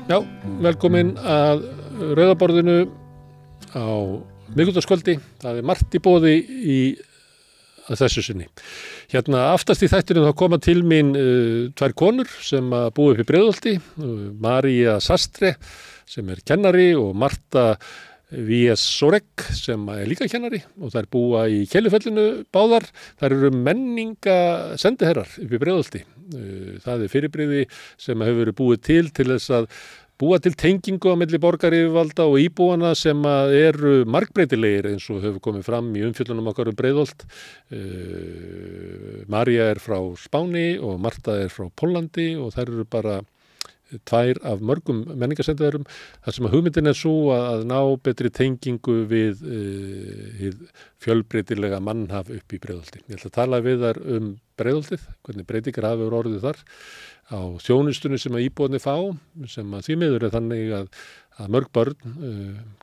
Já, velkomin að rauðaborðinu á miðvikudagskvöldi. Það margt í boði að þessu sinni. Hérna aftast í þættinum þá koma til mín tvær konur sem að búa upp í Breiðholti, María Sastre sem kennari og Marta Viessorek sem líka kennari og þær búa í Keilufellinu báðar. Þær eru menningasendiherrar upp í Breiðholti. Það fyrirbrigði sem hefur verið búið til þess að búa til tengingu á milli borgaryfirvalda og íbúana sem eru margbreytilegir eins og hefur komið fram í umfjöllunum okkar Breiðholt. María frá Spáni og Marta frá Póllandi og þær eru bara tvær af mörgum menningarsendiherrum. Það sem að hugmyndin sú að ná betri tengingu við fjölbreytilega mannhaf upp í Breiðholti. Ég ætla að tala við þær Breiðholtið, hvernig breytingar hafa orðið þar á þjónustunni sem að íbúarnir fá, sem að því miður þannig að mörg börn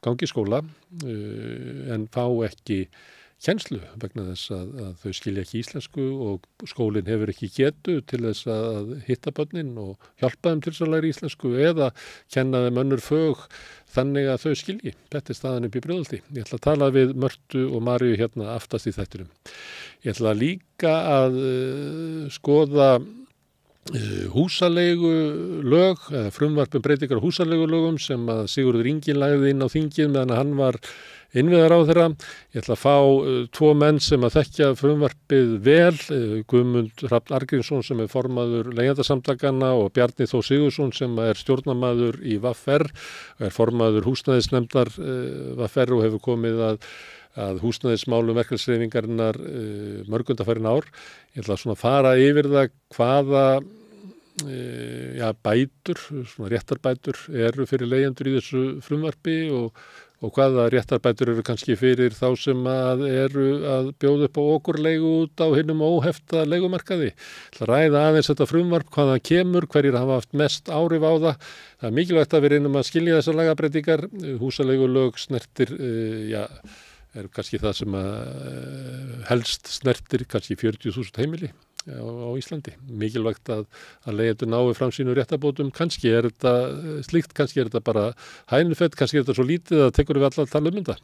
gangi í skóla en fá ekki kennslu vegna þess að þau skilja ekki íslensku og skólinn hefur ekki getu til þess að hitta börnin og hjálpa þeim til þess að læra íslensku eða kenna þeim önnur fög þannig að þau skilji. Þetta staðan upp í Breiðholti. Ég ætla að tala við Mörtu og Maríu hérna aftast í þættinum. Ég ætla líka að skoða húsaleigulög eða frumvarp breytingar á húsaleigulögum sem að Sigurður Ingi lagði inn á þingið meðan hann var innviðaráðherra. Ég ætla að fá tvo menn sem að þekkja frumvarpið vel, Guðmund Hrafn Arngrímsson sem formaður leigjendasamtakanna og Bjarni Þór Sigurðsson sem stjórnarmaður í VR og formaður húsnæðisnefndar VR og hefur komið að húsnæðismálum verkalýðshreyfingarinnar mörgundarfærin ár. Ég ætla svona að fara yfir það hvaða bætur, svona réttarbætur eru fyrir leigjendur í þessu frumvarpi og hvaða réttarbætur eru kannski fyrir þá sem eru að bjóða upp á okurleigu út á hinum óhefta leigumarkaði. Það ræða aðeins þetta frumvarp, hvað það kemur, hverjir hafa haft mest áhrif á það. Það er mikilvægt að við reynum að skilja þessar lagabreytingar. Húsaleigulög snertir, er kannski það sem helst snertir kannski 40.000 heimili á Íslandi. Mikilvægt að leigjendur nái fram sínu réttarbótum. Kannski þetta slíkt, kannski þetta bara hænufett, kannski þetta svo lítið að tekur við alla að tala þetta.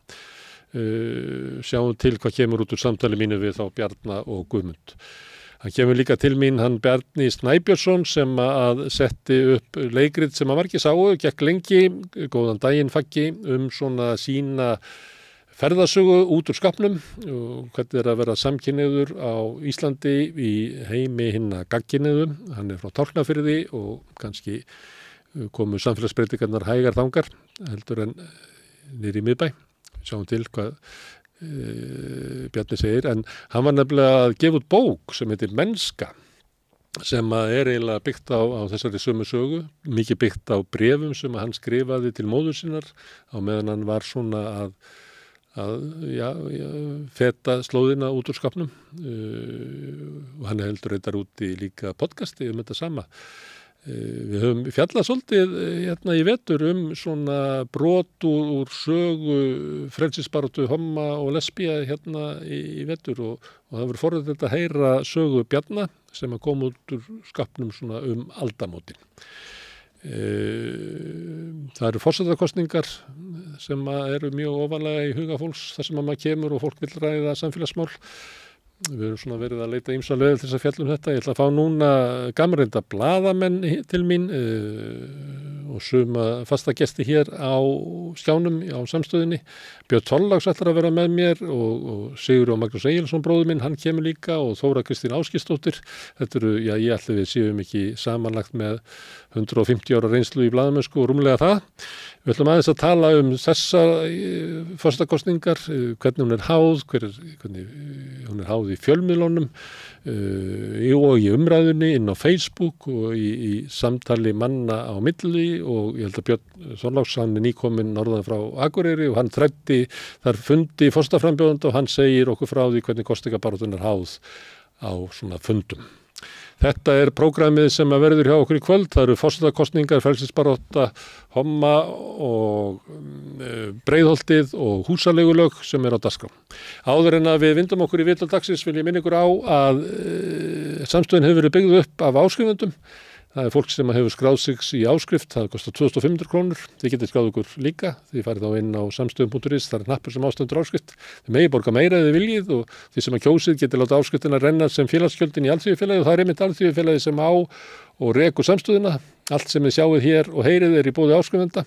Sjáum til hvað kemur út úr samtali mínu við þá Bjarna og Guðmund. Hann kemur líka til mín, hann Bjarni Snæbjörnsson sem að setti upp leikrit sem að margir sáu, gekk lengi, góðan daginn faggi svona sína ferðasögu út úr skapnum og hvernig að vera samkynhneigður á Íslandi í heimi hinna gagnkynhneigðu. Hann frá Tálknafirði og kannski komu samfélagsbreytingarnar hægar þangar heldur en niður í miðbæ. Sjáum til hvað Bjarni segir, en hann var nefnilega að gefa út bók sem heitir Mennska sem eiginlega byggt á þessari sömu sögu, mikið byggt á bréfum sem hann skrifaði til móður sinnar á meðan hann var svona að feta slóðina út úr skapnum og hann heldur þetta úti líka podcasti þetta sama. Við höfum fjallað svolítið hérna í vetur svona brot úr sögu frelsisbaráttu homma og lesbía hérna í vetur og það verður forvitnilegt að heyra sögu Bjarna sem kom út úr skapnum svona aldamótin. Það eru forsetakosningar sem eru mjög ofarlega í huga fólks þar sem maður kemur og fólk vil ræða samfélagsmál. Við erum svona verið að leita ýmsa leiðir til þess að fjalla þetta. Ég ætla að fá núna gamalreynda blaðamenn til mín og suma fasta gesti hér á skjánum á samstöðinni. Björn Thorlags ætlar að vera með mér og Sigurður og Magnús Egilsson bróðir minn, hann kemur líka og Þóra Kristín Áskisdóttir. Þetta eru, ég ætla við séum ekki samanlagt með 150 ára reynslu í blaðamennsku og rúmlega það. Við ætlum aðeins að tala þessar forsetakosningar, hvernig hún háð, hvernig hún háð í fjölmiðlunum og í umræðunni inn á Facebook og í samtali manna á milli og ég held að Björn Þorláks hann nýkominn norðan frá Akureyri og hann þræddi þar fundi forsetaframbjóðanda og hann segir okkur frá því hvernig kosningabaráttan háð á svona fundum. Þetta prógrammið sem verður hjá okkur í kvöld. Það eru forsetakosningar, frelsisbarátta, homma og Breiðholtið og húsaleigulög sem á dagskrá. Áður en að við vindum okkur í viðtal dagsins vil ég minna ykkur á að samstöðin hefur verið byggð upp af áskrifendum. Það fólk sem hefur skráð sig í áskrift, það kostar 2.500 krónur. Þið getið skráð ykkur líka, þið farið þá inn á samstöðum.is, það hnappur sem ástendur áskrift. Þið megi borga meira ef þið viljið og þið sem að kjósið getið láta áskriftina renna sem félagsgjöldin í Alþýðufélagið og það einmitt Alþýðufélagið sem á og rekur samstöðuna. Allt sem þið sjáið hér og heyrið í boði áskrifenda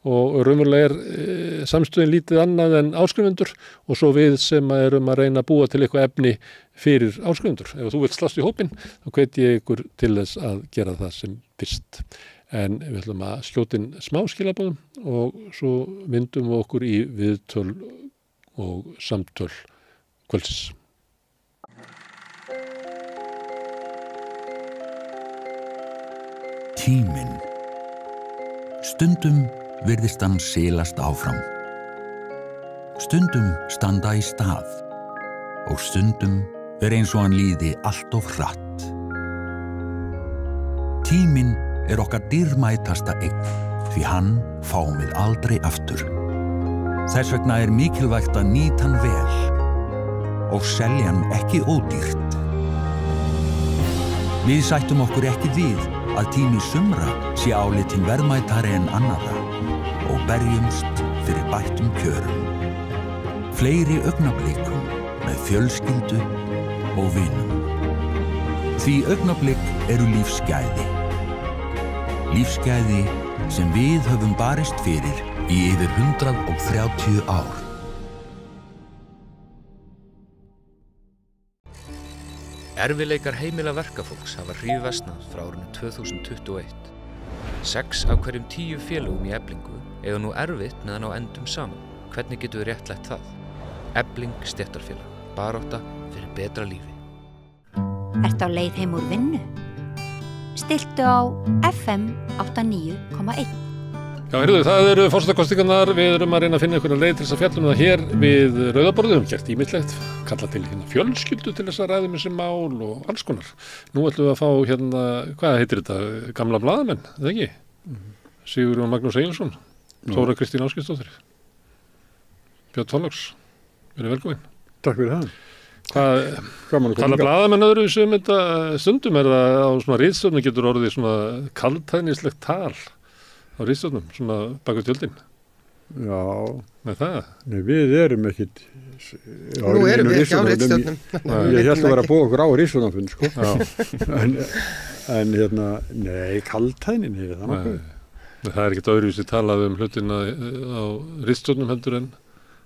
og raunverulega samstöðin lítið annað en áskrifendur og svo við sem erum að reyna að búa til eitthvað efni fyrir áskrifendur. Ef þú vilt slást í hópinn, þá hvet ég ykkur til þess að gera það sem fyrst. En við ætlum að skjóta inn smá skilaboðum og svo myndum við okkur í viðtöl og samtöl kvöldsins. Tíminn. Stundum virðist hann silast áfram. Stundum standa í stað og stundum eins og hann líði allt of hratt. Tíminn okkar dýrmætasta eign því hann fáum við aldrei aftur. Þess vegna mikilvægt að nýta hann vel og selja hann ekki ódýrt. Við sættum okkur ekki við að tími sumra sé álitinn verðmætari en annarra og berjumst fyrir bættum kjörum. Fleiri augnablikum með fjölskyldu og vinum. Því augnablik eru lífsgæði. Lífsgæði sem við höfum barist fyrir í yfir 130 ár. Erfiðleikar heimila verkafólks hafa hríðversnað frá árinu 2021. 6 af hverjum 10 félögum í Eflingu eiga nú erfitt meðan á endum saman. Hvernig getum við réttlætt það? Efling stéttarfélag. Barátta fyrir betra lífi. Ertu á leið heim úr vinnu? Stilltu á FM 89,1. Já, heyrðu, það eru forsetakosningarnar, við erum að reyna að finna einhverja leið til þess að fjallum það hér við rauðaborðum, gert ýmislegt, kalla til hérna fjölskyldu til þess að ræða þessi mál og alls konar. Nú ætlum við að fá hérna, hvað heitir þetta, gamla blaðamenn, eða ekki? Sigurjón Magnús Egilsson, Þóra Kristín Ásgeirsdóttir, Björn Þorláks, verið velkomin. Takk fyrir það. Hvað tala blaðamenn öðru sem þetta stundum það á svona ritstjórnum getur orðið svona kaldhæðnislegt tal á ritstjórnum, svona bak við tjöldin. Já. Með það? Nei, við erum ekkit Nú erum við ekki á ritstjórnum. Ég held að vera að búa okkur á ritstjórnum, sko. en hérna, nei, kaldhæðnin er það nokkuð. Það ekkert öðruvísi talað hlutina á ritstjórnum heldur en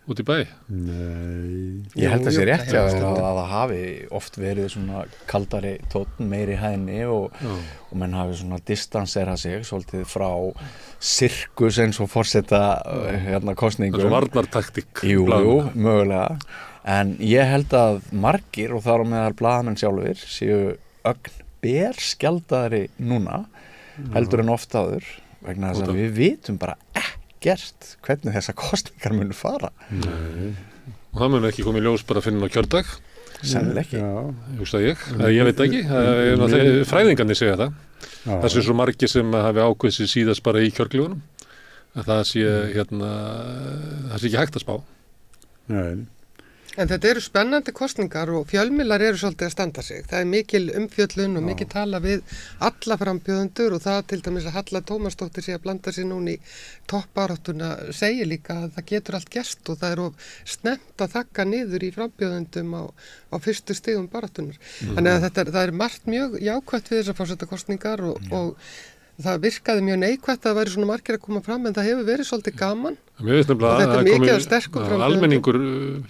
út í bæ? Nei. Ég held að það sé rétt að það hafi oft verið svona kaldari tónn, meiri hæðni og menn hafi svona distanserað sig svolítið frá sirkus eins og forseta kosningum. Það er varnartaktík. Jú, mögulega. En ég held að margir, og þar á meðal blaðamenn sjálfir, séu ögn berskjaldaðri núna heldur en oft áður, vegna þess að við vitum bara ekkert hvernig þessar kosningar munu fara. Nei. Og það mun ekki komið í ljós bara að finna á kjördag. Sennilega ekki. Hugsa ég. Ég veit ekki. Fræðingarnir segja það. Það sé svo margir sem hafi ákveðið sig síðast bara í kjörklefunum. Að það sé það sé ekki hægt að spá. Nei. En þetta eru spennandi kosningar og fjölmiðlar eru svolítið að standa sig. Það er mikil umfjöllun og mikil tala við alla frambjóðendur og það til dæmis að Halla Tómasdóttir sé að blanda sér núna í toppbaráttuna segir líka að það getur allt gerst og það er of snemmt að þagga niður í frambjóðendum á fyrstu stigum baráttunar. Þannig að það er margt mjög jákvætt við þessar forsetakosningar og það virkaði mjög neikvætt að það væri svona margir að koma fram en það hefur verið svolítið gaman. Mér finnst nefnilega að þetta er mikið af sterkum frambjóðendum. Almenningur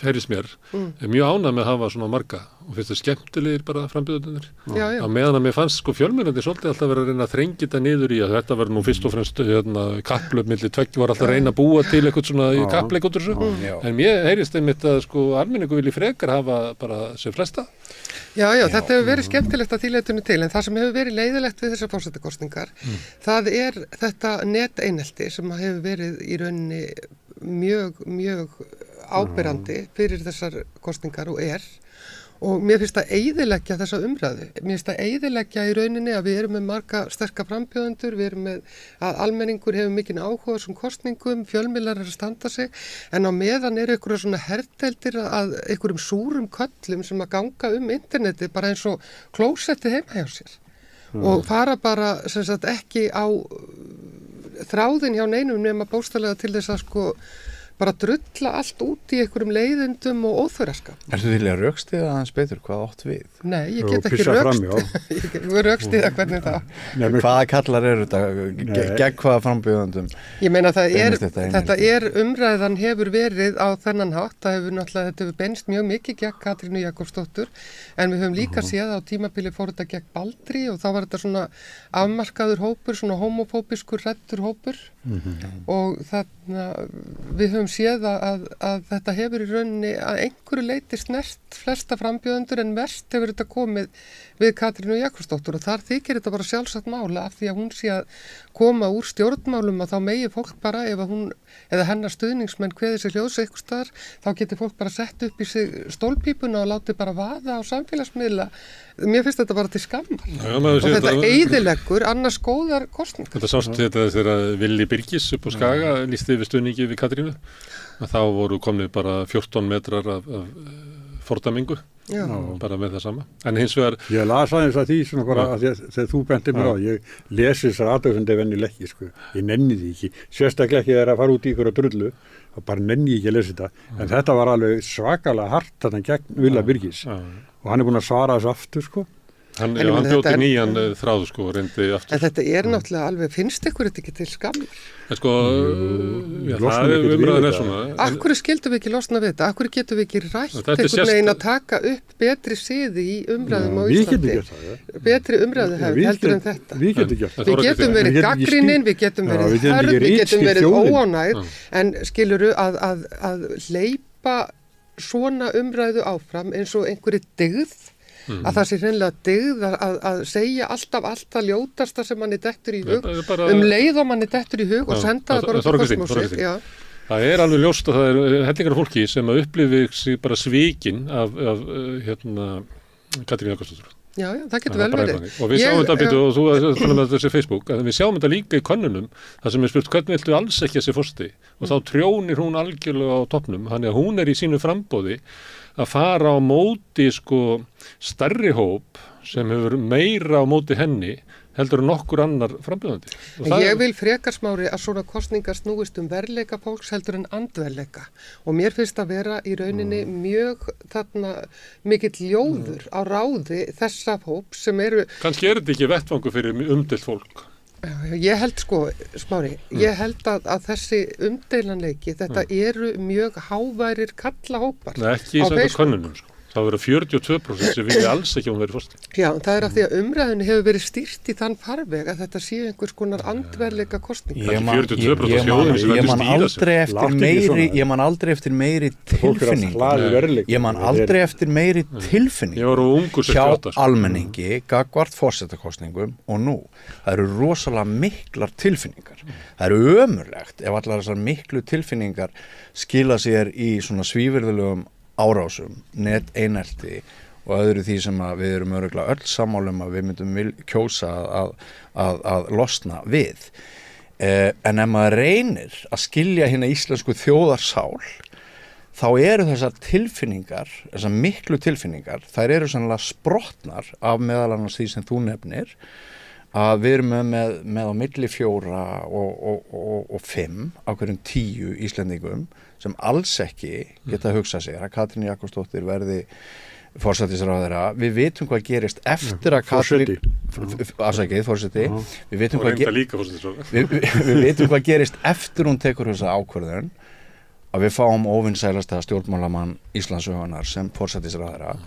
heyrist mér er mjög ánægð með að hafa svona marga og finnst það skemmtilegir bara frambjóðendurnir. Á meðan að mér fannst fjölmiðlandi svolítið alltaf verið að reyna að þrengja þetta niður í að þetta verður nú fyrst og fremst kapplöp milli tveggja var alltaf að reyna að búa til eitthvað svona kappleik út úr þessu. En mér heyrist einmitt að almenningur vilji frekar hafa bara sem flesta. Já, þetta hefur verið skemmtilegt að þýleitinu til en það sem hefur verið leiðilegt við þessar forsetakosningar það er þetta neteinelti sem hefur verið í rauninni mjög áberandi fyrir þessar kosningar og mér finnst það eyðileggja þessa umræðu. Mér finnst það eyðileggja í rauninni að við erum með marga sterka frambjóðendur, við erum með að almenningur hefur mikinn áhuga sem kosningum, fjölmiðlar að standa sig, en á meðan eru einhverja svona herteldir að einhverjum súrum köllum sem að ganga internetið bara eins og klósettið heima hjá sér. og fara bara sem sagt ekki á þráðin hjá neinum nema bókstaflega til þess að sko bara drulla allt út í einhverjum leiðindum og óþverraskap. Ertu til að rökstiða aðeins betur hvað átt við? Nei, ég get ekki rökstiða hvernig það. Hvaða kallar eru þetta? Gegn hvaða frambjóðandum? Ég meina þetta umræðan hefur verið á þennan hátt, þetta hefur beinst mjög mikið gegn Katrínu Jakobsdóttur, en við höfum líka séð á tímabili fór þetta gegn Baldri og þá var þetta svona afmarkaður hópur, svona homofóbiskur hræddur hópur og við höfum séð að þetta hefur í rauninni að einhverju leyti snert flesta frambjóðendur en verst hefur þetta komið við Katrínu Jakobsdóttur og þar þykir þetta bara sjálfsagt mála af því að hún sé að koma úr stjórnmálum að þá megi fólk bara ef að hún eða hennar stuðningsmenn kveði sig hljóðs eitthvað staðar þá getur fólk bara sett upp í sig stólpípuna og láti bara vaða á samfélagsmiðla. Mér finnst þetta bara til skammar og þetta eyðileggur annars góðar kosningar. Þetta sást þetta þegar Villi Birgis upp á Skaga lýsti yfir stuðningi við Katrínu að þá voru komnið bara 14 metrar af fordæmingu bara með það sama. En hins vegar ég las aðeins að því svona bara þegar þú bentir mér á, ég lesi þessar athugasemdir venjulega ekki, sko. Ég nenni því ekki, sérstaklega ekki þegar að fara út í ykkur að drullu, þá bara nenni ég ekki að lesa þetta. En þetta var alveg svakalega hart þarna gegn Villa Birgis og hann er búinn að svara þessu aftur, sko. Hann bjóti nýjan þráð, sko, reyndi aftur. En þetta náttúrulega alveg, finnst ykkur þetta ekki til skammar? En sko, það er umræðan svona. Akkur skildum við ekki losna við þetta? Akkur getum við ekki rætt einhvern veginn að taka upp betri siði í umræðum á Íslandi? Við getum gert það, betri umræðu heldur en þetta. Við getum gert það. Við getum verið gagnrýnin, við getum verið hörð, við getum verið óánægð, en skiluru að hleypa svona umræðu áfram eins og einhverju dyggð, að það sé hreinlega dyggð að segja alltaf allt það ljótasta sem manni dettur í hug leið og manni dettur í hug og senda það bara út í kosmosið. Það er alveg ljóst að það er hellingar af fólki sem að upplifi sig bara svikin af Katrínu Jakobsdóttur. Já, það getur vel verið. Og við sjáum þetta, og þú talaði með þessi Facebook, að við sjáum þetta líka í könnunum, þar sem er spurt hvernig viltu alls ekki að sé forseti og þá trjónir hún algjörlega á toppnum, þannig að hún er í sínu framboði að fara á móti sko stærri hóp sem hefur meira á móti henni heldur en nokkur annar frambjóðandi. Ég vil frekar Smári að svona kosningar snúist verðleika fólks heldur en andverðleika og mér finnst að vera í rauninni mjög mikill ljóður á ráði þessa hóp sem eru. Kannski er þetta ekki vettvangur fyrir umdeilt fólk. Ég held sko, Smári, ég held að þessi umdeilanleiki, þetta eru mjög háværir kallahópar. Nei, ekki í samkvæmt könnunum, sko. Það verður 42% sem vilja alls ekki hún verið forseti. Já, það er af því að umræðinu hefur verið stýrt í þann farveg að þetta sé einhvers konar andverðleika kosningar. Ég man aldrei eftir meiri tilfinningu. Ég man aldrei eftir meiri tilfinningu hjá almenningi gagnvart forsetakosningum og nú. Það eru rosalega miklar tilfinningar. Það eru ömurlegt ef allar þessar miklu tilfinningar skila sér í svona svívirðulegum árásum, net einelti og öðru því sem við erum örugglega öll sammálum að við myndum kjósa að losna við. En ef maður reynir að skilja hérna íslensku þjóðarsál, þá eru þessar tilfinningar, þessar miklu tilfinningar, þær eru sannlega sprottnar af meðal annars því sem þú nefnir, að við erum með á milli 4 og 5 á hverjum 10 Íslendingum sem alls ekki geta hugsað sér að Katrín Jakobsdóttir verði forsætisráðherra. Við vitum hvað gerist eftir að Katrín forseti. Við vitum hvað gerist eftir hún tekur þessa ákvörðun að við fáum óvinsælasta stjórnmálamann Íslandssögunar sem forsætisráðherra.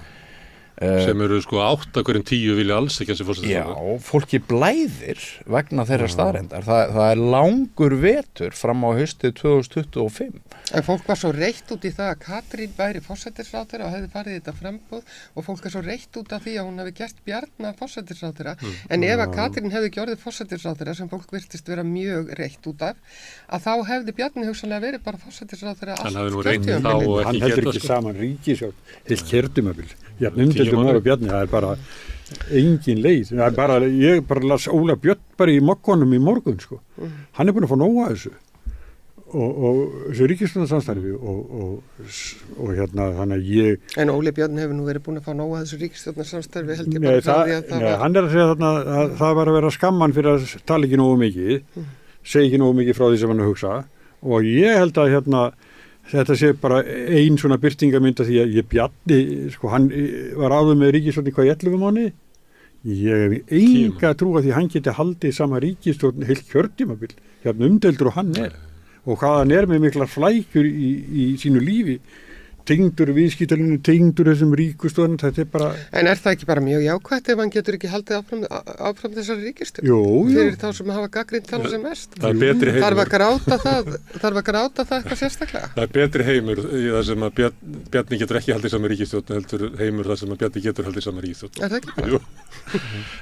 Sem eru sko 8 hverjum 10 vilja alls ekki að sé forsætisráðherra. Já, fólki blæðir vegna þeirra staðreyndar. Það er langur vetur fram á haustið 2025. En fólk var svo reitt út í það að Katrín væri forsætisráðherra og hefði farið í þetta framboð og fólk er svo reitt út af því að hún hefði gert Bjarna forsætisráðherra. En ef að Katrín hefði ekki orðið forsætisráðherra sem fólk virtist vera mjög reitt út af, að þá hefði Bjarni hugsanlega verið bara forsætisráðherra allt kjörtímabilið. Hann heldur ekki saman ríkisstjórn heilt kjörtímabil. Maður og Bjarni, það er bara engin leið. Ég bara las Óla Björn bara í mokkonum í morgun, sko. Hann er búinn að fá nóg af þessu. þessu ríkisstjórnarsamstarfi og hérna þannig að ég En Óli Björn hefur nú verið búin að fá nóg að þessu ríkisstjórnarsamstarfi held ég Nei, bara frá því að það var hann að segja þarna að það var að vera skamman fyrir að tala ekki nógu mikið segja ekki nógu mikið frá því sem hann að hugsa og ég held að hérna þetta sé bara ein svona birtingamynd af því að ég Bjarni, sko hann var áður með ríkisstjórn í hvað 11 mánuði ég hef enga trú að því hann geti haldið sama ríkisstjórn heilt kjörtímabil hérna umdeildur og hann og hvað hann með miklar flækjur í sínu lífi tengdur viðskiptalínu, tengdur þessum ríkustofnum, þetta bara En það ekki bara mjög jákvætt ef hann getur ekki haldið áfram þessari ríkisstjórn? Jú. Fyrir þá sem hafa gagnrýnt það sem mest. Það er betri heimur. Þarf að gráta það eitthvað sérstaklega? Það er betri heimur í það sem að Bjarni getur ekki haldið saman ríkisstjórn heldur heimur það sem að Bjarni getur haldið saman ríkisstjórn. Er það ekki bara? Jú.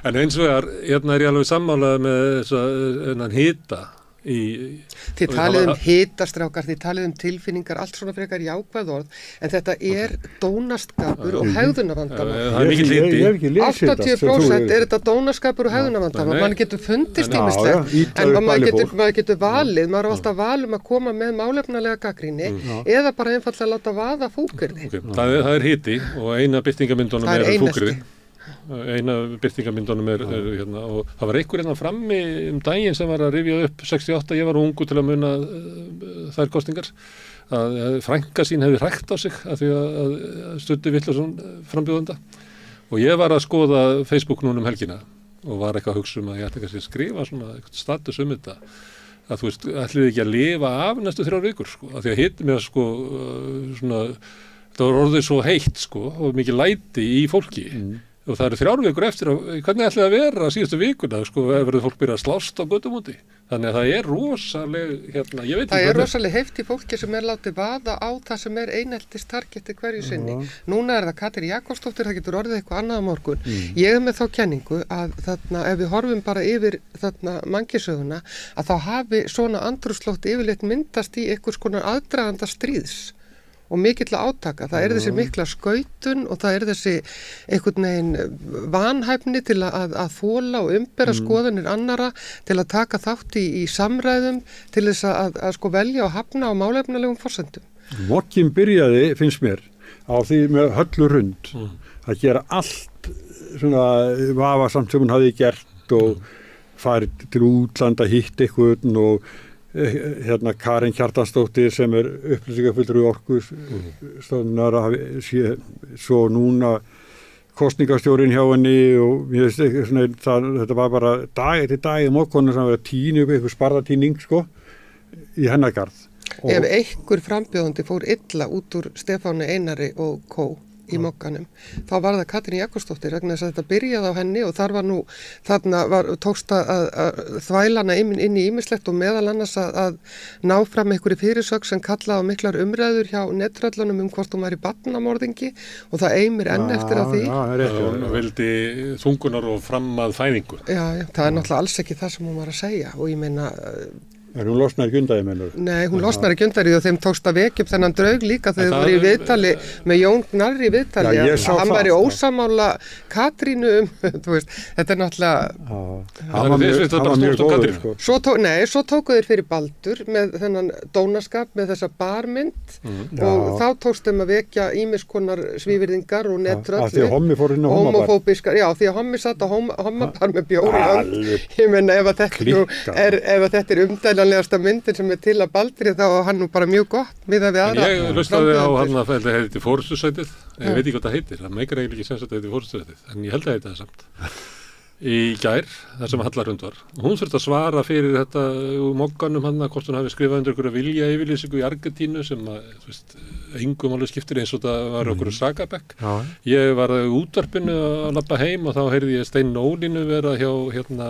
En eins vegar, hérna er ég alveg sammálað með þessa hita Þið talið hitastrákar, þið talið tilfinningar, allt svona frekar jákvæð orð, en þetta er dónaskapur og hegðunarvandamál. Það er mikið hiti. 80% er þetta dónaskapur og hegðunarvandamál. Man getur fundist ýmislegt, en maður getur valið, maður er alltaf valum að koma með málefnalega gagnrýni eða bara einfallega láta vaða fúkyrði. Það er hiti og eina birtingamyndunum er fúkyrði. Eina birtingamyndunum er hérna og það var einhver hérna frammi daginn sem var að rifja upp 68, ég var ungu til að muna þær kosningar að frænka sín hefði hrækt á sig af því að Studdi Villarsson frambjóðanda og ég var að skoða Facebook núna helgina og var eitthvað að hugsa að ég ætti kannski að skrifa svona status þetta að þú veist, ætliði ekki að lifa af næstu 3 vikur sko, af því að hitt mér sko svona, það var orðið svo heitt sko og mikið læti í fólki og það eru 3 vikur eftir hvernig ætlaði að vera síðustu vikuna sko, verður fólk byrja að slást á götumóti þannig að það er rosaleg hérna, ég veit ekki það er rosaleg heift í fólki sem er látið vaða á það sem er eineltis targeti hverju sinni. Núna er það Katrín Jakobsdóttir, það getur orðið eitthvað annað á morgun. Ég er með þá kenningu að þarna, ef við horfum bara yfir þarna mannkynssöguna, að þá hafi svona andrúmsloft yfirleitt myndast í einhvers konar aðdraganda stríðs og mikill átaka. Það er þessi mikla skautun og það er þessi einhvern veginn vanhæfni til að þola og umbera skoðanir annara, til að taka þátt í samræðum, til þess að sko velja og hafna á málefnalegum forsendum. Mokkin byrjaði, finnst mér, á því með Höllu Rund að gera allt svona vafasamt sem hún hafði gert og farið til útlanda, hitt eitthvað og hérna Karin Kjartansdóttir sem er upplýsingafulltrúi Orkustofnunar svo núna kosningastjórinn hjá henni og ég veist ekki svona þetta var bara dag eftir dag mokkonu sem var að tína upp eitthvað sparðatýning sko í hennar garð. Ef einhver frambjóðandi fór illa út úr Stefáni Einari og Kó í mokkanum, þá var það Katrín Jakobsdóttir vegna þess að þetta byrjaði á henni og þarna tókst að þvælana inn í ýmislegt og meðal annars að ná fram einhverju fyrirsögn sem kallaði á miklar umræður hjá netröllunum hvort hún var í barnamorðingi og það eimir enn eftir að því. Hún vildi þungunar og fram að fæðingu. Já, það er náttúrulega alls ekki það sem hún var að segja og ég meina Er hún losnar ekki undan því, mennur? Nei, hún losnar ekki undan því og þeim tókst að vekja upp þennan draug líka þegar þau voru í viðtali með Jón Gnarr í viðtali að hann var í ósamála Katrínu þú veist, þetta er náttúrulega hann var mjög góður sko. Svo tóku þeir fyrir Baldur með þennan dónaskap með þessa barmynd og þá tókst þeim að vekja ýmiskonar svívirðingar og netröll því að hommi fór inn á homofóbiskar, já, því að hommi satt á hommabar með bjóri ég menna ef þetta er umdælanlegasta myndin sem er til að Baldri þá var hann nú bara mjög gott miðað við aðra. Ég hlustaði á hann að það heiti fórustusætið, ég veit ekki hvað það heitir, það meikar eiginlega ekki sens að það heiti fórustusætið, en ég held að heita það samt. Í gær, þar sem Halla Rund var. Hún þurfti að svara fyrir þetta úr mokkanum hann að hvort hún hafi skrifað undir einhverja vilja yfirlýsingu í Argentínu sem að, þú veist, engum alveg skiptir eins og það var okkur sakabekk. Ég var í útvarpinu að labba heim og þá heyrði ég Stein Ólínu vera hjá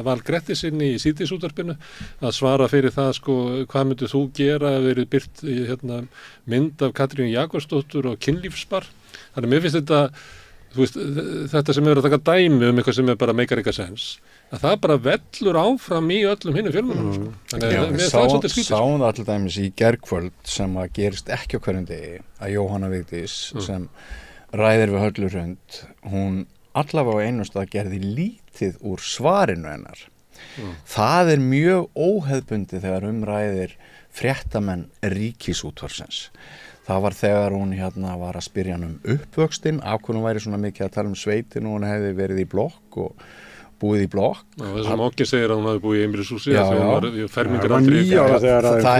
Val Grettisinni í Síðdísútvarpinu að svara fyrir það sko hvað myndir þú gera ef verið byrt mynd af Katrínu Jakobsdóttur og kynlífsbar. Þannig mér finnst þú veist, þetta sem er að taka dæmi eitthvað sem er bara meikar eitthvað sens að það bara vellur áfram í öllum hinnum fjölmiðlum sko. Þannig að sáum það allir dæmis í gærkvöld sem að gerist ekki á hverjum degi að Jóhanna Vigdís sem ræðir við Höllu Rund hún allavega á einu stað gerði lítið úr svarinu hennar Það mjög óhefðbundið þegar ræðir fréttamenn Ríkisútvarpsins. Það var þegar hún var að spyrja hann uppvöxtinn, af hvernig hún væri svona mikið að tala sveitin og hún hefði verið í blokk og búið í blokk. Þessum Okki segir að hún hefði búið í einbýlishúsi, það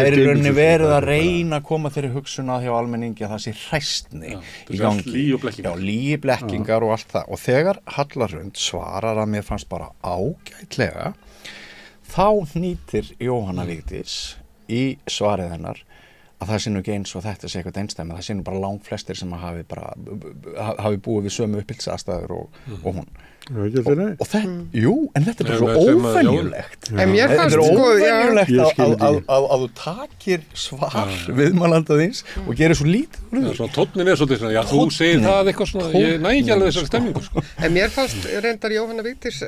í rauninni verið að reyna að koma þeirri hugsun að hjá almenningi að það sé hræstni í gangi. Lýi blekkingar og allt það. Og þegar Hallarhund svarar að mér fannst bara ágætlega, þá hnýtir Jóhanna Vigdís í svarið hennar að það sé nú ekki eins og þetta sé eitthvað einstæmi, það sé nú bara langflestir sem hafi búið við sömu uppbyggsaðstæður og hún. Og þetta, jú, en þetta bara svo óvenjulegt. Þetta óvenjulegt að þú takir svar viðmælandaðins og gerir svo lítið. Svona tónnin svolítið svona, já, þú segir það eitthvað svona, ég næ ekki alveg þessari stemmingu, sko. En mér fannst reyndar Jóhanna Vigdís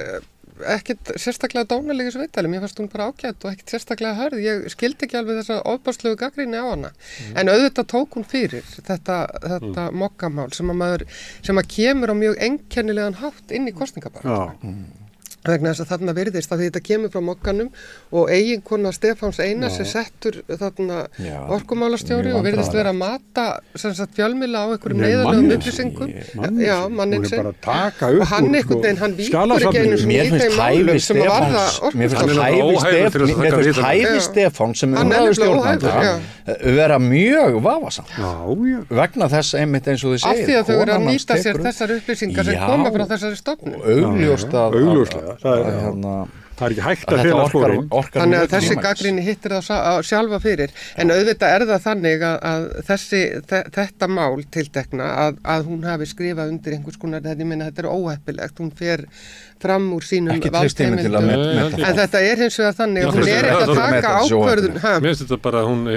ekkert sérstaklega dónalega sveitali, mér fannst hún bara ágætt og ekkert sérstaklega hörð, ég skildi ekki alveg þessa ofbárslegu gagnrýni á hana, en auðvitað tók hún fyrir þetta mokkamál sem að kemur á mjög einkennilegan hátt inn í kosningabarátuna. Vegna þess að þarna virðist að þetta kemur frá mokkanum og eiginkona Stefáns Einars settur þarna orkumálastjóri og virðist vera að mata fjölmiðla á einhverjum neyðarlegum upplýsingum. Já, manninn sinn. Og hann einhvern veginn, hann víkur ekki einu sem í þeim málum sem að varða orkumálastjóri. Mér finnst hæfi Stefáns sem umræðustjórnandi vera mjög vafasamt. Vegna þess einmitt eins og þið segir. Af því að þau eru að nýta sér þessar upplýsingar sem koma frá þessari stofnun. Það ekki hægt að fela sporin. Þannig að þessi gagnrýni hittir það sjálfa fyrir, en auðvitað það þannig að þetta mál tiltekna að hún hafi skrifað undir einhvers konar, ég meina þetta óheppilegt, hún fer fram úr sínum valdheimildum, en þetta hins vegar þannig að hún ekki að taka ákvörðun. Mér finnst þetta bara, hún í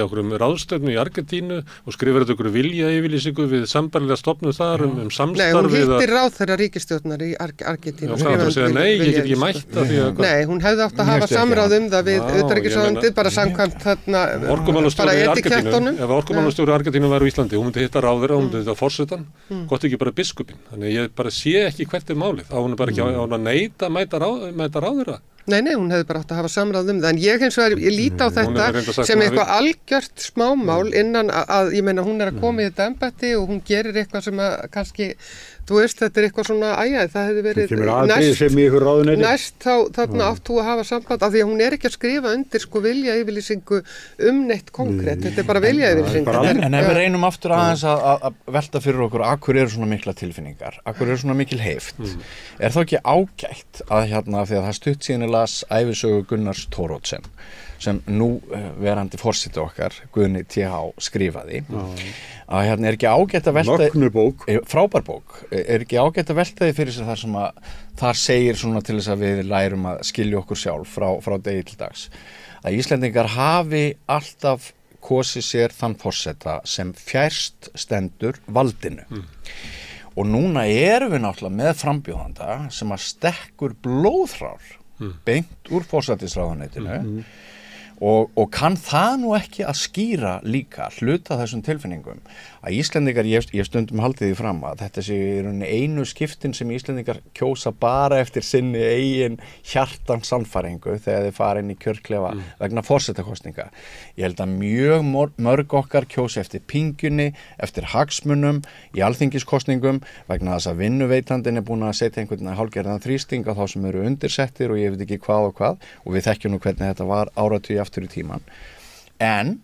okkur ráðstöfnu í Argentínu og skrifar þetta okkur viljayfirlýsingu við sambærilega stofnun þar samstarf. Nei, hún hittir ráðherra ríkisstjórnar í Argentínu. Nei, ég get ekki mætt að því að... Nei, hún hefði átt að hafa samráð það við utanríkisráðuneytið, bara samkvæmt þarna bara etikettunum. Ef orkumálastjóri í Argentínu var á Íslandi, hún myndi hitta ráðherra, hún myndi hitta forsetann, gott ekki bara biskupinn. Þannig ég bara sé ekki hvert málið. Hún bara ekki á að neita mæta ráðherra. Nei, hún hefði bara átt að hafa samráð það, en ég hins vegar, ég líti á þetta sem eitthvað algjört smámál innan að, ég meina, hún að koma í þetta embætti og hún gerir eitthvað sem að kannski, þú veist, þetta eitthvað svona, það hefði verið næst þarna átt þú að hafa samband, af því að hún ekki að skrifa undir viljayfirlýsingu neitt konkrétt, þetta bara viljayfirlýsingu. En ef við reynum aftur aðeins að velta fyrir okkur, akkur eru svona mikla tilfinningar, akkur eru svona mikil heift, þá ekki ágætt að því að það stutt síðan las ævisögu Gunnars Thoroddsen sem nú verandi forseti okkar Guðni TH skrifaði að ekki ágætt að velta frábær bók, ekki ágætt að velta því fyrir sér þar sem að þar segir svona til þess að við lærum að skilja okkur sjálf frá degi til dags að Íslendingar hafi alltaf kosið sér þann forseta sem fjærst stendur valdinu og núna erum við náttúrulega með frambjóðanda sem að stekkur blóðhrár beint úr forsætisráðuneytinu og kann það nú ekki að skýra líka hluta þessum tilfinningum að Íslendingar, ég stundum haldið því fram að þetta sé í rauninni einu skiptin sem Íslendingar kjósa bara eftir sinni eigin hjartans sannfæringu þegar þeir fara inn í kjörklefa vegna forsetakosninga. Ég held að mjög mörg okkar kjósa eftir pingjunni, eftir hagsmunum í alþingiskosningum vegna þess að vinnuveitandinn búin að setja einhvern hálfgerðan þrýsting á þá sem eru undirsettir og ég veit ekki hvað og við þekkjum nú hvernig þetta var áratugi aftur í tíman. En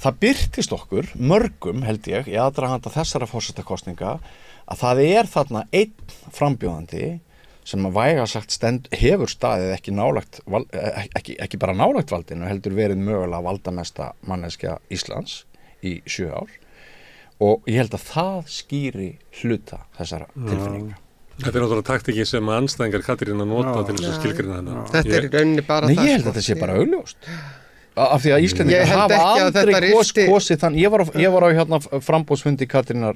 það birtist okkur, mörgum held ég, í aðdraganda þessara forsetakosninga að það þarna einn frambjóðandi sem að væga sagt hefur staðið ekki bara nálægt valdinu, heldur verið mögulega valdamesta manneskja Íslands í 7 ár og ég held að það skýri hluta þessara tilfinninga. Þetta náttúrulega taktíki sem andstæðingar Katrín að nota til þess að skilgreina hana. Þetta í rauninni bara það. Nei, ég held að þetta sé bara augljóst. Af því að Íslendingar hafa aldrei kosið þann. Ég var á framboðsfundi Katrínar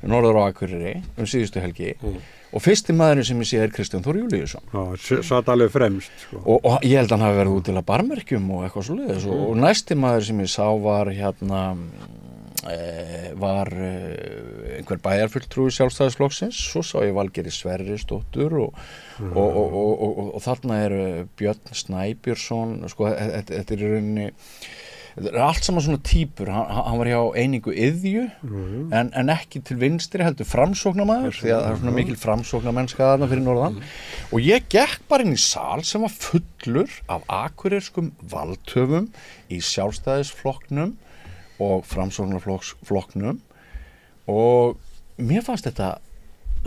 norður á Akureyri síðustu helgi og fyrsti maðurinn sem ég sé Kristján Þór Júlíusson. Já, satt alveg fremst. Og ég held að hann hafi verið út til að barmerkjum og eitthvað svoleiðis og næsti maður sem ég sá var var einhver bæjarfulltrúi Sjálfstæðisflokksins, svo sá ég Valgerði Sverrisdóttur og þarna Björn Snæbjörnsson, sko, þetta í rauninni, þetta allt saman svona típur, hann var hjá Einingu Iðju, en ekki til vinstri, heldur framsóknarmaður, því að það svona mikil framsóknarmennska þarna fyrir norðan, og ég gekk bara inn í sal sem var fullur af akureyrskum valdhöfum í Sjálfstæðisflokknum og framsóknarflokknum, og mér fannst þetta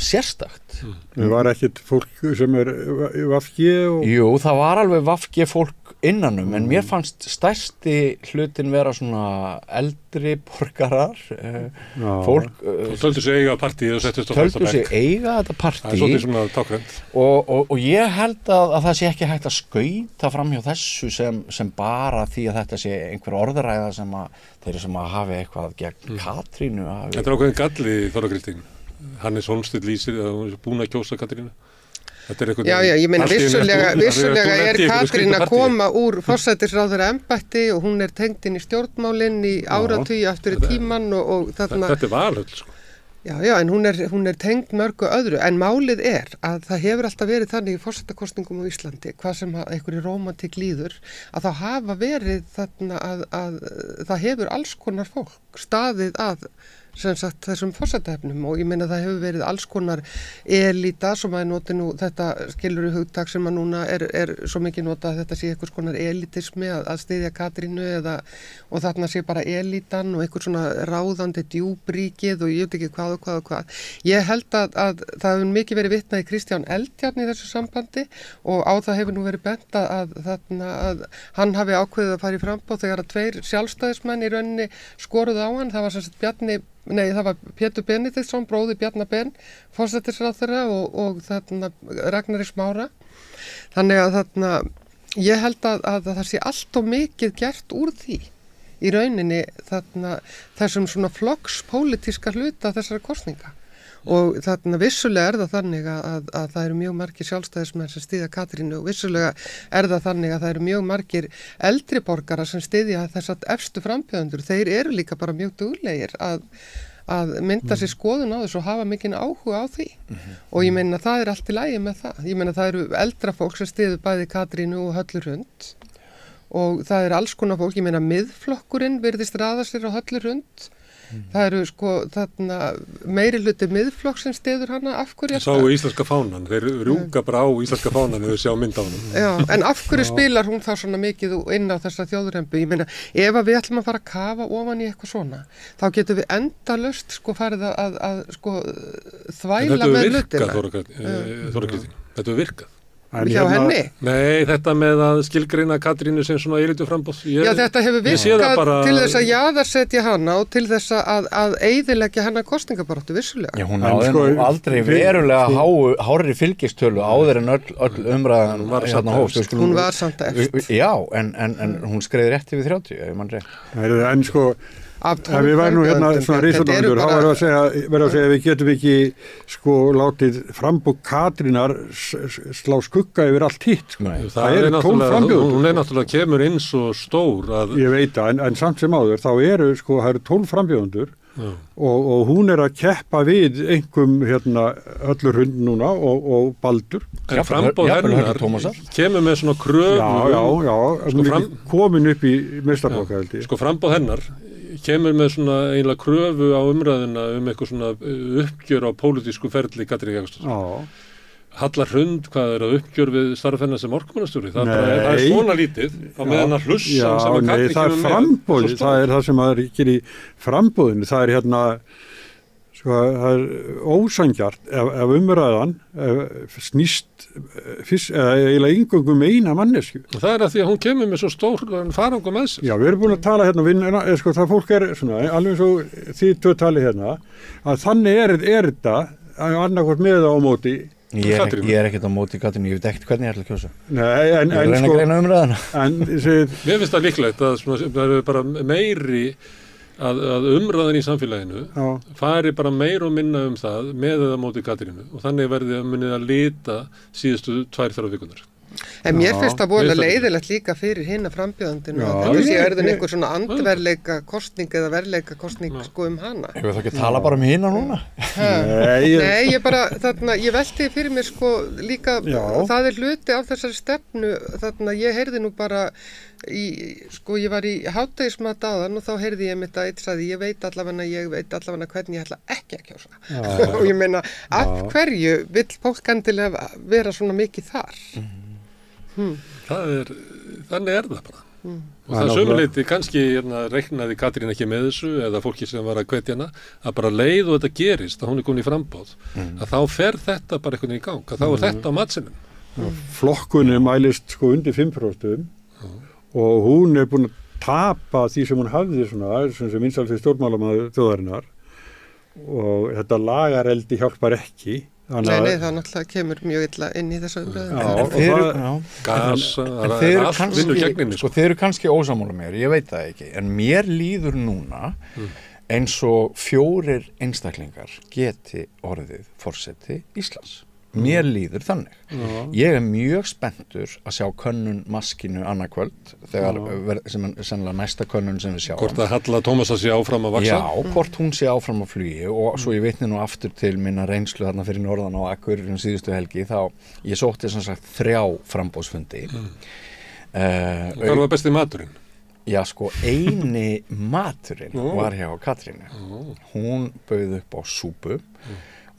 sérstakt. Það var ekkert fólk sem VFG og... Jú, það var alveg VFG fólk innanum, en mér fannst stærsti hlutin vera svona eldri borgarar, fólk... Töldu sig eiga partíð og settist á fyrsta bekk. Töldu sig eiga þetta partíð. Það svolítið svona tákrænt. Og ég held að það sé ekki hægt að skauta fram hjá þessu sem bara því að þetta sé einhver orðræða sem að þeir sem að hafi eitthvað gegn Katrínu. Þetta ákveðin galli Þóra Kristín. Hannes Hólmsteinn lýsir að hún búin að kjósa Katrínu. Já, ég meina vissulega Katrín að koma úr forsætisráðherra embætti og hún tengd inn í stjórnmálin í áratugi aftur í tíman og þarna... Þetta valhöll, sko. Já, en hún tengd mörgu öðru, en málið að það hefur alltaf verið þannig í forsetakosningum á Íslandi, hvað sem einhverju rómantík líður, að þá hafa verið þarna að það hefur alls konar fólk staðið að sem sagt þessum forsetaefnum og ég meina það hefur verið alls konar elita sem að noti nú þetta skiluru hugtak sem að núna svo mikið nota að þetta sé einhvers konar elitismi að styðja Katrínu og þarna sé bara elitan og einhver svona ráðandi djúbríkið og ég veit ekki hvað og hvað. Ég held að það hefur mikið verið vitnað í Kristján Eldjárn í þessu sambandi og á það hefur nú verið bent að hann hafi ákveðið að fara í framboð þegar að 2 sjálfstæðismenn í rauninni skoruðu á hann, það var sem sagt það var Pétur Benediktsson, bróðir Bjarna Ben, forsætisráðherra og Ragnari Smára. Þannig að ég held að það sé allt og mikið gert úr því í rauninni þessum svona flokkspólitíska hluta þessara kosninga. Og vissulega það þannig að það eru mjög margir sjálfstæðismenn sem styðja Katrínu og vissulega það þannig að það eru mjög margir eldri borgara sem styðja þessat efstu frambjóðendur. Þeir eru líka bara mjög duglegir að mynda sér skoðun á þessu og hafa mikinn áhuga á því. Og ég meina það allt í lagi með það. Ég meina það eru eldra fólk sem styður bæði Katrínu og Höllu Hrund og það alls konar fólk, ég meina Miðflokkurinn virðist raða sér á Höllu Hrund. Það eru sko meiri hluti Miðflokksins styður hana, af hverju? Sáu íslenska fánan, þeir rjúka bara á íslenska fánan ef þau sjá mynd á hana. Já, en af hverju spilar hún þá svona mikið inn á þessa þjóðrembu? Ég meina, ef við ætlum að fara að kafa ofan í eitthvað svona, þá getum við endalaust sko farið að sko þvæla með hlutina. Þóra Kristín, þetta hefur virkað. Hjá henni? Nei, þetta með að skilgreina Katrínu sem svona eilitu framboð. Já, þetta hefur virkað til þess að jaðarsetja hana og til þess að eyðileggja hana kosningabaráttu vissulega. Já, hún náði nú aldrei verulega hárri fylgistölu áður en öll umræðan hérna hófst. Hún var samt eftir. Já, en hún skreiði rétt yfir 30, ef mann rétt. En sko við værum nú hérna svona risunandur, þá verður að segja við getum ekki sko látið frambúð Katrínar slá skugga yfir allt hitt. Það er 12 frambjóðendur. Hún náttúrulega kemur inn svo stór að... Ég veit það, en samt sem áður, þá það eru 12 frambjóðendur og hún að keppa við einhverjum hérna Höllu Hrund núna og Baldur. En frambóð hennar kemur með svona kröfu. Já, komin upp í meistarflokka held ég. Sko frambóð hennar kemur með svona eiginlega kröfu á umræðina eitthvað svona uppgjör á pólitísku ferli Katrín Jakobsdóttur. Halla Hrund, hvað að uppgjör við starf hennar sem orkumannastjóri? Það er svona lítið á meðan að hlussa sem að Katrín kemur með. Það frambóð, það það sem að er í frambóðinu, það hérna það ósangjart ef umræðan snýst eiginlega yngöngum eina mannesku. Það að því að hún kemur með svo stór farangum með sér. Já, við erum búin að tala hérna, það fólk svona, alveg eins og þið tvö tali hérna, að þannig þetta annarkvort með á móti. Ég ekkert á móti Katrínu, ég veit ekkert hvernig ég ætla að kjósa. Nei, en ég reyna að greina umræðina. Mér finnst það líklegt að það eru bara meiri að umræðan í samfélaginu fari bara meir og minna það með eða móti Katrínu og þannig verði að munið að lita síðustu 2-3 vikunar. En mér finnst það vola leiðilegt líka fyrir hina frambjóðandinu að þetta sé erðin einhver svona andverleika kostning eða verleika kostning sko hana. Ég veit ekki að tala bara hina núna. Nei, ég bara, ég velti fyrir mér sko líka, það hluti af þessari stefnu, ég heyrði nú bara ég var í hádegismat áðan og þá heyrði ég mitt að eitt sagði, ég veit allavega hvernig ég ætla ekki að kjósa. Og ég meina, af hverju vill fólk endilega vera svona mikið þar? Þannig er það bara. Og það sömuleyti kannski reiknaði Katrín ekki með þessu eða fólki sem var að hvetja hana að bara leið og þetta gerist að hún er komin í framboð að þá fer þetta bara einhvern veginn í gang að þá er þetta á matsinum. Flokkunni mælist sko undir 5% og hún er búin að tapa því sem hún hafði svona sem vinsælsti stjórnmálamaður þjóðarinnar og þetta lagareldi hjálpar ekki. Nei, það náttúrulega kemur mjög illa inn í þessu umræðu. Þeir eru kannski ósammála mér, ég veit það ekki, en mér líður núna eins og 4 einstaklingar geti orðið forseti Íslands. Mér líður þannig. Ég er mjög spenntur að sjá könnun maskinu annað kvöld þegar sem er sennilega næsta könnun sem við sjáum. Hvort að Halla Tómasar sé áfram að vaksa? Já, hvort hún sé áfram að flugi og svo ég vitni nú aftur til minna reynslu þarna fyrir norðan á Akureyri síðustu helgi þá ég sótti sem sagt 3 framboðsfundi. Hvað var besti maturinn? Já, sko, eini maturinn var hjá Katrínu. Hún bauð upp á súpu.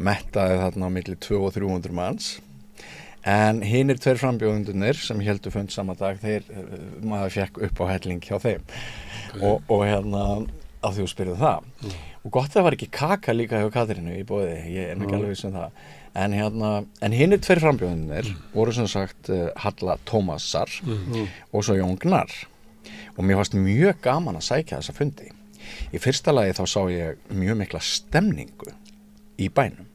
Mettaði þarna á milli 200 og 300 manns en hinir 2 frambjóðendurnir sem héldu fund sama dag maður fekk upp á helling hjá þeim og að þú spyrðu það og gott það var ekki kaka líka hjá Katrínu í boði, ég er ekki alveg viss það en hinir 2 frambjóðendurnir voru sem sagt Halla Tómasar og svo Jón Gnarr og mér fannst mjög gaman að sækja þessa fundi. Í fyrsta lagi þá sá ég mjög mikla stemningu í bænum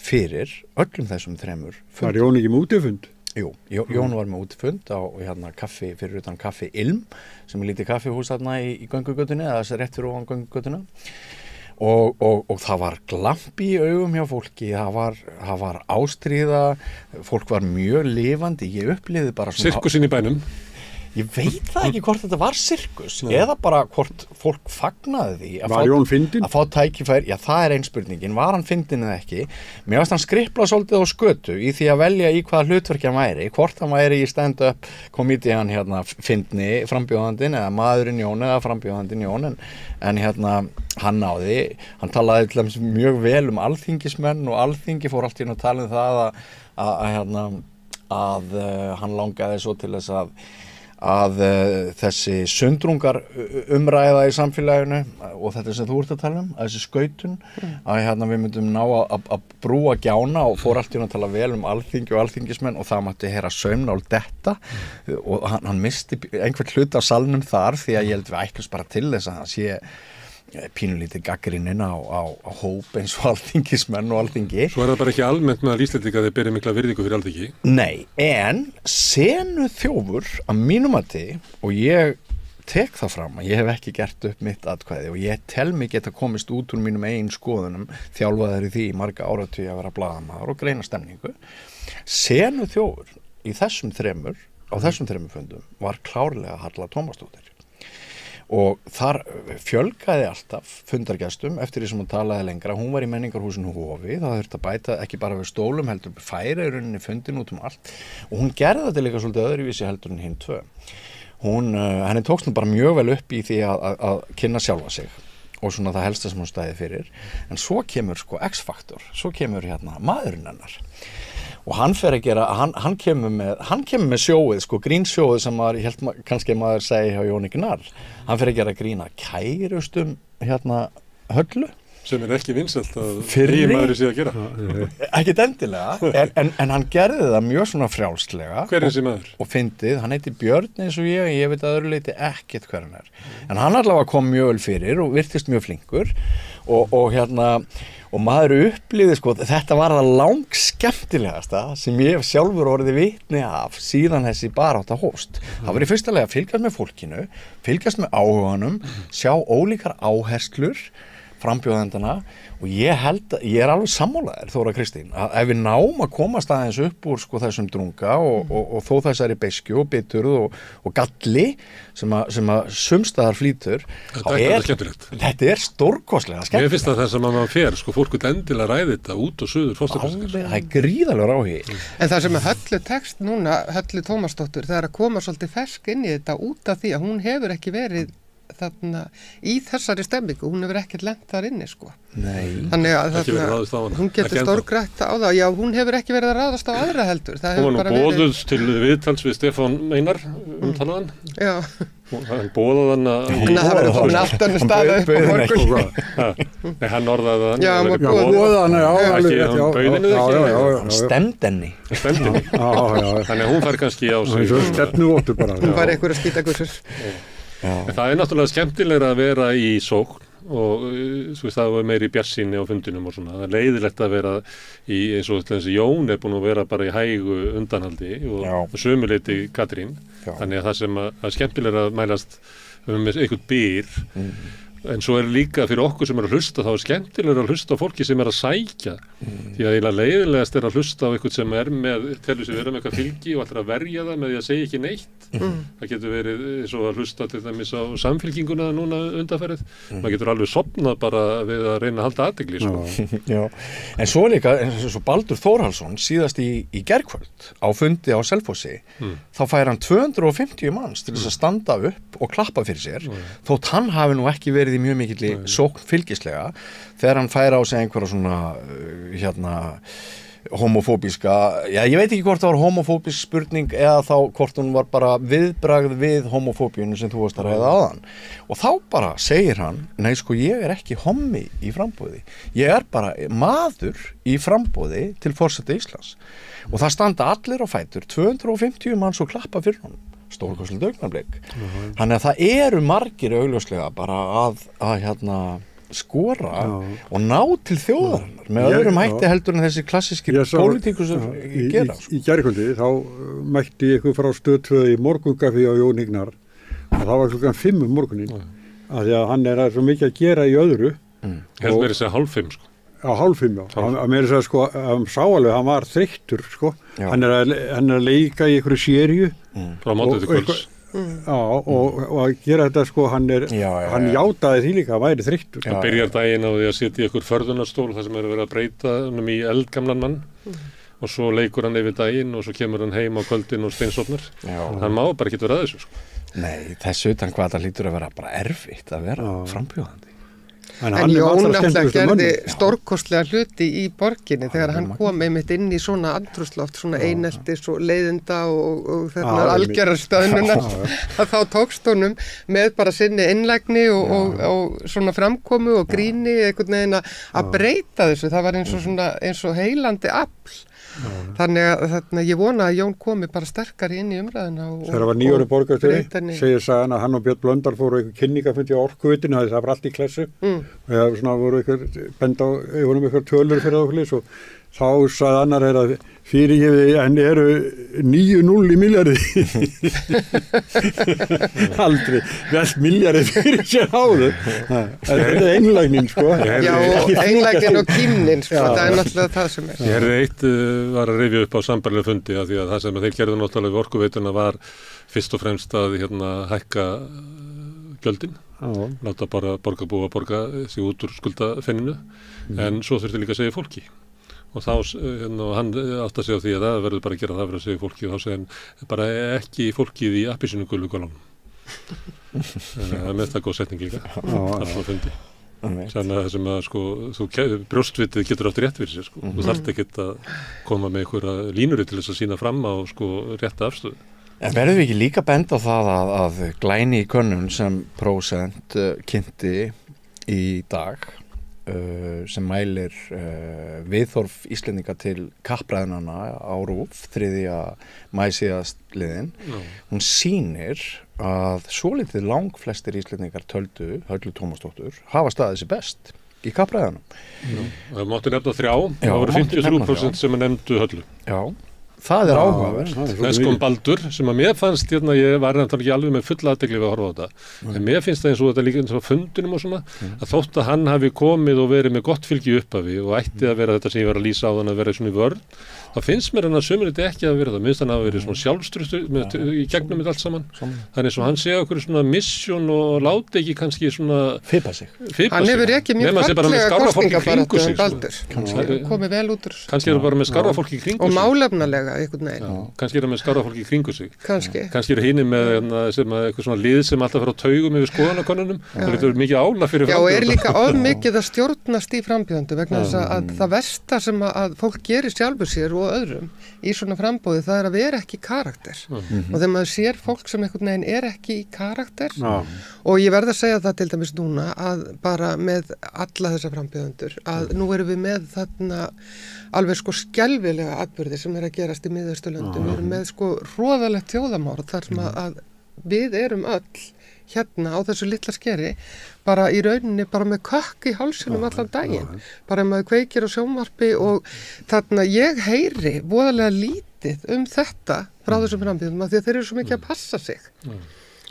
fyrir öllum þessum 3 fundum. Var Jón ekki með útifund? Jú, Jón var með útifund á kaffi, fyrir utan kaffi Ilm sem er lítið kaffihús þarna í göngugötunni eða þess rétt fyrir ofan göngugötuna og það var glampi í augum hjá fólki, það var ástríða, fólk var mjög lifandi, ég upplifði bara svona sirkusinn í bænum. Ég veit það ekki hvort þetta var sirkus eða bara hvort fólk fagnaði því að fá tækifæri, já það er ein spurningin, var hann fyndin eða ekki? Mér varst hann skripla svolítið á skötu í því að velja í hvaða hlutverki hann væri, hvort hann væri í stand-up komedian fyndni frambjóðandinn eða maðurinn Jón eða frambjóðandinn Jón en hann náði, hann talaði til dæmis mjög vel alþingismenn og alþingi fór allt í að tala að hann langaði svo til þess að þessi sundrungar umræða í samfélaginu og þetta sem þú ert að tala að þessi skautun að við myndum ná að brúa gjána og fór allt í að tala vel alþingi og alþingismenn og það mátti heyra saumnál detta og hann misti einhvern hlut á salnum þar því að ég held við ætlumst bara til þess að hann sé pínulítið gagnrýnin á hóp eins og alþingismenn og alþingi. Svo er það bara ekki almennt með að Íslendinga þeir beri mikla virðingu fyrir alþingi? Nei, en senu þjófur að mínum mati og ég tek það fram að ég hef ekki gert upp mitt atkvæði og ég tel mig geta komist út úr mínum eigin skoðunum þjálfaður í því í marga áratugi að vera blaðamaður og greina stemningu. Senu þjófur á þessum 3 fundum var klárlega Halla Tómasdóttir. Og þar fjölgaði alltaf fundargestum eftir því sem hún talaði lengra. Hún var í menningarhúsinu Hofi, það þurfti að bæta ekki bara við stólum heldur færa í rauninni fundin út allt og hún gerði þetta líka svolítið öðruvísi heldur en hinn 2. Henni tókst nú bara mjög vel upp í því að kynna sjálfa sig og svona það helsta sem hún stæði fyrir en svo kemur sko X-faktor, svo kemur maðurinn hennar og hann fer að gera, hann kemur með sjóið, sko grínsjóið sem maður, ég held kannski maður segi hjá Jóni Gnarr, hann fer að gera grína kærustum Höllu. Sem er ekki vinsælt að eiginmaðurinn sé að gera. Ekkert endilega, en hann gerði það mjög svona frjálslega. Hver er þessi maður? Og fyndið, hann heiti Björn eins og ég veit að öðru leyti ekkert hver hann er. En hann allavega kom mjög vel fyrir og virtist mjög flinkur og maður upplýði sko, þetta var það langskemmtilegasta sem ég sjálfur orðið vitni af síðan þessi barátta hófst. Það var í fyrsta lagi að fylgjast með fólkinu, fylgjast með áhuganum, sjá ólíkar áherslur, frambjóðendana og ég er alveg sammálaður Þóra Kristín að ef við náum að komast aðeins upp úr sko þessum drunga og þó þessari beiskju og biturð og galli sem að sumstaðar flýtur þetta er stórkostlega skemmtilegt. Mér finnst það sem að maður fer sko fólk vil endilega ræði þetta út og suður það er gríðalegur áhugi. En það sem Höllu tekst núna, Höllu Tómasdóttur, það er að koma svolítið fersk inn í þetta út af því að hún hefur ekki verið þarna í þessari stemmingu, hún hefur ekkert lent þar inni sko. Nei. Þannig að hún getur stórgrætt á það, já hún hefur ekki verið að ráðast á aðra heldur. Hún var nú boðuð til viðtals við Stefán Einar talaðan. Já. Hann boðaði hann að... Það verður komin allt annað staða upp á morgun. Nei, hann orðaði hann. Já, hann var boðaði hann, Hann stemdi henni. Þannig að hún fær kannski á sig. Hún fær einhverja skítagussur. Það er náttúrulega skemmtilegra að vera í sókn og það var meiri bjarsýni á fundinum og svona. Það er leiðilegt að vera í eins og þessi Jón er búin að vera bara í hægu undanhaldi og sömuleyti Katrín. Þannig að það sem að skemmtilegra að mælast með einhvern byr en svo er líka fyrir okkur sem er að hlusta þá er skemmtilegra að hlusta á fólki sem er að sækja því að eiginlega leiðilegast er að hlusta á einhvern sem er með, telur sig vera með eitthvað fylgi og ætlar að verja það með því að segja ekki neitt það getur verið eins og að hlusta til dæmis á samfylkinguna núna undanferðið maður getur alveg sofnað bara við að reyna að halda athygli sko. Já, en svo líka eins og Baldur Þórhallsson síðast í gærkvöld á fundi á Selfossi þá fær hann 250 manns til þess að standa upp og klappa fyrir sér þótt hann hafi nú ekki verið í mjög mikill sókn fylgislega þegar hann fær á sig einhverja svona homofóbíska, ég veit ekki hvort það var homofóbísk spurning eða þá hvort hún var bara viðbragð við homofóbíunum sem þú varst að ræða áðan og þá bara segir hann, nei sko ég er ekki hommi í framboði, ég er bara maður í framboði til forseta Íslands og það standa allir á fætur, 250 manns og klappa fyrir honum stórkostlegt augnablik. Þannig að það eru margir augljóslega bara að skora og ná til þjóðarinnar með öðrum hætti heldur en þessi klassíski pólitíkus gera. Í gærkvöldi þá mætti ykkur frá Stöð 2 í morgungaffi á Jón Ignar og það var klukkan 5 morgunin af því að hann er svo mikið að gera í öðru. Helt meira segja 4:30 sko. Já, 4:30 Hann meira segja sko, hann sá alveg, hann var þreyttur sko. Hann er að leika í einhverju séríu frá mótið til kvölds. og að gera þetta sko, hann játaði því líka að væri þreyttur. Það byrjar daginn á því að setja í einhver förðunarstól þar sem er verið að breyta hann í eldgamlan mann og svo leikur hann yfir daginn og svo kemur hann heim á kvöldin og steinsofnar. Hann má bara ekki vera að þessu sko. Nei, þessu utan hvað það lítur að vera bara erfitt að vera frambjóðandi. En Jón náttúrulega gerði stórkostlega hluti í borginni þegar hann kom einmitt inn í svona andrúmsloft, svona eineltis og leiðinda og þarna algjörar stöðnunar að þá tókst honum með bara sinni innlægni og svona framkomu og gríni einhvern veginn að breyta þessu, það var eins og heilandi afl. Þannig að ég vona að Jón komi bara sterkari inn í umræðuna. Þegar það var 9 ára borgarstjóri, segir sagan að hann og Björn Blöndal fóru einhver kynningafundi á Orkuveitunni, það var allt í klessu og svona voru einhver tölur fyrir okkur og þá sagði annar að fyrirgefið en eru 9-0 í milljarði. Aldrei velt milljarði fyrir sér áður. Þetta er einlægnin sko. Já, einlægnin og kímnin sko, það er náttúrulega það sem er. Ég herði eitt var að rifja upp á sambærilega fundi að því að það sem þeir gerðu náttúrulega við Orkuveituna var fyrst og fremst að hækka gjöldin. Láta bara borgarbúa borga sig út úr skuldafenninu en svo þurfti líka að segja fólki. Og þá, hann átt að segja á því að það verður bara að gera það fyrir að segja fólki og þá segja hann bara ekki fólkið í appelsínugulu gulunum. Það er með það góð setning líka, alltaf fundi. Þannig að það sem að sko, brjóstvitið getur átt rétt fyrir sér sko. Þú þarft ekkert að koma með einhverja línuri til þess að sína fram á sko rétta afstöðu. En verðum við ekki líka bend á það að glæni í könnun sem Prósent kynnti í dag sem mælir viðhorf Íslendinga til kappræðnanna á RÚV 3. maí síðastliðinn. Hún sýnir að svolítið langflestir Íslendingar töldu Höllu Tómasdóttur hafa staðið sér best í kappræðanum. Það máttu nefna 3, það voru 53% sem nefndu Höllu. Já, það er áhugavert. Eskom Baldur, sem að mér fannst, ég var náttúrulega ekki alveg með fulla athygli við að horfa á þetta, en mér finnst það eins og þetta líka eins og fundunum og svona, að þótt að hann hafi komið og verið með gott fylgi upphafi og ætti að vera þetta sem ég var að lýsa á þann að vera svona í vörn, þá finnst mér hann að sömurinn ekki að vera það, minnst hann að vera svona sjálfströstu í gegnum þetta allt saman, þannig svo hann segja okkur svona mission og láti ekki kannski svona Fipa sig. Hann hefur ekki mjög fallega kosningabaráttu en Baldur, komið vel út úr. Kannski eru bara með skárra fólki í kringu sig. Og málefnalega einhvern veginn. Kannski eru með skárra fólki í kringu sig. Kannski eru hinni með eitthvað svona lið sem alltaf fer á taugum yfir skoðanakönnunum, það er mikið álag fyrir frambjóðanda. Já, og er líka of mikið að stjórnast í frambjóðandu vegna þess að það versta sem að fólk gerir sjálfur sér og öðrum í svona frambóði, það er að vera ekki karakter. Og þegar maður sér fólk sem einhvern veginn er ekki í karakter, og ég verð að segja það til dæmis núna að bara með alla þessa frambjóðendur, að nú erum við með þarna alveg sko skelfilega atburði sem er að gerast í Miðausturlöndum. Við erum með sko hroðalegt þjóðamorð þar sem að við erum öll hérna á þessu litla skeri bara í rauninni bara með kökk í hálsinum allan daginn, bara maður kveikir á sjónvarpi og þarna ég heyri voðalega lítið þetta frá þessum frambjóðendum af því að þeir eru svo mikið að passa sig.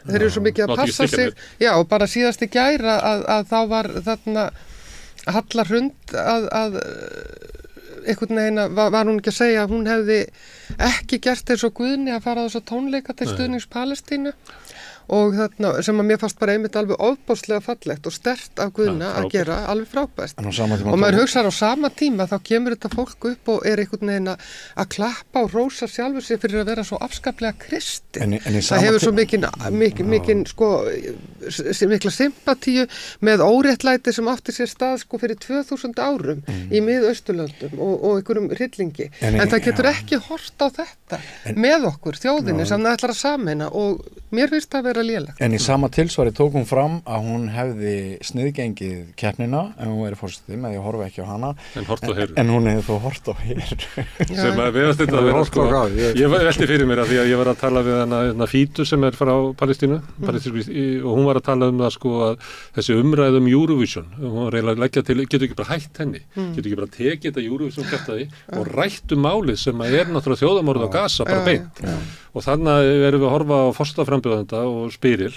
Þeir eru svo mikið að passa sig, já, og bara síðast í gær að þá var þarna Halla Hrund að einhvern veginn var hún ekki að segja að hún hefði ekki gert eins og Guðni að fara á þessa tónleika til stuðnings Palestínu og þarna sem að mér fannst bara einmitt alveg ofboðslega fallegt og sterkt af Guðna að gera alveg frábært og maður hugsar á sama tíma þá kemur þetta fólk upp og er einhvern veginn að klappa og rósa sjálfur sig fyrir að vera svo afskaplega kristin það hefur svo mikinn sko mikla sympatíu með óréttlæti sem átti sér stað sko fyrir 2000 árum í Miðausturlöndum og einhverjum hryllingi en það getur ekki hort á þetta með okkur þjóðinni sem það ætlar að sameina og mér finnst það vera lélegt. En í sama tilsvari tók hún fram að hún hefði sniðgengið keppnina en hún verið fórsetið með því að horfa ekki á hana en hún hefði þó hort á hér sem að við þetta að vera sko ég velti fyrir mér að því að ég var að tala við hana Fítu sem er frá Palestínu og hún var að tala það sko að þessi umræð Eurovision hún var reyna að leggja til, getur ekki bara hætt henni getur ekki bara tekið þetta Eurovision kjartaði og rættu málið sem að er náttúrulega þjóðamorð á Gaza bara beint og þannig erum við að horfa á forsetaframbjóðanda og Spyril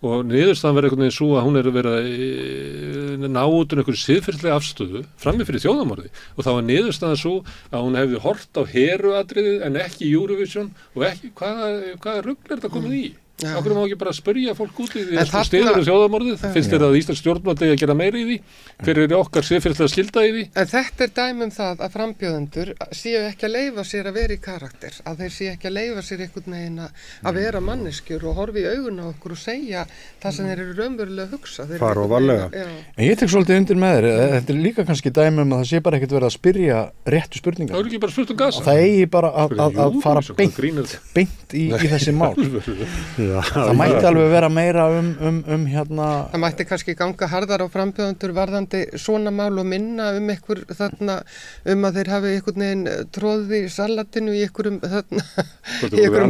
og niðurstaðan verður einhvern veginn svo að hún er verið að ná út einhverju siðferðislega afstöðu frammi fyrir þjóðamorði og þá var niðurstaðan svo að hún hefði hort á heruatriðið en ekki Eurovision og ekki, hvaða rugl er þetta komið í? Okkur má ekki bara spyrja fólk út í því að stiður þjóðamorðið, finnst þér að Íslands stjórnvald eigi að gera meira í því, hver er okkar siðferðislega skylda í því? En þetta er dæmi það að frambjóðendur séu ekki að leyfa sér að vera í karakter, að þeir séu ekki að leyfa sér einhvern veginn að vera manneskjur og horfa í augun á okkur og segja það sem þeir eru raunverulega að hugsa. Fara og varlega. En ég tek svolítið undir með þér, þetta er líka kannski dæmi að það sé bara ekkert verið að spyrja réttu spurningar. Það er ekki bara spurt Gaza. Það eigi bara að fara beint í þessi mál. Það mætti alveg vera meira hérna það mætti kannski ganga harðar á frambjóðendur varðandi svona mál og minna einhver þarna að þeir hafi einhvern veginn tróðið í salatinu í einhverjum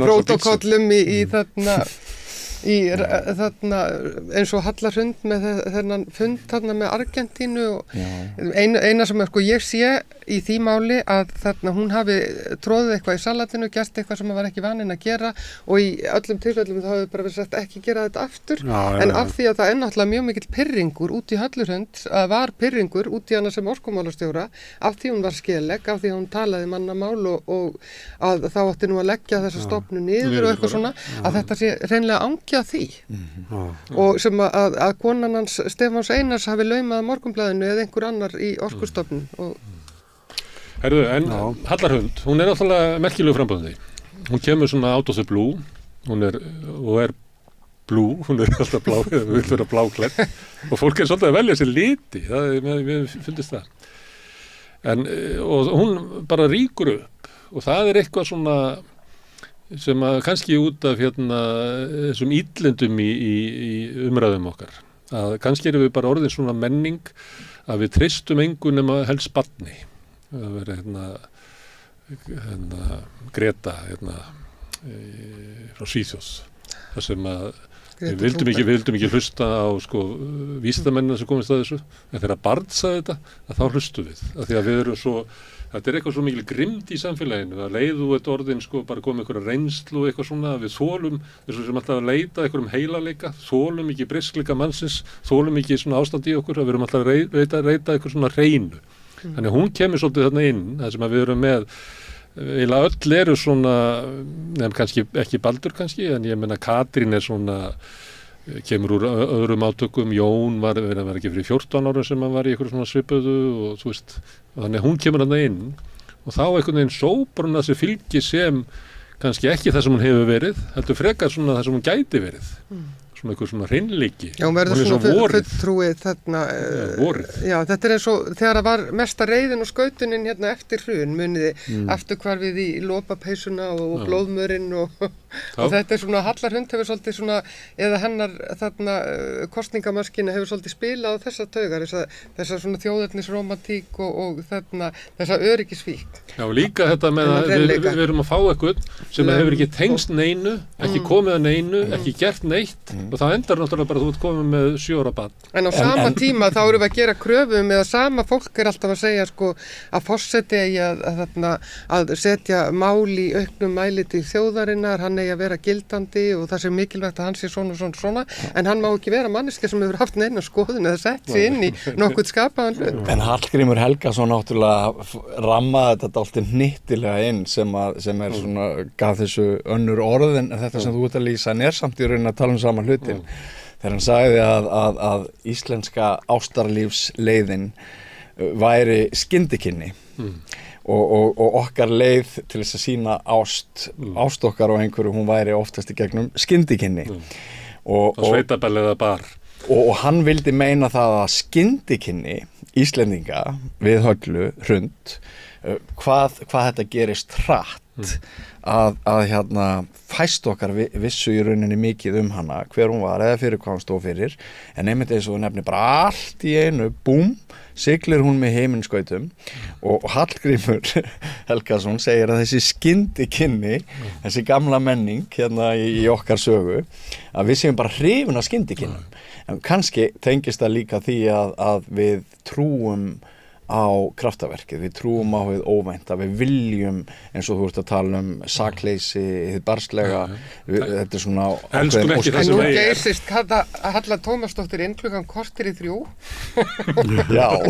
prótókollum í þarna eins og Halla Hrund með þennan fund þarna með Argentínu og eina sem sko ég sé í því máli að þarna hún hafi tróðið eitthvað í salatinu, gert eitthvað sem var ekki vaninn að gera og í öllum tilfellum þá hefur bara verið sagt ekki gera þetta aftur en af því að það er náttúrulega mjög mikill pirringur út í Höllu Hrund var pirringur út í hana sem orkumálastjóra af því hún var skeleg, af því hún talaði mannamál og að þá átti nú að leggja þessa stofnu niður og eitthvað svona að þetta sé hreinlega að því og sem að konan hans Stefáns Einars hafi laumað Morgunblaðinu eða einhver annar í Orkustofnun Herðu, en Halla Hrund, hún er náttúrulega merkilegu frambjóðandi hún kemur svona out of the blue hún er blue, hún er alltaf blá eða vil vera bláklædd og fólk er svolítið að velja sér liti við fundist það og hún bara rýkur upp og það er eitthvað svona sem að kannski út af þessum illindum í umræðum okkar að kannski erum við bara orðin svona menning að við treystum engu nema helst barni að vera Greta frá Svíþjóð þar sem að Við vildum ekki hlusta á sko vísindamennina sem komist að þessu, en þegar Barth sagði þetta, að þá hlustum við, af því að við erum svo, þetta eitthvað svo mikil grimmd í samfélaginu, að leiðu þetta orðin sko bara komið einhverja reynslu og eitthvað svona, við þolum, þess sem alltaf að leita einhverjum heilaleika, þolum ekki briskleika mannsins, þolum ekki svona ástand í okkur, að við erum alltaf að reyta eitthvað svona hreinu. Þannig að hún kemur svolítið þarna inn, það sem að við erum með, eiginlega öll eru svona, nefn kannski ekki Baldur kannski, en ég meina Katrín er svona, kemur úr öðrum átökum, Jón var ekki fyrir 14 ára sem hann var í eitthvað svona svipuðu og þú veist, þannig að hún kemur þarna inn og þá einhvern veginn sópar hún að þessi fylgi sem kannski ekki það sem hún hefur verið, heldur frekar svona það sem hún gæti verið. Svona eitthvað svona hreinleiki. Já, hún verður svona fulltrúið þarna. Vorið. Já, þetta eins og þegar það var mesta reiðin og skautunin hérna eftir hrun, muniði afturhvarfið í lopapeysuna og blóðmörinn og þetta svona, Hallarhund hefur svolítið svona, eða hennar þarna kostningamaskina hefur svolítið spilað á þessa taugar, þessa svona þjóðernisromantík og þarna, þessa öryggisvík. Já, líka þetta með að við erum að fá eitthvað sem hefur ekki tengst neinu, ekki komið að neinu, ekki gert neitt og þá endar náttúrulega bara þú ert komið með 7 ára barn. En á sama tíma þá erum við að gera kröfum eða sama fólk alltaf að segja sko að forseti eigi að setja mál í auknum mæli til þjóðarinnar, hann eigi að vera gildandi og það sé mikilvægt að hann sé svona, en hann má ekki vera manneski sem hefur haft neina skoðun eða sett sig inn í nokkuð skapaðan hlut. En Hallgrímur Helgason náttúrulega rammaði þetta alltaf hnittilega inn sem er svona, gaf þessu önnur orð en þetta sem þú ert að lýsa, en er samt í rauninni að tala um sama hlutin. Þegar hann sagði að íslenska ástarlífsleiðin væri skyndikynni og okkar leið til þess að sýna ást okkar á einhverju, hún væri oftast í gegnum skyndikynni. Og sveitabell eða bar. Og hann vildi meina það að skyndikynni Íslendinga við Höllu Hrund, hvað þetta gerist hratt, að hérna fæst okkar vissu í rauninni mikið hana, hver hún var eða fyrir hvað hún stóð fyrir, en einmitt eins og nefnir bara allt í einu, búm, siglir hún með heiminskautum og Hallgrímur Helgason segir að þessi skyndikynni, þessi gamla menning hérna í okkar sögu, að við séum bara hrifin af skyndikynnum, en kannski tengist það líka því að við trúum á kraftaverkið, við trúum á hið óvænta, við viljum, eins og þú ert að tala sakleysi, hið barslega, þetta er svona elskum ekki það sem nú geysist Halla Tómasdóttir inn klukkan korter í 3 Já og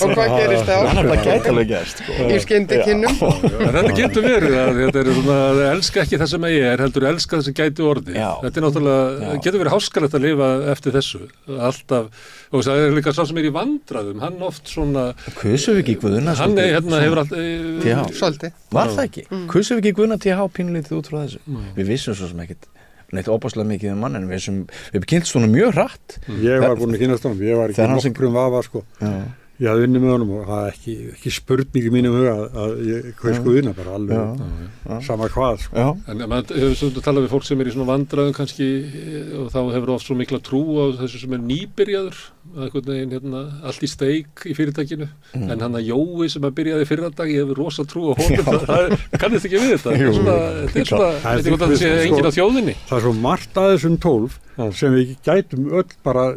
hvað gerist þá? Það gæti alveg gerst í skyndikynnum. Þetta getur verið að þetta er svona að elska ekki það sem heldur elska það sem gæti orði. Þetta er náttúrulega, getur verið háskalegt að lifa eftir þessu alltaf, og það er líka sá sem í vandræðum, hann oft svona kusum við ekki Guðna hann hefur alltaf svolítið. Var það ekki? Kusum við ekki Guðna TH pínulítið út frá þessu? Við vissum svo sem ekkert neitt óbáslega mikið mann, en við kynntumst honum mjög hratt. Ég var búin að kynnast honum, ég var ekki nokkrum vafa sko. Ég hafði unnið með honum og það er ekki spurning í mínum huga að ég hvað Guðna bara alveg sama hvað sko. En maður hefur svona talað við fólk sem í svona vandræðum kannski og þá hefur oft svo mikla trú á þessu sem nýbyrjaður, einhvern veginn hérna, allt í steik í fyrirtækinu, en hann að Jói sem að byrjaði fyrradag, ég hefur rosa trú á honum, það kannist ekki við þetta. Þetta er svona, veit ekki hvort það sé enginn á þjóðinni. Það er svo margt að þessum 12 sem við gætum öll bara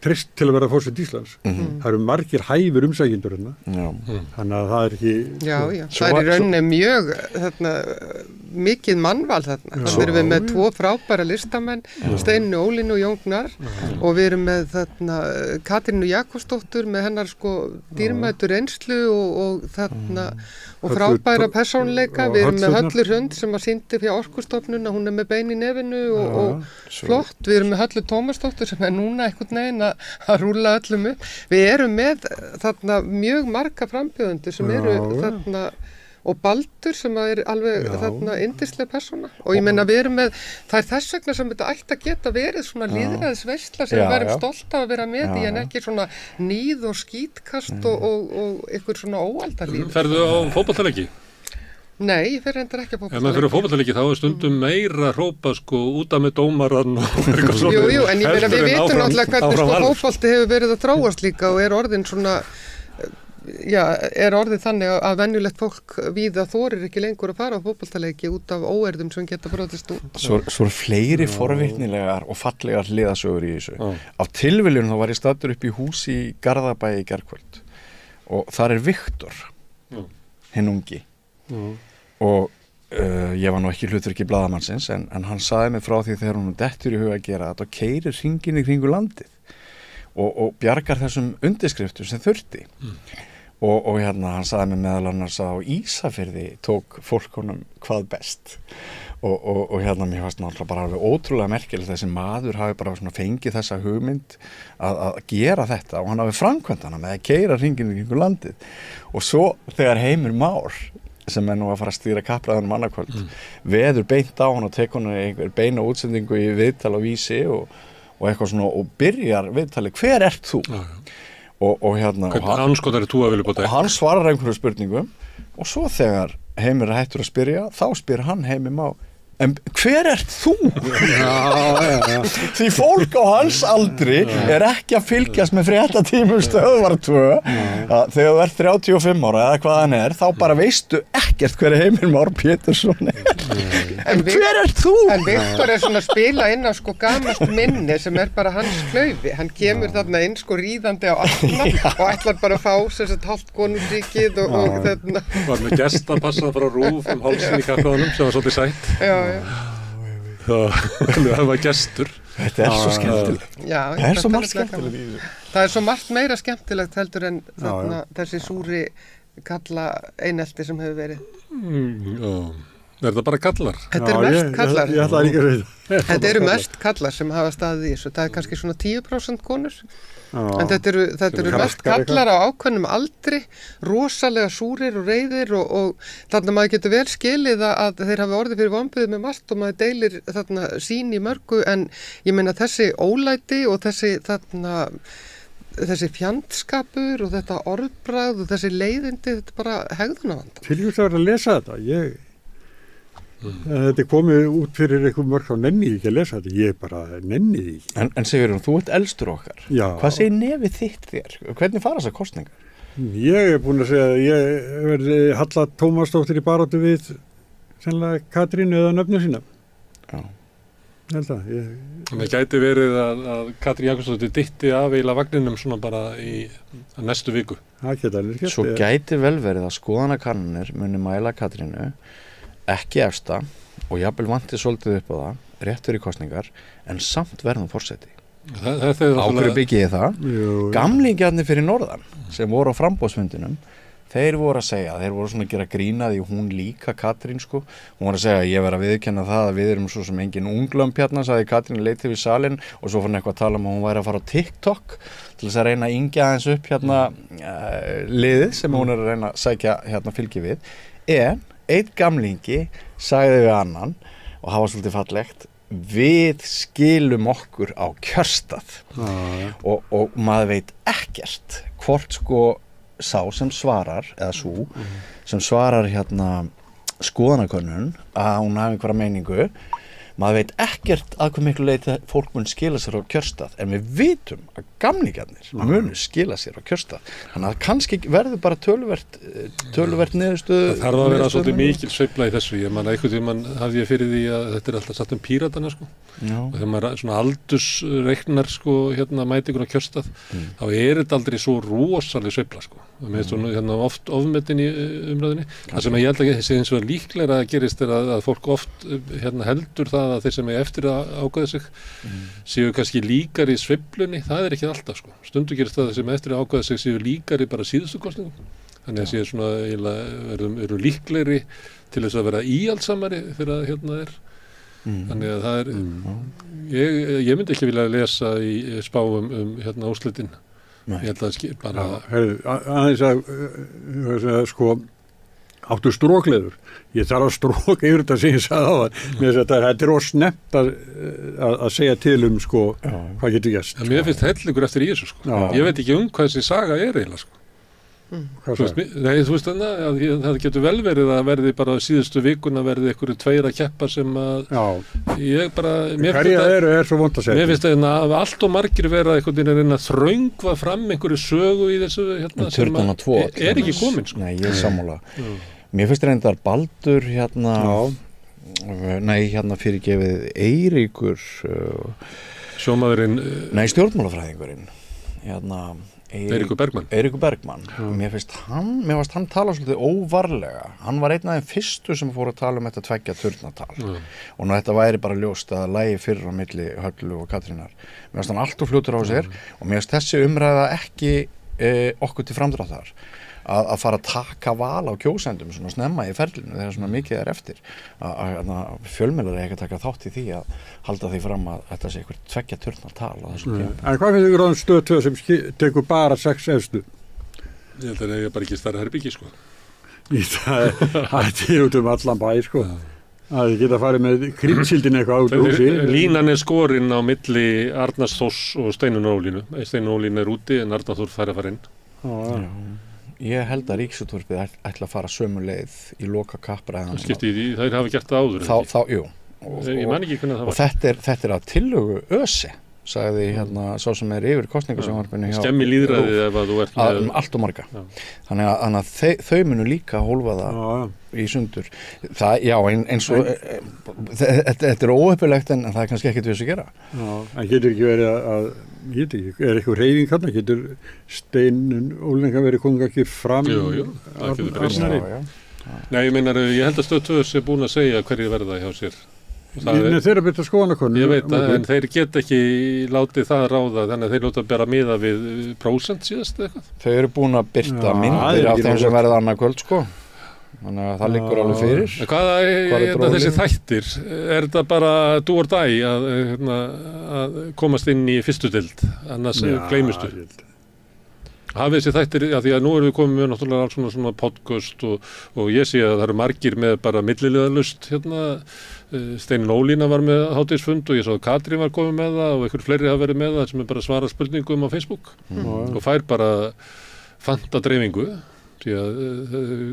trist til að vera forseti Íslands. Það eru margir hæfur umsækjendur hérna, þannig að það er ekki Já, það er í rauninni mjög mikið mannval þarna. Þannig erum við með 2 frábæra listamenn, Steinu Ólínu og Jón Gnarr, og við erum með þarna Katrínu Jakobsdóttur með hennar sko dýrmætu reynslu og þarna og frábæra persónuleika. Við erum með Höllu Hrund sem að sýndi fyrir Orkustofnun að hún er með bein í nefinu og flott. Við erum með Höllu Tómasdóttur sem er núna einhvern veginn að rúlla öllum upp. Við erum með þarna mjög marga frambjóðendur sem eru þarna, og Baldur sem er alveg þarna yndisleg persóna, og ég meina við erum með, það er þess vegna sem þetta ætti að geta verið svona lýðræðisveisla sem við erum stolt af að vera með í, en ekki svona níð og skítkast og eitthvað svona óaldalíf. Ferðu á fótboltaleiki? Nei, ég fer reyndar ekki að fótboltaleiki. Ef maður fyrir á fótboltaleiki þá er stundum meira hrópa sko út af með dómarann og eitthvað svona. Jú, en ég meina við vitum náttúrulega hvernig sko fótbolti hefur verið að þróast líka og er orðin svona er orðið þannig að venjulegt fólk víða þorir ekki lengur að fara á fótboltaleiki út af óerðum sem geta brotist út. Svo fleiri forvitnilegar og fallegar hliðasögur í þessu. Af tilviljun þá var ég staddur upp í húsi í Garðabæi í gærkvöld og þar Viktor, hinn ungi. Og ég var nú ekki hlutverki blaðamannsins en hann sagði mig frá því þegar hún dettur í huga að gera þetta og keyrir hringinn í kringu landið og bjargar þessum undirskriftum sem þurfti. Og hérna hann sagði mig meðal annars að á Ísafirði tók fólk honum hvað best og hérna mér fannst náttúrulega bara alveg ótrúlega merkilegt þessi maður hafi bara svona fengið þessa hugmynd að gera þetta og hann hafi framkvæmt hana með að keyra hringinn í kringum landið og svo þegar Heimir Már sem nú að fara að stýra kappræðunum annarkvöld veður beint á hann og tek hann einhver beina útsendingu í viðtal á Vísi og eitthvað svona og byrjar viðtali hver ert þú? Og hérna og hann svarar einhverju spurningum og svo þegar Heimir hættur að spyrja þá spyr hann Heimir Már en hver ert þú? Því fólk á hans aldri er ekki að fylgjast með fréttatímum Stöðvar 2 þegar þú ert 35 ára eða hvað hann er þá bara veistu ekkert hver Heimir Már Pétursson en hver ert þú? En Viktor er svona að spila inn á sko gamalt minni sem er bara hans klaufi hann kemur þarna inn sko ríðandi á afna og ætlar bara að fá sem sagt hálft konungsríkið og þarna var með gest að passa frá RÚV hálsin í kaffeðanum sem var svolítið sætt það var gestur. Þetta er svo skemmtilegt. Það er svo margt skemmtilegt í þessu. Það er svo margt meira skemmtilegt heldur en þarna þessi súri kalla einelti sem hefur verið. Er það bara kallar? Þetta eru mest kallar. Ég ætlaði ekki að veit. Þetta eru mest kallar sem hafa staðið í þessu. Það er kannski svona 10% konur. En þetta eru mest kallar á ákveðnum aldri, rosalega súrir og reiðir og þarna maður getur vel skilið að þeir hafi orðið fyrir vonbrigðum með margt og maður deilir þarna sín í mörgu en ég meina þessi ólæti og þessi fjandskapur og þetta orðbragð og þessi leiðindi, þetta er bara hegðunarvanda. Tilgjúst að vera að lesa þetta, þetta er komið út fyrir eitthvað mörg þá nenni ég ekki að lesa þetta, ég bara nenni því ekki. En Sigurjón, þú ert elstur okkar. Já. Hvað segir nefið þitt þér? Hvernig fara þessar kosningar? Ég er búin að segja að ég verði Halla Tómasdóttir í baráttu við sennilega Katrínu eða nöfnu sína. Já. Held að. Það gæti verið að Katrín Jakobsdóttir dytti af eiginlega vagninum svona bara í næstu viku. Það geta alveg gert. Svo gæti vel verið að skoðanakannanir muni mæla Katrínu ekki efsta og jafnvel vantið svolítið upp á það rétt fyrir kosningar en samt verðum forseti. Ákveður byggið það. Gamlingjarnir fyrir norðan sem voru á framboðsfundinum þeir voru að segja, þeir voru svona að gera grínaði og hún líka Katrín sko hún voru að segja ég verð að viðurkenna það að við erum svo sem engin unglömp hérna sagði Katrín leitið við salin og svo fór hann eitthvað að tala um að hún væri að fara á TikTok til þess að reyna að yngja aðeins upp hérna liðið sem hún er að reyna að sækja hérna fylgi við en einn gamlingi sagði við annan og það var svolítið fallegt við skilum okkur á kjörstað og maður veit ekkert hvort sko sá sem svarar eða sú sem svarar hérna skoðanakönnun að hún hafi einhverja meiningu maður veit ekkert að hvað miklu leyti fólk mun skila sér á kjörstað en við vitum að gamlingarnir munu skila sér á kjörstað þannig að kannski verður bara töluvert niðurstöðu það þarf að vera svolítið mikil sveifla í þessu ég man einhvern tímann hafði ég fyrir því að þetta er alltaf satt píratana sko og þegar maður svona aldursreiknar sko hérna mætingur á kjörstað þá er þetta aldrei svo rosaleg sveifla sko með svona hérna oft ofmetin í umræðinni það sem ég held að sé eins og líklega að gerist er að fólk oft hérna heldur það að þeir sem er eftir að ákveða sig séu kannski líkari í sveiflunni, það er ekki alltaf sko. Stundum gerist það að þeir sem eftir að ákveða sig séu líkari bara síðustu kosningum. Þannig að séu svona eru líklegri til þess að vera íhaldsamari þegar það hérna er. Þannig að það er ég myndi ekki vilja lesa í spáum hérna úrslitin. Ég held að bara aðeins að sko áttu strókleður. Ég þarf að stróka yfir þetta sem ég sagði á það. Þetta er ósneppt að segja til sko hvað getur gerst. Mér finnst hellingur eftir í þessu sko. Ég veit ekki hvað þessi saga er eiginlega sko. Hvað Þú veist, nei, þú veist þannig að það getur vel verið að verði bara síðustu vikuna verði einhverju 2 að keppa sem að ég bara Hverja er svo vond að segja? Mér finnst að allt og margir vera einhvern veginn að reyna að þröngva fram einhverju sögu í þessu hérna, sem er ekki komin sko. Nei, ég er sammála. Mér finnst reyndar Baldur hérna fyrirgefið Eiríkur sjómaðurinn stjórnmálafræðingurinn hérna Eiríkur Bergmann. Mér fannst hann tala svolítið óvarlega. Hann var einn af þeim fyrstu sem fór að tala um þetta 2 turnatal. Og nú þetta væri bara ljóst að lægi fyrir á milli Höllu og Katrínar. Mér fannst hann allt of fljótur á sér og mér fannst þessi umræða ekki okkur til framdráttar. Að fara að taka val á kjósendum svona snemma í ferlinu þegar svona mikið eftir. Að fjölmiðlar ekki að taka þátt í því að halda því fram að þetta sé einhver 2 turnatal á þessum tíma. En hvað finnst ykkur á Stöð 2 sem tekur bara 6 efstu? Ég held að það er bara ekki stærra herbyggi sko. Það er út allan bæ sko. Það er geta farið með kryddsyldin eitthvað út úr sig. Línan er skorinn á milli Arnars Þórs og Steinunnar Ólínu. Steinunnar Ólínu er úti en Arnar Þór fær að fara inn. Ég held að Ríkisútvarpið ætla að fara sömu leið í loka kappræðan. Þær hafa gert það áður. Jú. Ég man ekki hvernig það var. Og þetta er að tillögu ÖSE, sagði hérna sá sem er yfir kosningasjónvarpinu hjá. Skemmi lýðræðið ef að þú ert með. Allt og marga. Þannig að þau munu líka hólfa það í sundur. Eins og þetta er óheppilegt en það er kannski ekkert við þess að gera. En getur ekki verið er eitthvað hreyfing þarna, getur Steinunn Ólína verið komið ekki fram? Jú, það getur breyst. Nei, ég held að Stöð 2 sé búin að segja hverju verða hjá sér. Þeir eru byrjað skoðanakönnun. Ég veit það, en þeir get ekki látið það ráða, þannig að þeir láta bara miða við prósent síðast eitthvað. Þau eru búin að birta myndir af þeim sem verða annað kvöld sko. Þannig að það liggur alveg fyrir. Hvað er þessi þættir? Er þetta bara do or die að komast inn í fyrstu deild, annars gleymustu? Hafið þessi þættir, því að nú erum við komið með náttúrulega alls svona podcast og ég sé að það eru margir með bara milliliðalust hérna. Steinunn Ólína var með hádegisfund og ég sá að Katrín var komið með það og einhver fleiri hafa verið með það sem er bara að svara spurningum á Facebook og fær bara fanta dreifingu. Því að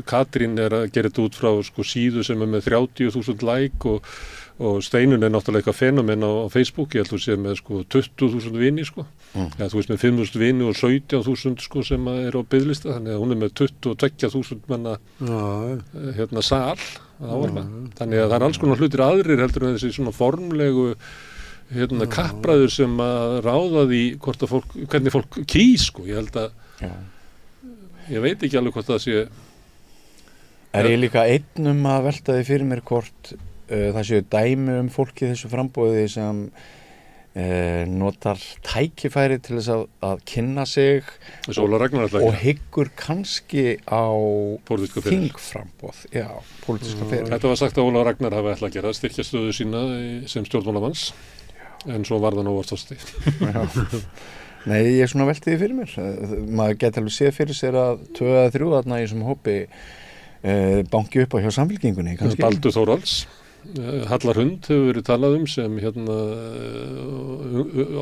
Katrín er að gera þetta út frá sko, síðu sem er með 30.000 like og Steinunn er náttúrulega eitthvað fenomen á Facebook, ég held að þú sé með sko 20.000 vini sko, ja, þú veist með 5.000 vini og 17.000 sko sem er á biðlista, þannig að hún er með 22.000 manna hérna sal að ávarpa, þannig að það er alls konar hlutir aðrir heldur en þessi svona formlegu hérna kappræður sem að ráða því hvort að fólk, hvernig fólk kýs sko, ég held að ég veit ekki alveg hvort það sé. Ég líka einn að velta því fyrir mér hvort það séu dæmi fólki þessu frambóði sem notar tækifæri til þess að kynna sig og hyggur kannski á þingframbóð. Já, pólitíska feril. Þetta var sagt að Ólafur Ragnar hafi ætlað að gera, styrkja stöðu sína sem stjórnmálamanns, en svo var það nú óvartásti. Nei, ég svona velti því fyrir mér. Maður geti alveg séð fyrir sér að 2 eða 3 þarna í þessum hópi banki upp á hjá Samfylkingunni. Baldur Þórhals, Hallar Hund hefur verið talað sem hérna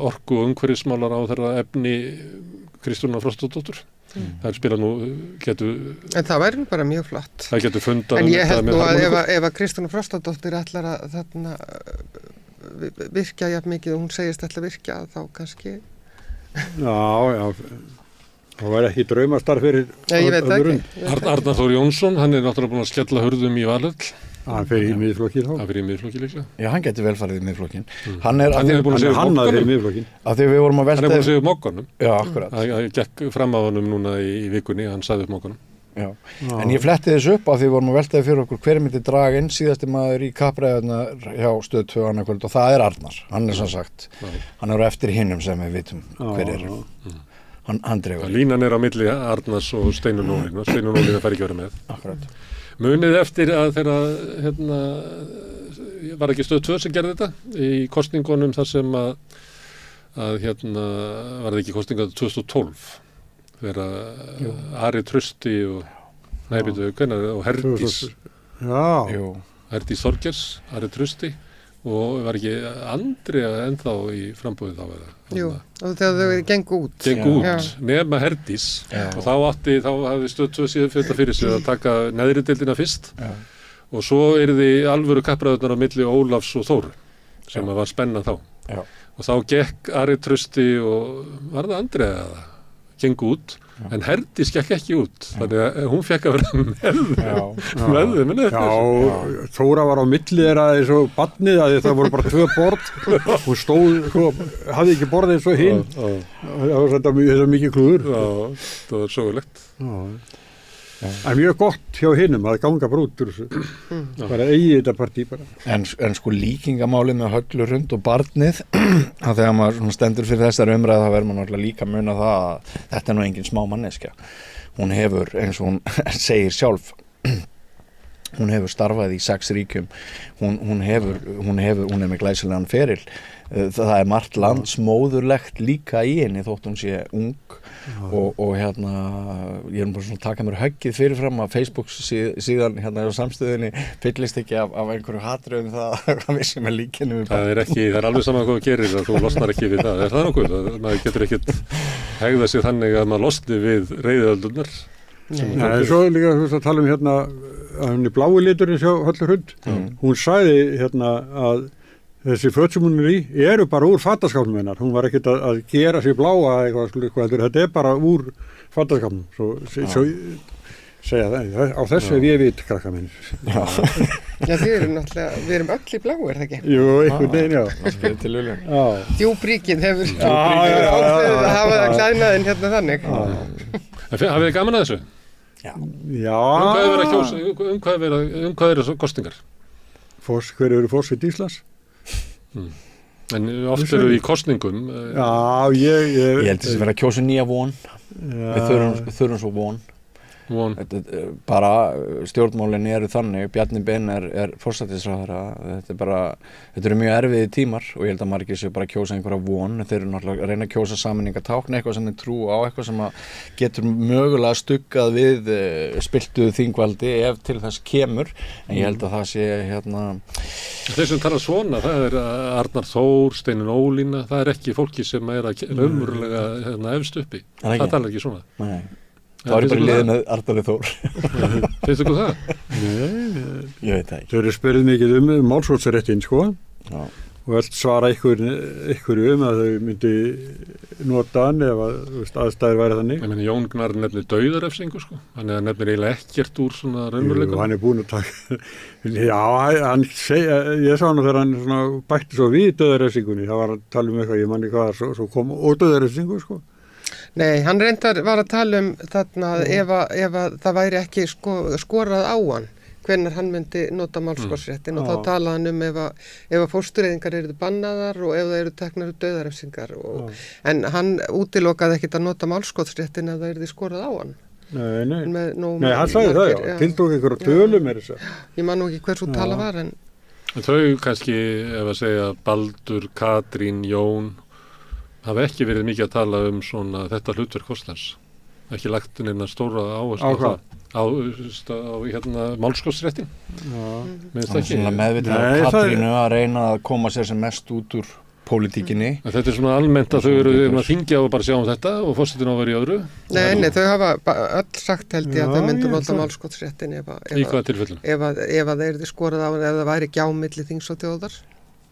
orku og umhverfismálar á þeirra efni Kristrúnar Frostadóttur. Það spila nú, En það væri bara mjög flott. Það getur fundað. En ég held nú að ef að Kristrúnar Frostadóttur ætlar að þarna virkja jafn mikið og hún segist ætla að virkja, þá kannski Já, það var ekki draumastarf fyrir öðrum. Arnar Þór Jónsson, hann er náttúrulega búin að skella hurðum í Valhöll. Hann fyrir í miðflokki þá. Hann fyrir í miðflokki líklega. Já, hann getur vel farið í miðflokkin. Hann er búin að segja mokkanum. Af því við vorum að velta. Hann er búin að segja mokkanum. Já, akkurat. Það gekk fram á honum núna í vikunni, hann sagði upp mokkanum. Já. En ég fletti þessu upp af því við vorum að veltaði fyrir okkur hver myndi draga inn síðasti maður í kappræðunar hjá Stöð 2 annað kvöld og það er Arnar, hann er sem sagt hann er eftir hinnum sem við vitum hver er hann dregur. Línan er á milli Arnars og Steinunn Ólína fær ekki verið með. Akkurat. Munið eftir að þeirra hérna, var ekki Stöð 2 sem gerði þetta í kosningunum þar sem að hérna var það ekki kosningar 2012 þegar Ari Trausti og Herdís Þorgers, Ari Trausti og var ekki Andrea ennþá í frambúið þá eða? Jú, og þegar þau gengu út. Gengu út, nema Herdís og þá hafði Stöð 2 síðan fyrir sig að taka neðri deildina fyrst og svo yrði alvöru kappræðurnar á milli Ólafs og Þóru sem var spennað þá. Og þá gekk Ari Trausti og var það Andrea eða? Gengu út, en Herdís gekk ekki út, þannig að hún fekk að vera með þeim. Já, Þóra var á milli þeirra eins og barnið, að það voru bara 2 borð, hún stóð, hafði ekki borðið eins og hinn, það var þetta mikið klúður. Já, það var sögulegt. En mjög gott hjá hinnum að ganga bara út úr þessu, bara eigi þetta partí bara. En sko líkingamáli með Höglurhund og barnið, að þegar maður stendur fyrir þessari umræðu þá verður maður náttúrulega líka að muna það að þetta nú engin smá manneskja. Hún hefur, eins og hún segir sjálf, hún hefur starfað í 6 ríkjum, hún er með glæsilegan feril. Það er margt landsmóðurlegt líka í henni þótt hún sé ung og hérna ég er bara svona að taka mér höggið fyrirfram að Facebook síðan hérna á samstöðinni fyllist ekki af einhverju hatröðum það að við sem er líkinu það er alveg saman hvað þú gerir að þú losnar ekki við það, er það nokkuð? Maður getur ekkert hegða sig þannig að maður losni við reiðöldurnar. Nei, svo líka þú veist að tala hérna að henni blái liturinn hjá Höglurhund, hún sagði hérna að þessi föt sem hún er í eru bara úr fataskápnum hennar, hún var ekkert að gera sér bláa eitthvað, þetta er bara úr fataskápnum, svo segja það, á þessu hef ég vit krakka minn. Já, við erum öll í bláu, er það ekki? Jú, einhvern veginn, já. Djúbríkið hefur ákveðið að hafa það klæðnaðinn hérna þannig. Hafið þið gaman að þessu? Já. Hvað eru kosningar? Hver eru fórseti Íslands? En oft eru í kosningum. Já, ég held þess að vera að kjósa nýja von. Við þurfum svo von. Bara stjórnmálin eru þannig, Bjarni Ben er forsætisráðherra, þetta eru mjög erfiði tímar og ég held að margir séu bara að kjósa einhverja von, þeir eru náttúrulega að reyna að kjósa sameiningatákn, eitthvað sem þeir trú á, eitthvað sem getur mögulega stuggað við spiltuðu þingvaldi ef til þess kemur, en ég held að það sé hérna. Þeir sem tala svona, það er Arnar Þór, Steinunn Ólína, það er ekki fólki sem er að raunverulega efst uppi, það talar ekki svona. Nei. Það var bara liðin að Arnari Þór. Finnst þú það? Nei, ég veit það ekki. Þau eru spurðið mikið málskotsréttinn, sko. Já. Og öll svara einhverju að þau myndi nota hann ef aðstæður væri þannig. Ég meni, Jón Gnarr nefnir dauðarefsingu, sko. Hann nefnir eiginlega ekkert úr svona raunveruleikum. Jú, hann er búinn að taka. Já, ég sá hann þegar hann bætti svo við dauðarefsingunni. Það var að tala eitthvað, ég manni hvað, svo kom og dauðarefsingu, sko. Nei, hann reyndar var að tala þarna ef það væri ekki skorað á hann, hvenær hann myndi nota málskotsréttinn og þá talaði hann ef að fóstureyðingar eru bannaðar og ef það eru teknar dauðarefsingar. En hann útilokaði ekkert að nota málskotsréttinn ef það eru skorað á hann. Nei, hann sagði það, já. Tiltók einhverju tölum er þess að. Ég man nú ekki hversu tala var, en. Þau kannski, ef að segja Baldur, Katrín, Jón, hafa ekki verið mikið að tala svona þetta hlutverk Þorsteins, ekki lagt inn eina stóra áherslu á hérna málskotsréttin. Minnst ekki. Svona meðvitað Katrínu að reyna að koma sér sem mest út úr pólitíkinni. Þetta er svona almennt að þau eru að þingja og bara sjá þetta og forsetinn á að vera í öðru. Nei, þau hafa öll sagt held ég að þau myndu nota málskotsréttin í hvaða tilfellum? Ef það er skorað á, ef það væri gjá milli þings og þjóðar.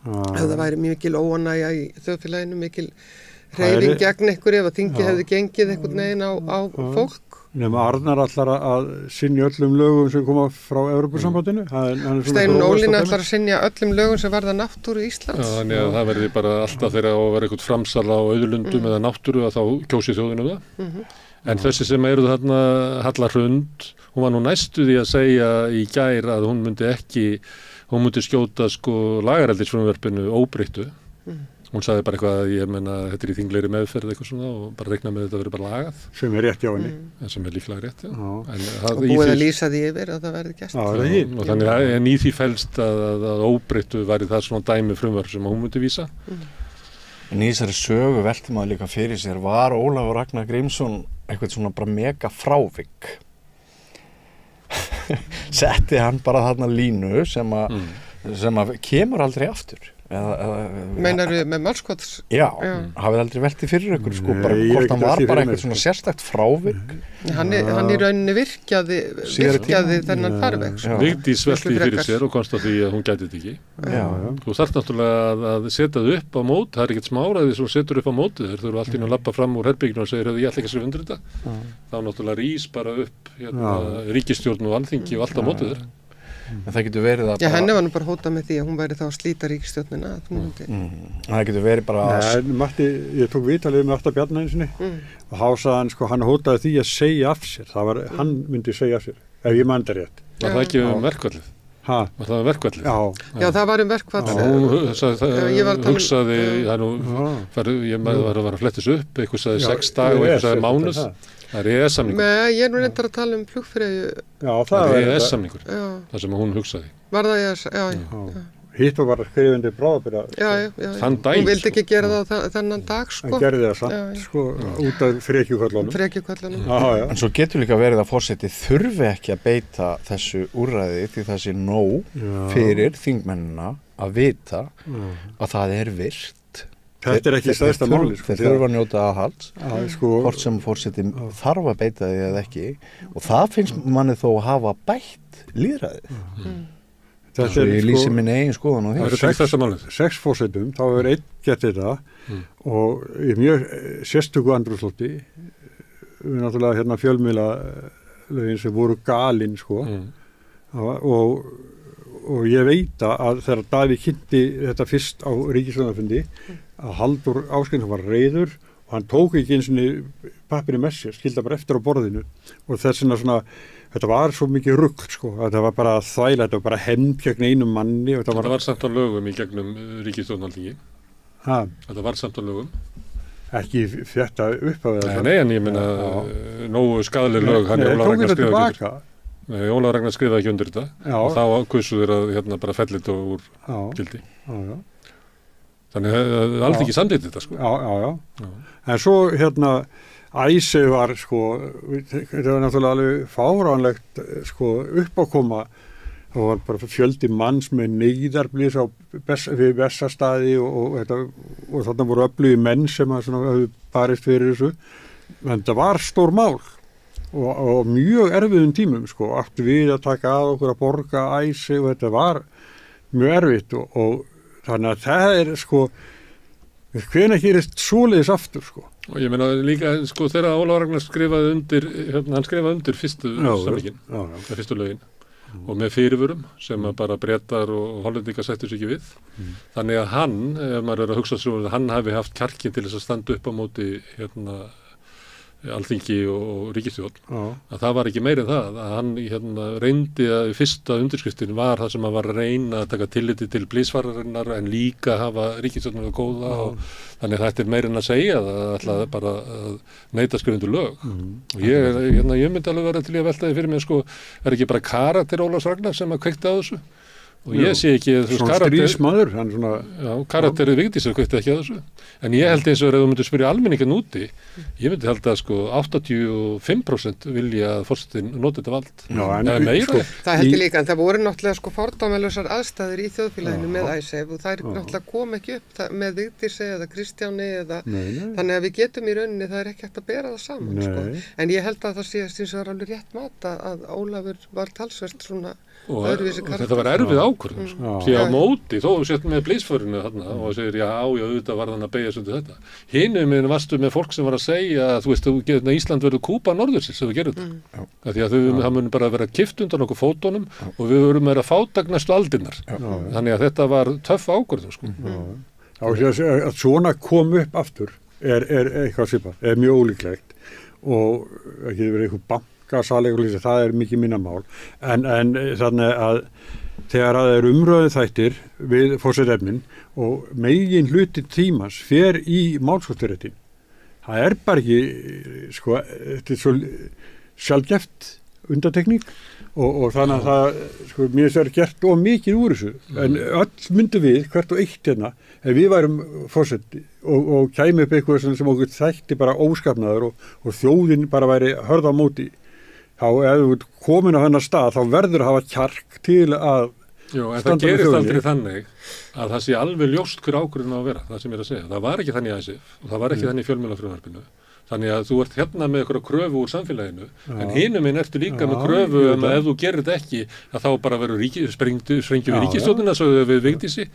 Ef það væri mikil óánægja í þjóðfélaginu, mikil hreyfing gegn ykkur ef að þingi hefði gengið einhvern veginn á fólk. Nefnum Arnar allar að synja öllum lögum sem koma frá Evrópusambandinu. Steinunn Ólína allar að synja öllum lögum sem varða náttúru Íslands. Já, þannig að það verði bara alltaf þegar að vera eitthvað framsal á auðlundum eða náttúru að þá kjósi þjóðinu það. En þessi sem eru þarna Halla Hrund, hún var nú næstu því að segja í gær að hún myndi skjóta lagareldisfrumvarpinu óbreyttu. Hún sagði bara eitthvað að ég menna þetta er í þinglegri meðferð eitthvað svona og bara reikna með þetta verið bara lagað. Sem er rétt hjá henni. Sem er líklega rétt, já. Og búið að lýsa því yfir að það verði gert. Og þannig að í því felst að óbreyttu væri það svona dæmi frumvarp sem hún myndi vísa. En í þessari sögu velti maður líka fyrir sér, var Ólafur Ragnar Grímsson eitthvað svona bara mega frávik? Setti hann bara þarna línu sem að sem að kemur aldrei aftur. Meinar við með Málskots? Já, hafið aldrei veltið fyrir ykkur sko, bara hvort hann var bara eitthvað svona sérstakt frávik. Hann í rauninni virkjaði þennan farveg. Vigdís velti fyrir sér og komst á því að hún gæti þetta ekki. Þú þarft náttúrulega að setja þau upp á mót, það ekkert smáraði sem setur upp á móti, þeir þurfa allt í að lappa fram úr herbygginu og segir, ég ætla ekki að skrifa undir þetta. Þá náttúrulega rís bara upp ríkisstjórn og alþingi og allt á móti þeir. En það getur verið að henni var nú bara hótað með því að hún væri þá að slíta ríkisstjórnina það getur verið bara ég tók viðtalið með Ásta Bjarna einu sinni og hásaði hann hann hótaði því að segja af sér hann myndi segja af sér ef ég man þetta rétt. Var það ekki verkfallið? Var það verkfallið? Já, það var verkfall. Hún hugsaði ég var að flettis upp, eitthvað sagði 6 daga og eitthvað sagði mánuð. Það EES-samningur. Ég er nú reyndar að tala flugfreyju. Já, það EES-samningur. Það sem hún hugsaði. Var það EES? Já. Hitt var skrifandi bráðabirgða. Já. Þann dag. Hún vildi ekki gera það þennan dag, sko. Hann gerði það samt, út af frekjuköllunum. En svo getur líka verið að forseti þurfi ekki að beita þessu úrræði því það sé nóg fyrir þingmennina að vita að það er virt. Þetta ekki stærsta máli. Þeir þurfa að njóta aðhalds, hvort sem forseti þarf að beita því eða ekki og það finnst manni þó að hafa bætt lýðræðið. Svo ég lýsi minni eigin skoðan á því. Það eru 6 forsetum, þá hefur einn gert þetta og í mjög sérstöku andrúmslofti við náttúrulega fjölmiðla lögin sem voru galin og ég veit að þegar Davíð kynnti þetta fyrst á ríkisstjórnarfundi að Halldór Ásgrímsson var reiður og hann tók ekki eins og pappirinn með sér, skildi bara eftir á borðinu og þessina þetta var svo mikið rugl þetta var bara þvæla, þetta var bara hefnd gegn einum manni Þetta var samt á lögum í gegnum ríkisstjórnaralþingi. Þetta var samt á lögum. Ekki þetta upphafið Nei, en ég meina nógu skaðleg lög hann Ólafur Ragnar skrifaði ekki undir þetta og þá kusu þeir að bara felli þetta úr gildi. Þannig að Alþingi samþykkti þetta Já. En svo æsi var þetta var náttúrulega alveg fáránlegt uppákoma. Það var bara fjöldi manns með neyðarblís við Bessastaði og þarna voru öflugir menn sem höfðu barist fyrir þessu. En þetta var stór mál og mjög erfiðum tímum áttu við að taka að okkur að borga æsi og þetta var mjög erfitt og þannig að það hvenær gerist svoleiðis aftur Og ég meina líka þegar Ólafur Ragnar skrifaði undir hann skrifaði undir fyrstu samninginn fyrstu lögin og með fyrirvörum sem að bara Bretar og Hollendingar settu sig ekki við þannig að hann, ef maður að hugsa svo hann hafi haft kjarkinn til þess að standa upp á móti Alþingi og ríkisstjórn að það var ekki meira en það að hann reyndi að fyrsta undirskriftin var það sem að var að reyna að taka tilliti til blísfararinnar en líka hafa ríkisstjórnir góða og þannig að þetta er meira en að segja það ætlaði bara að neita skrifundu lög og ég myndi alveg vera til að velta því fyrir mig er ekki bara karakter Ólafs Ragnar sem að kveikta á þessu og ég sé ekki stríðsmaður karakterið Vigdísar kveikti ekki á þessu en ég held eins og ef þú myndir spyrja almenningan úti ég myndi held að 85% vilja að forsetinn noti þetta vald meira það held ég líka en það voru náttúrulega fordómalausar aðstæður í þjóðfélaginu með ISAF og það náttúrulega kom ekki upp með Vigdísi eða Kristjáni þannig að við getum í rauninni það ekki hægt að bera það saman en ég held að það sé eins og er alveg rétt mat að Ólafur var talsvert og þetta var erfið ákvörðun því á móti, þó sett með blísförinu þarna og segir já, auðvitað var þann að beygja undir þetta. Hinum minn varstu með fólk sem var að segja að þú getur Ísland verður Kúba norðursins ef við gerum þetta. Því að það mun bara vera kift undan okkur fótunum og við verum að fátagnastu aldinnar. Þannig að þetta var töff ákvörðun Að svona kom upp aftur er eitthvað svipað, er mjög ólíklegt og það getur verið eitthvað það er mikið minna mál en þannig að þegar það er umröðu þættir við forsetefnin og megin hluti tímans fer í málskotturéttin það er bara ekki þetta er svo sjálfgeft undantekning og þannig að það mér er gert of mikið úr þessu en öll myndu við hvert og eitt ef við værum forseti og kæmi upp eitthvað sem okkur þætti bara óskapnaður og þjóðin bara væri hörð á móti þá ef þú komin á hennar stað þá verður að hafa kjark til að Jú, en það standa með gerist þjóðinni. aldrei þannig að það sé alveg ljóst hver ákvörðun á að vera, það sem ég er að segja. Það var ekki þannig í ASF og það var ekki þannig í fjölmiðlafrumvarpinu. Þannig að þú ert hérna með einhverja kröfu úr samfélaginu, en hinum minn ertu líka með kröfu ég veit að það. ef þú gerir þetta ekki, að þá bara verður sprengjum við Já, ríkisstjórnina svo við Vigdísi.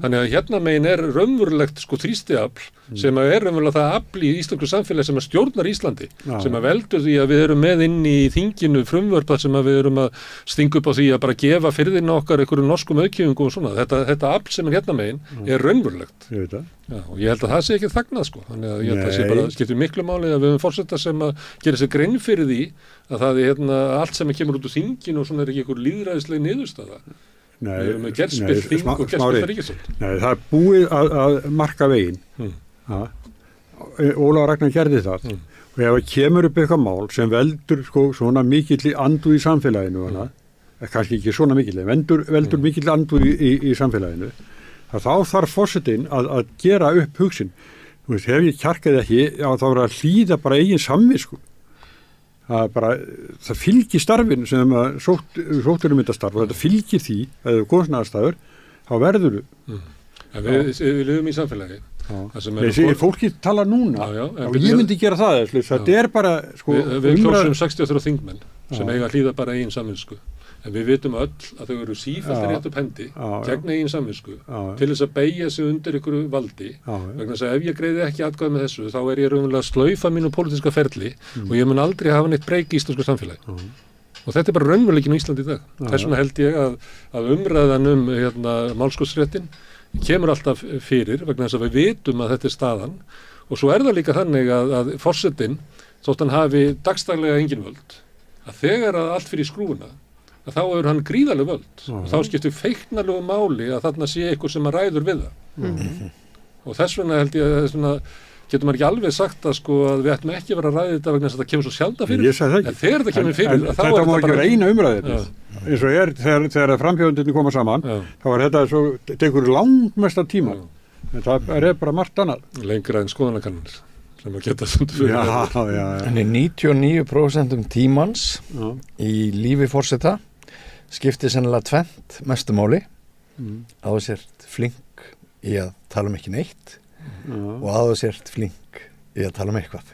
Þannig að hérna megin er raunverulegt sko þrýstiafl sem er raunverulega það afl í íslensku samfélagi sem að stjórnar Íslandi, sem að veldur því að við erum með inn í þinginu frumvörpa sem að við erum að stinga upp á því að bara gefa firðina okkar einhverjum norskum auðkjöfingum og svona. Þetta afl sem er hérna megin er raunverulegt. Ég veit það. Já, og ég held að það sé ekki þagnað sko, þannig að ég held að það sé bara skiptir miklu máli að við höfum forseta sem að gera sér grein fyrir því að það er hérna allt sem kemur út úr þinginu og svona er ekki einhver lýðræðisleg niðurstaða. Við erum með gerðspill þing og gerðspill ríkisstjórn. Nei, það er búið að marka veginn. Ólafur Ragnar gerði það. Og ef það kemur upp eitthvað mál sem veldur sko, svona mikill andu í samfélaginu, kannski ekki svona mikill, veldur mikill andu í samfélaginu, þá þarf forsetinn að gera upp hugsin. Þú veist, hef ég kjarkað ekki, þá er að hlýða bara eigin samvisku. Það fylgir starfinu sem sóttur myndastarf og þetta fylgir því, ef það er góðsnaðarstafur, þá verður þú. Við lifum í samfélagi. Fólki tala núna og ég myndi gera það. Þetta er bara sko, við kjósum 63 þingmenn sem eiga að hlýða bara eigin samvisku. En við vitum öll að þau eru sífellt rétt upp hendi gegn eigin samvisku til þess að beygja sig undir ykkur valdi vegna þess að ef ég greiði ekki atkvæði með þessu þá er ég raunverulega að slaufa mínu pólitíska ferli og ég mun aldrei hafa neitt breyk í íslensku samfélagi. Og þetta er bara raunveruleikin á Íslandi í dag. Þess vegna held ég að umræðan málskotsréttin kemur alltaf fyrir vegna þess að við vitum að þetta er staðan og svo er það líka þannig að forsetinn, þótt hann hafi dagstaglega engin völd, að þegar að allt fyrir skrúfuna að þá er hann gríðarleg völd og þá skiptir feiknarlegu máli að þarna sé eitthvað sem að ræður við það. Og þess vegna held ég að getur maður ekki alveg sagt að sko að við ættum ekki að vera að ræða þetta vegna þess að þetta kemur svo sjaldan fyrir. Ég sagði það ekki. En þegar þetta kemur fyrir, þá er þetta má ekki vera eina umræðið. Eins og þegar frambjóðendurnir koma saman, þá er þetta svo, tekur langmesta tíma. En það er bara margt annað. Lengra en skoðanakannanir sem að geta stundu fyrir. En 99% tímans í lífi forseta skiptir sennilega tvennt mestumáli að þú sért flink í að tala ekki neitt og að þú sért flink í að tala eitthvað.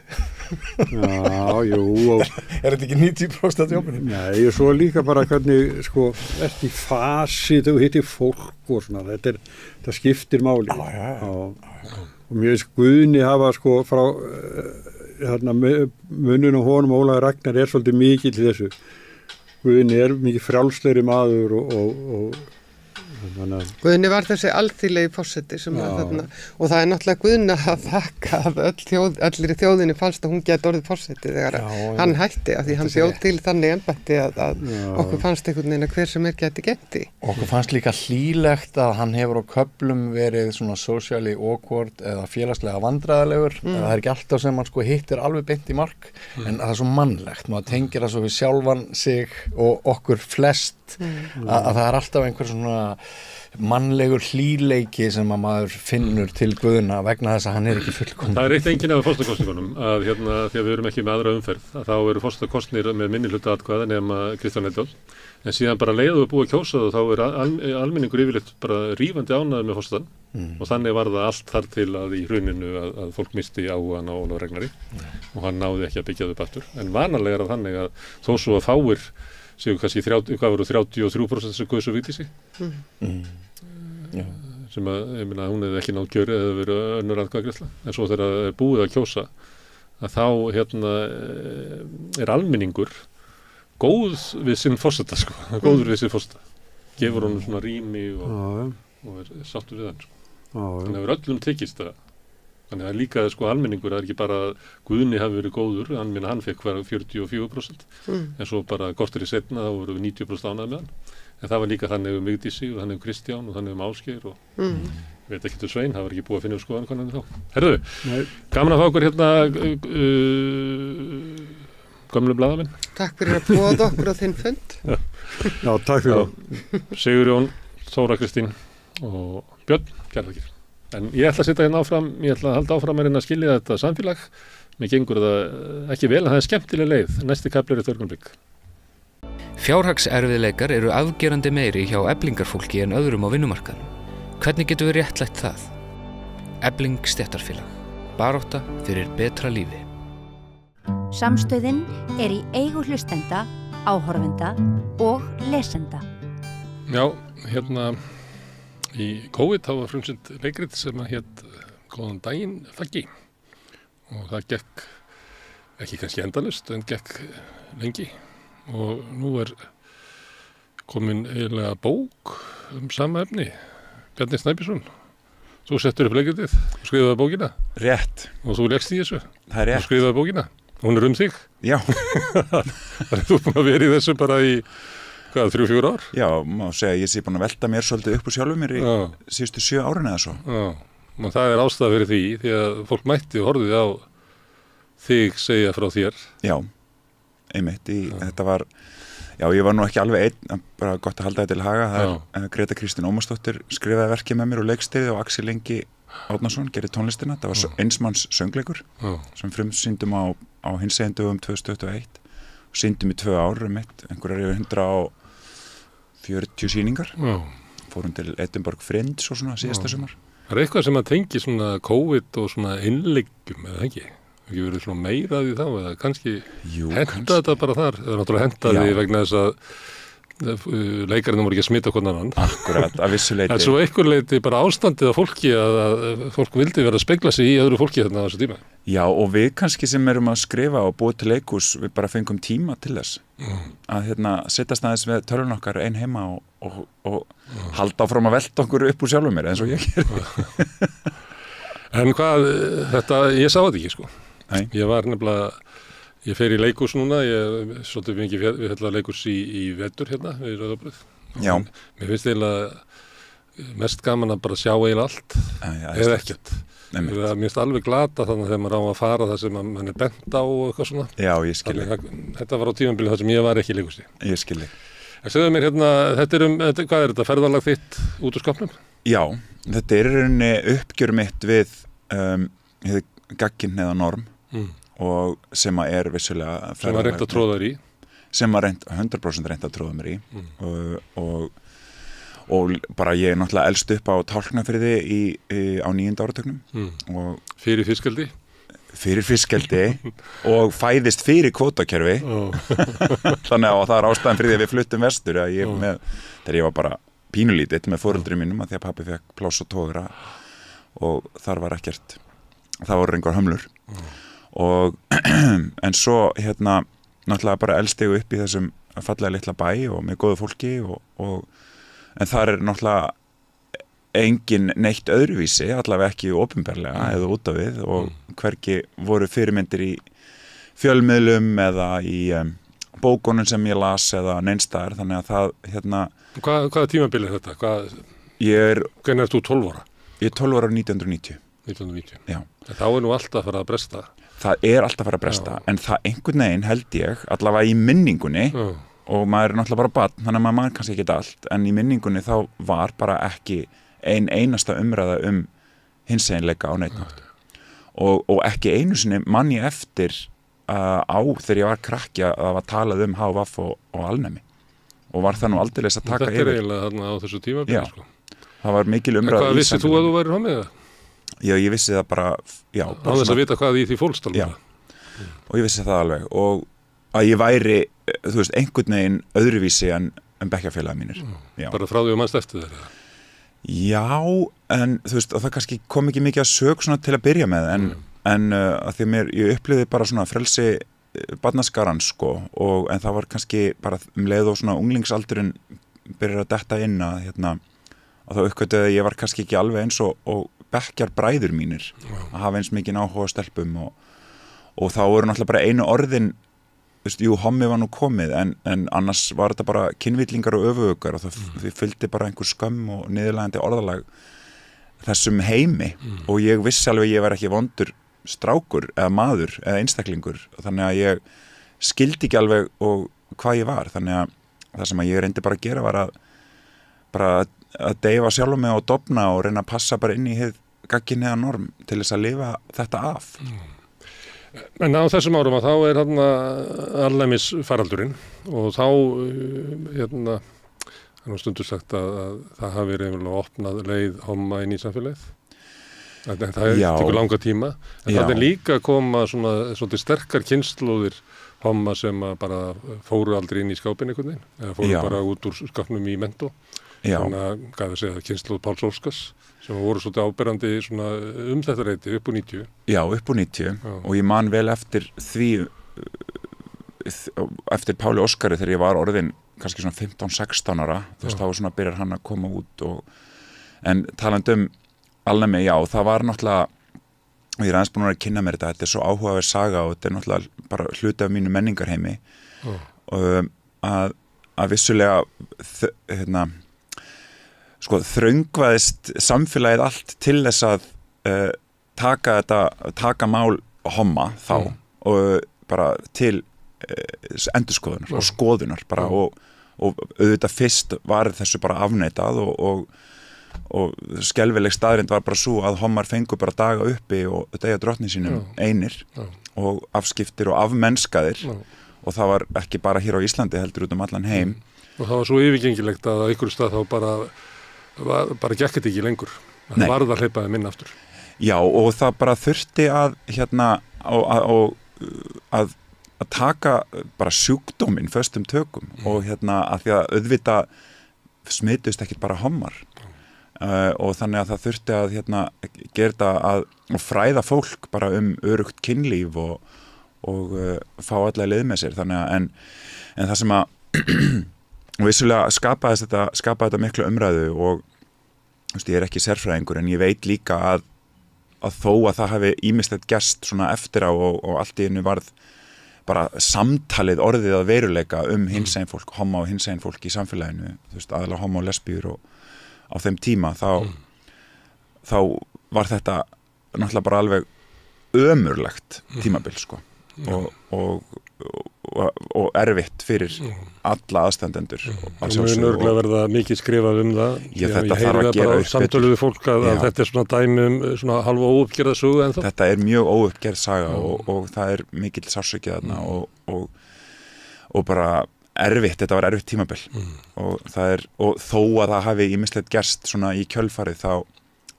Er þetta ekki 90% af jobbinu? Nei, og svo líka bara hvernig sko, ert í fasi þegar þú hittir fólk og svona, það skiptir máli. Og mjög Guðni hafa sko frá munun og honum Ólafur Ragnar er svolítið mikill í þessu. Guðni er mikið frjálslegri maður og Guðni var þessi alþýðlegi forseti sem var þarna og það er náttúrulega Guðni að þakka að allir í þjóðinni fannst að hún geti orðið forseti þegar hann hætti af því hann bjóð til þannig embætti að okkur fannst einhvern veginn að hver sem geti geti. Okkur fannst líka hlýlegt að hann hefur á köflum verið svona socially awkward eða félagslega vandræðalegur það er ekki alltaf sem hann sko hittir alveg beint í mark en það er svo mannlegt, maður tengir það svo við sjálfan sig og okkur flest að það er alltaf einhver svona mannlegur hlýleiki sem að maður finnur til Guðna vegna þess að hann er ekki fullkominn. Það er eitt einkenni af forsetakosningunum að þegar við erum ekki með aðra umferð að þá eru forsetakosnir með minni hluta atkvæða nema Kristján Eldjárn en síðan bara leiðu við búið að kjósa og þá er almenningur yfirleitt bara rífandi ánægður með forsetan og þannig var það allt þar til að í hruninu að fólk misti áhugann á Ólafur Ragnari og hann náði ekki að byggja þau upp aftur en vanalega er það þannig að þó svo að fáir séu kannski 33% sem Guðs og Vigdísi sem að, ég meina, hún hefði ekki nátt kjöri eða verið önnur atkvæðagreiðsla en svo þegar það er búið að kjósa að þá er almenningur góð við sinn forseta sko, góður við sinn forseta gefur honum svona rými og er sáttur við hann sko. Þannig að öllum tekist það þannig að líka sko almenningur það er ekki bara að Guðni hafi verið góður hann fekk hver 44% en svo bara kortur í setna þá voru við 90% ánægð með hann en það var líka þannig Vigdísi og þannig Kristján og þannig Ásgeir og veit ekki til Svein, það var ekki búið að finna skoðan konan þá. Herðu, gaman að fá okkur hérna gömlu blaðamenn. Takk fyrir að bjóða okkur á þinn fund. Já, takk fyrir það. Sigurjón, Þóra Kristín og Björn, kærðakir. En ég ætla að sitja hérna áfram, ég ætla að halda áfram að reyna að skilja þetta samfélag. Mér gengur það ekki vel, en það er skemmtileg leið. Næsti kafli er eitt augnablik. Fjárhagserfiðleikar eru afgerandi meiri hjá eflingarfólki en öðrum á vinnumarkaðnum. Hvernig getum við réttlætt það? Efling stéttarfélag. Barátta fyrir betra lífi. Samstöðin í eigu hlustenda, áhorfenda og lesenda. Já, í COVID var frumsýnt leikrit sem hét Góðan daginn, Þaggi. Og það gekk ekki kannski endalaust, en gekk lengi. Og nú komin eiginlega bók sama efni, Bjarni Snæbjörnsson. Þú settur upp leikritið og skrifaði bókina. Rétt. Og þú leggst í þessu. Það er rétt. Og skrifaði bókina. Hún þig. Já. Þannig þú búin að vera í þessu bara í, 3-4 ár? Já, má segja, ég sé búin að velta mér svolítið upp úr sjálfum mér í síðustu 7 árin eða svo. Já, og það ástæða fyrir því að fólk mætti og horfði á þig segja frá þér. Já, einmitt. Þetta var, ég var nú ekki alveg einn, bara gott að halda þetta til haga. Það Greta Kristín Ómarsdóttir skrifaði verkið með mér og leikstýrði og Axel Ingi Árnason gerði tónlistina. Það var einsmanns söngleikur sem frumsýndum á hinsegindögum 2021 og sýndum í 2 ár einhverjar yfir 140 sýningar. Fórum til Edinborg Fringe og svona síðasta sumar. Það eitthvað sem að tengi svona COVID og svona innleggjum eða ekki? Ekki verið svona meira því þá eða kannski henda þetta bara þar eða náttúrulega henda því vegna þess að leikarinn voru ekki að smita hvernig annan. Akkurat, að vissu leyti. En svo einhver leyti bara ástandið af fólki að fólk vildi vera að spegla sig í öðru fólki þarna á þessu tíma. Já, og við kannski sem erum að skrifa og búið til leikhús, við bara fengum tíma til þess að setjast aðeins við tölvun okkar ein heima og halda áfram að velta okkur upp úr sjálfum mér eins og ég gerði. En hvað, ég sá þetta ekki sko. Nei. Ég var nefnilega, ég fer í leikhús núna, svolítið mikið við leikhús í vetur við Rauðabrauð. Já. Mér finnst eiginlega mest gaman að bara sjá eiginlega allt, eða ekkert. Mér finnst alveg glata þannig þegar maður á að fara það sem mann bent á og eitthvað svona. Já, ég skilji. Þetta var á tímabili þar sem ég var ekki í leikhúsi. Ég skilji. En segðu mér hvað þetta, ferðalag þitt út úr skápnum? Já, þetta í rauninni uppgjör mitt við gagnkynhneigða norm og sem að vissulega sem var reynt að tróða þér í sem var 100% reynt að tróða mér í og bara ég náttúrulega elst upp á Tálknafirði á 9. áratugnum og fyrir fiskeldi og fæðist fyrir kvótakerfi þannig að það ástæðan fyrir því að við fluttum vestur þegar ég var bara pínulítill með foreldrum mínum að því að pabbi fekk pláss og tógra og þar var ekkert það voru engar hömlur og en svo náttúrulega bara elst ég upp í þessum fallega litla bæ og með góðu fólki en þar náttúrulega engin neitt öðruvísi allavega ekki opinberlega eða út af við og hvergi voru fyrirmyndir í fjölmiðlum eða í bókunum sem ég las eða neinstaðar þannig að það Hvaða tímabil þetta? Hvenær ert þú 12 ára? Ég er 12 ára 1990. 1990? Já. Þá nú alltaf að fara að bresta. Það alltaf að fara að bresta, en það einhvern veginn held ég, allavega í minningunni, og maður náttúrulega bara barn, þannig að maður kannski ekki allt, en í minningunni þá var bara ekki einasta umræða hinseginleika á neitt nátt. Og ekki einu sinni mann ég eftir þegar ég var krakki að það var talað HVF og alnæmi. Og var það nú aldeilis að taka yfir. Þetta eiginlega þarna á þessu tímabili, sko. Það var mikil umræða í samfélaginu. Hvað vissir þú að þú værir með það? Já, ég vissi það bara, á þess að vita hvað í því fólst alveg. Já, og ég vissi það alveg. Og að ég væri, þú veist, einhvern veginn öðruvísi en bekkjarfélagar mínir. Bara frá því að mannst eftir þeirra? Já, en þú veist, það kannski kom ekki mikið að sög svona til að byrja með, en að því að ég upplifði bara svona frelsi barnaskaran sko en það var kannski bara leið og svona unglingsaldurinn byrjar að detta inn að þá uppgötuði að ég var kannski ekki alveg eins og bekkjar bræður mínir að hafa eins mikið áhuga á stelpum og þá voru náttúrulega bara einu orðin hommi var nú komið en annars var þetta bara kynvillingar og öfugar og það fylgdi bara einhver skömm og niðurlægandi orðalag þessum heimi og ég vissi alveg ég var ekki vondur strákur eða maður eða einstaklingur þannig að ég skildi ekki alveg hvað ég var þannig að það sem ég reyndi bara að gera var að deyfa sjálf mig og dofna og reyna að passa bara inn í gagnkynhneigða norm til þess að lifa þetta af. En á þessum árum að þá þarna alnæmis faraldurinn og þá það er stundur sagt að það hafi reynilega opnað leið homma inn í samfélagið. En það tekur langa tíma. En það líka að koma svolítið sterkar kynslóðir homma sem bara fóru aldrei inn í skápinn einhvern veginn, eða fóru bara út úr skápnum í mentó. Svona, kynslóð Páls Óskars sem voru svolítið áberandi þetta reyti upp úr 90. Já, upp úr 90 og ég man vel eftir því eftir Páli Óskari þegar ég var orðin kannski 15-16 ára, þú veist, þá byrjar hann að koma út en talandi alnæmi, það var náttúrulega, og ég aðeins búin að kynna mér þetta er svo áhugaverð saga og þetta er náttúrulega bara hluti af mínu menningarheimi að vissulega þröngvaðist samfélagið allt til þess að taka mál homma þá og bara til endurskoðunar og skoðunar bara og auðvitað fyrst var þessu bara afneitað og skelfileg staðrind var bara svo að hommar fengu bara daga uppi og deyja drottni sínum einir og afskiptir og afmennskaðir og það var ekki bara hér á Íslandi heldur út allan heim og það var svo yfirgengilegt að á einhverju stað þá bara gekk þetta ekki lengur. Það varð að hleypa þeim inn aftur. Já, og það bara þurfti að að taka bara sjúkdóminn föstum tökum og að því að auðvitað smituðust ekkert bara hommar og þannig að það þurfti að gera það og fræða fólk bara örugt kynlíf og fá alla leið með sér þannig að en það sem að og vissulega skapaði þetta miklu umræðu og ég er ekki sérfræðingur en ég veit líka að þó að það hafi ýmislegt gerst eftir á og allt í einu varð bara samtalið orðið að veruleika hinsegin fólk, homma og hinsegin fólk í samfélaginu, þú veist, aðalega homma og lesbíur og á þeim tíma þá var þetta náttúrulega bara alveg ömurlegt tímabil og erfitt fyrir alla aðstandendur. Það mun örugglega verða mikið skrifað það. Þetta þarf að gera upp samtölu við fólk að þetta er dæmi halva óuppgerða sögu ennþá. Þetta er mjög óuppgerð saga og það er mikill sársauki þarna og bara erfitt, þetta var erfitt tímabil og þó að það hafi ýmislegt gerst í kjölfarið þá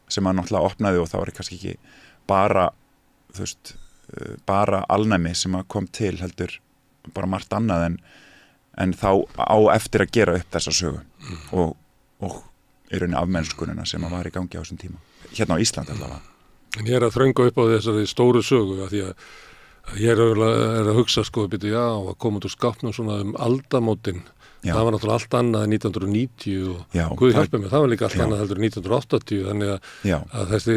sem að náttúrulega opnaði og það var kannski ekki bara þú veist bara alnæmi sem að kom til heldur bara margt annað en þá á eftir að gera upp þessa sögu og í rauninni afmennskunina sem að var í gangi á þessum tíma hérna á Íslandi allavega. En ég að þrönga upp á þessari stóru sögu að því að ég er að hugsa að koma út úr skápnum aldamótin. Það var náttúrulega allt annað en 1990 og Guð hjálpi mér, það var líka allt annað heldur en 1980 þannig að þessi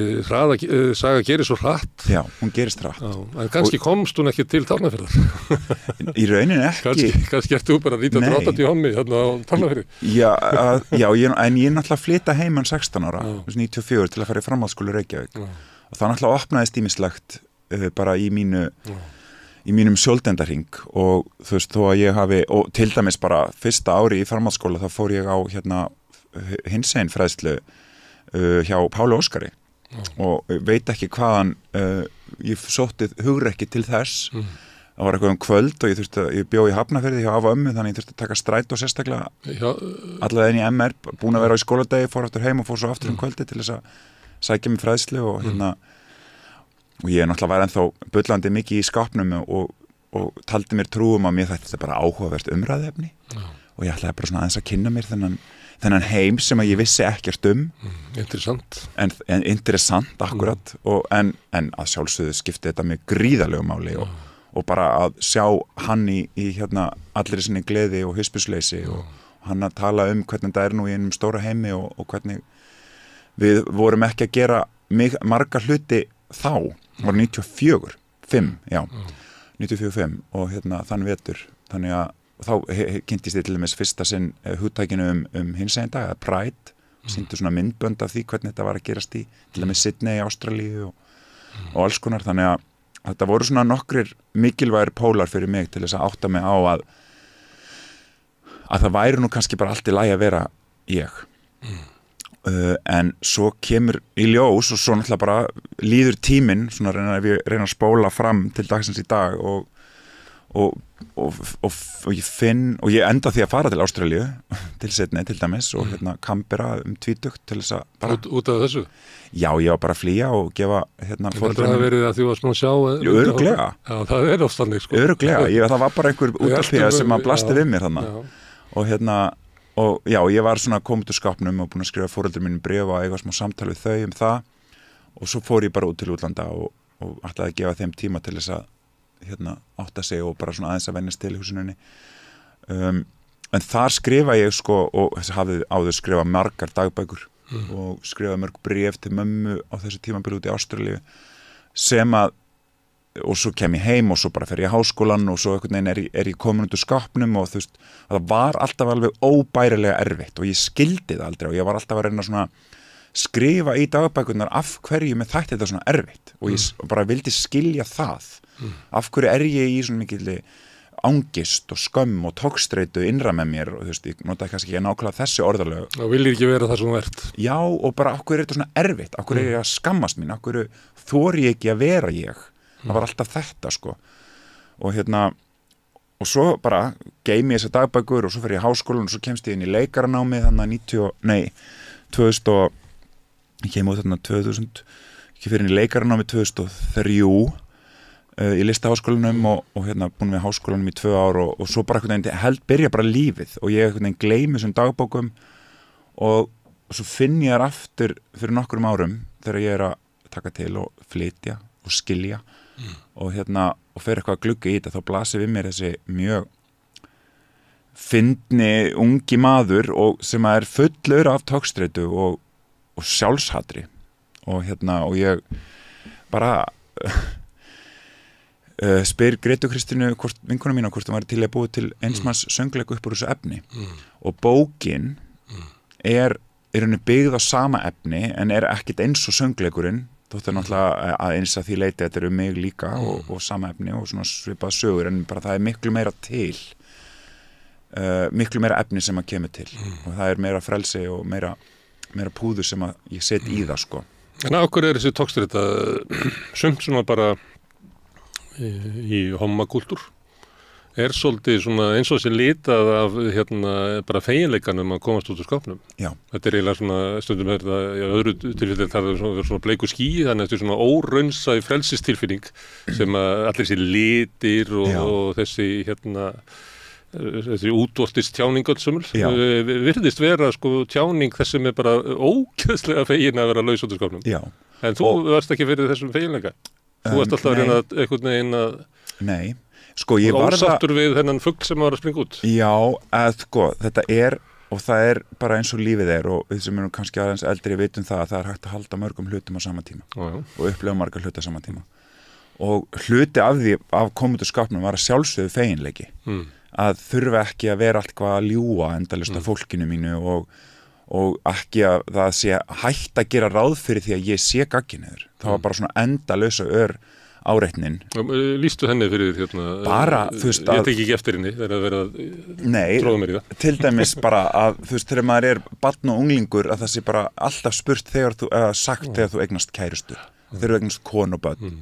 saga gerir svo hratt. Já, hún gerist hratt. En kannski komst hún ekki til Tálknafjarðar. Í rauninni ekki. Kannski ert þú bara 1980 hommi hérna á Tálknafirði. En ég náttúrulega flytta heim 16 ára, 94 til að fara í framhaldsskóla í Reykjavík og það náttúrulega opnaðist ýmislegt bara í mínum sjóldendahring og þú veist þó að ég hafi og til dæmis bara fyrsta ári í framhaldsskóla þá fór ég á hinsegin fræðslu hjá Páli Óskari og veit ekki hvaðan ég sótti hugrekki til þess það var eitthvað kvöld og ég bjó í Hafnarfirði hjá afa ömmu þannig ég þurfti að taka strætó sérstaklega allavega inn í MR búin að vera á skóladegi, fór aftur heim og fór svo aftur kvöldi til þess að sækja mig fræðslu og ég náttúrulega var ennþá bullandi mikið í skápnum og taldi mér trúum að mér þetta bara áhugavert umræðefni og ég ætlaði bara aðeins að kynna mér þennan heim sem að ég vissi ekkert Interessant. En interessant, akkurat en að sjálfsögðu skipti þetta með gríðalegu máli og bara að sjá hann í allir sinni gleði og hyspusleysi og hann að tala hvernig þetta er nú í einum stóra heimi og hvernig við vorum ekki að gera marga hluti þá var 94, 5 og þann vetur þannig að þá kynntist ég til dæmis fyrsta sinn hugtækinu hinsegin dag, Pride sýndu myndbönd af því hvernig þetta var að gerast í til dæmis Sydney í Ástralíu og alls konar þannig að þetta voru nokkrir mikilvægir pólar fyrir mig til þess að átta mig á að það væri nú kannski bara allt í lagi að vera ég en svo kemur í ljós og svo náttúrulega bara líður tíminn svona ef ég reyna að spóla fram til dagsins í dag og ég finn og ég enda því að fara til Ástralíu til Sydney til dæmis og Canberra tvítugt til þess að bara út af þessu? Já, ég var bara að flýja og gefa Það verið að því að smá sjá Örugglega Já, það oft þannig sko Örugglega, það var bara einhver útafíða sem að blasti við mér þannig og já, ég var svona komið til skápnum og búin að skrifa foreldrum mínum bréf og eitthvað smá samtal við þau það og svo fór ég bara út til útlanda og ætlaði að gefa þeim tíma til þess að átta sig og bara svona aðeins að venjast til í húsinunni en þar skrifa ég sko og hafði áður skrifa margar dagbækur og skrifa mörg bréf til mömmu á þessu tímabili út í Ástralíu sem að og svo kem ég heim og svo bara fer ég í háskólan og svo einhvern veginn er ég komin út úr skápnum og þú veist, það var alltaf alveg óbærilega erfitt og ég skildi það aldrei og ég var alltaf að reyna svona skrifa í dagbækurnar af hverju með þætti þetta svona erfitt og ég bara vildi skilja það af hverju ég í svona mikilli angist og skömm og togstreitu innra með mér og þú veist, ég notaði kannski ekki nákvæmlega þessi orðalög og viljið ekki vera það sem þú ert já og bara af hverju þetta svona erfitt af hverju ég að skammast mín, af hverju þori ég ekki að vera ég það var alltaf þetta sko og og svo bara geimi ég þessar dagbækur og svo fer ég í háskólan og svo kemst ég inn í leikaranámi þannig að 2000 og ég kem út þarna 2000 ég fer inn í leikaranámi 2003 í listaháskólanum og búin við háskólanum í 2 ár og svo bara byrja bara lífið og ég gleymi þessum dagbókum og svo finn ég aftur fyrir nokkrum árum þegar ég að taka til og flytja og skilja og fer eitthvað að glugga í þetta þá blasir við mér þessi mjög fyndni ungi maður og sem er fullur af togstreitu og sjálfshatri og ég bara spyr Gretu Kristínu vinkona mína hvort hún væri til að búa til einsmanns söngleik upp úr þessu efni og bókin er henni byggð á sama efni en er ekkit eins og söngleikurinn þótt náttúrulega að eins að því leiti þetta mig líka og sama efni og svona svipað sögur en bara það miklu meira til miklu meira efni sem að kemur til og það meira frelsi og meira púður sem að ég set í það sko. En á hverju þessi togstreita sumt svona bara í homakúltúr svolítið svona eins og þessi litað af bara feginleikanum að komast út úr skápnum. Já. Þetta eiginlega svona stundum í öðru tilfelli það svona bleiku ský þannig að þetta svona óraunsæ frelsistilfinning sem að allir þessi litir og þessi þessi útvortist tjáningöldsumul virðist vera sko tjáning þess sem bara ógeðslega fegin að vera laus út úr skápnum. Já. En þú varst ekki fyrir þessum feginleika. Þú varst alltaf að reyna einhvern veginn að Nei. Sko, ég var ósáttur við þennan fugl sem var að springa út. Já, sko, þetta og það bara eins og lífið og við sem erum kannski aðeins eldri vitum það að það hægt að halda mörgum hlutum á sama tíma og upplifa marga hluti á sama tíma og hluti af því af komuðu skápnum var að sjálfsögðu feginleiki að þurfa ekki að vera allt hvað að ljúga endalaust af fólkinu mínu og ekki að það sé hægt að gera ráð fyrir því að ég sé gagginniður. Það var bara svona endalausa áreitnin. Lýstu henni fyrir bara, þú veist ég tek ekki eftir henni þegar að vera tróða mér í það. Til dæmis bara að þú veist þegar maður barn og unglingur að það sé bara alltaf spurt þegar þú eignast kærustu þegar þú eignast konu og börn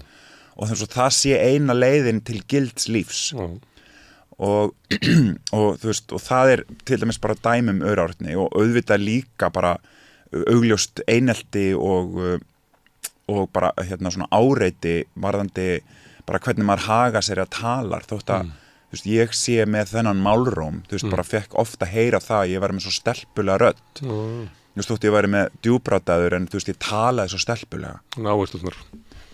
og þess að það sé eina leiðin til gilds lífs og þú veist og það til dæmis bara dæmum áreitni og auðvitað líka bara augljóst einelti og bara svona áreiti varðandi bara hvernig maður haga sér að talar þótt að þú veist, ég sé með þennan málróm þú veist, bara fekk ofta heyra það að ég var með svo stelpulega rödd þú veist, þótt ég væri með djúbrátaður en þú veist, ég talaði svo stelpulega áherslunar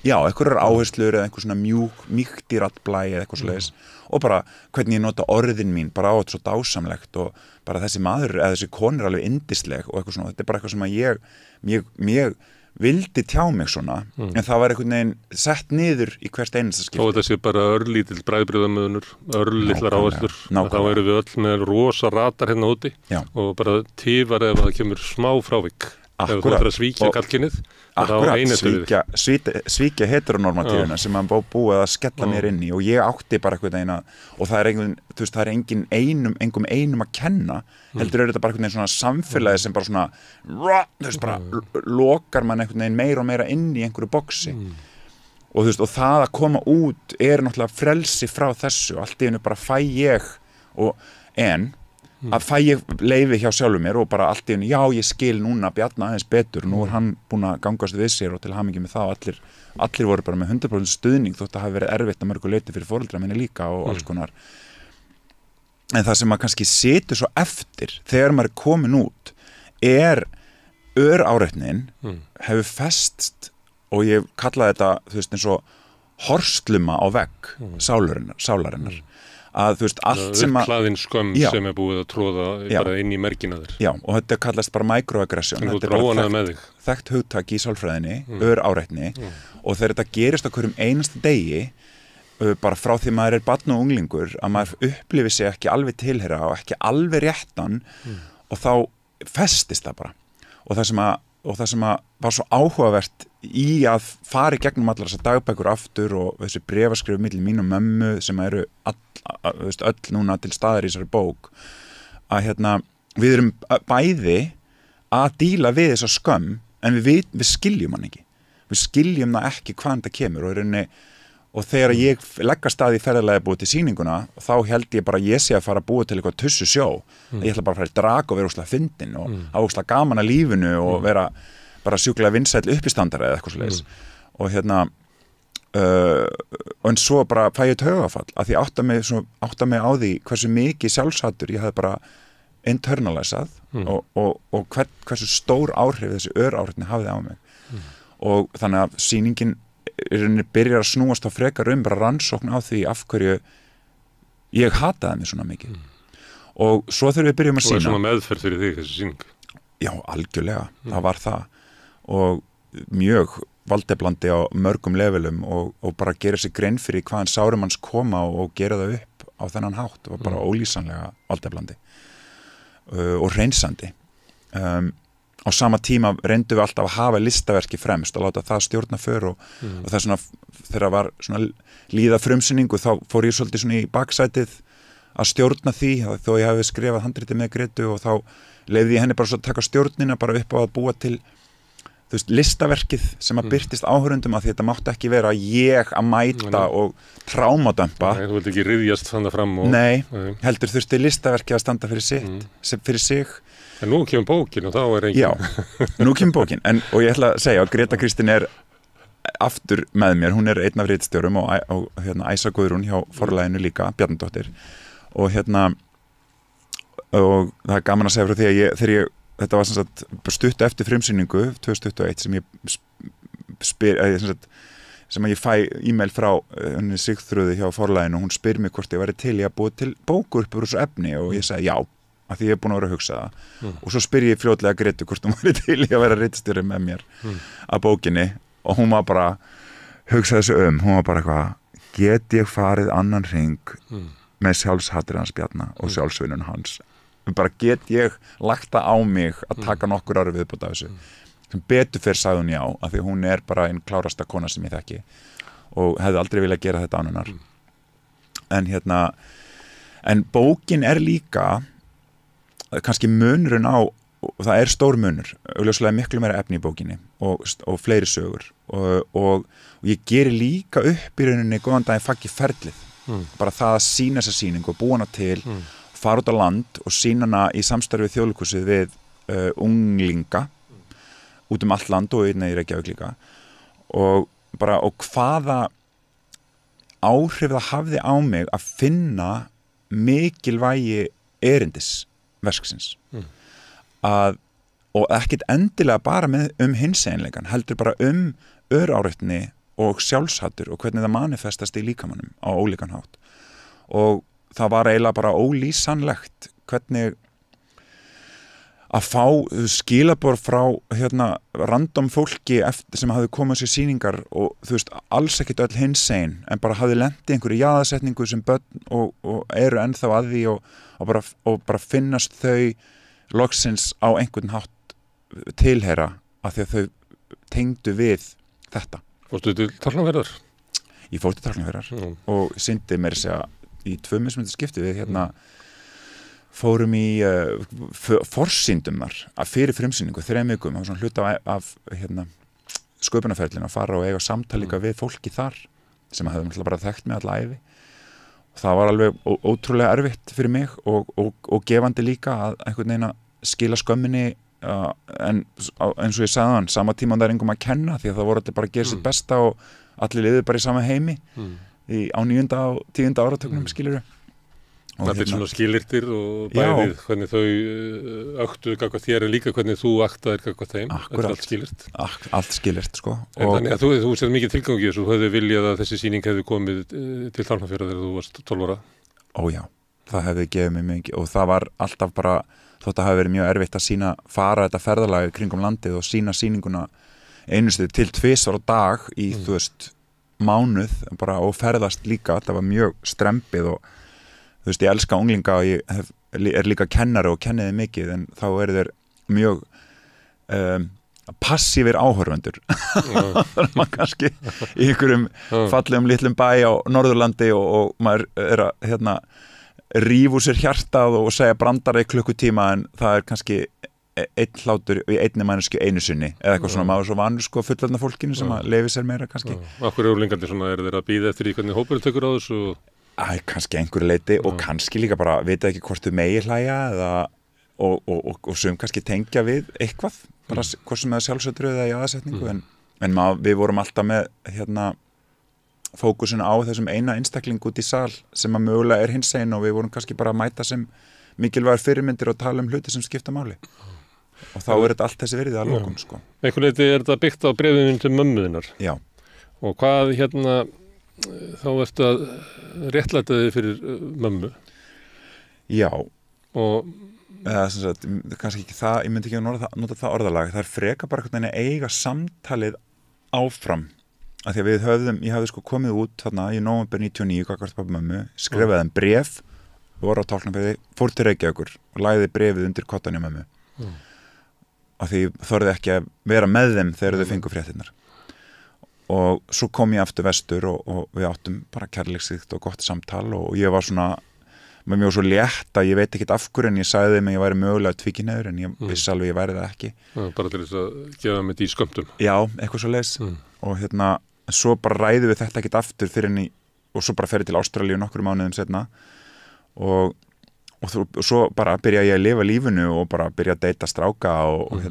já, einhverjar áherslur eða einhver svona mýkt í raddblæ eða eitthvað svoleiðis og bara hvernig ég nota orðin mín bara á þetta svo dásamlegt og bara þessi maður eða þessi konur alveg yndisleg og eitthvað svona, þetta bara eitthvað sem að ég vildi tjá mig svona en það var einhvern veginn sett niður í hvert einasta skipti. Og þetta sé bara örlítill bragðbrigðamöðunur, örlítlar áherslur þá erum við öll með rosa ratar hérna úti og bara tifar ef það kemur smá frávik. Ef þú ætlar að svíkja kallkynnið, Akkurat, svíkja heteronormatífuna sem hann búið að skella mér inn í og ég átti bara eitthvað eina og það er engum einum að kenna, heldur þetta bara eitthvað svona samfélagi sem bara svona bara lokar mann einhvern veginn meira og meira inn í einhverju boksi og og það að koma út náttúrulega frelsi frá þessu, allt í einu bara fæ ég að fæ ég leyfi hjá sjálfum mér og bara allt í einu, já ég skil núna Bjarna aðeins betur, nú hann búinn að gangast við sér og til hamingju með það og allir voru bara með 100% stuðning þótt að hafi verið erfitt að mörgu leyti fyrir foreldra minni líka og alls konar en það sem maður kannski situr svo eftir þegar maður komin út öráreitnin hefur fest og ég kallaði þetta eins og horsluma á vegg sálarinnar að allt sem að upphlaðin skömm sem búið að tróða bara inn í mergina þér. Já, og þetta kallast bara microaggression. Þetta bara þekkt hugtak í sálfræðinni, öráreitni og þegar þetta gerist á hverjum einasta degi bara frá því maður barn og unglingur að maður upplifi sig ekki alveg tilheyra og ekki alveg réttan og þá festist það bara og það sem að var svo áhugavert í að fara í gegnum allar þessar dagbækur aftur og þessi bréfaskrif milli mín og mömmu sem eru öll núna til staðar í þessari bók að við erum bæði að díla við þessa skömm en við skiljum hann ekki við skiljum það ekki hvaðan það kemur og þegar ég legg að stað í ferðalagi búið til sýninguna þá held ég bara að ég sé að fara að búa til eitthvað tussu sjó ég ætla bara að fara í drag og vera óslega fyndin og hafa óslega gaman að lífinu og vera bara sjúklega vinsæll uppistandari eða eitthvað svoleiðis og en svo bara fæ ég taugafall að því átta mig á því hversu mikið sjálfshattur ég hafði bara internalisað og hversu stór áhrif þessi öráreitni hafði á mig og þannig að sýningin byrjar að snúast á frekar bara rannsókn á því af hverju ég hataði mig svona mikið og svo þegar við byrjum að sýna og svona meðferð fyrir þig þessi sýning já, algjörlega, það var það og mjög valdeflandi á mörgum levelum og bara gera sér grein fyrir hvaðan sárum hans koma og gera það upp á þennan hátt og bara ólýsanlega valdeflandi og hreinsandi á sama tíma reyndum við alltaf að hafa listaverki fremst og láta það stjórna för og það svona, þegar var svona líða frumsýningu þá fór ég svolítið svona í baksætið að stjórna því þó ég hafi skrifað handritið með Gretu og þá leyfði ég henni bara svo að taka stjórnina bara upp á að búa til listaverkið sem að birtist áhorfendum að þetta mátti ekki vera ég að mæta og trámadömpa þú vilt ekki ryðjast þannig fram nei, heldur þurfti listaverkið að standa fyrir sig en nú kemur bókin og þá engin já, nú kemur bókin og ég ætla að segja að Greta Kristín aftur með mér, hún einn af ritstjórum og Æsa Guðrún hjá forlaginu líka, Bjarnadóttir og og það gaman að segja frá því að þetta var sem sagt stutt eftir frumsýningu 2021 sem ég fæ e-mail frá Sigþrúði hjá forlaginu og hún spyr mig hvort ég væri til í að búa til bókur upp úr þessu efni og ég segi já að því ég búin að vera að hugsa það og svo spyr ég fljótlega Gretu hvort hún væri til í að vera ritstjóri með mér að bókinni og hún var bara hugsaði þessu hún var bara eitthvað get ég farið annan hring með sjálfshattir hans Bjarna og sjálfsvinnun hans bara get ég lagt það á mig að taka nokkur ári viðbót af þessu sem betur fyrir sagði hún já af því hún bara einn klárasta kona sem ég þekki og hefði aldrei viljað gera þetta án hennar en bókin líka kannski munurinn á og það stór munur, augljóslega miklu meira efni í bókinni og fleiri sögur og ég geri líka upp í rauninni góðan daginn faggi ferlið bara það að sýna þessa sýningu og búa hana til fara út á land og sýna hana í samstarfi Þjóðleikhúsið við unglinga út allt land og einnig í Reykjavík líka og hvaða áhrif það hafði á mig að finna mikilvægi erindisverksins og ekkert endilega bara hinseinleikan, heldur bara öráreitni og sjálfshattur og hvernig það manifestast í líkamannum á ólíkan hátt og það var eiginlega bara ólýsanlegt hvernig að fá skilaboð frá random fólki sem hafði komið sér sýningar og alls ekkert öll hinsegin en bara hafði lent í einhverju jaðarsetningu sem börn og eru ennþá að því og bara finnast þau loksins á einhvern hátt tilheyra af því að þau tengdu við þetta. Fórstu til Tálknafjarðar? Ég fór til Tálknafjarðar og syndi mér segja í 2 mismunandi skipti við fórum í forsýndumar fyrir frumsýningu 3 vikum, það var svona hluta af sköpunarferlinu að fara og eiga samtal líka við fólki þar sem hafði náttúrulega bara þekkt mig alla ævi. Það var alveg ótrúlega erfitt fyrir mig og gefandi líka að einhvern veginn að skila skömminni en eins og ég sagði hann, sama tíma það engum að kenna því að það voru allir bara að gera sitt besta og allir liður bara í sama heimi á 9. og 10. áratögnum skilurðu. Það svona skilyrtir og bæðið hvernig þau öktu gagnvart þér en líka hvernig þú aktaðir gagnvart þeim. Þetta er allt skilyrt. Allt skilyrt, sko. En þannig að þú sér mikið tilgangi þessu, þú hefði viljað að þessi sýning hefði komið til Tálknafjarðar þegar þú varst 12 ára. Ó já, það hefði gefið mig mikið og það var alltaf bara, þótt að hafi verið mjög erfitt að fara þetta ferðalagi kringum landið og sýna sýninguna einustu til 2 á dag í, þú veist, mánuð bara og ferðast líka, það var mjög strempið og þú veist, ég elska unglinga og ég er líka kennari og kenniði mikið en þá eru þeir mjög passífir áhorfendur þannig maður kannski í einhverjum fallegum litlum bæ á Norðurlandi og maður er að rífa úr sér hjartað og segja brandara í klukkutíma en það er kannski einn hlátur í einni mannesku einu sinni eða eitthvað svona maður svo vanur sko fullorðna fólkinu sem að lefi sér meira kannski. Akkur eru unglingarnir svona, eru þeir að bíða eftir því hvernig hópurinn tekur á þessu? Kannski einhverju leyti og kannski líka bara vita ekki hvort þau megi hlæja eða og sum kannski tengja við eitthvað bara hvort sem það sjálfsögðu eða í aðsetningu en við vorum alltaf með fókusinu á þessum eina einstakling út í sal sem að mögulega er hinsegin og við vorum kannski bara að mæta sem mikilvægar fyrirmyndir og tala hluti sem skipta máli og þá er þetta allt þessi verið að lokum sko. Einhver leyti er þetta byggt á bréfinu til mömmuðinnar. Já. Og hvað þá ertu að réttlæta þig fyrir mömmu. Já. Og kannski ekki það, ég myndi ekki að nota það orðalag, það er freka bara einhvern veginn að eiga samtalið áfram af því að ég hafði sko komið út þarna í nóvember 99 gagnvart pabba mömmu, skrifaði þeim bréf voru á Tálknafirði, fór til Reykjavíkur og lagði bréfið undir kottan í mömmu af því þorði ekki að vera með þeim þegar þau fengu fréttirnar og svo kom ég aftur vestur og við áttum bara kærleiksríkt og gott samtal og ég var svona með mjög svo létt að ég veit ekkert af hverju en ég sagði þeim að ég væri mögulega tvíkynhneigður en ég vissi alveg ég væri það ekki. Bara til þess að gefa mig í skömmtum. Já, eitthvað svo leis og svo bara ræðum við þetta ekkert aftur fyrir og svo bara fer ég til Ástralíu nokkrum mánuðum seinna og svo bara byrja ég að lifa lífinu og bara byrja að deyta stráka og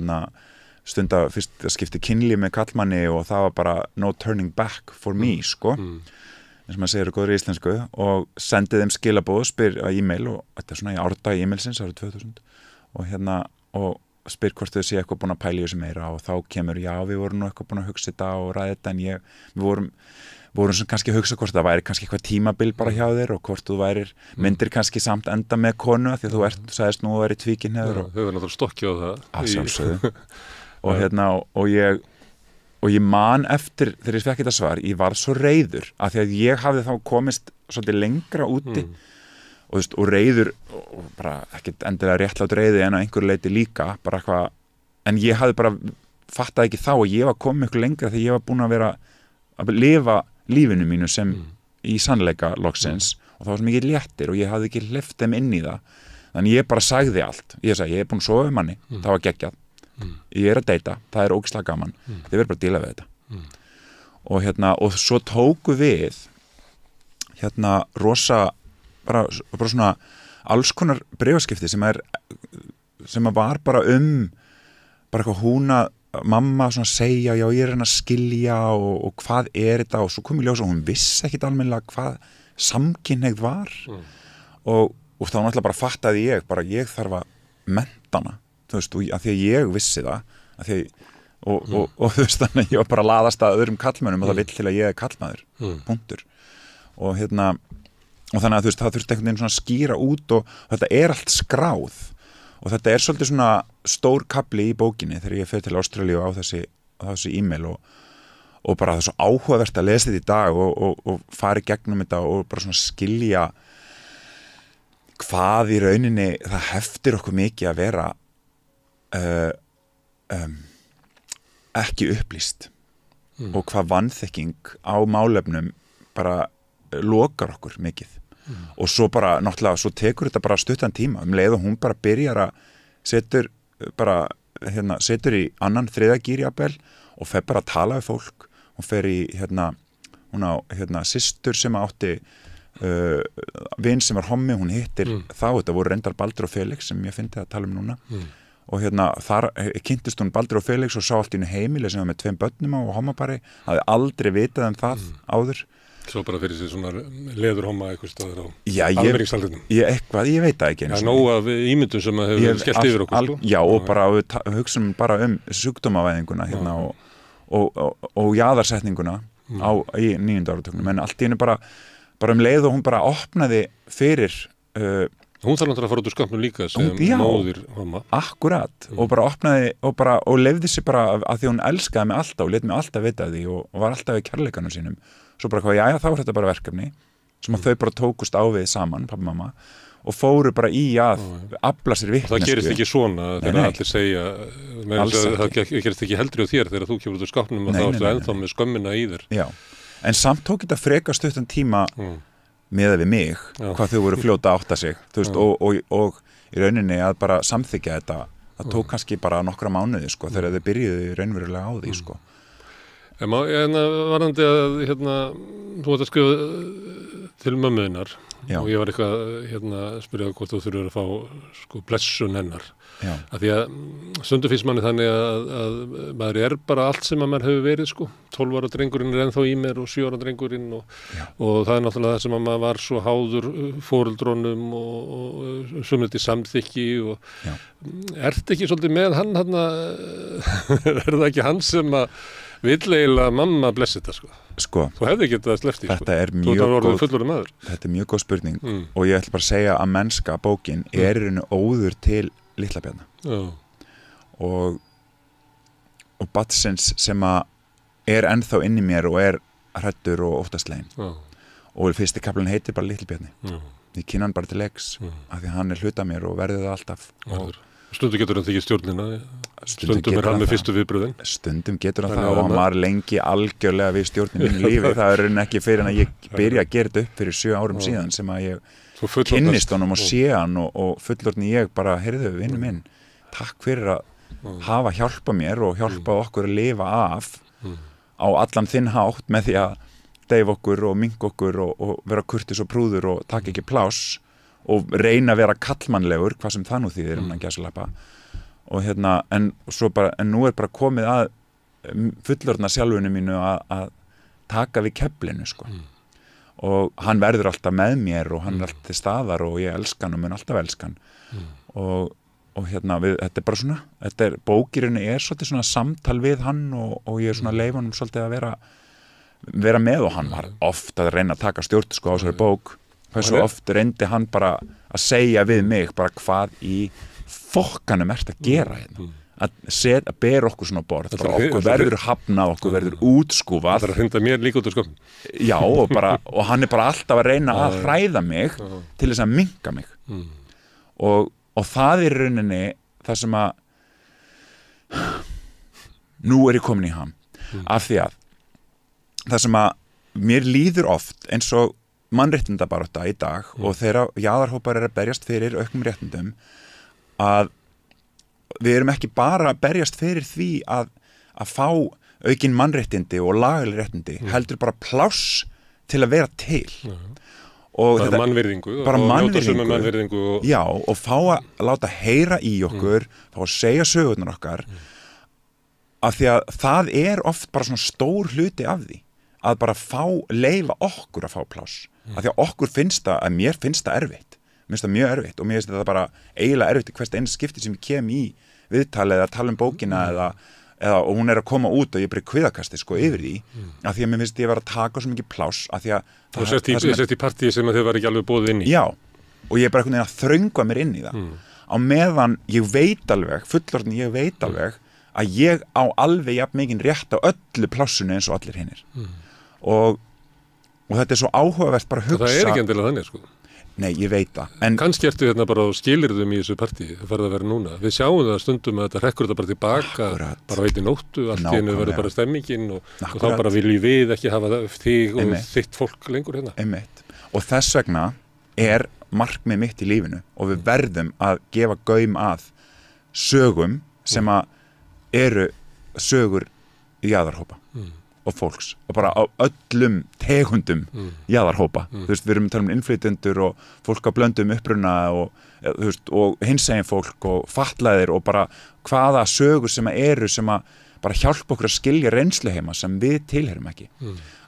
stunda fyrst að skipti kynlíf með kallmanni og það var bara no turning back for me sko eins og maður segir góður í íslensku og sendi þeim skilaboð, spyr að e-mail og þetta er svona í árdag e-mailsins árið 2000 og spyr hvort þau sé eitthvað búin að pæla í þessu meira og þá kemur já við vorum nú eitthvað búin að hugsa þetta og ræða þetta en við vorum sem kannski að hugsa hvort það væri kannski eitthvað tímabil bara hjá þér og hvort þú værir myndir kannski samt enda með konu því að þú sagðist nú að væri tvíkynhneigður Þau verður náttúrulega stokki á það að sjálfsögðu og ég man eftir þegar ég fekk þetta svar, ég var svo reiður af því að ég hafði þá komist svolítið lengra úti og reiður og bara ekkert endilega réttlátt reiði en á einhverju leiti líka bara eitthvað, en ég hafði bara fattaði ekki þá að ég var komið miklu lengra þegar ég var búin að vera að lifa lífinu mínu sem í sannleika loksins og það var svo mikið léttir og ég hafði ekki hleypt þeim inn í það þannig ég bara sagði allt, ég sagði ég er búin að sofa manni, það var geggjað ég er að deyta, það er ógeðslega gaman þið verður bara að díla við þetta og svo tóku við rosa bara svona alls konar bréfaskipti sem var bara bara eitthvað hún að mamma svona segja já ég er að skilja og hvað er þetta og svo kom ég ljós og hún vissi ekkit almennilega hvað samkynhneigð var og þá náttúrulega bara fattaði ég þarf að mennta hana þú veist, að því að ég vissi það og þú veist þannig að ég var bara að laðast að öðrum kallmönnum og það vill til að ég er kallmaður punktur og þannig að þú veist það þurfti einhvern veginn svona að skýra út og þetta er allt skráð og þetta er svolítið svona stór kafli í bókinni þegar ég fer til Ástralíu á þessi e-mail og bara það er svo áhugavert að lesa þetta í dag og fara í gegnum þetta og bara svona skilja hvað í rauninni það heftir okkur mikið að vera ekki upplýst og hvað vanþekking á málefnum bara lokar okkur mikið og svo bara náttúrulega, svo tekur þetta bara stuttan tíma leið og hún bara byrjar að setur í annan þriðja gír jafnvel og fer bara að tala við fólk hún fer í hún á systur sem átti vin sem var hommi, hún hittir þetta voru reyndar Baldur og Felix sem ég fyndi að tala um núna og þar kynntist hún Baldur og Felix og sá allt í einu heimili sem var með 2 börnum á og hommapari, hafði aldrei vitað um það áður. Svo bara fyrir sig svona leðurhomma eitthvað staður á almenningssaldrinum. Ég veit það ekki. Það er nóg af ímyndum sem hefur skellt yfir okkur. Já, og bara við hugsaum bara sjúkdómavæðinguna og jaðarsetninguna í 9. áratugnum, en allt í einu bara leið og hún bara opnaði fyrir hún þarf náttúrulega að fara út úr skömmum líka sem móðir homma. Akkurat, og bara opnaði og leyfði sig bara að því hún elskaði mig alltaf og lét mig alltaf vita því og var alltaf í kærleikanum sínum. Svo bara þá er þetta bara verkefni sem að þau bara tókust á við saman, pappa og mamma, og fóru bara í að afla sér vitneskju. Það gerist ekki svona þegar allir segja, það gerist ekki heldur á þér þegar þú kemur út úr skápnum og þá ertu ennþá með skömmina í þér. Já, en samt tók þetta frekar stuttan tíma miðað við mig, hvað þau voru fljóta að átta sig, þú veist, og í rauninni að bara samþykja þetta, það tók kannski bara nokkra mánuði, sko, þegar þau byrjuðu raunverulega á því, sko. Varðandi að þú ert að skrifa til mömmuðinnar og ég var eitthvað spyrjað hvort þú þurfur að fá blessun hennar af því að stundum finnst manni þannig að maður bara allt sem að maður hefur verið 12 ára drengurinn ennþá í mér og 7 ára drengurinn og það náttúrulega það sem að maður var svo háður foreldrónum og sumliti samþykki og ertu ekki svolítið með hann það ekki hann sem að vill eiginlega mamma blessi þetta þú hefði getað sleppt í þetta er mjög góð spurning og ég ætla bara að segja að mennska bókin er í rauninu óður til Litla Bjarna og badsins sem að er ennþá inn í mér og er hræddur og óttaslegin og fyrsti kaflinn heitir bara Litli Bjarni ég kynna hann bara til leiks af því hann er hluta mér og verði það alltaf Stundum getur hann tekið stjórnina, stundum er hann með fyrstu viðbröðin. Stundum getur hann það og hann var lengi algjörlega við stjórnin mínu lífi. Það er ekki fyrir en að ég byrja að gera þetta upp fyrir 7 árum síðan sem að ég kynnist honum og sé hann og fullorðni ég bara, heyrðu, vinnu minn, takk fyrir að hafa hjálpa mér og hjálpa okkur að lifa af á allan þinn hátt með því að deyfa okkur og minka okkur og vera kurteis og prúður og taka ekki pláss og reyna að vera kallmannlegur hvað sem það nú þýðir að gæsalappa og en nú er bara komið að fullorðna sjálfunu mínu að taka við keflinu og hann verður alltaf með mér og hann er alltaf til staðar og ég elska hann og mun alltaf elska hann og þetta er bara svona bókirinn er svolítið svona samtal við hann og ég er svona leifanum svolítið að vera með og hann var oft að reyna að taka stjórn á þessari bók hversu oft reyndi hann bara að segja við mig bara hvað í fokkanum ert að gera að bera okkur svona borð okkur verður hafnað, okkur verður útskúfað það er að hrinda mér líka út úr skópnum já og hann er bara alltaf að reyna að hræða mig til þess að minnka mig og það er rauninni það sem að nú er ég komin í hann af því að það sem að mér líður oft eins og mannréttindabarátta í dag og þeirra jaðarhópar er að berjast fyrir auknum réttindum að við erum ekki bara að berjast fyrir því að fá aukin mannréttindi og lagaleg réttindi heldur bara pláss til að vera til og bara mannvirðingu og já og fá að láta heyra í okkur fá að segja sögurnar okkar af því að það er oft bara svona stór hluti af því að bara leyfa okkur að fá pláss af því að okkur finnst það, að mér finnst það erfitt mér finnst það mjög erfitt og mér finnst það bara eiginlega erfitt í hvert einu skipti sem ég kem í viðtalið eða tala um bókina eða og hún er að koma út og ég bara kviðakasti yfir því af því að mér finnst ég vera að taka svo mikið pláss af því að þú sért í partíi sem þau var ekki alveg boðið inn í já, og ég er bara einhvern veginn að þröngva mér inn í það á meðan ég veit alveg fullorðin ég veit alveg að ég á alveg jafn mikinn rétt á öllu plássinu eins og allir hinnir og þetta er svo áhugavert bara að hugsa það er ekki endilega þannig Nei, ég veit það. En kannski ertu hérna bara á skilyrðum í þessu partí, það farið að vera núna. Við sjáum það stundum að þetta hrekkur þetta bara tilbaka, bara veit í nóttu, allt í hennu verður bara stemmingin og þá bara viljum við ekki hafa þig og þitt fólk lengur hérna. Einmitt. Og þess vegna markmið mitt í lífinu og við verðum að gefa gaum að sögum sem að eru sögur jaðarhópa og fólks og bara á öllum tegundum jaðarhópa. Þú veist, við erum að tala um innflytjendur og fólk á blöndum uppruna og, þú veist, og hinsegin fólk og fatlaðir og bara hvaða sögur sem eru sem að bara hjálpa okkur að skilja reynsluheima sem við tilheyrum ekki.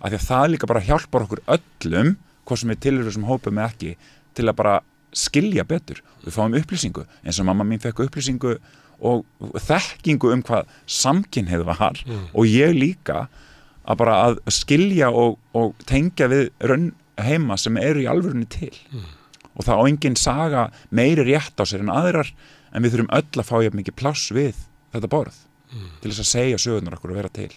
Af því að það líka bara hjálpar okkur öllum, hvað sem við tilheyrum sem hópum eða ekki, til að bara skilja betur. Við fáum upplýsingu, eins og mamma mín fekk upplýsingu og þekkingu hvað samkynhneigð var og ég líka að bara að skilja og tengja við raun heima sem eru í alvörunni til. Og það á engin saga meiri rétt á sér en aðrar en við þurfum öll að fá jafn mikið pláss við þetta borð til þess að segja sögurnar okkur og vera til.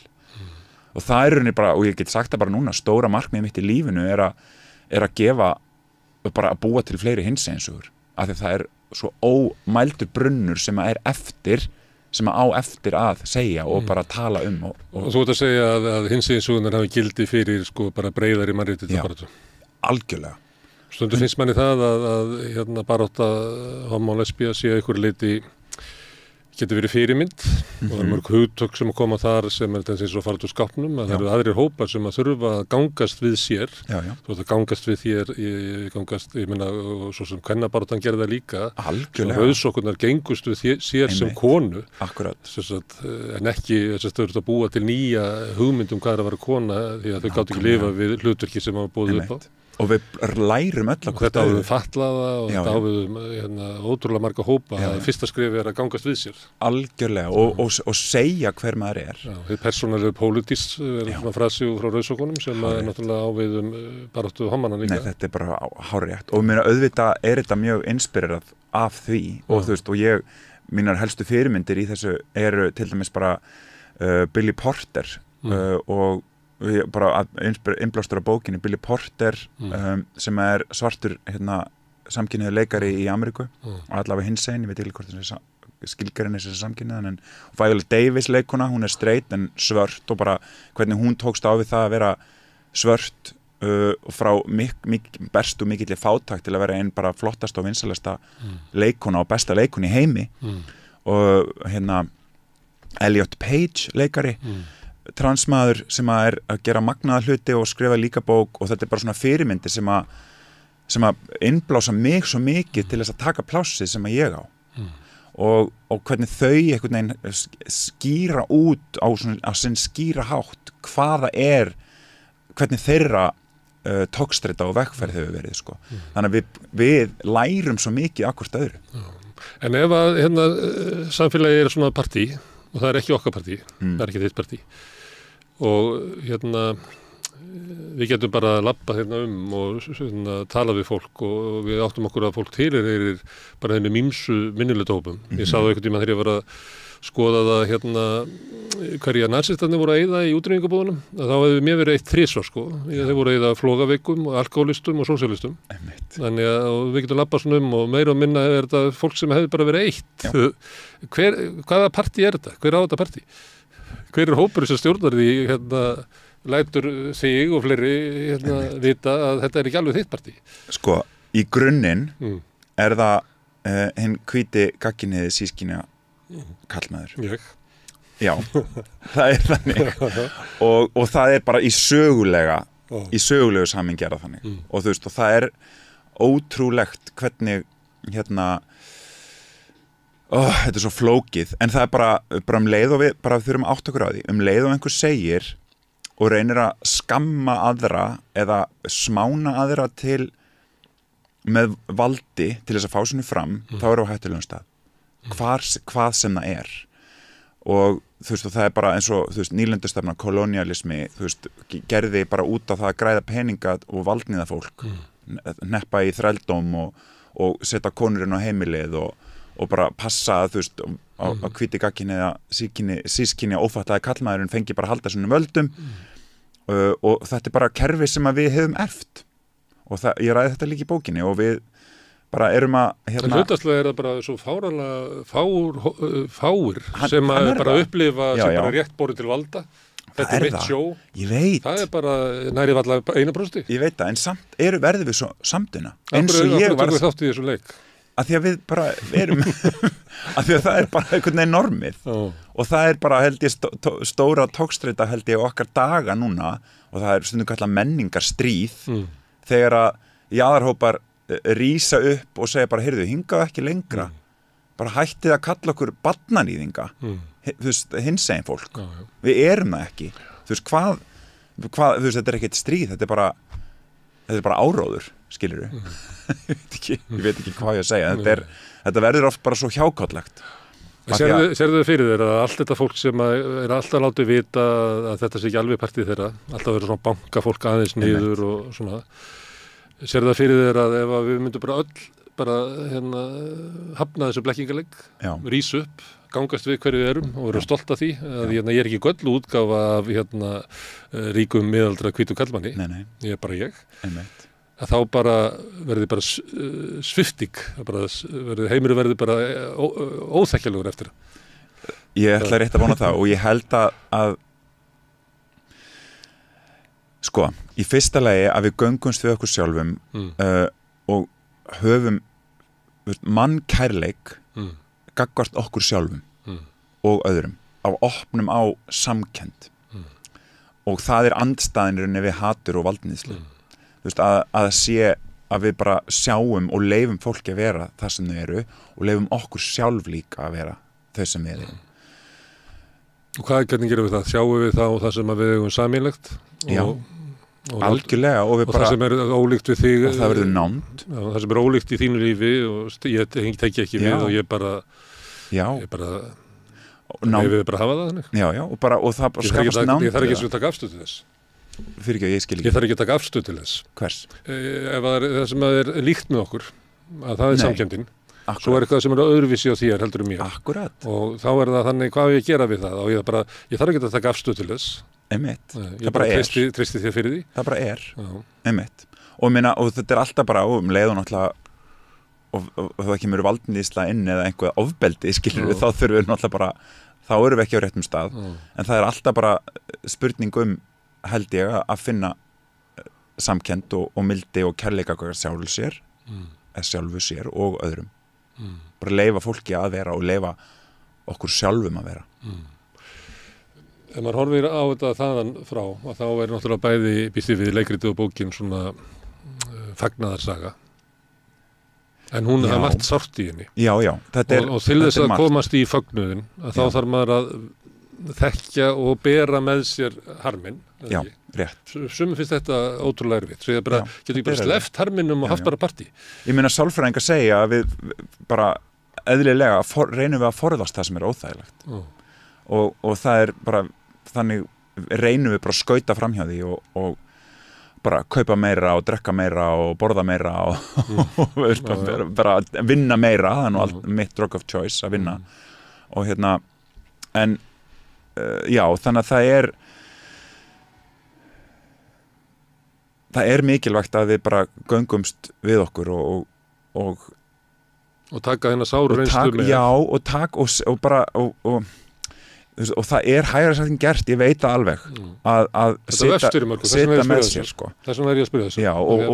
Og það er rauninni bara, og ég get sagt það bara núna, stóra markmið mitt í lífinu er að gefa, bara að búa til fleiri hinseginsögur. Af því það er svo ómældur brunnur sem er eftir, sem á eftir að segja og bara tala um. Og þú ert að segja að hinseginsögunar hafi gildi fyrir sko bara breiðari mannréttindabaráttu. Algjörlega. Stundum finnst manni það að hérna barátta homo og lesbía sé einhverju leyti getur verið fyrirmynd og það eru mörg hugtök sem koma þar sem er eins og farið úr skápnum að það eru aðrir hópar sem að þurfa að gangast við sér. Þú veist að gangast við þér, ég meina svo sem kvennabaráttan gerði það líka. Algjörlega. Rauðsokkurnar gengust við sér sem konu. Akkurat. En ekki þess að þau eru að búa til nýja hugmynd hvað er að vera kona því að þau gátt ekki lifa við hlutverki sem hafa búið upp á. Og við lærum öll að þetta áviðum fatlaða og þetta áviðum ótrúlega marga hópa að fyrsta skrifi er að gangast við sér. Algjörlega og segja hver maður er. Við persónulega pólitísk er svona frasi frá rauðsokkunum sem er náttúrulega áviðum baráttu hommana líka. Nei, þetta er bara hárrétt og mér auðvitað er þetta mjög inspirerað af því og þú veist og mínar helstu fyrirmyndir í þessu eru til dæmis bara Billy Porter og bara innblástur af bókinni Billy Porter sem er svartur samkynhneigður leikari í Ameríku allavega hinsegin, ég veit ekki hvort það er skilgrein þessi samkynhneigðan en Viola Davis leikona, hún er straight en svört og bara hvernig hún tókst á við það að vera svört frá bestu mikilli fátækt til að vera einn bara flottasta og vinsalasta leikona og besta leikona í heimi og Elliot Page leikari transmaður sem að gera magnaða hluti og skrifa líka bók og þetta er bara svona fyrirmyndir sem að innblása mig svo mikið til þess að taka plássið sem að ég á og hvernig þau einhvern veginn skýra út á sinn skýra hátt hvaða hvernig þeirra tókstreita og vekkferð hefur verið sko. Þannig að við lærum svo mikið akkurt öðru. En ef að samfélagi er svona partí og það er ekki okkar partí, það er ekki þitt partí og við getum bara að labba og tala við fólk og við áttum okkur að fólk tilheyrir bara þennum ýmsu minnihlutahópum. Ég sá það einhvern tímann þegar ég var að skoða það hverja nasistarnir voru að eyða í útrýmingabúðunum þá hefði mér verið eitt þrisvar sko. Þeir voru að eyða flogaveikum og alkoholistum og sósíalistum. Þannig að við getum labbað svona og meira og minna er þetta fólk sem hefði bara verið eitt. Hvaða partí er þetta? Hver á þetta partí? Hver er hópur sem stjórnar því lætur þig og fleiri vita að þetta er ekki alveg þitt partí? Sko, í grunninn er það hinn hvíti gagginniði sískynja kallmaður. Já, það er þannig og það er bara í sögulegu samhengi er það þannig og þú veist og það er ótrúlegt hvernig þetta er svo flókið en það er bara leið og við þurfum átt okkur á því leið og einhver segir og reynir að skamma aðra eða smána aðra til með valdi til þess að fá sinni fram þá er á hættulegum stað hvað sem það er og þú veist og það er bara eins og þú veist nýlendustefna kolonialismi þú veist gerði bara út á það að græða peninga og valdniða fólk neppa í þrældóm og setja konurinn á heimilið og bara passa að þú veist á hvíti gagginni eða sískynja ófattaði kallmaðurinn fengi bara að halda svona völdum og þetta er bara kerfi sem að við hefum erft og ég ræði þetta líka í bókinni og við bara erum að En hlutastlega það bara svo fáir sem að bara upplifa sem bara rétt borið til valda. Þetta mitt sjó. Ég veit. Það bara nærið allavega 1%. Ég veit það, en samt verðum við svo samduna. Eins og ég var þátt í þessu leik. Að því að við bara erum að því að það bara einhvern veginn normið og það bara held ég stóra tókstreita held ég okkar daga núna og það stundum kallað menningarstríð þegar að jaðarhópar rísa upp og segja bara, heyrðu, hingað ekki lengra bara hættið að kalla okkur barnanýðinga þú veist, hinsegin fólk við erum það ekki þú veist, hvað þú veist, þetta ekkert stríð þetta er bara áróður skilurðu ég veit ekki hvað ég að segja þetta verður oft bara svo hjákátlegt Sérðu þau fyrir þér að allt þetta fólk sem er alltaf látið vita að þetta sé ekki alveg partið þeirra alltaf verður svona bankafólk aðeins niður og svona Sérðu það fyrir þér að ef við myndum bara öll hafna þessu blekkingarleik rís upp, gangast við hverju við erum og verum stolt af því að ég er ekki göllu útgáfa af ríkum miðaldra hvítu kallmanni ég er bara ég að þá bara verði bara svifting heimurinn verði bara óþekkjalegur eftir Ég ætla rétt að vona það og ég held að sko, í fyrsta lagi að við göngumst við okkur sjálfum og höfum mannkærleik gagnvart okkur sjálfum og öðrum á opnum á samkennd og það andstæðinurinn við hatur og valdníðslu þú veist, að sé að við bara sjáum og leifum fólki að vera það sem þau eru og leifum okkur sjálf líka að vera þau sem við erum Og hvernig gerum við það? Sjáum við það sem við eigum sameiginlegt? Já, algjörlega og það sem er ólíkt við þig og það verður nánd það sem er ólíkt í þínu lífi og ég teki ekki við og ég bara við bara hafa það þannig Já, og það bara skapast nánd Ég þarf ekki að taka afstöð til þess Fyrir ekki, ég skil ekki Ég þarf ekki að taka afstöð til þess Hvers? Ef það sem er líkt með okkur að það er samkenndin svo er eitthvað sem er öðruvísi á þér heldur mér Akkurat og þá er það þannig hvað ég gera við það og ég þarf ekki að taka afstöð til þess það bara treysti þér fyrir því það bara og þetta er alltaf bara leiðun alltaf og það kemur valdníðsla inn eða einhvað ofbeldi skilur við þá þurfum við náttúrulega bara þá erum við ekki á réttum stað en það er alltaf bara spurning held ég að finna samkennd og mildi og kærleika sjálfu sér og öðrum bara leyfa fólki að vera og leyfa okkur sjálfum að vera Ef maður horfir á þetta þaðan frá að þá er náttúrulega bæði býst við leikritið og bókin svona fagnaðarsaga en hún er margt sárt í henni og til þess að komast í fögnuðin að þá þarf maður að þekkja og bera með sér harminn rétt Sumum finnst þetta ótrúlega erfitt svo getur ekki bara sleppt harminnum og haft bara partí Ég meina sálfræðingar segja að við bara eðlilega reynum við að forðast það sem er óþægilegt og það er bara þannig reynum við bara að skauta framhjá því og bara kaupa meira og drekka meira og borða meira og bara vinna meira það er nú allt mitt drug of choice að vinna og en þannig að það er mikilvægt að við bara göngumst við okkur og taka þennan sáru reynslu með og það er hægara sagt en gert, ég veit það alveg að setja með sér sko. Þess vegna er ég að spyrja þessu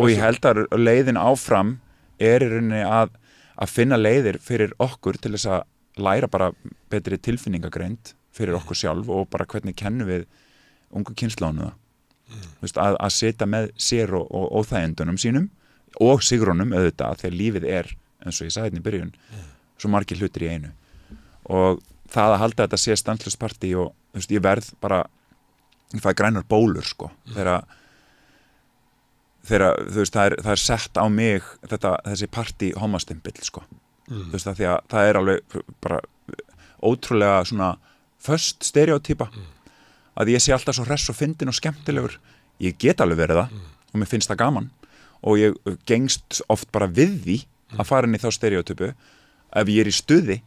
og ég held að leiðin áfram er í rauninni að finna leiðir fyrir okkur til þess að læra bara betri tilfinningagreind fyrir okkur sjálf og bara hvernig kennum við ungu kynslónu það að setja með sér og óþægindunum sínum og sigrónum auðvitað þegar lífið er eins og ég sagði hérna í byrjun svo margir hlutir í einu og það að halda þetta sé stanslust partí og ég verð bara ég fæ grænar bólur sko þegar það er sett á mig þessi partí homastimpill sko það því að það er alveg bara ótrúlega svona föst stereotýpa að ég sé alltaf svo hress og fyndin og skemmtilegur ég get alveg verið það og mér finnst það gaman og ég gengst oft bara við því að fara inn í þá stereotýpu ef ég er í stuði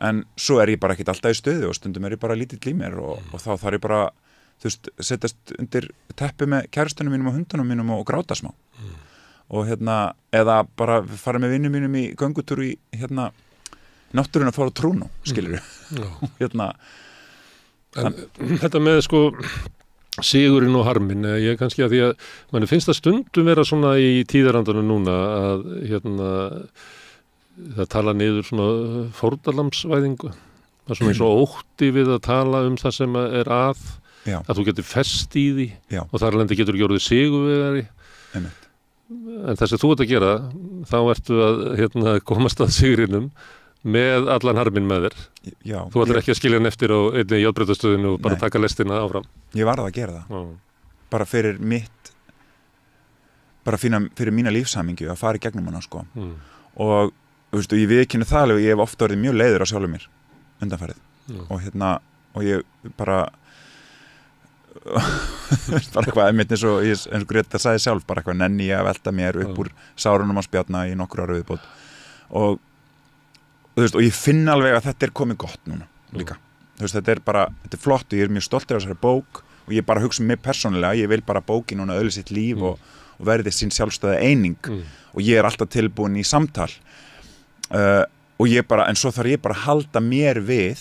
en svo er ég bara ekkert alltaf í stuði og stundum er ég bara lítill í mér og þá þarf ég bara setjast undir teppi með kærastunum mínum og hundunum mínum og gráta smá og eða bara fara með vinnum mínum í göngutúr í náttúruna að fara á Trúnó, skilur Þetta með sko sigurinn og harminn, ég kannski að því að manni finnst það stundum vera svona í tíðarandanum núna að það tala niður svona fórnarlamsvæðingu, það er svona eins og ótti við að tala það sem er að þú getur fest í því og þar alveg getur ekki orðið sigurvegari en þess að þú ert að gera þá ertu að komast að sigrinum með allan harminn með þér. Þú ætlar ekki að skilja hann eftir á einni járnbrautastöðinu og bara taka lestina áfram. Ég varð að gera það. Bara fyrir fyrir mína lífshamingju að fara í gegnum hana sko. Og veistu, ég viðurkenni það alveg, ég hef oft orðið mjög leiður á sjálfum mér undanfarið. Og ég bara eitthvað einmitt eins og Greta sagði sjálf, bara eitthvað nenni ég að velta mér upp úr sárunum að spjárna í nokkur ára viðbót. Og ég finn alveg að þetta komið gott núna líka. Þetta er flott og ég mjög stoltur af þessari bók og ég bara hugsa mig persónulega, ég vil bara bókin núna öðli sitt líf og verði sín sjálfstæða eining og ég alltaf tilbúin í samtal og en svo þarf ég bara að halda mér við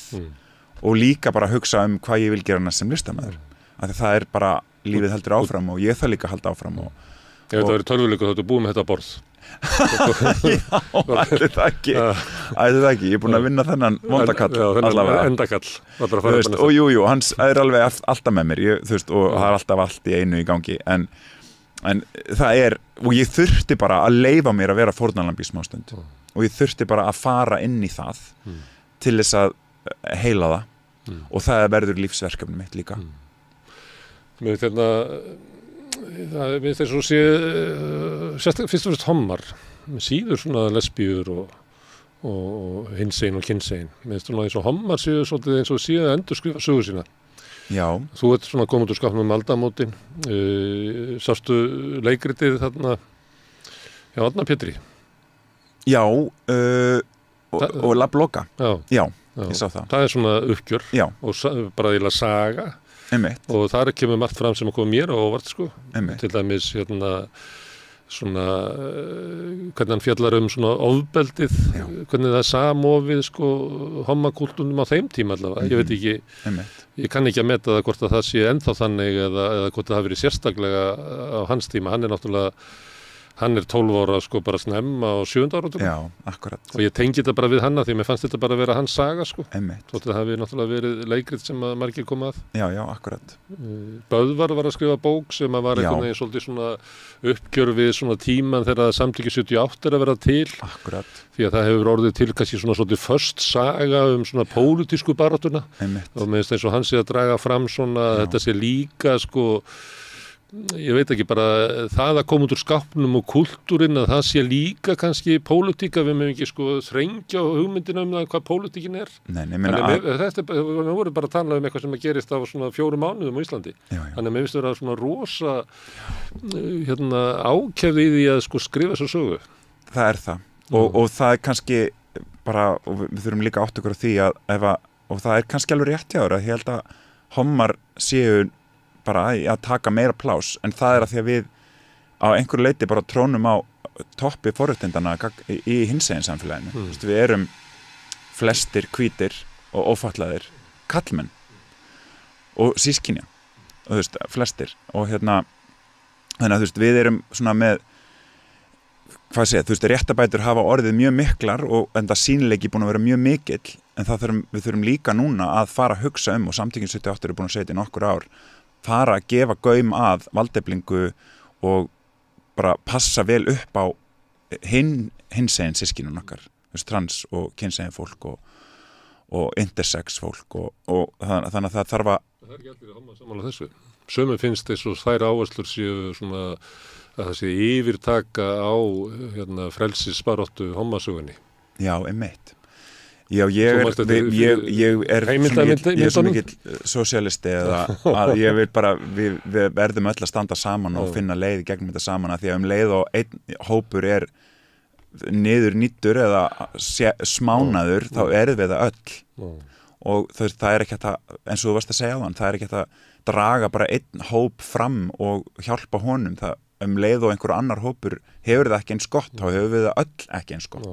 og líka bara hugsa hvað ég vil gera næst sem listamaður. Það bara, lífið heldur áfram og ég þarf líka að halda áfram Ef þetta verið tölvuleikur þá ertu búið með þetta borð. Ætli það ekki. Ég er búin að vinna þennan vondakall allavega. Endakall. Og jú, hans er alveg alltaf með mér, og það er alltaf allt í einu í gangi, en það og ég þurfti bara að leyfa mér að vera fórnarlamb í smástund og ég þurfti bara að fara inn í það til þess að heila það og það verður lífsverkefni mitt líka. Mér finnst þess að sé fyrst og fremst hommar síður svona lesbíur og hinsegin og kynsegin. Mér finnst svona eins og hommar síður svolítið eins og síðan að endurskrifa sögu sína. Já. Þú ert svona komið úr skápnum aldamótin, sástu leikritið þarna hjá Árna Pétri? Já, og La Bloca. Já, ég sá það. Það er svona uppgjör og bara eiginlega saga. Og þar kemur margt fram sem að koma mér á óvart sko. Til dæmis svona hvernig hann fjallar svona ofbeldið, hvernig það er samofið sko hommakúltunum á þeim tíma allavega. Ég veit ekki, ég kann ekki að meta það hvort að það sé ennþá þannig eða hvort það hafi verið sérstaklega á hans tíma. Hann er 12 ára sko bara snemma á 7. áratugum. Já, akkurat. Og ég tengi þetta bara við hanna því mér fannst þetta bara að vera hans saga sko. Og þetta hafi náttúrulega verið leikrit sem að margir koma að. Já, akkurat. Böðvar var að skrifa bók sem að var einhvern veginn svolítið svona uppgjör við svona tíman þegar samtöki 78 er að vera til. Akkurat. Því að það hefur orðið til kannski svona svolítið först saga svona pólitísku baráttuna. Og mér finnst eins og hann sé að draga fram svona þetta sé líka sko ég veit ekki bara það að koma út úr skápnum og kultúrin að það sé líka kannski pólitík að við mögum ekki sko þrengja hugmyndina það hvað pólitíkin er. Þetta voru bara að tala eitthvað sem að gerist á svona 4 mánuðum á Íslandi. Þannig að mér finnst vera svona rosa ákefð í því að sko skrifa svo sögu. Það er það og það er kannski bara og við þurfum líka átt okkur á því og það er kannski alveg rétt hjá þér að ég held að hommar séu bara að taka meira plás en það er að því að við á einhverju leiti bara trónum á toppi forréttindana í hinsegin samfélaginu. Við erum flestir hvítir og ófatlaðir kallmenn og sískynja og flestir og þannig að við erum svona með réttabætur hafa orðið mjög miklar og enda sýnileiki búin að vera mjög mikill en við þurfum líka núna að fara að hugsa og samtökin 78 eru búin að setja í nokkur ár fara að gefa gaum að valdeflingu og bara passa vel upp á hinsegin sískinum okkar, trans og kynsegin fólk og intersex fólk og þannig að það þarf að það er ekki allir að homma sammála þessu. Sumum finnst þess og þær áherslur séu svona að það sé yfirtaka á frelsisbaráttu hommasögunni. Já, einmitt. Já, ég er svo mikill sósíalisti að ég vil bara við verðum öll að standa saman og finna leið gegnum þetta saman að því að leið og einn hópur er niður nýttur eða smánaður þá erum við það öll og það er ekki að eins og þú varst að segja á hann, það er ekki að draga bara einn hóp fram og hjálpa honum leið og einhver annar hópur hefur það ekki eins gott, þá hefur við það öll ekki eins gott.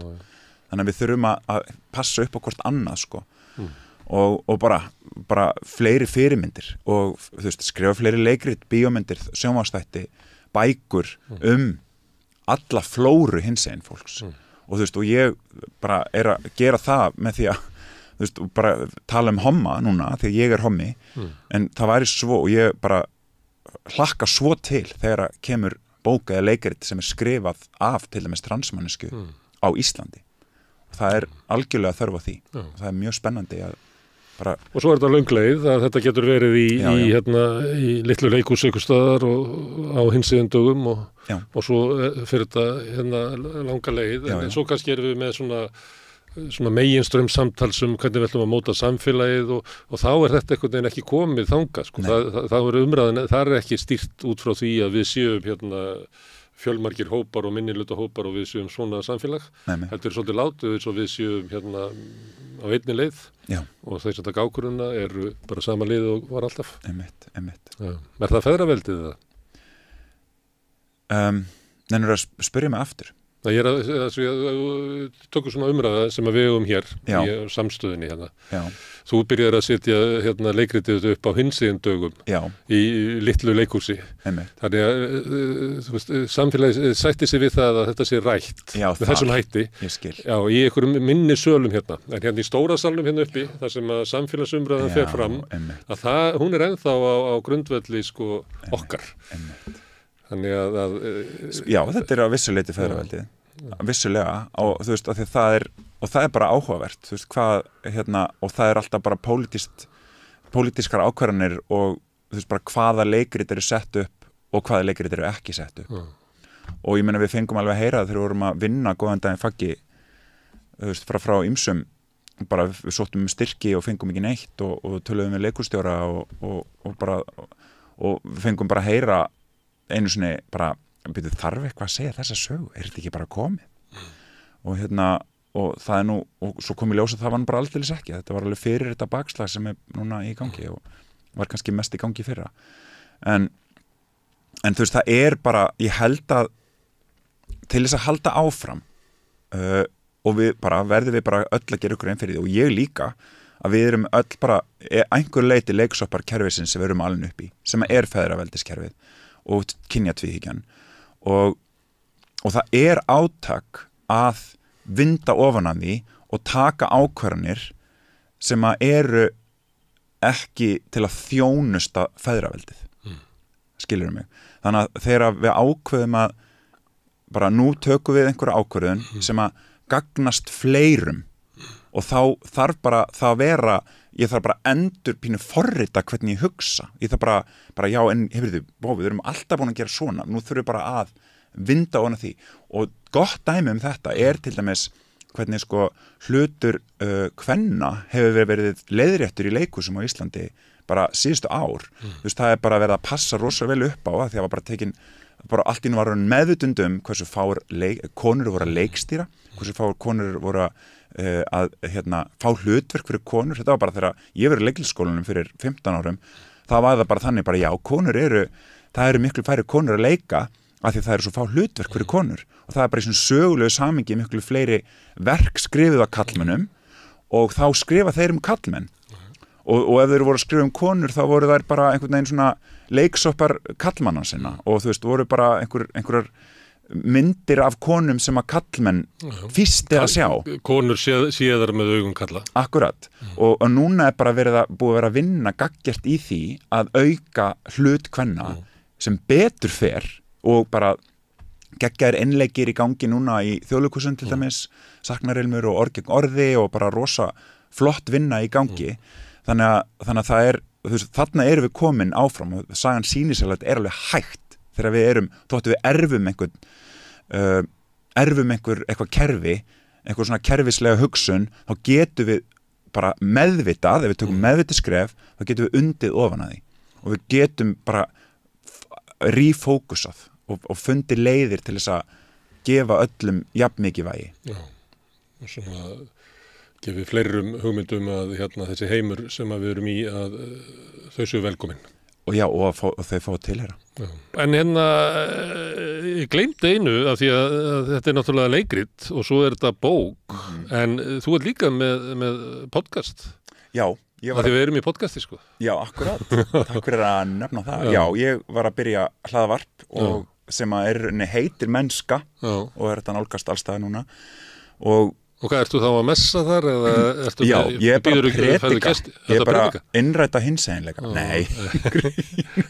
Þannig að við þurfum að passa upp á hvort annað, sko. Og bara fleiri fyrirmyndir og þú veist, skrifa fleiri leikrit, bíómyndir, sjónvarpsþætti, bækur alla flóru hinsegin fólks. Og þú veist, og ég bara að gera það með því að þú veist, bara tala homma núna því að ég hommi, en það væri svo og ég bara hlakka svo til þegar að kemur bók eða leikrit sem skrifað af til dæmis transmannesku á Íslandi. Það algjörlega þörf á því. Það mjög spennandi að bara... Og svo þetta löng leið að þetta getur verið í litlu leikhús einhvers staðar og á hinsegin dögum og svo fyrir þetta langa leið, en svo kannski erum við með svona meginströmm samtal hvernig við ætlum að móta samfélagið og þá þetta einhvern veginn ekki komið þangað, sko. Það umræðan, það ekki stýrt út frá því að við séum fjölmargir hópar og minniluta hópar og við séum svona samfélag. Heldur svolítið látið eins og við séum á einni leið og þeir sem taka ákvörðunina eru bara sama leið og var alltaf. Einmitt. Það feðraveldið það? Nennir að spyrja mig aftur. Það tökum svona umræða sem við eigum hér í samstöðinni hérna. Þú byrjar að setja leikritið upp á hinsegin dögum í litlu leikhúsi. Þannig að samfélagið sætti sig við það að þetta sé rætt með þessum hætti. Ég skil. Í einhverjum minni sölum hérna. En hérna í stóra salnum hérna uppi, þar sem að samfélagsumræðan fer fram, að hún ennþá á grundvelli sko okkar. Þannig að já, þetta að vissu leyti feðraveldið, vissulega, og þú veist, að það bara áhugavert, þú veist, og það alltaf bara pólitískar ákvarðanir og þú veist, bara hvaða leikrit eru sett upp og hvaða leikrit eru ekki sett upp. Og ég meina við fengum alveg að heyra þegar við vorum að vinna góðan daginn faggi, þú veist, frá ýmsum, bara við sóttum styrki og fengum ekki neitt og töluðum við leikhússtjóra og við fengum bara að heyra einu sinni bara, þarf eitthvað að segja þessa sögu, þetta ekki bara komið? Og það nú, og svo kom í ljós að það var bara aldeilis ekki, þetta var alveg fyrir þetta bakslag sem núna í gangi og var kannski mest í gangi fyrra. En þú veist, það bara, ég held að til þess að halda áfram og verðum við bara öll að gera ykkur einn fyrir því og ég líka, að við erum öll bara einhver leiti leiksoppar kerfisins sem við erum alveg upp í, sem feðraveldiskerfið og kynjatvíhyggjan og það átak að vinda ofan af því og taka ákvarðanir sem eru ekki til að þjónusta feðraveldið. Skilurðu mig? Þannig að þegar við ákveðum að bara nú tökum við einhverja ákvörðun sem að gagnast fleirum og þá þarf bara það að vera, ég þarf bara endur pínu forrita hvernig ég hugsa. Ég þarf bara já, en við erum alltaf búin að gera svona, nú þurfum við bara að vinda ofan af því. Og gott dæmi þetta til dæmis hvernig sko hlutur kvenna hefur verið leiðréttur í leikhúsum á Íslandi bara síðustu ár. Þú veist, það bara verið að passa rosalega vel upp á það því að var bara tekin, bara allt í nú var meðvitund hversu fáir konur voru að leikstýra, hversu fáir konur voru að fá hlutverk fyrir konur. Þetta var bara þegar ég verið í leiklisskólanum fyrir 15 árum, það var það bara þannig bara já, það eru miklu færri konur að leika af því það eru svo fá hlutverk fyrir konur og það bara í svona sögulegu samingi miklu fleiri verk skrifuð af kallmönnum og þá skrifa þeir kallmenn og ef þeir voru að skrifa konur þá voru þær bara einhvern veginn svona leiksoppar kallmanna sinna og þú veist, voru bara einhverjar myndir af konum sem að kallmenn fyrst að sjá. Konur séðar með augum kalla. Akkurat. Og núna bara búið að vera að vinna gaggjart í því að auka hlut kvenna sem betur fer og bara geggjaðir einleikir í gangi núna í Þjóðleikhúsinu til dæmis, Saknarilmur og Orð gegn orði og bara rosa flott vinna í gangi. Þannig að það þú veist, þarna erum við komin áfram og sagan sýnir sér að þetta alveg hægt þegar við þóttu við erfum eitthvað kerfi, eitthvað svona kerfislega hugsun, þá getum við bara meðvitað, ef við tökum meðvitað skref, þá getum við undið ofan að því og við getum bara refókusað og fundið leiðir til þess að gefa öllum jafn mikið vægi. Já, og svona gefið fleirum hugmyndum að þessi heimur sem að við erum í að þau séu velkomin. og þau fá tilheyra. En ég gleymdi einu af því að þetta náttúrulega leikrit og svo þetta bók, en þú ert líka með podcast. Já, af því við erum í podcasti, sko. Já, akkurat. Takk fyrir að nefna það. Já, ég var að byrja hlaðvarp og sem að heitir Mennska og þetta nálgast allstaði núna og hvað, ertu þá að messa þar? Eða ertu já, ég er bara að predika. Ég er bara predika? Innræta hinseginleika. Nei.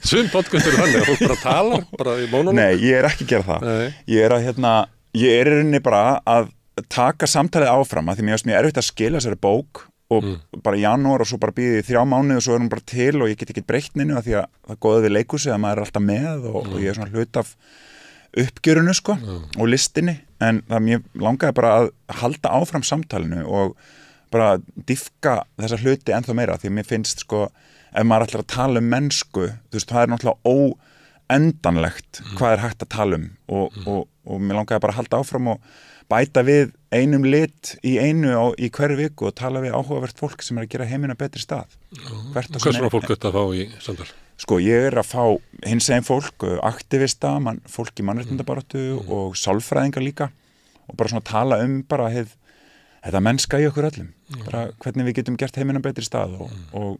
Svum podcastur þannig, að fólk bara talar, bara í mónunum? Nei, ég er ekki að gera það. Nei. Ég er í rauninni bara að taka samtalið áfram, að því mér er erfitt að skila þessari bók og bara í janúar og svo bara býði 3 mánuði og svo er hún bara til og ég get ekki breytt neinu að því að það góði við leikhúsið að maður er alltaf með og ég er svona hlut af uppgjörunu sko og listinni en það mér langaði bara að halda áfram samtalinu og bara dýfka þessa hluti ennþá meira því að mér finnst sko ef maður ætlar að tala mennsku þú veist það náttúrulega óendanlegt hvað hægt að tala og mér langaði bara að halda áfram og bæta við einum lit í hverju viku og tala við áhugavert fólk sem að gera heiminn að betri stað. Hvað svona fólk þetta að fá í samtal? Sko, ég er að fá hinsegin fólk, aktivista, fólk í mannréttindabaráttu og sálfræðingar líka og bara svona tala bara þetta mennska í okkur öllum. Bara hvernig við getum gert heiminn að betri stað og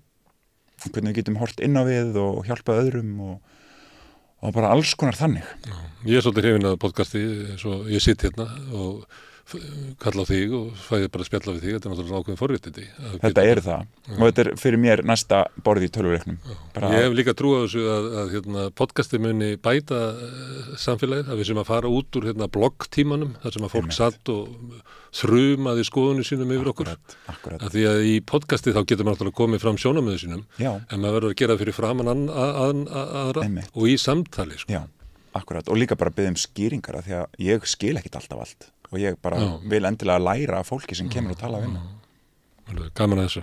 hvernig við getum hort inn á við og hjálpað öðrum og bara alls konar þannig. Ég er svolítið hrifinn að podcasti, svo ég sitt hérna og kalla á þig og fæði bara að spjalla við þig, þetta er náttúrulega ákveðin forréttindi. Þetta er það og þetta er fyrir mér næsta borð í tölvuleiknum. Ég hef líka trú á þessu að podcasti muni bæta samfélagið, að við sem að fara út úr bloggtímanum, þar sem að fólk satt og þrumaði skoðunni sínum yfir okkur. Akkurat. Að því að í podcasti þá getur maður náttúrulega komið fram sjónarmiðum sínum, en maður verður að gera fyrir framan aðra og í samtali. Sko. Já, akkurat. Og líka bara biðja skýringar að því að ég skil ekkit alltaf allt. Og ég bara vil endilega læra af fólki sem kemur og tala við mig. Gaman að þessu.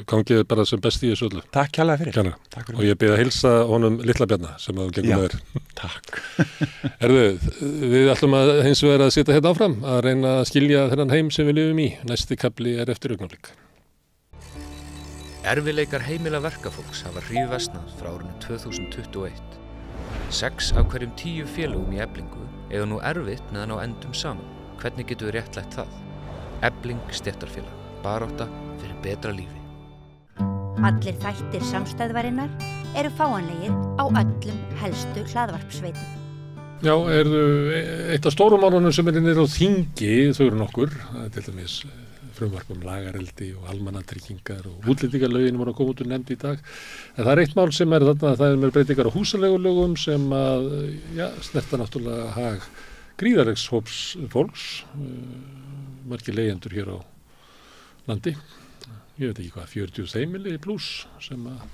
Gangið bara sem best í þessu öllu. Takk kærlega fyrir. Takk fyrir. Og ég bið að hilsa honum Litla Bjarna sem að gengur með þér. Takk. Við ætlum að hins vegar að sitja hérna áfram að reyna að skilja þennan heim sem við lifum í. Næsti kafli er eftir augnablik. Erfiðleikar heimila verkafólks hafa hríðversnað frá árinu 2021. 6 af hverjum 10 félögum í Eflingu eiga nú erfitt meðan á endum saman. Hvernig getum við réttlætt það? Efling stéttarfélag. Barátta fyrir betra lífi. Allir þættir samstæðvarinnar eru fáanlegir á öllum helstu hlaðvarpsveitum. Já, eitt af stórum málunum sem niður á þingi, þau eru nokkur, til dæmis frumvarp lagareldi og almannatryggingar og útlendingalögin voru að koma út og nefnd í dag. En það er eitt mál sem þarna, það er með breytingar á húsaleigulögum sem að, snerta náttúrulega hag gríðarlegs hóps fólks, margir leigjendur hér á landi, ég veit ekki hvað, 40 heimili pluss sem að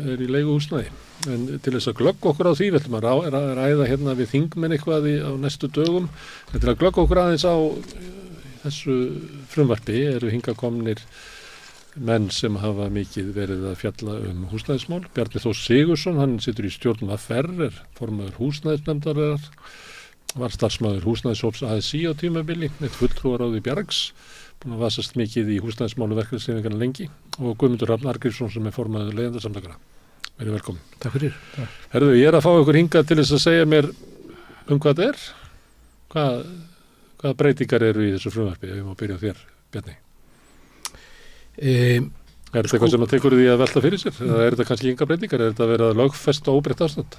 er í leiguhúsnæði. En til þess að glögga okkur á því, við ætlum að ræða hérna við þingmenn eitthvað á næstu dögum, en til að glögga okkur aðeins á þessu frumvarpi eru hingað komnir menn sem hafa mikið verið að fjalla húsnæðismál. Bjarni Þór Sigurðsson, hann situr í stjórn VR, er formaður húsnæðisnefndarinnar, var starfsmaður húsnæðishóps ASÍ á tímabili, eitt fulltrúaráði Bjargs, búinn að vasast mikið í húsnæðismálu verkalýðshreyfingarinnar lengi og Guðmundur Hrafn Arngrímsson sem er formaður Leigjendasamtakanna. Verið velkomin. Takk fyrir. Herðu, ég er að fá ykkur hingað til þess að segja mér hvað þetta er. Hvaða breytingar eru í þessu frumvarpi, ef við má byrja á þér, Bjarni? Er þetta eitthvað sem að tekur því að velta fyrir sér? Eða er þetta kannski enga breytingar? Er þetta að vera lögfest og óbreytt ástand?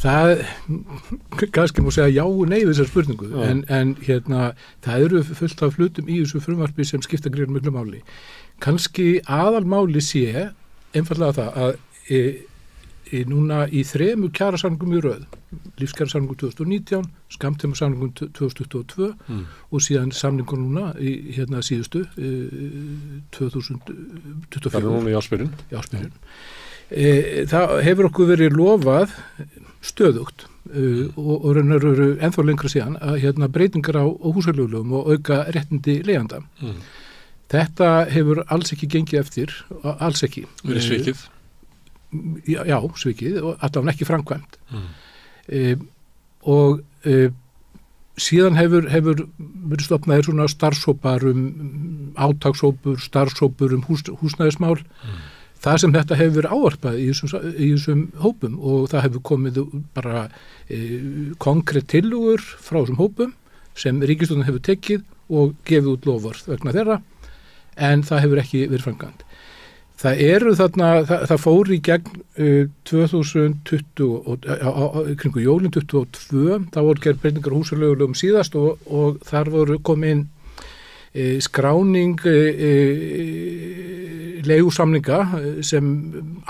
Það kannski má segja já og nei við þessar spurningu en það eru fullt af hlutum í þessu frumvarpi sem skipta gríðarlega miklu máli. Kannski aðalmáli sé einfallega það að núna í 3 kjarasamningum í röð, lífskjarasamningum 2019, skammtímasamningum 2022 og síðan samningur núna í síðustu 2024. Það er núna í ársbyrjun. Í ársbyrjun. Það hefur okkur verið lofað stöðugt og raunar eru ennþá lengra síðan að breytingar á húsaleigulögum og auka réttindi leigjanda. Þetta hefur alls ekki gengið eftir, alls ekki. Verið svikið. Já, svikið og allavega ekki framkvæmt. Og síðan hefur verið stofnaðir svona starfshópar átakshópur, starfshópur húsnæðismál. það sem þetta hefur verið ávarpað í þessum hópum og það hefur komið bara konkrétt tillögur frá þessum hópum sem ríkisstjórnin hefur tekið og gefið út loforð vegna þeirra en það hefur ekki verið framkvæmt. Það eru þarna, það fór í gegn 2020, kringu jólin 22, það voru gerð breytingar á húsaleigulögum síðast og þar voru komin skráning leigusamninga sem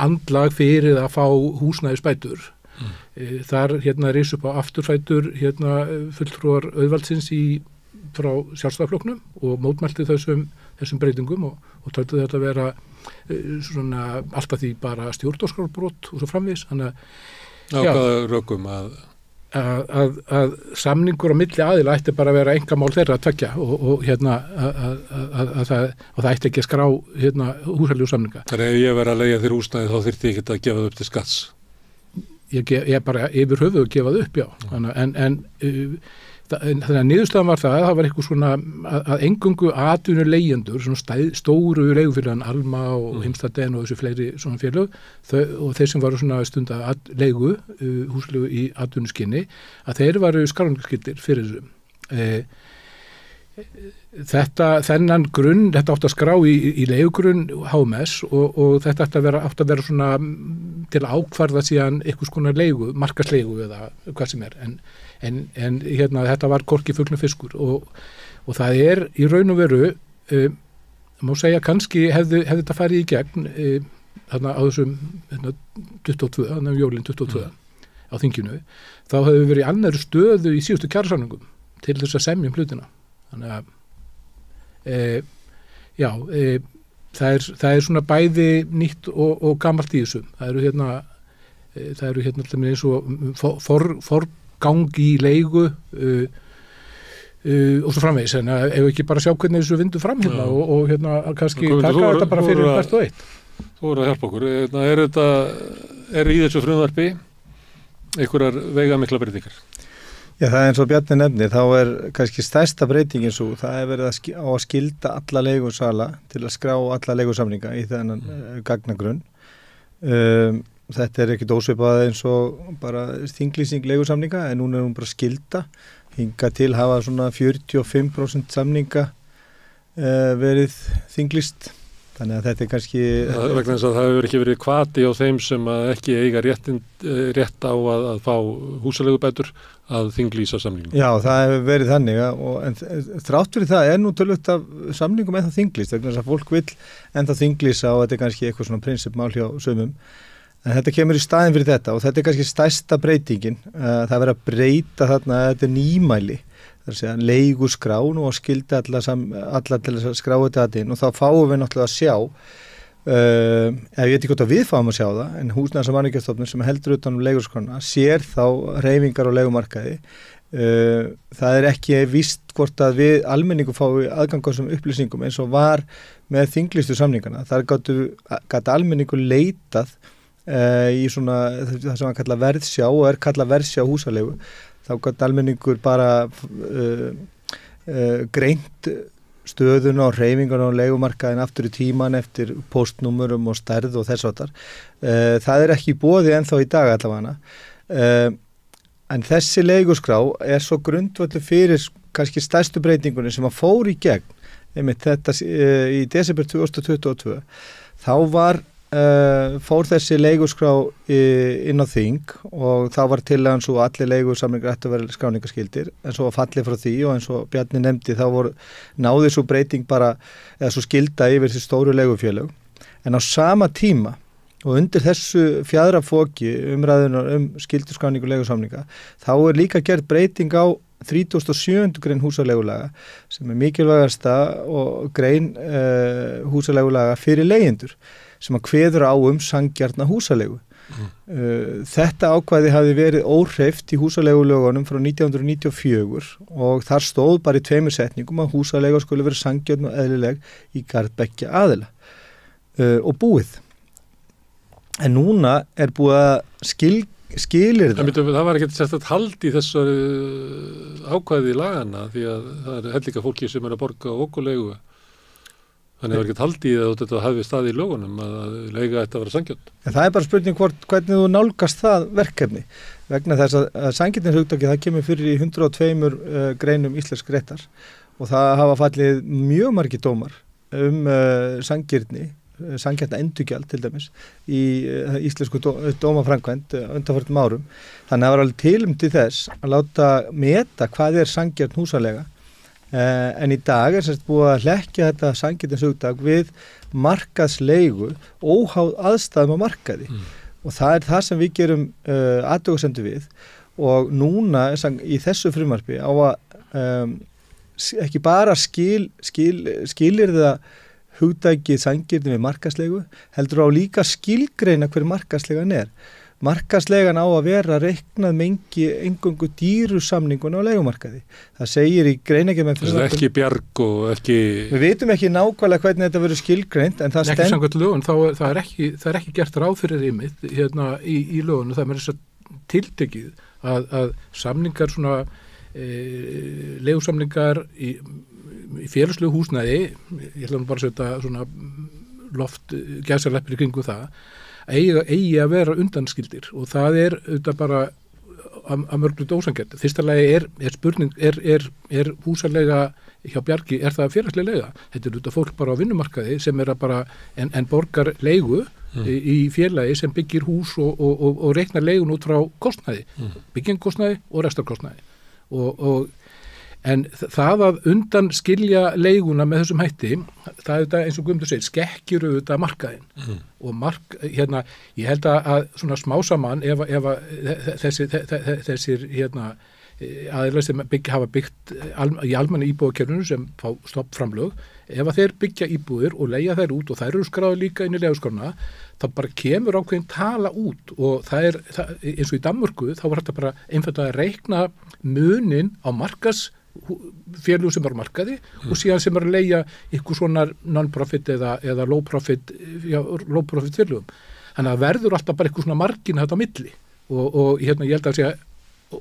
andlag fyrir að fá húsnæðisbætur. Þar rís upp á afturfætur fulltrúar auðvaldsins frá Sjálfstæðisflokknum og mótmælti þessum breytingum og töldu þetta að vera svona alltaf því bara stjórnarskrárbrot og svo framvegis. Þannig að hvaða rökum að samningur á milli aðila ætti bara að vera einkamál þeirra að tvekja og það ætti ekki að skrá húsaleigusamninga. Þannig ef ég verið að leigja þér húsnæði þá þyrfti ég ekki að gefa það upp til skatts? Ég bara yfir höfuð að gefa það upp, já. Þannig að niðurstaðan var það var eitthvað svona að eingöngu atvinnuleigjendur, svona stóru leigufélögin Alma og Heimstaden og þessu fleiri svona félög og þeir sem varu svona stunda leigu, húsleigu í atvinnuskinni, að þeir varu skráningarskyldir fyrir þessum. Þennan grunn, þetta átt að skrá í leigugrunn HMS og þetta átt að vera svona til að ákvarða síðan einhvers konar leigu, markaðsleigu eða hvað sem en þetta var hvorki fugl né fiskur og það í raun og veru má segja kannski hefði þetta farið í gegn þarna á þessum 22, þarna jólin 22 á þinginu, þá hefði verið í annarri stöðu í síðustu kjarasamningum til þess að semja hlutina. Þannig að það er svona bæði nýtt og gamalt í þessu. Það eru eins og forgang í leigu og svo framvegis, en ef ekki bara sjá hvernig þessu vindu fram og kannski taka þetta bara fyrir hvert og eitt. Þú voru að hjálpa okkur. Er í þessu frumvarpi einhverjar veigamiklar breytingar? Já, það er eins og Bjarni nefnir, þá er kannski stærsta breytingin svo, það er verið á að skylda alla leigusala til að skrá alla leigusamninga í þennan gagnagrunn. Þetta er ekkit ósvipað eins og bara þinglýsing leigusamninga, en núna er hún bara skylda. Hingað til hafa svona 45% samninga verið þinglýst. Þannig að þetta er kannski... Vegna þess að það hefur ekki verið hvati á þeim sem ekki eiga rétt á að fá húsaleigubætur að þinglýsa samningum. Já, það hefur verið þannig en þrátt fyrir það er nú tölvögt af samningum ennþá þinglýst, vegna þess að fólk vill ennþá þinglýsa og þetta er kannski eitthvað svona prinsipmál hjá sumum. En þetta kemur í staðinn fyrir þetta og þetta er kannski stærsta breytingin. Það verið að breyta þarna að þetta er nýmæli. Það er að segja leiguskrá og skylda alla til að skrá þetta inn og þá fáum við náttúrulega að sjá ég veit ekki hvort að við fáum að sjá það en Húsnæðis- og mannvirkjastofnun sem heldur utan leiguskrána sér þá hreyfingar á leigumarkaði það er ekki víst hvort að við almenningu fái aðgang á þessum upplýsingum eins og var með þinglýstu samningana þar gat almenningu leitað í svona það sem hann kalla verðsjá og er kalla verðsjá húsaleigu þá gat almenningur bara greint stöðuna og hreyfingarna og leigumarkaðin aftur í tíman eftir postnúmerum og stærð og þess áttar. Það er ekki í boði ennþá í dag allavega. En þessi leiguskrá er svo grundvöldu fyrir kannski stærstu breytingunni sem að fór í gegn einmitt þetta í desember 2022. Þá fór þessi leiguskrá inn á þing og þá var tillagan svo að allir leigusamningar ættu að vera skráningarskyldir en svo var fallið frá því og eins og Bjarni nefndi þá náði svo breyting bara eða svo skylda yfir þessi stóru leigufélög en á sama tíma og undir þessu fjaðrafoki umræðunar skylduskráningu leigusamninga þá líka gerð breyting á 37. grein húsaleigulaga sem mikilvægasta og grein húsaleigulaga fyrir leigjendur sem að kveður á sanngjarna húsaleigu. Þetta ákvæði hafi verið óhreyft í húsaleigulögunum frá 1994 og þar stóð bara í 2 setningum að húsaleiga skulle vera sanngjarn og eðlileg í garð beggja aðila og búið. En núna er búið að skilir það. Það var ekkert sett að haldi þessu ákvæði í lagana því að það er hellinga fólki sem er að borga okurleigu. Þannig var ekki haldið að þetta hafi staði í lögunum að leiga ætti að vera sanngjarnt. En það bara spurning hvernig þú nálgast það verkefni vegna þess að sanngirnishugtakið það kemur fyrir í 102 greinum íslensk réttar og það hafa fallið mjög margir dómar sanngirni, sanngjarna endurgjald til dæmis í íslensku dómaframkvæmd undanförnum árum. Þannig að það var alveg tilefni til þess að láta meta hvað sanngjarn húsaleiga. En í dag semst búið að hlekkja þetta sanngirnishugtak við markaðsleigu óháð aðstæðum á markaði og það það sem við gerum athugasemdir við og núna í þessu frumvarpi á að ekki bara skilir það hugtakið sanngirni við markaðslegu heldur á líka skilgreina hver markaðslegan Markaðslegan á að vera reiknað mengi eingöngu dýrusamningun á leigumarkaði. Það segir í greinargerð með Það ekki bjarg og ekki... Við vitum ekki nákvæmlega hvernig þetta verður skilgreint, en það Ekki samkvæmt lögun, það er ekki gert ráð fyrir ímið í lögun og það er þess að tiltekið að samningar svona leigusamningar í félagslegu húsnæði, ég ætla nú bara að setja svona loft gæsarleppir í kringu það, eigi að vera undanskildir og það auðvitað bara að mörgluð ósangjart. Fyrsta lagi er spurning, er húsalega hjá Bjargi, er það félagslega leiga? Þetta auðvitað fólk bara á vinnumarkaði sem að bara, en borgar leigu í félagi sem byggir hús og reiknar leigun út frá kostnaði, byggingkostnaði og restarkostnaði. En það að undan skilja leiguna með þessum hætti, það þetta eins og Guðmundur segir, skekkjur auðvitað markaðinn. Og ég held að svona smá saman ef þessir aðilar sem hafa byggt í almenna íbúðakerfinu sem fá stoppframlög, ef að þeir byggja íbúðir og leigja þær út og þær eru skráðar líka inn í leiguskrárna, þá bara kemur ákveðin tala út og það eins og í Danmörku, þá var þetta bara einfaldlega að reikna munin á félög sem er á markaði og síðan sem er að leigja ykkur svona non-profit eða low-profit félögum. Þannig að verður alltaf bara ykkur svona margin þetta á milli og ég held að segja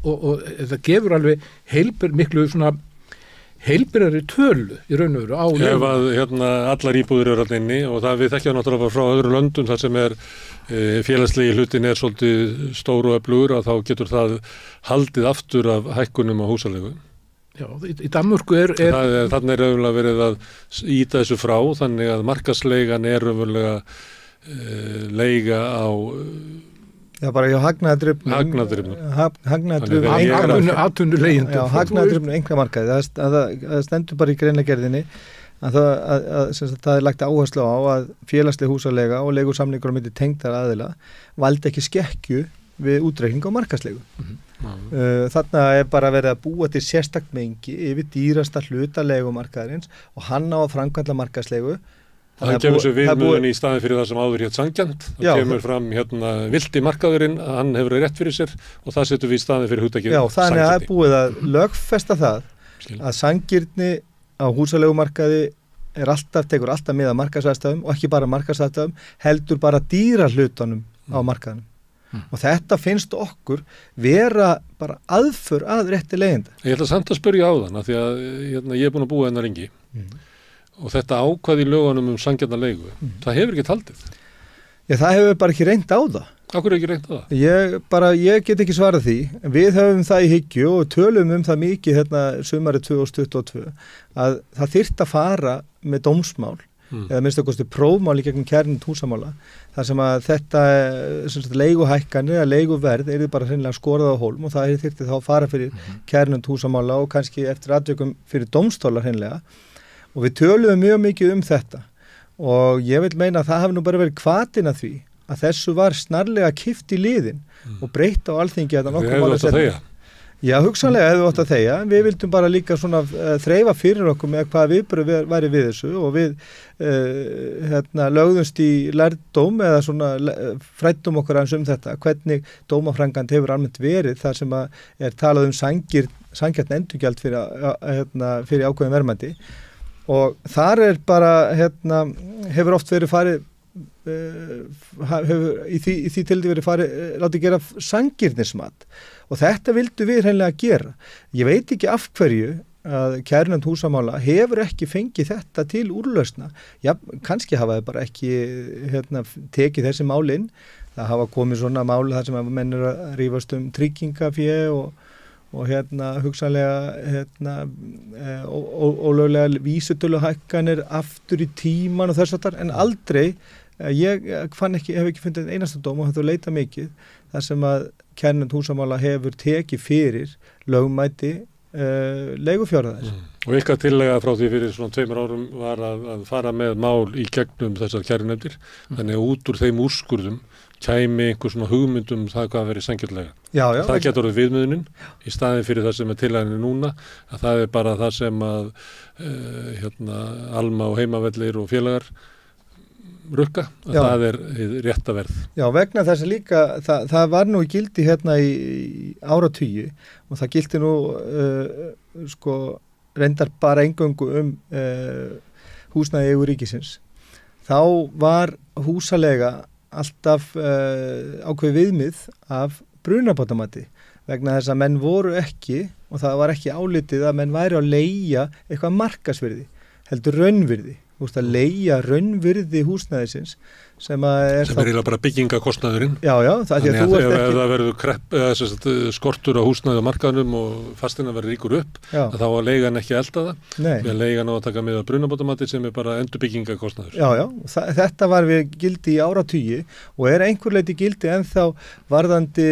og það gefur alveg miklu svona heilbrigðari tölu í raun og veru á ef að allar íbúðir eru inni og það við þekkjum náttúrulega frá öðru löndum þar sem félagslegi hlutin svolítið stór og öflugur að þá getur það haldið aftur af hækkunum á húsalegu. Já, í Danmörku Þannig auðvitað verið að íta þessu frá, þannig að markaðsleigan auðvitað leiga á... Já, bara hjá hagnaðardrifnum. Atvinnuleigjendum. Já, hagnaðardrifnum einkamarkaði. Það stendur bara í greinargerðinni að það lagt áherslu á að félagsleg húsaleiga og leigusamningur á milli tengdar aðila valdi ekki skekkju við útreikning á markaðslegu. Þarna bara verið að búa til sérstaktmengi yfir dýrasta hluta leigumarkaðarins og hann á að framkvæmda markaðslegu. Það kemur sér viðmiðun í staðin fyrir það sem áður hétt sanngjarnt. Það kemur fram vildi markaðurinn, hann hefur rétt fyrir sér og það setur við í staðin fyrir hugtakið sanngjarni. Já, þannig að það búið að lögfesta það að sanngirni á húsaleigumarkaði tekur alltaf með að markaðsaðstæðum og ekki bara markaðsaðstæðum, heldur bara dýra hlutunum á markaðinum. Og þetta finnst okkur vera bara aðför að rétti leigjenda. Ég ætla samt að spyrja á þann því að ég er búin að búa hennar lengi og þetta ákvað í lögunum sanngjarna leigu, það hefur ekki haldið. Já, það hefur bara ekki reynt á það. Af hverju ekki reynt á það? Ég get ekki svarað því. Við höfum það í hyggju og tölum það mikið sumarið 2022 að það þyrfti að fara með dómsmál eða minnst að kosti prófmál í gegnum kærnund húsamála þar sem að þetta leiguhækkanir eða leiguverð bara hreinlega skorað á hólm og það þyrfti þá að fara fyrir kærnund húsamála og kannski eftir atvikum fyrir dómstóla hreinlega og við töluðum mjög mikið þetta og ég vil meina að það hafi nú bara verið hvatinn að því að þessu var snarlega kippt í liðin og breytt á alþingi að það nokkuð máli Já, hugsanlega hefðu átt að þegja. Við vildum bara líka svona þreifa fyrir okkur með hvað viðbrögð væri við þessu og við lögðumst í lærdóm eða svona fræddum okkur aðeins þetta, hvernig dómaframkvæmd hefur almennt verið þar sem að talað sanngjarnt endurgjald fyrir ákveðin verðmæti og þar bara hefur oft verið farið hefur í því tildi verið farið látið gera sanngirnismat og þetta vildu við hreinlega gera. Ég veit ekki af hverju að kærunefnd húsamála hefur ekki fengið þetta til úrlausna. Já, kannski hafa þau bara ekki tekið þessi mál inn. Það hafa komið svona mál þar sem að menn eru að rífast tryggingafé og hugsanlega ólöglega vísitöluhækkanir aftur í tíman og þess aftar, en aldrei ég hef ekki fundið einasta dóm og þetta leita mikið þar sem að kærunefnd húsamála hefur tekið fyrir lögmæti leigufjárhæðar. Og ykkar tillega frá því fyrir svona 2 árum var að fara með mál í gegnum þessar kærunefndir, þannig að út úr þeim úrskurðum kæmi einhver svona hugmyndum það hvað verið sanngjarnlega. Það getur orðið viðmiðunin í staðin fyrir það sem tilæðinu núna, að það bara það sem að Alma og Heimavellir og félagar rukka, að það rétta verð. Já, vegna þess að líka, það var nú í gildi í áratugi og það gildi nú reyndar bara eingöngu húsnæði í eigu ríkisins. Þá var húsaleiga alltaf ákveðið viðmið af brunabótamati vegna þess að menn voru ekki, og það var ekki álitið að menn væri að leigja eitthvað markaðsvirði, heldur raunvirði. Að leigja raunvirði húsnæðisins sem er eiginlega bara byggingakostnaðurinn. Þannig að ef það verður skortur á húsnæði á markaðnum og fasteigna verður ríkur upp, að þá að leigan ekki elda það, því að leigan á að taka með að brunabótamati sem er bara endurbyggingakostnaður. Þetta var við gildi í áratugi og er einhver leyti gildi ennþá varðandi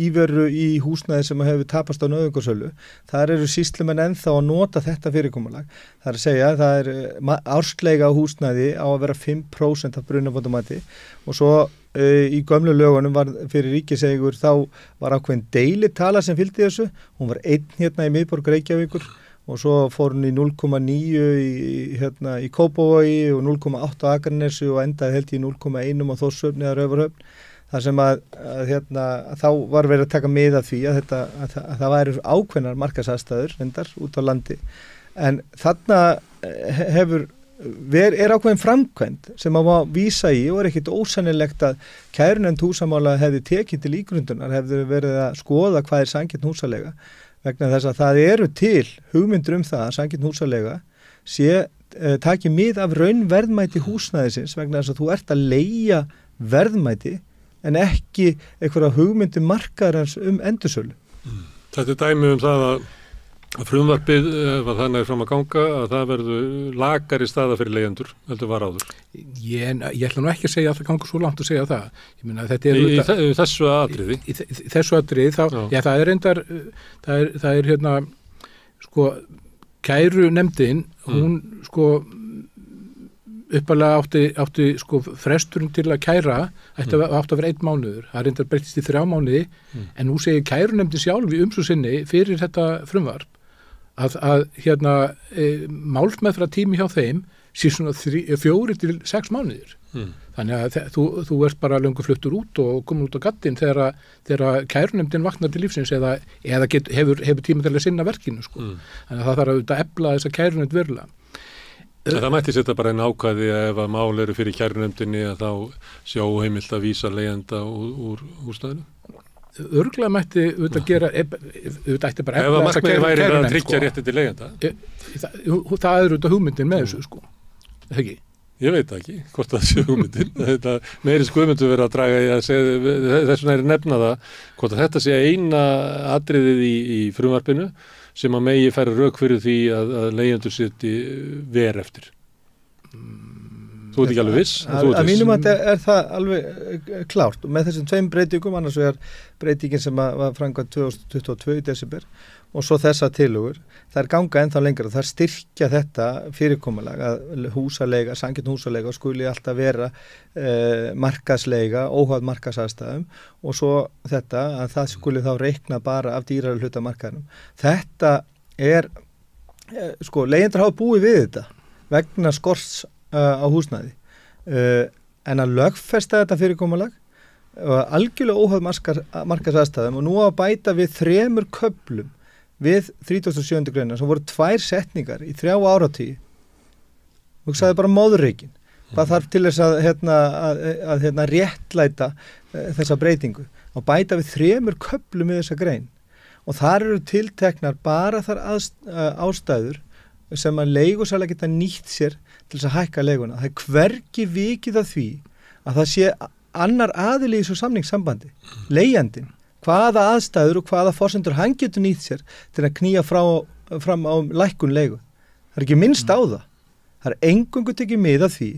íveru í húsnæði sem hefur tapast á nauðungarsölu. Þar eru sýslumenn ennþá að nota þetta fyrirkomulag. Það er að segja að það er ársleiga á húsnæði á að vera 5% af brunabótamati og svo í gömlu lögunum var fyrir ríkiseigur þá var ákveðin deilitala sem fylgdi þessu. Hún var 1 í miðborg Reykjavíkur og svo fór hún í 0,9 í Kópavogi og 0,8 á Akranesi og endaði held í 0,1 á Þórshöfn eða Raufarhöfn. þar sem að þá var verið að taka mið af því að það væri ákveðnar markaðsaðstæður reyndar út á landi, en þarna er ákveðin framkvæmd sem að má vísa í og er ekkit ósannilegt að kærunefnd húsamála hefði tekið til ígrundunar, hefði verið að skoða hvað er sanngjarn húsaleiga, vegna þess að það eru til hugmyndur það að sanngjarn húsaleiga taki mið af raunverðmæti húsnæðisins, vegna þess að þú ert að leigja verðmæti en ekki einhverja hugmyndi markaðarins endursölu. Þetta er dæmi það að frumvarpið, ef þannig fram að ganga, að það verður lakari staða fyrir leigjendur heldur var áður. Ég ætla nú ekki að segja að það gangur svo langt að segja það. Ég meina, þetta í þessu atriði. Í þessu atriði, það er reyndar, það er hérna, sko, kæru nefndin, hún, sko, uppalega átti sko fresturinn til að kæra átti að vera 1 mánuður, það reyndar breytist í 3 mánuði, en nú segir kærunefndin sjálf í umsúsinni fyrir þetta frumvarp að hérna málsmeðferðar tími hjá þeim sé svona 4 til 6 mánuðir. Þannig að þú ert bara löngu fluttur út og komin út á gaddinn þegar kærunefndin vaknar til lífsins eða hefur tíma til að sinna verkinu, sko. Þannig að það þarf að efla þessa kærunefnd verulega. Það mætti setja bara einn ákvæði að ef að mál eru fyrir kærunefndinni að þá sé óheimilt að vísa leigjanda úr húsnæðinu? Örglega mætti auðvitað gera, auðvitað ætti bara ef að markmiðið væri að tryggja rétti til leigjanda? Það er auðvitað hugmyndin með þessu, sko. Það ekki? Ég veit ekki hvort það sé hugmyndin. Meiri Guðmundur verið að draga í að segja, þessum er nefna það, hvort að þetta sé eina atriðið í frumvarpinu sem að megi færa rök fyrir því að leigjendur sitji ver eftir. Þú ert ekki alveg viss? Að mínum að er það alveg klárt og með þessum 2 breytingum, annars vegar breytingin sem var framkvæmd 2022 í desember og svo þessa tillögur, það er ganga ennþá lengra og það er styrkja þetta fyrirkomulag að húsaleiga, sanngjarn húsaleiga skuli alltaf vera markaðsleiga, óháð markaðsaðstæðum og svo þetta að það skuli þá reikna bara af dýrari hluta markaðnum. Þetta er, sko, leigjendur hafa búið við þetta vegna skorts á húsnæði, en að lögfesta þetta fyrirkomulag algjörlega óháð markaðsaðstæðum og nú að bæta við 3 köflum við 37. greina sem voru 2 setningar í 3 áratugir. Þú sagði bara móðurreikin. Hvað þarf til þess að réttlæta þessa breytingu og bæta við 3 köflum við þessa grein og þar eru tilteknar bara þar ástæður sem að leigusala geta nýtt sér til þess að hækka leiguna. Það er hvergi vikið af því að það sé annar aðili í þessu samningssambandi, leigjandinn, hvaða aðstæður og hvaða forsendur hann getur nýtt sér til að knýja fram á lækkun leigu. Það er ekki minnst á það. Það er eingöngu tekið mið af því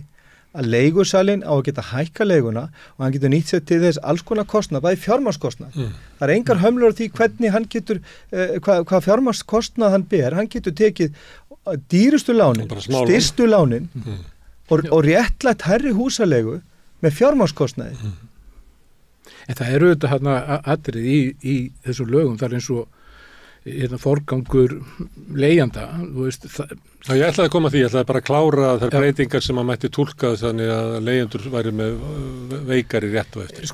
að leigusalinn á að geta hækka leiguna og hann getur nýtt sér til þess alls konar kostnað, bæði fjármagnskostnað. Það er engar hömlur á því hvernig hann getur, hvað fjármagnskostnað hann ber. Hann getur tekið dýrustu lánin, styrstu lánin og réttlætt hærri húsalegu með fjármagnskostnaði. En það eru auðvitað hérna atrið í þessum lögum, það er eins og forgangur leigjanda, þú veist það. Já, ég ætlaði að koma að því, ég ætlaði bara að klára þær breytingar sem að mætti túlka þannig að leigjendur væri með veikari rétt og eftir.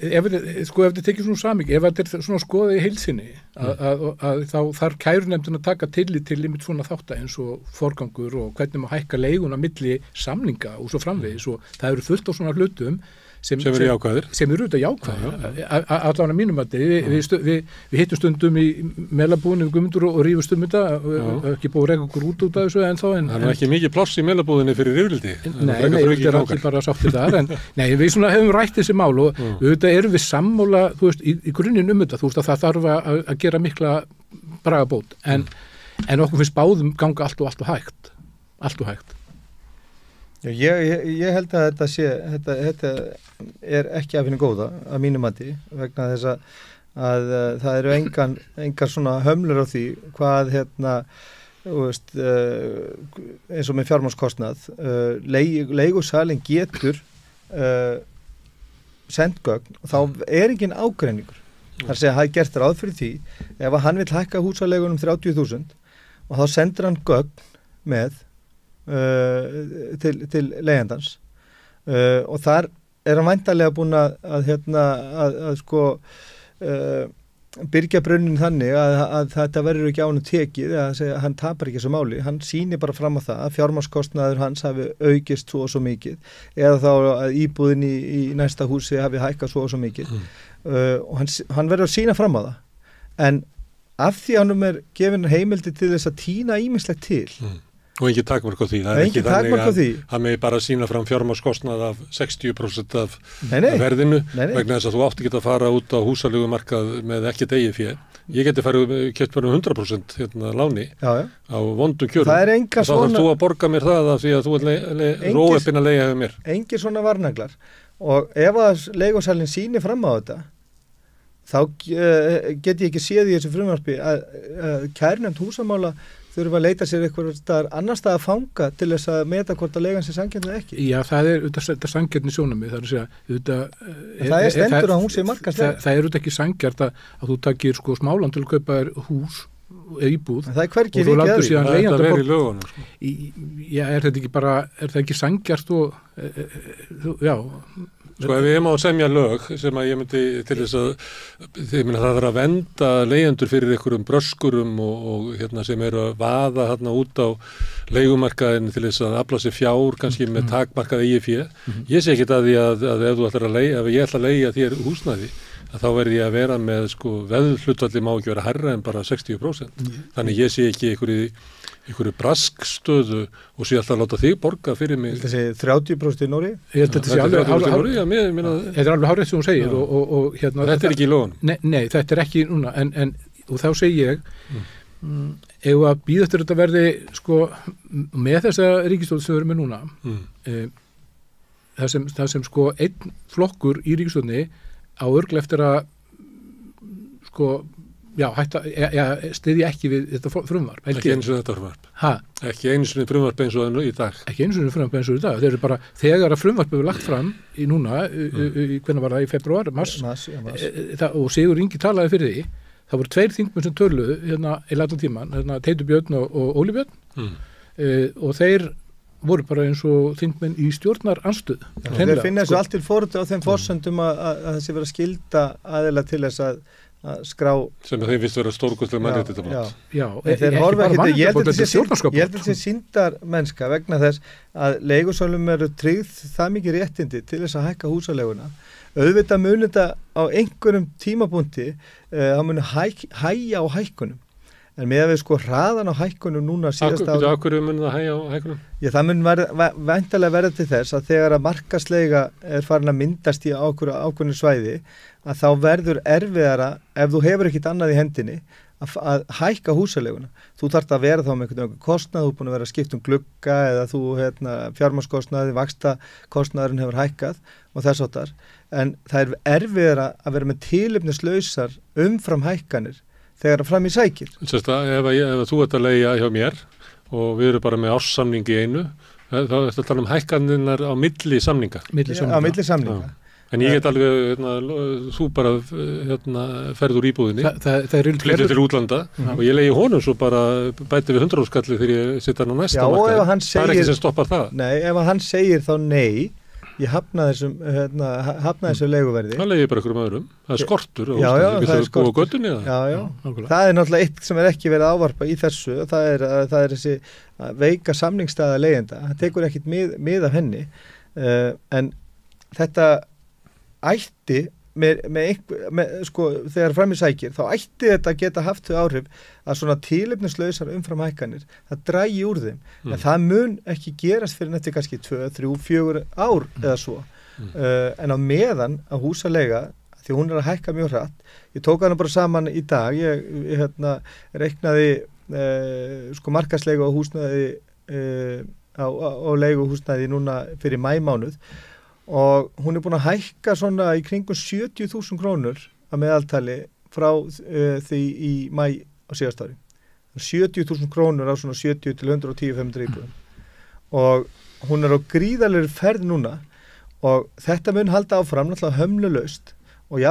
Ef þetta tekið svona saming, ef þetta er svona skoðið í heilsinni, að þá þarf kærunefndin að taka tillit til limit svona þátta eins og forgangur og hvernig maður hækka leiguna milli samninga og svo framvegis og það eru fullt á svona hlutum sem eru jákvæðir. Sem eru auðvitað jákvæðir. Allan að mínum að við hittum stundum í melabúðinni við Guðmundur og rífum þetta, ekki búið að reka okkur út af þessu ennþá. Það er ekki mikið pláss í melabúðinni fyrir rifrildi. Nei, þetta er allir bara sáttir þar, en nei, við svona hefum rætt þessi mál og auðvitað erum við sammála, þú veist, í grunninn þetta, þú veist að það þarf að gera mikla bragabót, en okkur finnst báðum ganga allt og hægt. Já, ég held að þetta er ekki af henni góða að mínu mati vegna þess að það eru engar svona hömlur á því hvað veist, eins og með fjármagnskostnað leigusalinn getur sent gögn og þá er engin ágreiningur. Það er að segja að það er gert ráð fyrir því ef að hann vill hækka húsalegunum 30.000 og þá sendur hann gögn með til leigjandans og þar er hann væntanlega búin að byrgja brunnin þannig að þetta verður ekki á honum tekið að segja, hann tapar ekki þessu máli, hann sýnir bara fram á það að fjármagnskostnaður hans hafi aukist svo og svo mikið eða þá að íbúðin í næsta húsi hafi hækkað svo og svo mikið og hann verður að sýna fram á það en af því hann gefin heimildi til þess að tína ýmislegt til og ekki takmark á því. Það er ekki þannig að hann megi bara sína fram fjármagnskostnað af 60% af verðinu vegna þess að þú átti ekki að fara út á húsaleigumarkað með ekkert eigið fé. Ég geti keypt bara 100% láni á vondum kjörum. Þá þarf þú að borga mér það af því að þú er róeppin að leigja hefur mér. Engir svona varnaglar og ef að leigusalinn sýnir fram á þetta þá get ég ekki séð í þessu frumvarpi að kærnefnd húsamála þurfa að leita sér eitthvað annar stað að fanga til þess að meta hvort að leigan sé sanngjarn eða ekki. Já, það er þetta sanngjarni sjónarmið, það er að segja það er stendur að hún sé markaðslega. Það er ekki sanngjarnt að þú takir smálan til að kaupa þér hús íbúð það er hvergi og þú látur síðan leigjanda þetta verið í lögunum. Já, er það ekki sanngjarnt og já Sko ef við erum á að semja lög sem að ég myndi til þess að það þarf að venda leigjendur fyrir einhverjum bröskurum og sem eru að vaða út á leigumarkaðin til þess að afla sér fjár kannski með takmarkað eigið fé. Ég sé ekkert að því að ef þú ætlar að leigja, ef ég ætla að leigja þér húsnæði að þá verði ég að vera með veðhlutfalli má ekki vera hærra en bara 60%. Þannig ég sé ekki einhverju braskstöðu og sé alltaf að láta þig borga fyrir mig. Þetta sé 30% í Nóri? Þetta er alveg hárrétt sem hún segir og þetta er ekki í lögunum. Nei, þetta er ekki núna en og þá segi ég ef að bíða eftir þetta verði með þessa ríkisstjórn sem við erum með núna það sem einn flokkur í ríkisstjórninni á örglega eftir að styðja ekki við þetta frumvarp. Ekki eins og þetta frumvarp. Ekki eins og frumvarp eins og í dag. Ekki eins og frumvarp eins og í dag. Þeir eru bara, þegar að frumvarp hefur lagt fram í núna, hvernig var það í februar, mars. Og Sigur Ingi talaði fyrir því, það voru 2 þingmenn sem töluðu í latan tíman, Teitur Björn og Óli Björn og þeir voru bara eins og þingmenn í stjórnarandstöðu. Þeir finna þessu allt til fórhundu á þeim forsendum að þessi vera skilda aðeila til þess að skrá sem þeim finnst vera stórkostlega mannréttindabrot. Já, þeir horfa ekki, ég held að þetta sé sýndar mennska vegna þess að leigusölum eru tryggð það mikið réttindi til þess að hækka húsaleguna. Auðvitað muni þetta á einhverjum tímapunkti það muni hægja á hækkunum. En með að við sko hraðan á hækkunum núna síðast ári... Akkur mun það hægja á hækkunum? Já, það mun væntanlega verða til þess að þegar að markaðsleiga er farin að myndast í ákveðnu svæði að þá verður erfiðara ef þú hefur ekkit annað í hendinni að hækka húsaleguna. Þú þarft að vera þá með einhvern kostnað, þú er búin að vera að skipta glugga eða þú fjármagnskostnaði, vaxtakostnaðurinn hefur hækkað og þess áttar. En það er erfiðara að vera með tilefnislausar umfram hækkanir þegar fram í sækir. Ef þú ert að leigja hjá mér og við erum bara með árssamning í einu, þá er þetta að tala hækkanirnar á milli samninga. Á milli samninga. En ég get alveg, þú bara ferð úr íbúðinni, flyttir til útlanda og ég leigi honum svo bara bæti við 100 skalli þegar ég sitta hann á næsta markaði. Það er ekki sem stoppar það. Nei, ef hann segir þá nei, ég hafna þessu leiguverði. Það leigi bara einhverjum öðrum. Það er skortur. Já, það er skortur. Búa göttunni það. Já. Það er náttúrulega eitt sem er ekki verið að ávarpa í þessu. Það er þessi veika samningsstaða leigjenda. Það tekur ekkit mið af henni. En þetta ætti þegar fram í sækir, þá ætti þetta geta haft þau áhrif að svona tilefnislausar umfram hækkanir, það drægi úr þeim. En það mun ekki gerast fyrir eftir kannski 2, 3, 4 ár eða svo. En á meðan að húsaleiga, því hún er að hækka mjög hratt, ég tók hana bara saman í dag, ég reiknaði markaðsleigu á húsnæði á leiguhúsnæði núna fyrir maímánuð og hún er búin að hækka svona í kringum 70.000 krónur að meðaltali frá því í maí á síðast ári. 70.000 krónur á svona 70 til 110-500 íbúðum. Og hún er á gríðarlegri ferð núna og þetta mun halda áfram náttúrulega hömlulaust og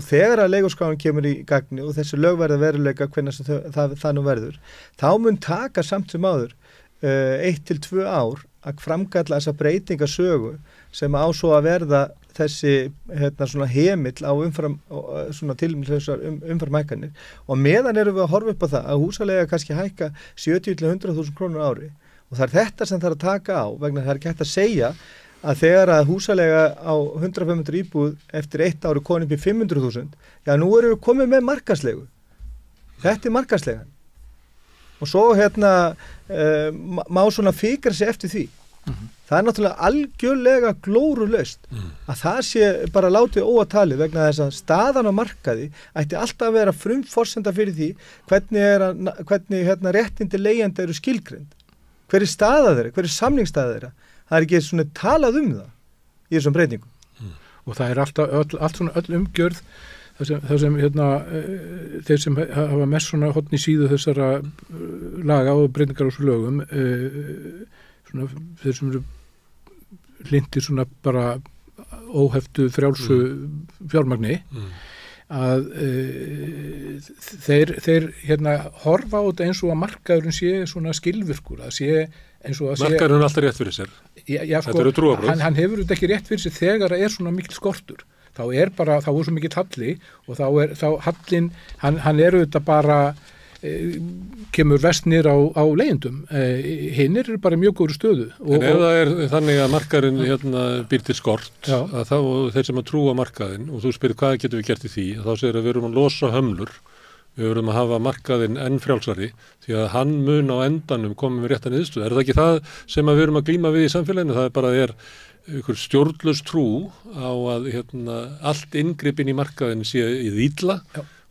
þegar að leiguskráin kemur í gagni og þessi lög verða veruleika hvernig það nú verður, þá mun taka samt sem áður 1 til 2 ár að framkalla þessa breytingasögu sem á svo að verða þessi svona hemill á umfram hækkanir og meðan erum við að horfa upp á það að húsaleiga kannski hækka 70 til 100.000 krónur ári og það er þetta sem þarf að taka á vegna það er ekki hægt að segja að þegar að húsaleiga á 100-500 íbúð eftir 1 ári konið upp í 500.000, já nú erum við komið með markaðslegu. Þetta er markaðslegan. Og svo má svona fikra sig eftir því. Það er náttúrulega algjörlega glórulaust að það sé bara látið óatalið vegna þess að staðan á markaði ætti alltaf að vera frumforsenda fyrir því hvernig réttindi leigjenda eru skilgreind. Hver er staða þeirra, hver er samningsstaða þeirra? Það er ekki svona talað um það í þessum breytingum. Og það er allt svona öll umgjörð þar sem þeir sem hafa mest svona horn í síðu þessara laga og breytingar á þessu lögum svona þeir sem eru hlindir svona bara óheftu frjálsu fjármagni að þeir horfa á þetta eins og að markaðurinn sé svona skilvirkur, að sé eins og að sé markaðurinn er alltaf rétt fyrir sér. Þetta eru trúarbrögð. Hann hefur þetta ekki rétt fyrir sér þegar það er svona mikil skortur. Þá er svo mikil halli og þá hallin, hann er auðvitað bara kemur verst niður á leigjendum. Hinnir eru bara mjög góður stöðu. En ef það er þannig að markaðurinn býr til skort, að þá þeir sem að trúa markaðinn og þú spyrir hvað getum við gert í því, þá segir að við erum að losa hömlur, við erum að hafa markaðinn enn frjálsari því að hann mun á endanum koma með réttan niðurstöðu. Er það ekki það sem að við erum að glíma við í samfélaginu? Það er bara einhver stjórnlaus trú á að allt inngripin í markaðinn sé í illa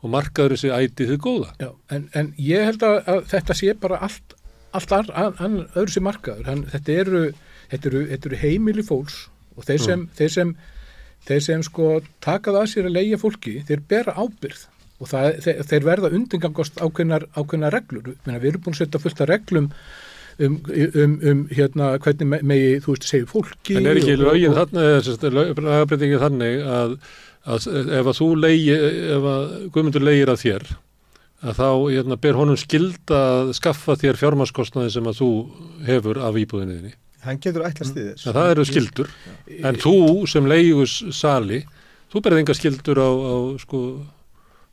og markaður sé ætið þið góða. Já, en ég held að þetta sé bara allt öðru sé markaður. Þetta eru heimili fólks og þeir sem sko takað að sér að leigja fólki, þeir bera ábyrgð og þeir verða undirgangast ákveðna reglur. Við erum búin að setja fullt af reglum hvernig megi, þú veist, segja fólki. En er ekki lögin lagabreitingin þannig að ef Guðmundur leigir að þér að þá ber honum skylda að skaffa þér fjármagnskostnaði sem að þú hefur af íbúðinni þinni. Hann getur ætlast í þess. Það eru skyldur. En þú sem leigus sali, þú berð enga skyldur á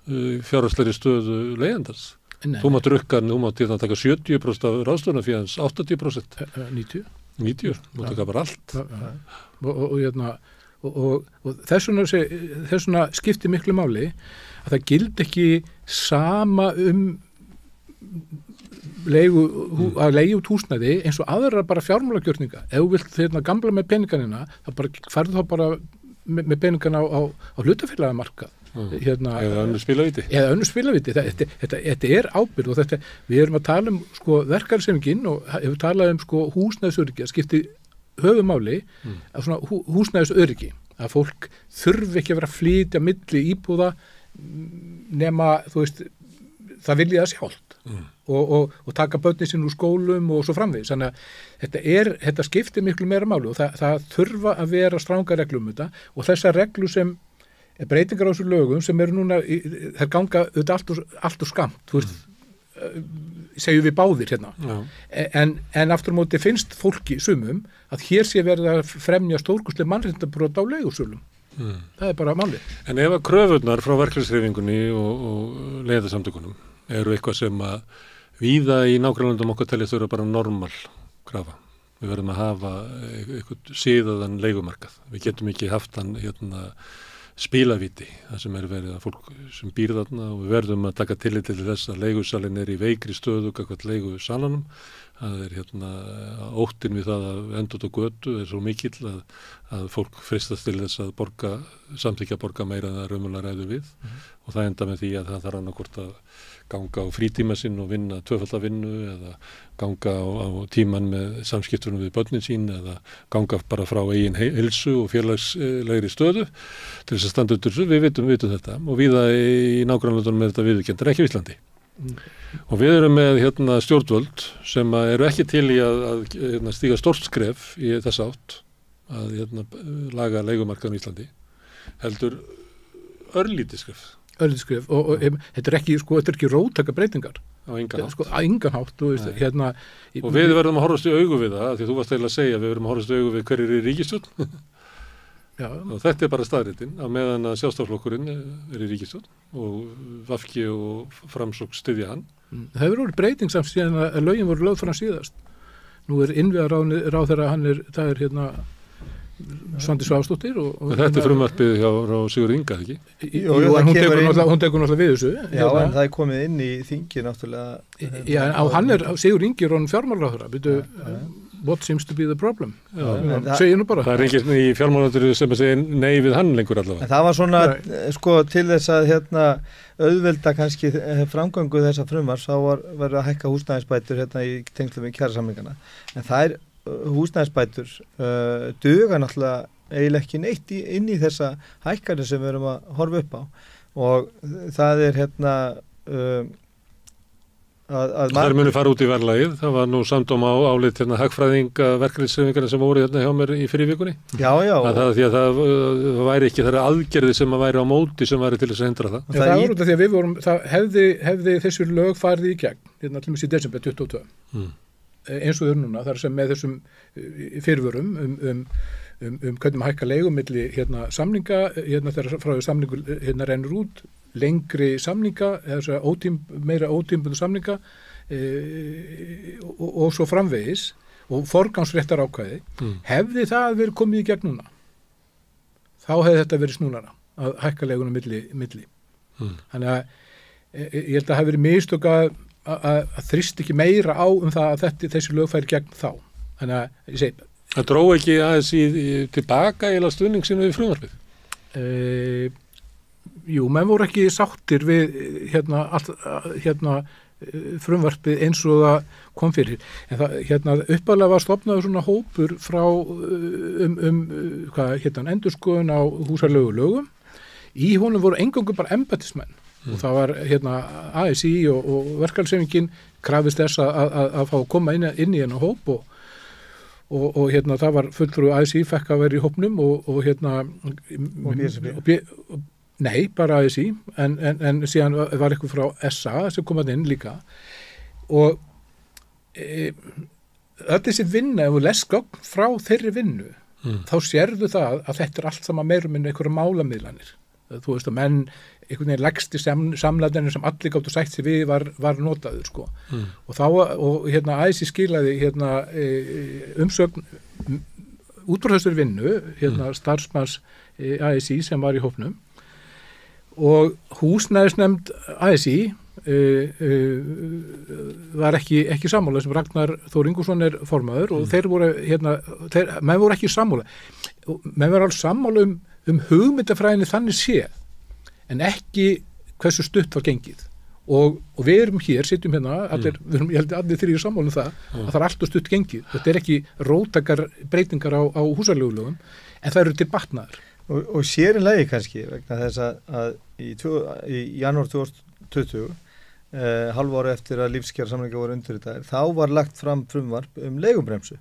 fjárhagslegri stöðu leigjandans. Þú mátt rukka, þú mátt taka 70% af ráðstöfunarfé, 80%. 90, þú taka bara allt. Og þessuna skiptir miklu máli að það gild ekki sama að leigja út húsnæði eins og aðra bara fjármálagjörninga. Ef þú vilt gamla með peninganina, það bara farðu þá bara með peningana á hlutafélagamarkað. Eða önnur spilavíti. Þetta ábyrgð og við erum að tala sko verkalýðshreyfingin og hefur talað sko húsnæðisöryggi, að skipti höfumáli af svona húsnæðisöryggi, að fólk þurfi ekki að vera að flytja milli íbúða nema, þú veist, það vilja það sjálft og taka börnin sín úr skólum og svo framvegis. Þannig að þetta skiptir miklu meira máli og það þurfa að vera stranga reglur um þetta og þessar reglur sem breytingar á þessu lögum sem eru núna, þær ganga auðvitað allt og skamt, þú veist, segjum við báðir hérna. En aftur á móti finnst fólki sumum að hér sé verið að fremja stórkostleg mannréttindabrot á leigusölum. Það bara málið. En ef að kröfurnar frá verkalýðshreyfingunni og leigjendasamtökunum eru eitthvað sem að víða í nágrannlöndum okkar teljast vera bara normal krafa. Við verðum að hafa eitthvað síðaðan leigumarkað. Við getum ekki haft hann spilavíti, það sem verið að fólk sem býr þarna og við verðum að taka tillit til þess að leigusalinn í veikri stöðu gagnvart leigusalanum. Það óttinn við það að enda út á götu svo mikill að fólk freistast til þess að samþykkja að borga meira en það raunverulega ræður við og það enda með því að það þarf annarkvort að ganga á frítíma sinn og vinna tvöfalda vinnu eða ganga á tíman með samskiptunum við börnin sín eða ganga bara frá eigin heilsu og félagslegri stöðu til þess að standa undir þessu. Við vitum þetta og víða í nágrannlöndunum þetta viðurkennt, ekki á Íslandi. Og við erum með stjórnvöld sem eru ekki til í að stíga stórt skref í þess átt að laga leigumarkaðan í Íslandi, heldur örlítið skref. Og þetta er ekki róttaka breytingar á engan hátt. Á engan hátt og við verðum að horfast í augu við það, því þú varst eiginlega að segja við verðum að horfast í augu við hverjir í ríkisstjórn. Og þetta bara staðreyndin að meðan að Sjálfstæðisflokkurinn í ríkisstjórn og VG og Framsókn styðja hann. Það hefur orðið breyting samt síðan að lögin voru lögð fram síðast. Nú innviðaráðherra það er Svandís Svavarsdóttir og þetta frumvarpið hjá Sigurði Inga, ekki? Hún tekur náttúrulega við þessu. Já, en það er komið inn í þingi náttúrulega. Já, en Sigurði Ingi er fjármálaráðherra, what seems to be the problem? Segir nú bara. Það er enginn í fjármálaráðherra sem að segja nei við hann lengur allavega. En það var svona, til þess að auðvelda kannski framgangu þessa frumvarps, þá verður að hækka húsnæðisbætur í tengslum við kjarasamningana. En það er húsnæðisbætur duga náttúrulega eiginlega ekki neitt inn í þessa hækkanir sem við erum að horfa upp á og það er Það muni fara út í verðlagið. Það var nú samdóma álit hagfræðinga verkalýðshreyfinganna sem voru hjá mér í fyrri vikunni. Já. Því að það væri ekki þeirra aðgerði sem að væri á móti sem væri til þess að hindra það. Það var út af því að það hefði þessu lög farið í gegn, til dæmis í desember 22. Eins og þau núna, þar sem með þessum fyrirvörum hvernig maður hækka leigum milli samninga, þegar frá því samningur rennur út, lengri samninga, meira ótímabundna samninga og svo framvegis og forgangsréttar ákvæði. Hefði það verið komið í gegn núna, þá hefði þetta verið snúnara að hækka leigunum milli. Þannig að ég held að það hefði verið mistök að þrýst ekki meira á það að þessi lög færi gegn þá. Þannig að ég segi það dró ekki aðeins tilbaka eða stuðning sinu við frumvarpið? Jú, menn voru ekki sáttir við frumvarpið eins og það kom fyrir. En uppalega var stofnaður svona hópur frá endurskoðun á húsaleigulögum. Í honum voru eingöngu bara embættismenn. Og það var ASÍ og verkalýðshreyfingin krafist þess að fá að koma inn í hennar hóp og það var fulltrúi ASÍ fekk að vera í hópnum og nei, bara ASÍ en síðan var eitthvað frá SA sem kom inn líka og öll þessi vinna, ef þú lest gögn frá þeirri vinnu þá sérðu það að þetta er allt saman meira minna einhverja málamiðlanir. þú veist að menn einhvern veginn legsti samlæðinu sem allir gáttu sætt sig við var notaður sko. Og þá, og hérna ASÍ skilaði hérna umsögn út frá þessari vinnu, hérna starfsmanns ASÍ sem var í hópnum og húsnæðisnefnd ASÍ var ekki sammála sem Ragnar Þór Ingvarsson er formaður og þeir voru hérna, menn voru ekki sammála menn voru alls sammála um hugmyndafræðinni þannig séð en ekki hversu stutt var gengið og við erum hér, sitjum hérna allir, við erum, ég held að allir þrír sammála um það að það er alltaf stutt gengið, þetta er ekki róttakar breytingar á húsaleigulögum en það eru til batnaðar og sér í lagi kannski vegna þess að í janúar 2020 halvu ári eftir að lífskjarasamningar voru undirritaðir, þá var lagt fram frumvarp leigubremsu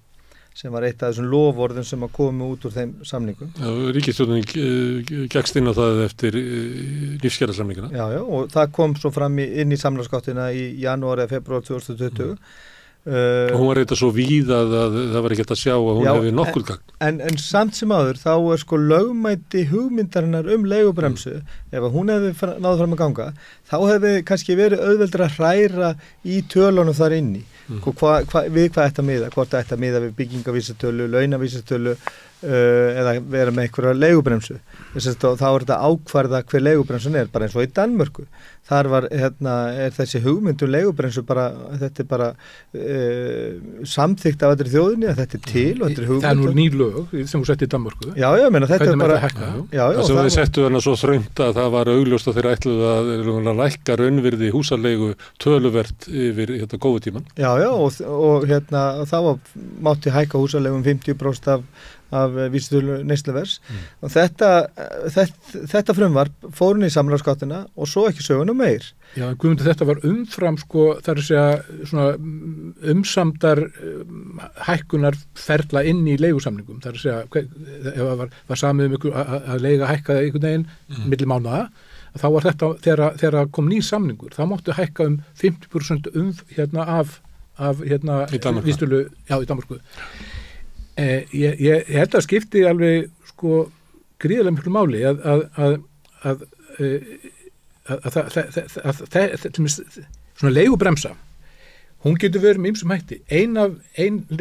sem var eitt af þessum loforðum sem að komu út úr þeim samningum. Já, ríkisstjórnin gekkst inn á það eftir lífskjarasamninguna. Já, og það kom svo fram inn í samráðsgáttina í janúar eða febrúar 2020. Og hún var eitthvað svo víð að það var ekki hægt að sjá að hún hefði nokkuð gagn. En samt sem áður, þá er sko lögmæti hugmyndarinnar leigubremsu, ef hún hefði náð fram að ganga, þá hefði kannski verið auðveldur að hræra í tölunum þar inni. Við hvað ætti að miða, hvort ætti að miða við byggingavísitölu, launavísitölu eða vera með einhverja leigubremsu. Þá er þetta ákvarða hver leigubremsun er, bara eins og í Danmörku. Þar var, er þessi hugmyndum leigubremsu bara, þetta er bara samþykkt af allri þjóðinni að þetta er til og þetta er hugmyndum. Það er nú ný lög sem þú sett í Danmörku. Já, meina þetta er bara... Það sem við settu hana svo þröngt að það var augljóst að þeir ætluðu að lækka raunvirði húsaleigu töluvert yfir góðu tíman. Já, og þá mátti hækka húsalegum 50% af vísitölu neysluvers og þetta frumvarp fór inn í samráðsgáttina og svo ekki söguna meir. Já, en Guðmundur, þetta var umfram sko, þar að segja svona umsamdar hækkunar ferla inn í leigusamningum, þar að segja ef var samið ykkur að leiga hækkaði einhvern veginn milli mánaða, þá var þetta þegar kom ný samningur, þá máttu hækka 50% af vísitölu, já, í Danmörku. Ég held að skipti alveg sko gríðarlega miklu máli að svona leigubremsa hún getur verið með ýmsum hætti ein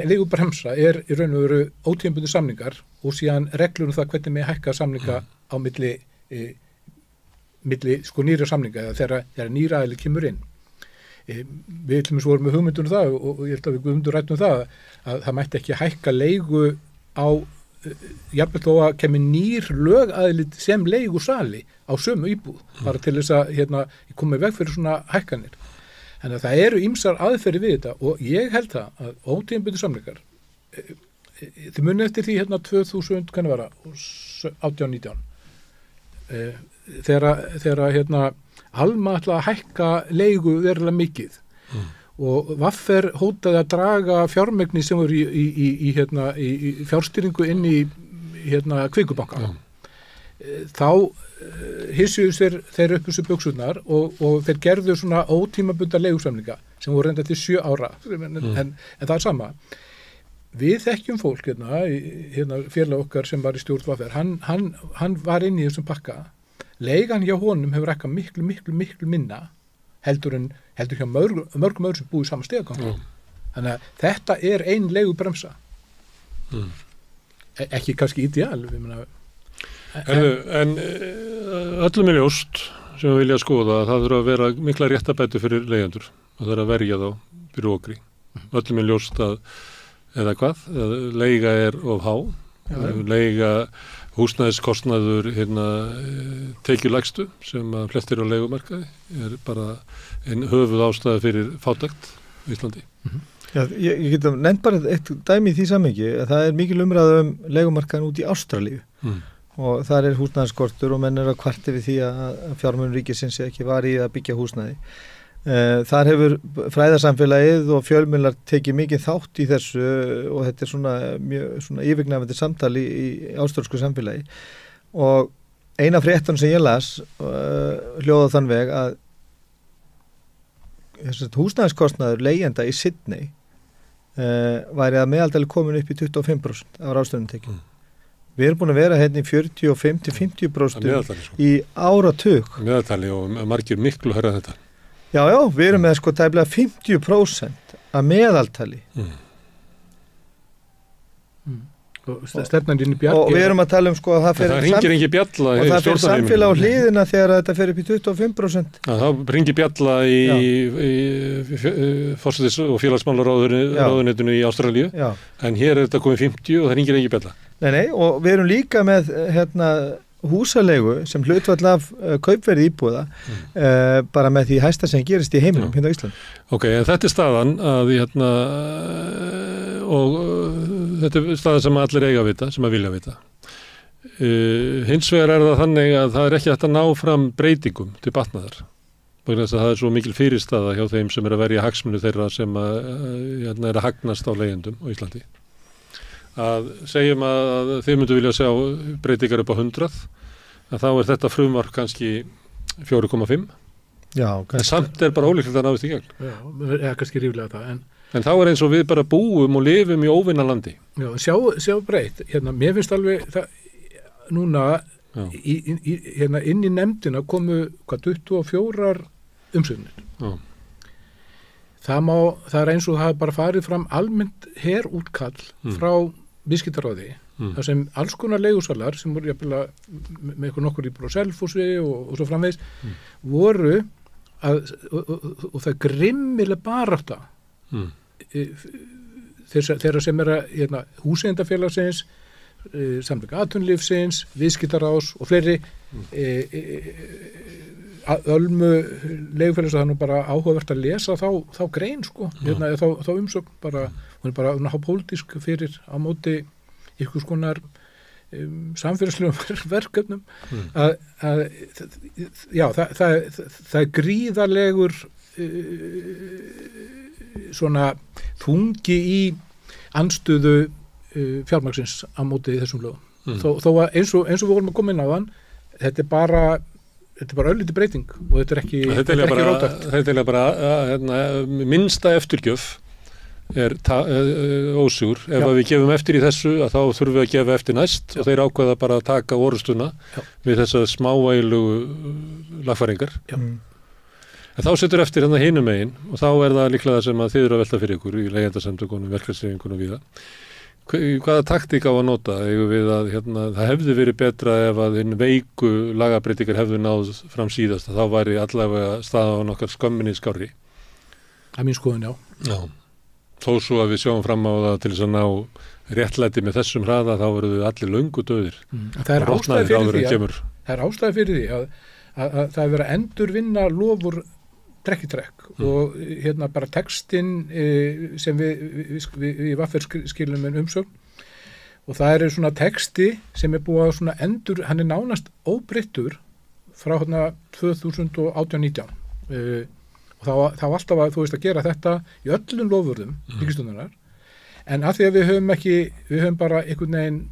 leigubremsa er í raun og veru ótímabundnir samningar og síðan reglur það hvernig með hækka samninga á milli sko nýra samninga eða þegar nýra aðili kemur inn. Við til dæmis vorum með hugmyndunum það og ég held að við Guðmundur rættum það að það mætti ekki hækka leigu á jafnvel þó að kemur nýr lögaðili sem leigusali á sömu íbúð bara til þess að koma í veg fyrir svona hækkanir. Þannig að það eru ýmsar aðferðir við þetta og ég held það að ótímabundnir samningar þið munið eftir því 2000 hvernig var það 18-19 þegar Alma ætlaði að hækka leigu verulega mikið og Vaffer hótaði að draga fjármegni sem voru í fjárstýringu inn í Kvikkubanka. Þá hissuðu þeir upp þessu buxurnar og þeir gerðu svona ótímabundna leigusamninga sem voru reynda til 7 ára en það er sama. Við þekkjum fólk félag okkar sem var í stjórn Vaffer, hann var inn í þessum pakka. Leigan hjá honum hefur ekki miklu minna heldur hjá mörgum öðrum sem búið í sama stegagangi. Þannig að þetta er ein leigubremsa. Ekki kannski ideal. En öllum er ljóst sem við vilja skoða að það þurfa að vera mikla réttabætur fyrir leigjendur og það er að verja þá fyrir okri. Öllum er ljóst að leiga er of há, leiga húsnæðiskostnaður tekjulægstu sem að flestir á leigumarkaði er bara ein höfuð ástæða fyrir fátækt í Íslandi. Já, ég get að nefnt bara eitt dæmi í því samhengi að það er mikil umræða leigumarkaðin út í Ástralíu og þar er húsnæðisskortur og menn er að kvarta við því að fjármunum ríkisins ekki var í að byggja húsnæði. Þar hefur fræðasamfélagið og fjölmiðlar tekið mikið þátt í þessu og þetta er mjög yfirgnæfandi samtali í ástralsku samfélagi og eina fréttan sem ég las hljóða þann veg að húsnæðiskostnaður leigjenda í Sydney væri að meðaldali komin upp í 25% af ráðstöfunartekjum Við erum búin að vera hérna í 45-50% sko. í áratug. Meðaltali og margir miklu hærra þetta. Já, við erum með sko tæplega 50% að meðaltali. Stefnan inn í bjargi. Og við erum að tala sko að það hringir ekki bjalla og það fyrir samfélag á hliðina þegar þetta fer upp í 25%. Það hringir bjalla í forsætis- og félagsmálaráðuneytinu í Ástralíu, en hér þetta komið 50 og það hringir ekki bjalla. Nei, og við erum líka með húsalegu sem hlutfall af kaupverði íbúða bara með því hæsta sem gerist í heiminum hérna á Íslandi. Ok, en þetta staðan að og þetta staðan sem allir eiga að vita, sem að vilja vita. Hins vegar það þannig að það ekki hægt að ná fram breytingum til batnaðar. Það svo mikil fyrirstaða hjá þeim sem að verja hagsmuni þeirra sem að hagnast á leigjendum á Íslandi. Að segjum að þið myndu vilja sjá breytingar upp á 100, að þá þetta frumvarp kannski 4,5. Já, en samt bara ólíklegt að náðist í gegn. Já, kannski ríflega það, en þá eins og við bara búum og lifum í óvinnalandi. Já, sjá breytt, mér finnst alveg það, núna hérna inn í nefndina komu 24 umsögnir. Já. Það eins og það hafi bara farið fram almennt herútkall frá viðskiptaráði, þar sem alls konar leigusalar sem voru með nokkur íbúð á Selfossi og svo framvegis voru og það grimmilega barátta þeirra sem húseigendafélagsins, samtök atvinnulífsins, viðskiptaráðs og fleiri Ölmu leigufélags að það bara áhugavert að lesa þá grein sko, þá umsögn bara, hún bara pólitísk fyrir á móti ykkur skonar samfélagslegum verkefnum það gríðarlegur svona þungi í andstöðu fjármagnsins á móti þessum lögum þó að eins og við vorum að koma inn á þann þetta er bara öllítið breyting og þetta er ekki róttækt. Þetta er bara minnsta eftirgjöf ósjúr. Ef við gefum eftir í þessu að þá þurfum við að gefa eftir næst og þeir ákveða bara að taka orustuna við þessar smávægilegu lagfæringar. En þá setur eftir hinum megin og þá það líklega sem að þið eru að velta fyrir ykkur í leigjendasamtökunum, verkefnishreyfingunum víða. Hvaða taktík á að nota? Við að það hefði verið betra ef að hinn veiku lagabreytingar hefðu náð fram síðast, þá væri allavega staðan okkar skömminni skárri. Það mín skoðun, já. Þó svo að við sjáum fram á það til þess að ná réttlæti með þessum hraða, þá verður allir löngu döðir. Það er ástæði fyrir því að það er verið að endurvinna lofur trekk í trekk og bara textinn sem við Vaffer skilum með umsögn og það svona texti sem búið að svona hann nánast óbreyttur frá 2018-19 og þá alltaf að þú veist að gera þetta í öllum lofurðum ríkisstjórnarinnar en að því að við höfum bara einhvern veginn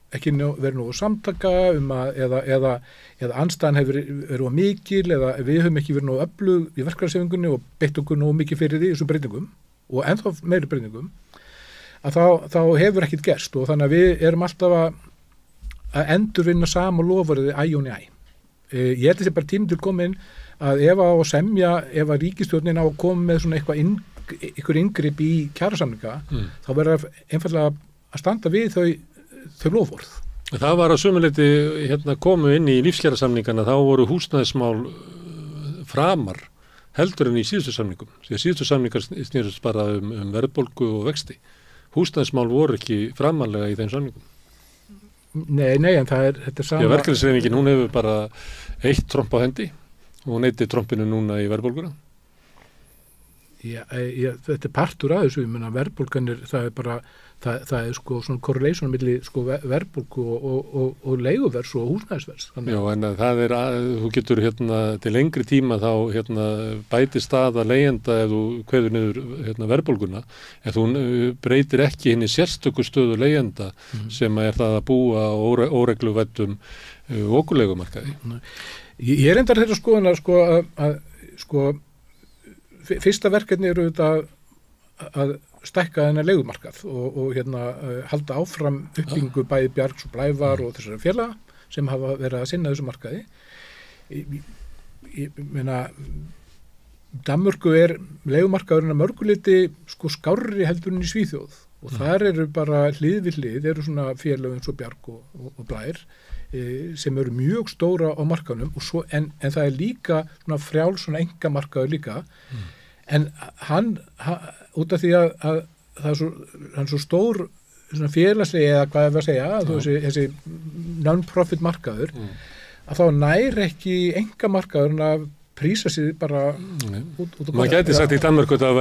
ekki verið nógu samtaka eða andstæðan hefur verið of mikil eða við höfum ekki verið nógu öflug í verkefnishreyfingunni og beitt okkur nógu mikið fyrir því þessum breytingum og ennþá meiri breytingum að þá hefur ekkert gerst og þannig að við erum alltaf að endurvinna sama lofurði æ og njæ. Ég held þessi bara tími til komin að ef að ríkisstjórnin á að koma með svona eitthvað inngrip í kjarasamninga þá verður einfaldlega að standa við þau lofvörð. Það var að sömuleyti komu inn í lífskjarasamningana, þá voru húsnæðismál framar heldur en í síðustu samningum. Því að síðustu samningar snýrust bara verðbólgu og vexti. Húsnæðismál voru ekki framarlega í þeim samningum. Nei, en þetta er sama... Verkalýðshreyfingin, hún hefur bara eitt tromp á hendi og hún neytir trompinu núna í verðbólguna. Þetta er partur af þessu, ég meina verðbólgan það er sko svona correlation milli sko verðbólgu og leiguvers og húsnæðisvers. Já, en það þú getur til lengri tíma þá bæti staða leigjenda ef þú kveður niður verðbólguna, en þú breytir ekki hinni sérstöku stöðu leigjenda sem það að búa á óregluvættum okurleigumarkaði. Ég reyndar þeirra skoðunar að fyrsta verkefni eru þetta að stækka þennan leigumarkað og halda áfram uppbyggingu bæði Bjargs og Blævar og þessara félaga sem hafa verið að sinna þessu markaði. Ég meina, Danmörku leigumarkaðurinn að mörguleiti sko skárri heldur en í Svíþjóð og þar eru bara hlið við hlið, eru svona félög eins og Bjarg og Blær sem eru mjög stóra á markaðunum og svo, en það líka svona frjáls svona engamarkaður líka en hann út af því að hann er svo stór svona félagslega eða hvað er að segja þessi non-profit markaður að þá nær ekki engamarkaðurinn að prísa sig bara út og maður gæti sagt í Danmörku að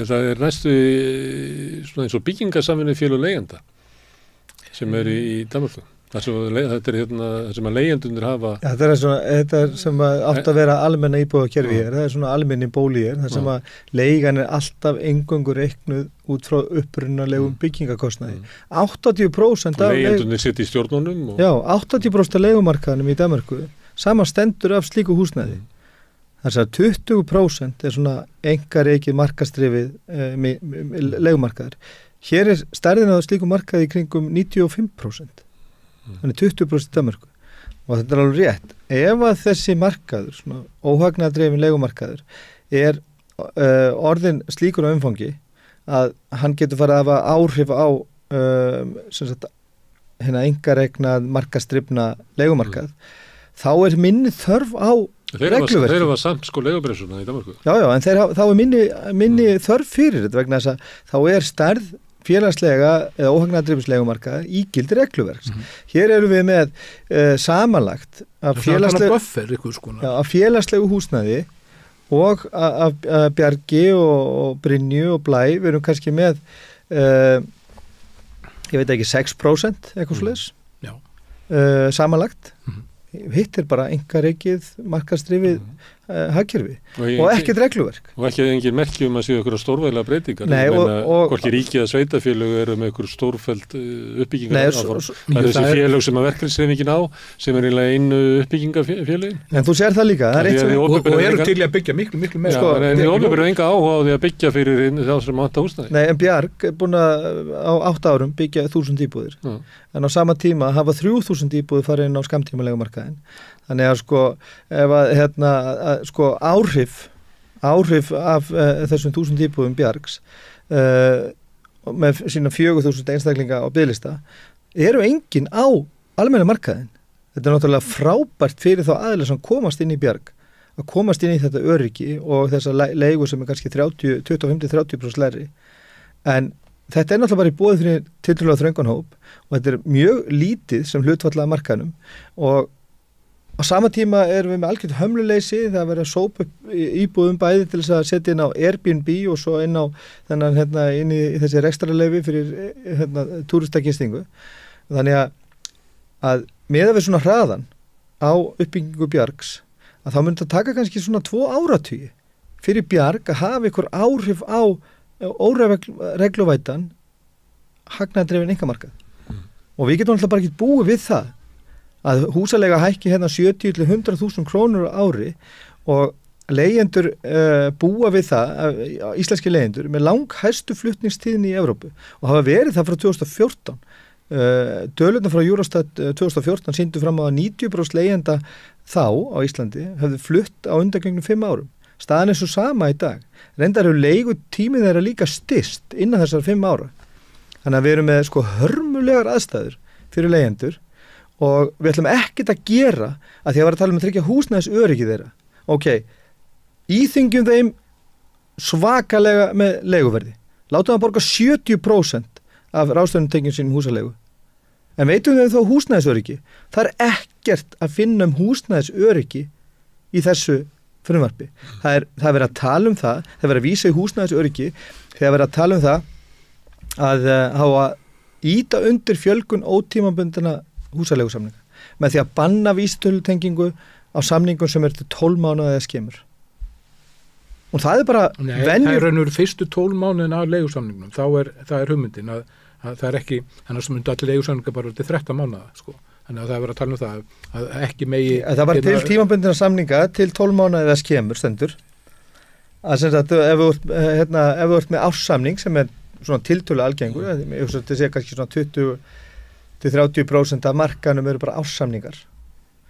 það er næstu svona eins og byggingarsamvinnufélög leigjenda sem eru í Danmörku. Þetta er sem að leigjendunir hafa. Þetta er sem að átt að vera almenna íbúðakerfi hér, það er svona almenni bóli hér, það sem að leigan er alltaf eingöngu reiknuð út frá upprunalegum byggingakostnaði. 80% af leigjendunir sitt í stjórnunum. Já, 80% af leigumarkaðanum í Danmörku samanstendur af slíku húsnæði. Þess að 20% er svona engareikið markastrifið leigumarkaður. Hér er stærðin á slíku markaði í kringum 95%. Þannig 20% Danmörku og þetta er alveg rétt. Ef að þessi markaður, svona óhagnadrifin leigumarkaður er orðin slíkur á umfangi að hann getur farið að hafa áhrif á engareiknað markastrifna leigumarkað þá er minni þörf á regluverki. Þeir hafa samt sko leigubremsuna í Danmörku. Já, en þá er minni þörf fyrir þetta vegna þess að þá er stærð félagslega eða óhagnadrifislegumarkaðar ígildi regluverks. Hér eru við með samanlagt af félagslegu húsnæði og af Bjargi og Brynju og Blæ, við erum kannski með ég veit ekki 6% eitthvað svoleiðis samanlagt. Hitt er bara engareikið markastrifið hagkerfi og ekkert regluverk. Og ekki engin merki að séu ykkur stórvægilega breytingar. Nei, hvorki ríki eða sveitafélög eru með ykkur stórfelld uppbyggingar áform. Það er þessi félög sem að verkefnishreyfingin á sem er eiginlega einu uppbyggingarfélögin. En þú sér það líka. Og eru til að byggja miklu meira. En þið ofnbæru enga áhuga á því að byggja fyrir þá sem ánta húsnæði. Nei, en Bjarg er búin að á 8 árum byggja 1000 íbúðir. En á sama tíma hafa 3000 íbúðir farið inn á skammtímaleigumarkaðinn. Þannig að ef að áhrif af þessum 1000 íbúðum Bjargs með sína 4000 einstaklinga á biðlista eru engin á almenna markaðin. Þetta er náttúrulega frábært fyrir þá aðilar sem komast inn í Bjarg að komast inn í þetta öryggi og þessa leigu sem er kannski 25-30% lægri. En þetta er náttúrulega bara í boði fyrir tiltölulega þröngan hóp og þetta er mjög lítið sem hlutfall af markaðnum og á sama tíma erum við með algjört hömluleysi, það verður að sópa upp íbúðum bæði til þess að setja inn á Airbnb og svo inn á þennan inn í þessi rekstrarleyfi fyrir túristagistingu. Þannig að miðað við svona hraðan á uppbyggingu Bjargs að þá myndi það taka kannski svona 2 áratugi fyrir Bjarg að hafa ykkur áhrif á óregluvætan hagnaðardrifin einkamarkað. Og við getum alltaf bara ekki búið við það að húsalega hækki 70-100.000 krónur á ári og leigjendur búa við það, íslenski leigjendur, með langhæstu flutningstíðni í Evrópu og hafa verið það frá 2014. Tölurnar frá Eurostat 2014 sýndu fram á að 90% leigjenda þá á Íslandi hefðu flutt á undangengnum 5 árum. Staðan er svo sama í dag. Reyndar eru leigutímið þeirra líka styst innan þessar 5 ára. Þannig að við erum með hörmulegar aðstæður fyrir leigjendur og við ætlum ekkert að gera að því að vera að tala um að tryggja húsnæðis öryggi þeirra. Ok, íþyngjum þeim svakalega með leiguverði. Látum það borga 70% af ráðstöfunartekjum sínum húsalegu. En veitum við þá húsnæðis öryggi? Það er ekkert að finna húsnæðis öryggi í þessu frumvarpi. Það er verið að tala um það er verið að vísa í húsnæðis öryggi þegar verið að tala um það að hafa íta undir fjölgun ótímabundna húsaleigusamninga með því að banna vísitölutengingu á samningum sem eru til 12 mánuða eða skemur. Og það er bara það er raunur fyrstu 12 mánuðin af leigusamningnum. Það er hugmyndin að það er ekki, þannig að allir leigusamninga bara til 13 mánuða, sko. Þannig að það er verið að tala um það að ekki megi... Það var til tímabundina samninga til 12 mánuða eða skemur stendur að sem sagt, ef þú ert með árssamning sem er svona tiltölu algengur, þetta sé kannski svona 20-30% af markanum eru bara árssamningar.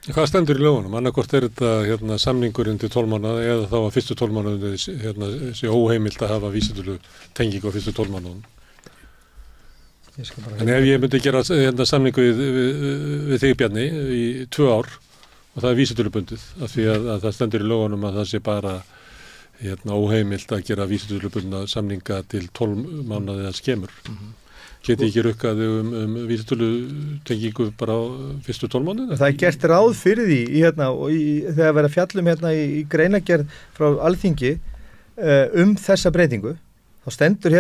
Hvað stendur í lögunum? Annarkvort þetta samningurinn til 12 mánaða eða þá að fyrstu 12 mánaðum sé óheimilt að hafa vísitölu tengingu á fyrstu 12 mánaðum. En ef ég myndi gera samningu við þig, Bjarni, í 2 ár og það er vísitölubundið, af því að það stendur í lögunum að það sé bara óheimilt að gera vísitölubundna samninga til 12 mánaði að skemur. Geti ekki rukkað vísitölutengingu bara á fyrstu 12 mánuði? Það gert ráð fyrir því þegar verið að fjallum í greinagerð frá Alþingi þessa breytingu, þá stendur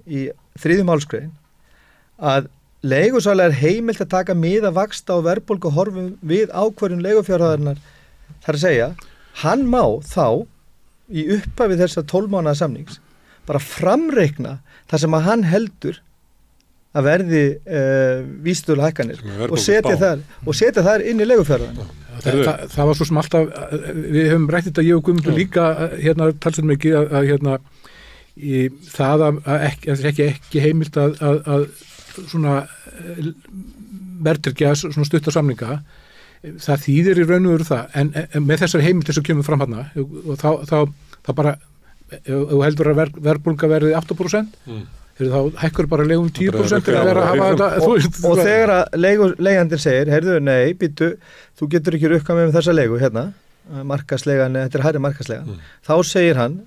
í 3. málsgrein að leigusala er heimilt að taka mið af vaxta og verðbólgu horfum við ákvörðun leigufjárhæðarinnar. Það er að segja, hann má þá í upphafi þessa 12 mánaða samnings bara framreikna það sem að hann heldur að verði vísitöluhækkanir og setja þar inn í leigufjárhæðina. Það var svo sem alltaf, við höfum rætt þetta, ég og Guðmundur líka talsveit mikið að það að ekki heimilt að svona verðtryggja svona stutta samninga, það þýðir í raun og veru það, en með þessari heimildir sem kemur fram hana og þá bara, ef þú heldur að verðbólga verði 8%, þá hækkur bara leigum 10% til að vera að hafa þetta. Og þegar að leigjandinn segir, heyrðu, nei, býtu, þú getur ekki rukkað með þessa leigu markaslegan, þetta er hærri markaslegan, þá segir hann,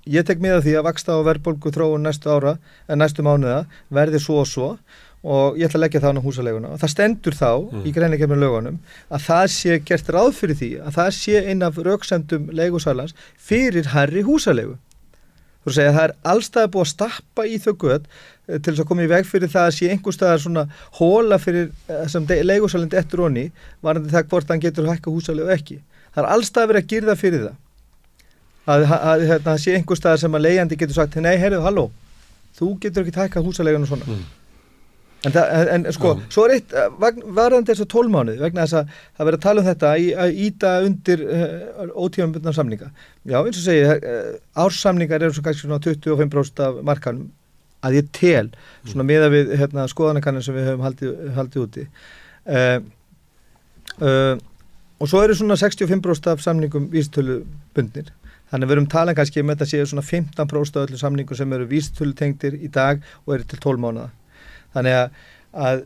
ég tek með því að vaxta og verðbólgu þróun næstu mánuða verði svo og svo og ég ætla að leggja það á húsaleiguna og það stendur þá í greinargerð með lögunum að það sé gert ráð fyrir því að það sé einn af röksemdum leigusalans fyrir hærri húsaleigu. Þú segja að það er allstaði búið að stappa í þau göt til þess að koma í veg fyrir það að sé einhvers staðar svona hóla fyrir sem leigusalinn dettur onni varandi það hvort hann getur hækka húsaleigu ekki. Það er allstaði verið að girða fyrir það. Að sé einhvers staðar sem að leigjandi getur sagt, nei, heyrðu, halló, þú getur ekki hækka húsaleiguna svona. En svo er eitt varðandi þess að 12 mánuði vegna þess að það verður að tala um þetta að íta undir ótímabundna samninga. Já, eins og segi, árssamningar eru svo kannski svona 25% af markanum að ég tel svona miðað við skoðanakannin sem við höfum haldið úti. Og svo eru svona 65% af samningum vísitölubundnir. Þannig við erum talað kannski þetta séu svona 15% af öllum samningum sem eru vísitölutengdir í dag og eru til 12 mánaða. Þannig að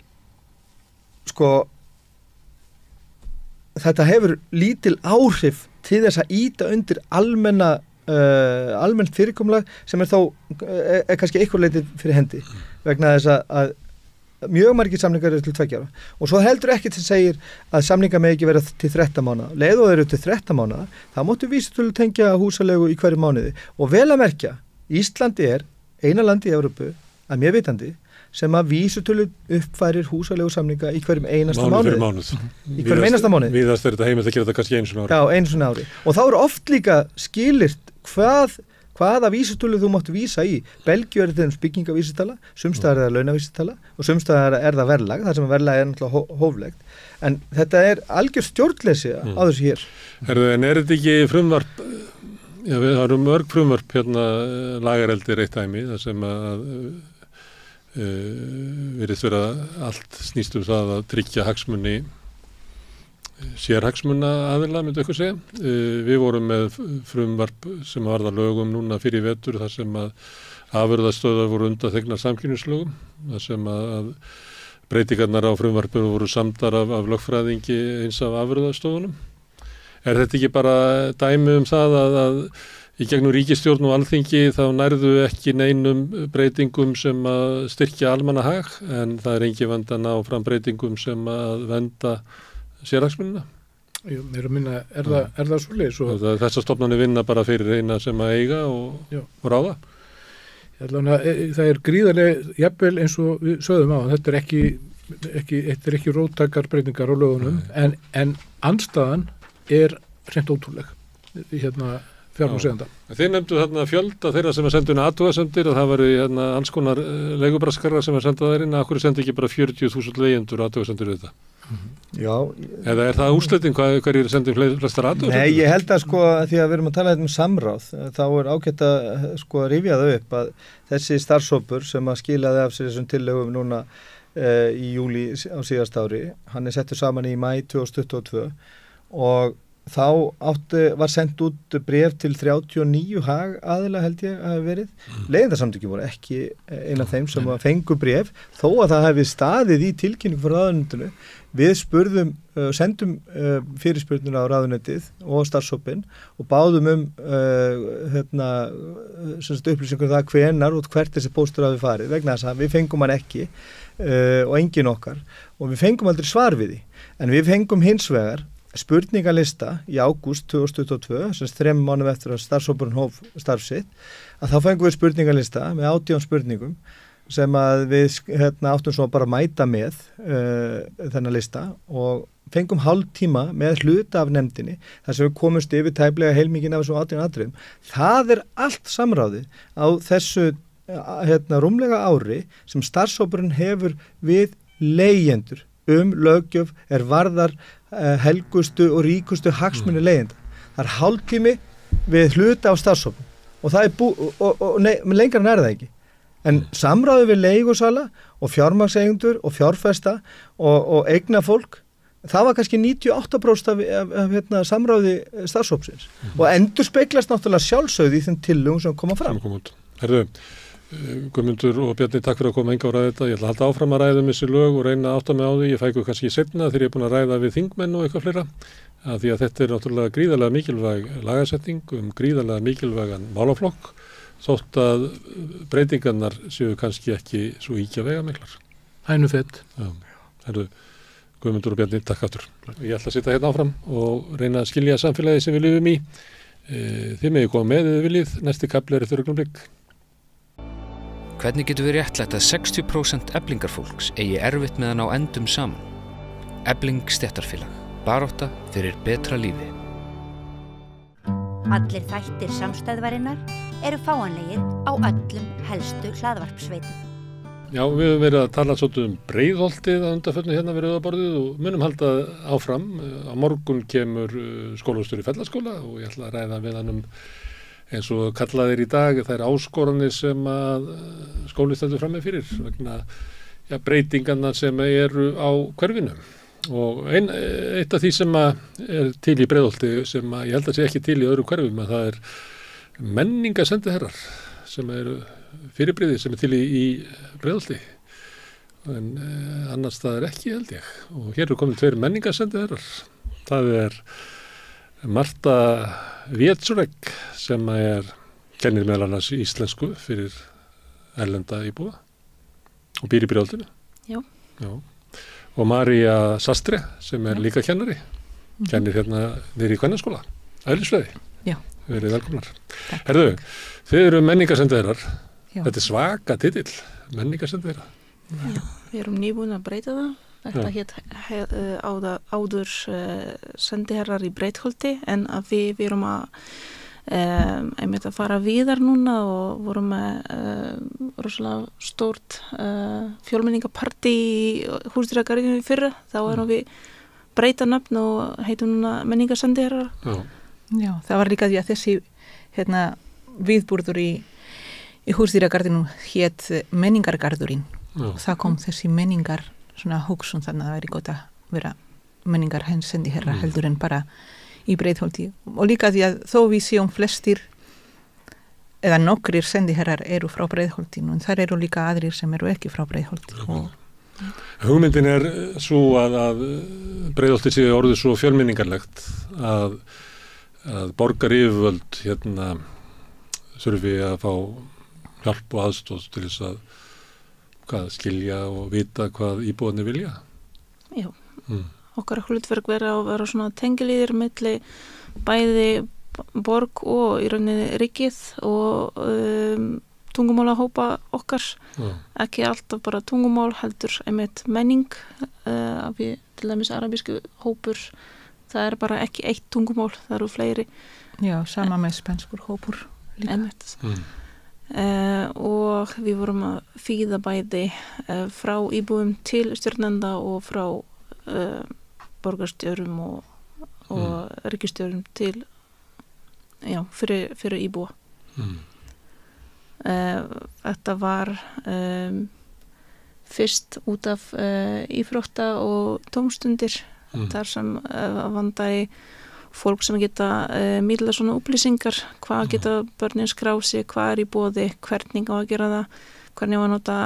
þetta hefur lítil áhrif til þess að íta undir almennt fyrirkomulag sem er kannski eitthvað leitið fyrir hendi vegna þess að mjög margir samningar eru til 2 ára og svo heldur ekki til segir að samningar með ekki vera til 13 mánaða. Leið og eru til 13 mánaða, þá máttu vísitölu tengja húsalegu í hverju mánuði og vel að merkja, Íslandi er eina landi í Evrópu að mér vitandi sem að vísitölu uppfærir húsalegu samninga í hverjum einasta mánuði. Í hverjum einasta mánuði. Víðast er þetta heimilt að gera þetta kannski einu svona ári. Já, einu svona ári. Og þá eru oft líka skilyrt hvaða vísitölu þú máttu vísa í. Belgíu er þetta byggingavísitala, sumstaðar er það launavísitala og sumstaðar er það verðlag, þar sem verðlag er náttúrulega hóflegt. En þetta er algjör stjórnleysi á þessu hér. En er þetta ekki frumvarp, það eru mörg frumvarp lagareldir eitt dæmi, þar sem að virðist vera allt snýst það að tryggja hagsmuni sérhagsmuna aðila, myndi eitthvað segja. Við vorum með frumvarp sem varða lögum núna fyrir vetur þar sem að afurðastöðar voru undanþegnar samkynnislögum, þar sem að breytingarnar á frumvarpinu voru samdar af lögfræðingi eins af afurðastöðunum. Er þetta ekki bara dæmi það að í gegnum ríkisstjórn og Alþingi þá nærðu ekki neinum breytingum sem að styrkja almannahag en það er engin vandi að ná fram breytingum sem að venda sérhagsmunina? Mér að minna, er það svoleiðis? Þessar stofnanir vinna bara fyrir eina sem að eiga og ráða? Það er gríðarlega, jafnvel eins og við sögðum á, þetta er ekki róttakar breytingar á lögunum en andstaðan er hreint ótrúleg fjármálaseigenda. Þið nefndu þarna fjölda þeirra sem er sendun athugasemdir og það varu alls konar leigubraskarar sem er sendað þeirinn. Akkur sendi ekki bara 40.000 leigjendur athugasemdir við þetta? Já. Eða er það úrslitin hverjir sendum flestar aðtöður? Nei, ég held að sko, því að við erum að tala samráð, þá er ágætt að sko rifja það upp að þessi starfshópur sem að skilaði af sér þessum tillögum núna í júlí á síðast ári, hann settur saman í maí 2022 og þá var sendt út bréf til 39 hagaðila held ég að hafa verið. Leiðindasamtökin voru ekki eina af þeim sem fengu bréf, þó að það hefði staðið í tilkynningu frá ráðuneytinu. Við sendum fyrirspurnina á ráðuneytið og starfshópinn og báðum upplýsingur það hvenar og hvert þessi póstur hafi farið, vegna þess að við fengum hann ekki og engin okkar og við fengum aldrei svar við því. En við fengum hins vegar spurningalista í ágúst 2022, sem 3 mánuðum eftir að starfshópurinn hóf starf sitt, að þá fengum við spurningalista með 18 spurningum sem að við áttum svo bara að mæta með þennan lista og fengum hálftíma með hluta af nefndinni þar sem við komumst yfir tæplega heilmikinn af þessum 18 atriðum. Það er allt samráðið á þessu rúmlega ári sem starfshópurinn hefur við leigjendur löggjöf varðar helgustu og ríkustu hagsmuni leigjenda. Það er hálftími við hluta af starfshópnum og það er lengra nær það ekki. En samráðið við leigusala og fjármagnseigendur og fjárfesta og eignafólk, það var kannski 98% af samráði starfshópsins og endurspeglast náttúrulega sjálfsögð í þeim tillögum sem koma fram. Herðu, Guðmundur og Bjarni, takk fyrir að koma enga á ræða þetta. Ég ætla að halda áfram að ræða þessi lög og reyna að átta mig á því. Ég fæ ykkur kannski seinna þegar ég er búin að ræða við þingmenn og eitthvað fleira. Því að þetta er náttúrulega gríðarlega mikilvæg lagasetning gríðarlega mikilvægan málaflokk, þótt að breytingarnar séu kannski ekki svo íkja vegamiklar. Hænu fett. Herðu, Guðmundur og Bjarni, takk aftur. Ég ætla að sitja hérna áfram og reyna að skilja samfélagi sem við lifum í. Þið megið koma með þið viljið, næsti kafli eftir augnablik. Hvernig getur við réttlætt að 60% Eflingarfólks eigi erfitt með að ná endum saman? Efling stéttarfélag. Barátta fyrir betra lífi. Allir þættir samstæðvarinnar eru fáanlegir á öllum helstu hlaðvarpsveitum. Já, við höfum verið að tala svolítið Breiðholtið að undanförnu hérna við Rauðaborðið og munum halda áfram. Á morgun kemur skólastjóri Fellaskóla og ég ætla að ræða við hann eins og kallaðir í dag, þær áskoranir sem að skóli stendur frammi fyrir vegna breytingarna sem eru á hverfinu. Og eitt af því sem er til í Breiðholti sem ég held að sé ekki til í öðru hverfum að það er menningarsendiherrar sem eru fyrirbrigði sem er til í Breiðholti en annars það er ekki held ég og hér eru komin 2 menningarsendiherrar. Það er Marta Vietsurek sem kennir meðal annars íslensku fyrir erlenda íbúa og býr í Breiðholtinu. Já. Og María Sastre sem líka kennari, kennir hérna niður í Kvennaskóla, eðlisfræði. Já. Verið velkomnar. Herðu, þið eru menningarsendiherrar. Þetta er svaka titill, menningarsendiherrar. Já, við erum nýbúin að breyta það. Þetta hét áður sendiherrar í Breiðholti en að við erum að fara víðar núna og vorum með rosalega stórt fjölmenningapartí í Húsdýragarðinum í fyrra. Þá erum við breyta nafn og heitum núna menningarsendiherrar. Já, það var líka því að þessi viðburður í Húsdýragarðinum hét menningargarðurinn. Það kom þessi menningar svona hugsun þannig að það er gott að vera menningar sendiherra heldur en bara í Breiðholti og líka því að þó við séum flestir eða nokkrir sendiherrar eru frá Breiðholtinu en þar eru líka aðrir sem eru ekki frá Breiðholti. Hugmyndin er svo að Breiðholti sé orðið svo fjölmenningarlegt að borgaryfirvöld þurfi að fá hjálp og aðstoð til þess að skilja og vita hvað íbúarnir vilja. Já. Okkar hlutverk vera að vera svona tengiliðir milli bæði borg og í rauninni ríkið og tungumálahópa okkar. Ekki alltaf bara tungumál heldur einmitt menning. Við til dæmis arabísku hópur, það er bara ekki eitt tungumál, það eru fleiri. Já, sama með spenskur hópur líka. Einmitt. Og við vorum að þýða bæði frá íbúum til stjórnenda og frá borgarstjórum og ríkisstjórum til fyrir íbúa. Þetta var fyrst út af íþrótta og tómstundir þar sem vandaði fólk sem geta miðla svona upplýsingar, hvað geta börnin skrá sig, hvað í boði, hvernig á að gera það, hvernig á að nota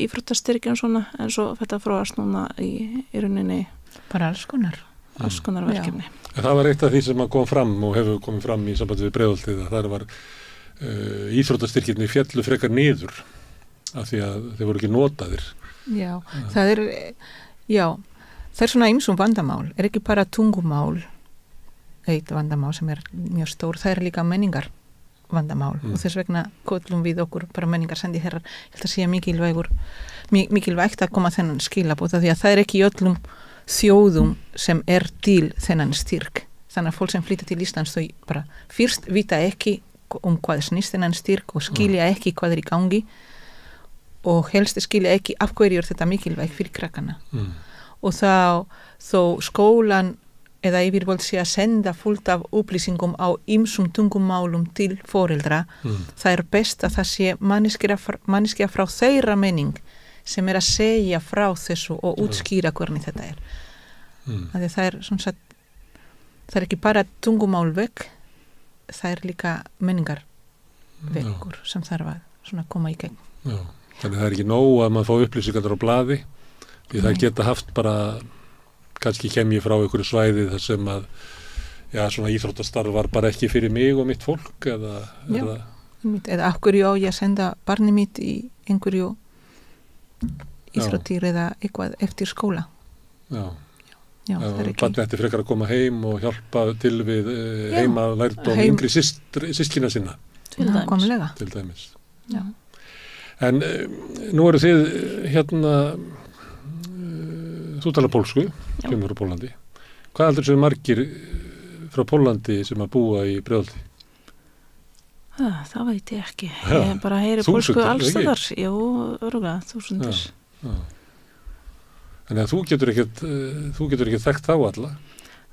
íþróttastyrkjum og svona, en svo þetta fróðast núna í rauninni bara alls konar verkefni. Það var eitt af því sem kom fram og hefur komið fram í sambandi við Breiðholtið, að það var íþróttastyrkjirnir féllu frekar niður af því að þeir voru ekki notaðir. Já, það er svona ýmsum vandamál, ekki bara tungumál eitt vandamál sem mjög stór, það líka menningar vandamál og þess vegna köllum við okkur bara menningar sendiherrar. Ég held að sé mikilvægt að koma þennan skilabóð, því að það ekki í öllum þjóðum sem til þennan styrk. Þannig að fólk sem flytja til Íslands þau bara fyrst vita ekki hvað snýst þennan styrk og skilja ekki hvað í gangi og helst skilja ekki af hverju þetta mikilvægt fyrir krakkana. Og þá skólan eða yfirvöld sé að senda fullt af upplýsingum á ýmsum tungumálum til foreldra, það best að það sé manneskja frá þeirra menning sem að segja frá þessu og útskýra hvernig þetta Það það ekki bara tungumálvegg, það líka menningarveggur sem þarf að koma í gegn. Já, þannig það ekki nóg að maður fá upplýsingar á blaði, því það geta haft bara kannski kem ég frá einhverju svæði þar sem að svona íþróttastarf var bara ekki fyrir mig og mitt fólk eða af hverju á ég að senda barni mitt í einhverju íþróttir eða eitthvað eftir skóla. Barni ætti frekar að koma heim og hjálpa til við heima lærdóm yngri systkina sinna. Til dæmis. En nú eru þið þú talar pólsku, kemur frá Pólandi. Hvað heldur sem margir frá Pólandi sem að búa í Breiðholti? Það veit ég ekki. Ég bara heyri pólsku alls staðar. Jú, örugglega, þúsundir. Þannig að þú getur ekkert þekkt þá alla?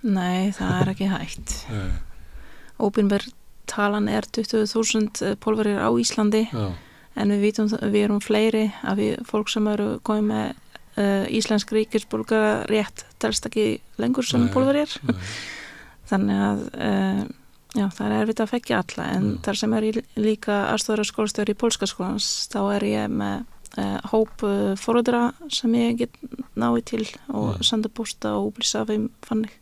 Nei, það ekki hægt. Opinber talan 20.000 Pólverjar á Íslandi, en við vitum við erum fleiri af fólk sem eru komið með íslensk ríkisborgara rétt telst ekki lengur sem Pólverjar. Þannig að það erfitt að fekkja alla, en þar sem líka aðstoðarskólastjóri í pólska skólans, þá ég með hóp foreldra sem ég get náði til og senda posta og upplýsa af þeim fannig.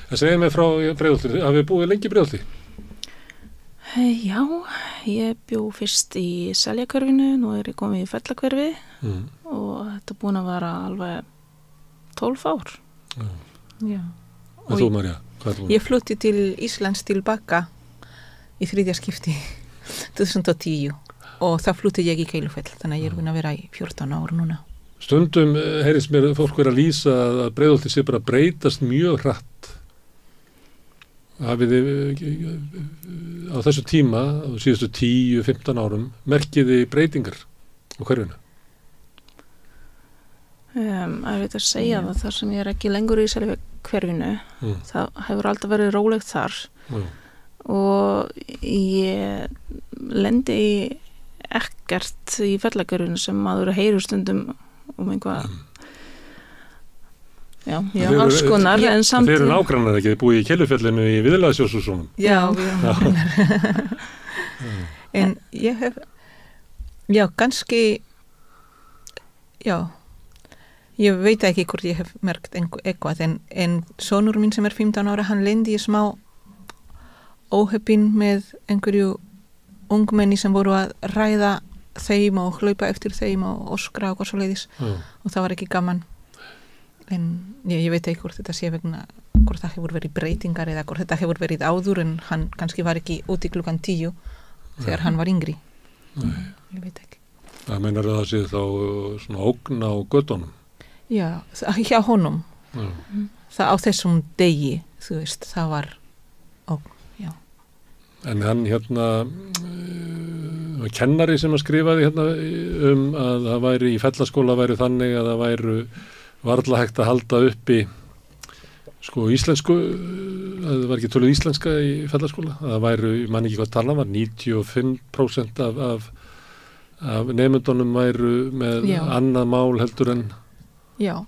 Það segir mig frá Breiðholti, hafið búið lengi í Breiðholti? Já, ég bjó fyrst í Seljakverfinu, nú ég komið í Fellakverfi og þetta búin að vera alveg 12 ár. Já. Og þú, Marja, hvað er þú? Ég flutti til Íslands tilbaka í 3. skipti 2010 og það flutti ég í Keilufell, þannig að ég búin að vera í 14 ár núna. Stundum heyrist mér fólk vera að lýsa að Breiðholti sé bara breytast mjög hratt. Hafið þið á þessu tíma, á síðustu 10-15 árum, merkiði breytingar á hverjuna? Ég veit að segja það sem ég ekki lengur í Seljakverfinu, það hefur alltaf verið rólegt þar og ég lendi ekkert í Fellakverfinu sem maður heyrir stundum einhvað alls konar, en samt þeir eru nágrannar ekki, þið búið í Keilufellinu í Viðlagsjóshúsunum. Já, við erum nágrannar. En ég hef kannski ég veit ekki hvort ég hef merkt eitthvað, en sonur minn sem 15 ára, hann lendi í smá óheppin með einhverju ungmenni sem voru að ræða þeim og hlaupa eftir þeim og öskra og svo leiðis og það var ekki gaman. En ég veit ekki hvort þetta sé vegna hvort það hefur verið breytingar eða hvort þetta hefur verið áður, en hann kannski var ekki úti klukkan 10 þegar hann var yngri. Ég veit ekki. Það meinar að það sé þá svona ógn á göttunum? Já, hjá honum. Það á þessum degi, þú veist, það var ógn, já. En hann kennari sem að skrifaði að það væri í fellaskóla væri þannig að það væru var alltaf hægt að halda uppi sko íslensku, það var ekki töluð íslenska í fellaskóla, það væru, ég man ekki hvað tala var, 95% af nemyndunum væru með annað mál heldur en... Já,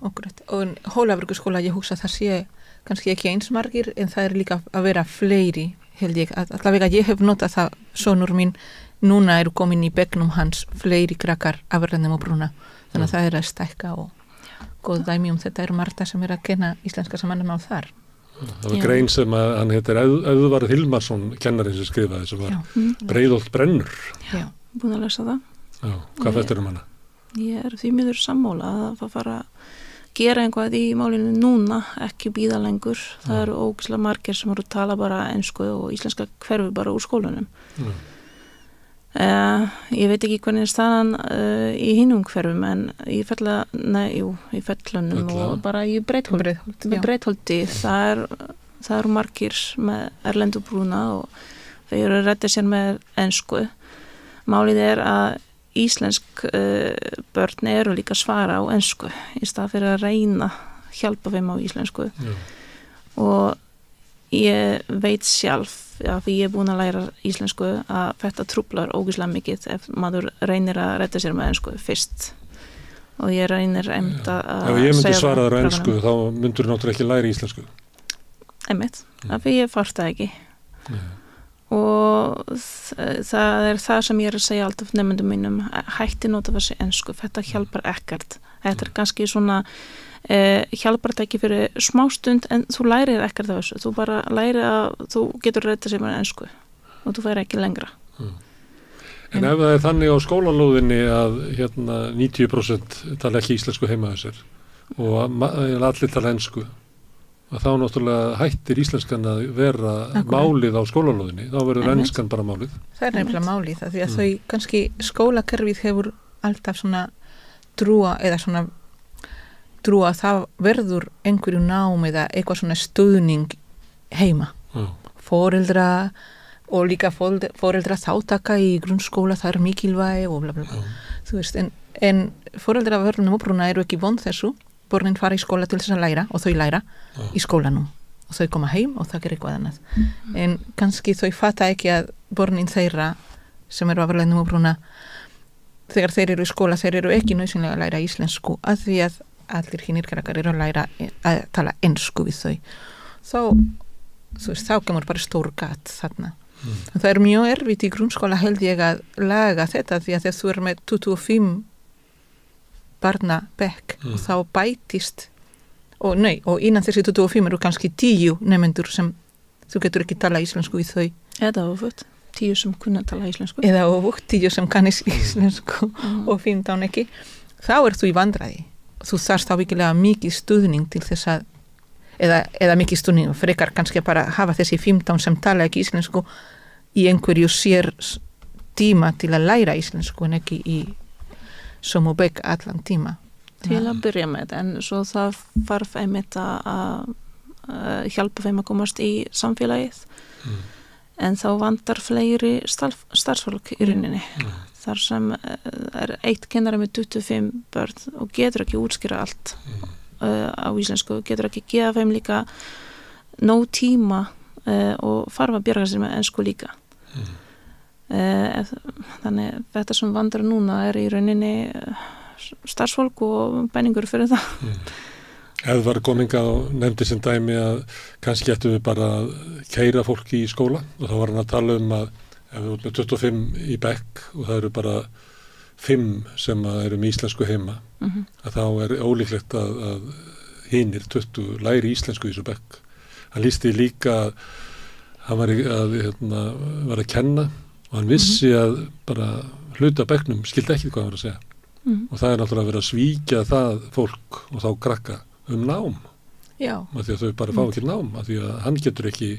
okkur. Og Hólavíkurskóla, ég hugsa það sé kannski ekki eins margir, en það líka að vera fleiri, held ég. Allavega ég hef notað það, sonur mín, núna eru komin í bekknum hans fleiri krakkar af erlendum uppruna, þannig að það að stækka og góð dæmi þetta Marta sem að kenna íslenska sem annar mál þar. Það var grein sem að hann heitir Eðvarð Hilmarsson, kennarinn sem skrifaði, sem var Breiðholt brennur. Já, búin að lesa það. Já, hvað fættir hana? Ég því miður sammála að það fara að gera einhvað í málinu núna, ekki bíða lengur. Það eru ógeðslega margir sem eru að tala bara ensku og íslenska hverfi bara úr skólanum. Ég veit ekki hvernig staðan í hinum hverfum, en í fellunum og bara í Breiðholti það eru margir með erlendu brúna og þeir eru að redda sér með ensku. Málið að íslensk börn eru líka svara á ensku í stað fyrir að reyna hjálpa þeim á íslensku. Og ég veit sjálf að því ég búin að læra íslensku að þetta trúblar ógeðslega mikið ef maður reynir að redda sér með ensku fyrst og ég reynir að ef ég myndi svara þér á ensku þá myndur náttúrulega ekki læra íslensku einmitt, af því ég fatt það ekki og það það sem ég að segja alltaf nemendum mínum, hætti nota þessi ensku, þetta hjálpar ekkert þetta kannski svona hjálpar þetta ekki fyrir smástund en þú lærir ekkert af þessu, þú bara lærir að þú getur redda sér með ensku og þú færi ekki lengra En ef það þannig á skólalóðinni að 90% tala ekki íslensku heima þessir og allir tala ensku að þá náttúrulega hættir íslenskan að vera málið á skólalóðinni, þá verður enskan bara málið. Það nefnilega málið, því að þau kannski skólakerfið hefur alltaf svona trúa að það verður einhverju nám eða eitthvað svona stuðning heima. Foreldra og líka foreldra þátaka í grunnskóla, það mikilvæg og bla bla bla. Þú veist, en foreldra verðunum uppruna eru ekki vond þessu. Börnin fara í skóla til þess að læra og þau læra í skólanum og þau koma heim og það gerir eitthvað annað. En kannski þau fatta ekki að börnin þeirra sem eru af erlendum uppruna þegar þeir eru í skóla, þeir eru ekki nauðsynlega að læra íslensku að því að allir hinir krakkar eru að læra að tala ensku við þau. Þá kemur bara stór gat þarna. Það er mjög erfitt í grunnskóla held ég að laga þetta því að þú er með 25 barna bekk og þá bætist og innan þessi 25 eru kannski 10 nemendur sem þú getur ekki tala íslensku við þau. Eða ofugt, 10 sem kunna tala íslensku. Eða ofugt, 10 sem kannist íslensku og 15 ekki. Þá þú í vandræði. Þú þarft þá virkilega mikið stuðning til þess að eða mikið stuðning, frekar kannski bara hafa þessi 15 sem tala ekki íslensku í einhverju sér tíma til að læra íslensku en ekki í sömu bekk allan tíma. Til að byrja með, en svo það þarf einmitt að hjálpa þeim að komast í samfélagið en þá vantar fleiri starfsfólk í rauninni. Þar sem er eitt kennari með 25 börn og getur ekki útskýra allt á íslensku, getur ekki gefa þeim líka nóg tíma og farfa að bjarga sér með ensku líka. Þannig þetta sem vandrar núna er í rauninni starfsfólk og bæningur fyrir það. Ef var kominga og nefndi sem dæmi að kannski ættum við bara að keyra fólki í skóla og þá var hann að tala um að ef við erum með 25 í bekk og það eru bara 5 sem eru með íslensku heima að þá er ólíklegt að hinir 20 læri íslensku í þessu bekk. Hann lýsti líka að hann var að kenna og hann vissi að bara hluta bekknum skildi ekki hvað hann var að segja og það er náttúrulega að vera að svíkja það fólk og þá krakka nám af því að þau bara fá ekki nám af því að hann getur ekki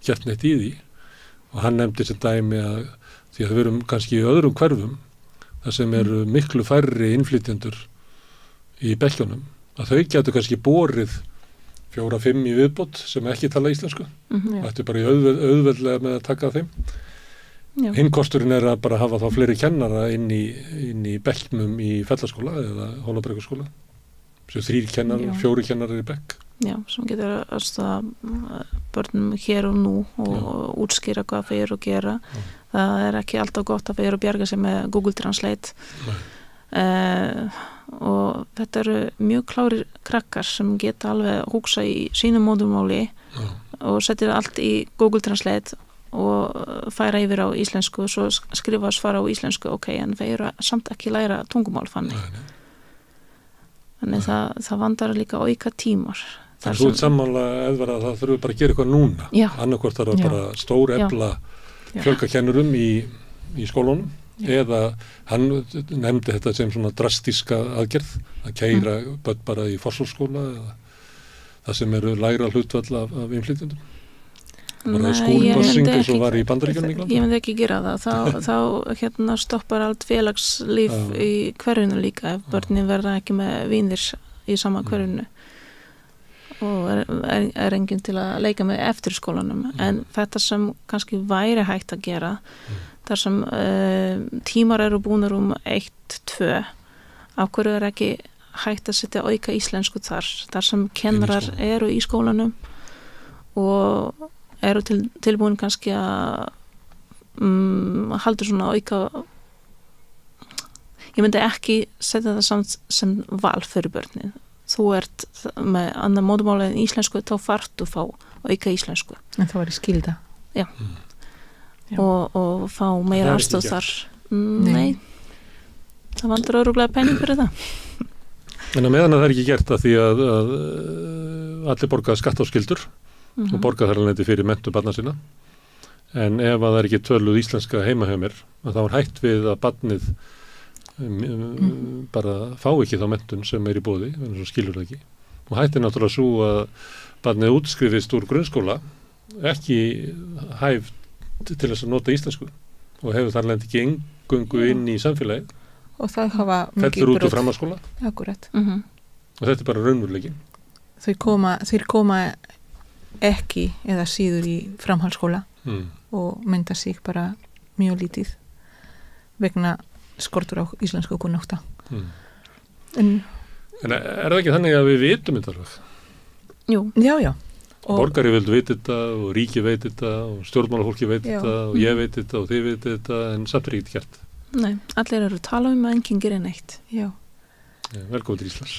gert neitt í því og hann nefndi sem dæmi að því að við erum kannski í öðrum hverfum þar sem eru miklu færri innflytjendur í bekkjónum að þau getur kannski borið 4-5 í viðbót sem ekki tala íslensku og ættu bara í auðveldlega með að taka þeim. Hinn kosturinn er að bara hafa þá fleiri kennara inn í bekknum í fellaskóla eða Hólabrekkuskóla. sem 3 kennarar, 4 kennarar í bekk. Já, sem getur aðstoða börnum hér og nú og útskýra hvað þau eru að gera. Það ekki alltaf gott að þau eru að bjarga sig með Google Translate. Og þetta eru mjög klárir krakkar sem geta alveg hugsa í sínum móðurmáli og setja allt í Google Translate og færa yfir á íslensku og svo skrifa og svara á íslensku, en þau eru samt ekki læra tungumál þannig. Þannig það vandar líka auka tímar. En þú ert sammála, Eðvarð, að það þurfi bara að gera eitthvað núna. Annarkvort þarf að bara stór efla fjölga kennurum í skólunum eða hann nefndi þetta sem svona drastíska aðgerð að keyra börn bara í forsvarsskóla eða það sem eru lægra hlutvall af innflytjendum. Bara skúlbassing eins og var í Bandaríkjunum. Ég myndi ekki gera það. Þá stoppar allt félagslíf í hverfinu líka ef börnin verða ekki með vinir í sama hverfinu og er enginn til að leika með eftir skólanum. En þetta sem kannski væri hægt að gera þar sem tímar eru búnir 1-2 af hverju ekki hægt að setja auka íslensku þar sem kennarar eru í skólanum og eru tilbúin kannski að halda svona auka ég myndi ekki setja það samt sem val fyrir börnin. Þú ert með annar móðurmáli en íslensku, þá fartu fá auka íslensku. En það var í skilda. Já. Og fá meira aðstoð þar. Nei. Það vantar örugglega penning fyrir það. En að meðan það ekki gert að því að allir borga skatt á skyldur og borga þar alveg fyrir menntun barna sinna. En ef að það er ekki töluð íslenska heima hjá mér, þá er hætt við að barnið bara fá ekki þá menntun sem er í boði, en svo skilur það ekki. Og hætt náttúrulega svo að barnið útskrifist úr grunnskóla ekki hæf til þess að nota íslensku og hefur þar lent ekki eingöngu inn í samfélagið. Og það hafa fellur út úr framhaldsskóla. Akkurat. Og þetta er bara raunveruleikinn. Þeir koma ekki eða síður í framhaldsskóla og mynda sig bara mjög lítið vegna skortur á íslensku kunnáttu. En er það ekki þannig að við vitum þetta alveg? Jú. Já. Borgari vildu veit þetta og ríki veit þetta og stjórnmálafólki veit þetta og ég veit þetta og þið veit þetta en samt er ekkert gert. Nei, allir eru að tala að enginn gerir neitt. Já. Velkomin til Íslands.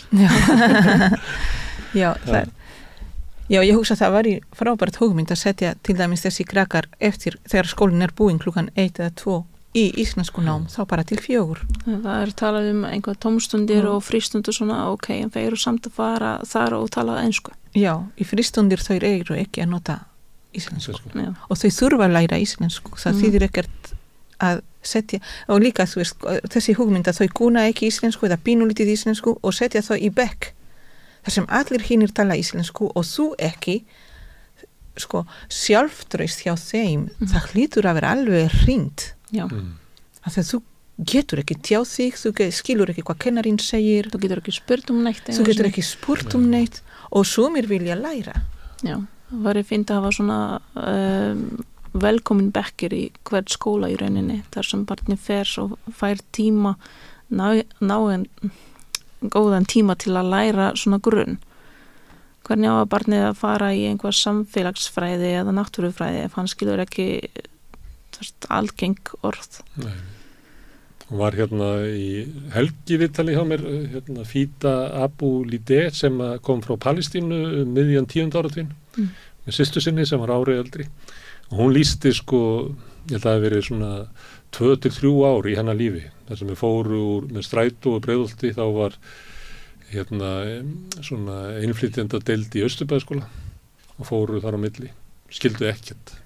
Já, ég hugsa að það var í frábært hugmynd að setja til dæmis þessi krakkar eftir þegar skólinn er búinn klukkan 1 eða 2 í íslensku nám, þá bara til 4. Það er talað einhvað tómstundir og frístundir svona, en þeir eru samt að fara þar og tala ensku. Já, í frístundir þau eru ekki að nota íslensku. Og þau þurfa að læra íslensku. Það þýðir ekkert að setja, og líka þú veist, þessi hugmynd að þau kunna ekki íslensku eða pínulítið íslensku og setja þau í bekk. Þar sem allir hinir tala íslensku og þú ekki, sjálftraust hjá þeim, það hlýtur að vera alveg hreint. Já. Að þú getur ekki tjáð þig, þú skilur ekki hvað kennarinn segir. Þú getur ekki spurt neitt. Þú getur ekki spurt neitt og sumir vilja læra. Já, það var fínt að hafa svona velkomin bekkir í hvern skóla í rauninni, þar sem barni fer og fær tíma, góðan tíma til að læra svona grunn. Hvernig á að barnið að fara í einhver samfélagsfræði eða náttúrufræði ef hann skilur ekki algeng orð. Nei. Hún var í helgivitali hjá mér, Fida Abu Lidé sem kom frá Palestínu miðjan 10. áratuginn með systur sinni sem var árið eldri og hún lýsti ég held að það hafi verið svona 2-3 ár í hennar lífi þar sem við fóru með strætó og Breiðholti, þá var svona innflytjenda deild í Austurbæðaskóla og fóru þar á milli, skildu ekkert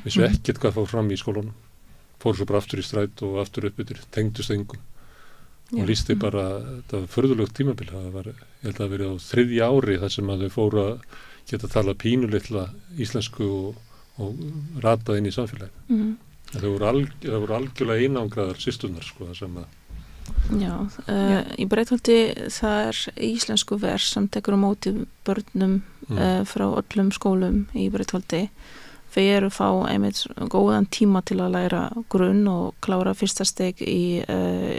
vissu ekkert hvað fór fram í skólanum, fóru svo bara aftur í strætó og aftur upp yfir, tengdust engum og lýsti bara, þetta var furðulegt tímabil, það var, ég held að það verið á 3. ári þar sem að þau fóru að geta að tala pínulitla íslensku og ratað inn í samfélagi. Það voru algjörlega einangraðar systurnar það sem að Já, í Breiðholti það er íslensku vers sem tekur á móti börnum frá öllum skólum í Breiðholti. Þau eru fá einmitt góðan tíma til að læra grunn og klára fyrsta steg í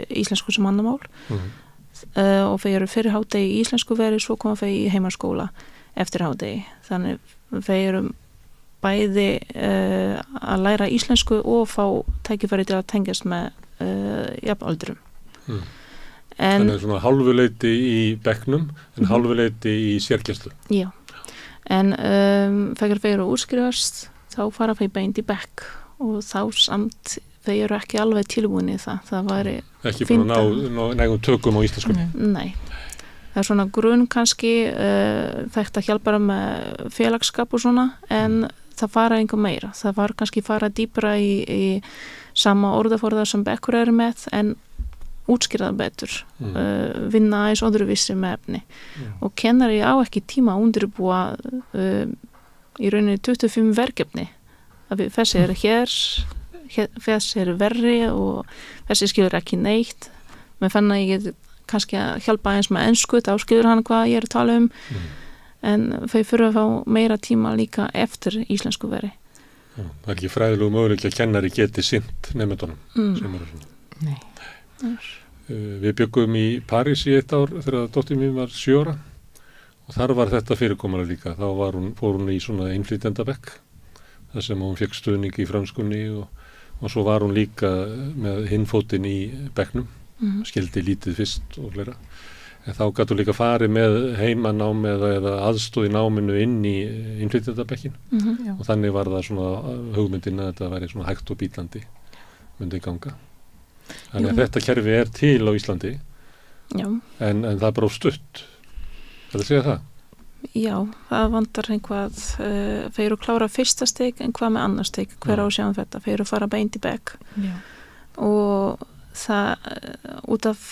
íslensku sem annamál. og þeir eru fyrir hádegi í íslensku veri, svo koma þeir í heimaskóla eftir hádegi. Þannig þeir eru bæði að læra íslensku og fá tækifæri til að tengjast með jafnaldrum. Þannig svona hálfuleiti í bekknum en hálfuleiti í sérkjæslu. Já, en þegar þeir eru útskrifast þá fara þeir beint í bekk og þá samt þeir eru ekki alveg tilbúinni það væri ekki búin að ná nægum tökum á íslensku. Nei, það er svona grunn kannski þetta hjálpar með félagsskap og svona en það fara einhver meira, það var kannski fara dýpra í sama orðaforða sem bekkur eru með en útskýrað betur, vinna aðeins öðruvísi með efni og kennari á ekki tíma að undirbúa í rauninni 25 verkefni að þessi eru hér, þessi eru verri og þessi skilur ekki neitt menn fann að ég get kannski að hjálpa aðeins með ensku, þá skilur hann hvað ég er að tala en þau fyrir að fá meira tíma líka eftir íslensku veri. Það er ekki fræðilegu möguleiki að kennari geti sinnt nemendunum sem eru svona. Nei. Við byggum í París í 1 ár þegar dóttir mín var 7 ára og þar var þetta fyrirkomara líka. Þá fór hún í svona innflytjendabekk þar sem hún fekk stuðning í franskunni og svo var hún líka með hinfótinn í bekknum, skildi lítið fyrst og fleira. En þá gætu líka farið með heimanám eða aðstóð í náminu inn í innflytjendabekkin og þannig var það svona hugmyndin að þetta væri svona hægt og bítandi myndi ganga. Þannig að þetta kerfi er til á Íslandi en það er bara stutt. Hvað segja það? Já, það vantar einhvað þeir eru klára fyrsta stig en hvað með annar stig, hver á að sjá þetta þeir eru fara beint í bekk og það út af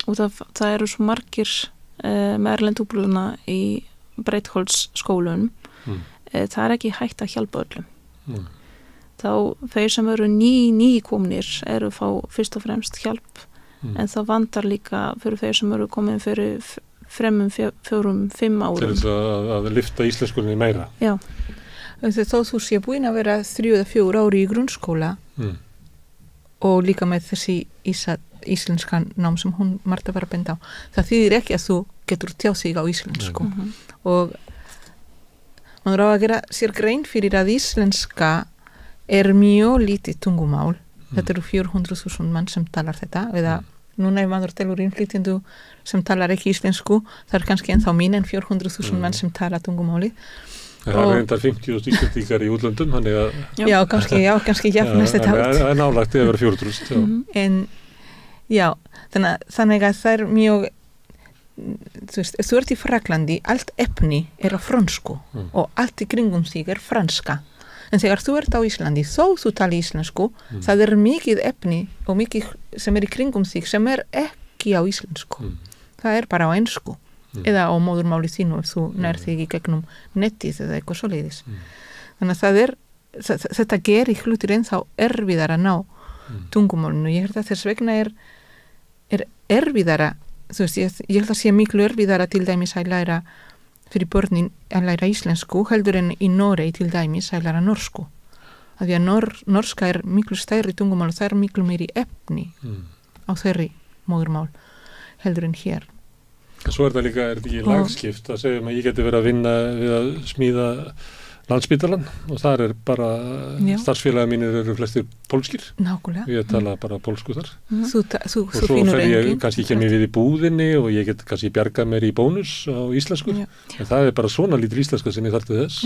það eru svo margir með erlendúbluna í Breitholtsskólunum það er ekki hægt að hjálpa öllum þá þeir sem eru nýkomnir eru fá fyrst og fremst hjálp en það vantar líka fyrir þeir sem eru komin fyrir 4-5 árum til þess að lyfta íslenskunni meira. Já, þó þú sé búin að vera 3 eða 4 ári í grunnskóla og líka með þessi íslenskan nám sem hún Marta var að benda á. Það þýðir ekki að þú getur tjáð sig á íslensku og maður á að gera sér grein fyrir að íslenska er mjög lítið tungumál. Þetta eru 400.000 mann sem talar þetta eða núna ef maður telur innflytjendu sem talar ekki íslensku, það er kannski ennþá mín en 400.000 mann sem tala tungumáli. Það er reyndar 50.000 íslendingar í útlöndum, þannig að... Já, kannski jafnast þetta át. Það er nálagt að vera 4.000. En já, þannig að það er mjög, þú veist, ef þú ert í Fraklandi, allt efni er á frönsku og allt í kringum þig er franska. En þegar þú ert á Íslandi, þó þú tala íslensku, það er mikið efni og mikið sem er í kringum þig sem er ekki á íslensku. Það er bara á ensku eða á móðurmáli þínu ef þú nær þig í gegnum nettið eða eitthvað svoleiðis. Þannig að þetta gerir hlutir ennþá erfiðara að ná tungumálinu. Ég held að þess vegna er erfiðara, þú veist, ég held að sé miklu erfiðara til dæmis að læra fyrir börnin að læra íslensku heldur en í Noregi til dæmis að læra norsku. Af því að norska er miklu stærri tungumál og það er miklu meiri efni á þeirri móðurmál heldur en hér. Svo er þetta líka, er þetta ekki lagskipt að segja að ég geti verið að vinna við að smíða Landspítalann og þar er bara starfsfélagi mínir eru flestir pólskir. Nákvæmlega. Ég tala bara pólsku þar. Þú og svo fer ég kannski kemur við í búðinni og ég get kannski bjargað mér í bónus á íslensku. En það er bara svona lítur íslenska sem ég þarf til þess.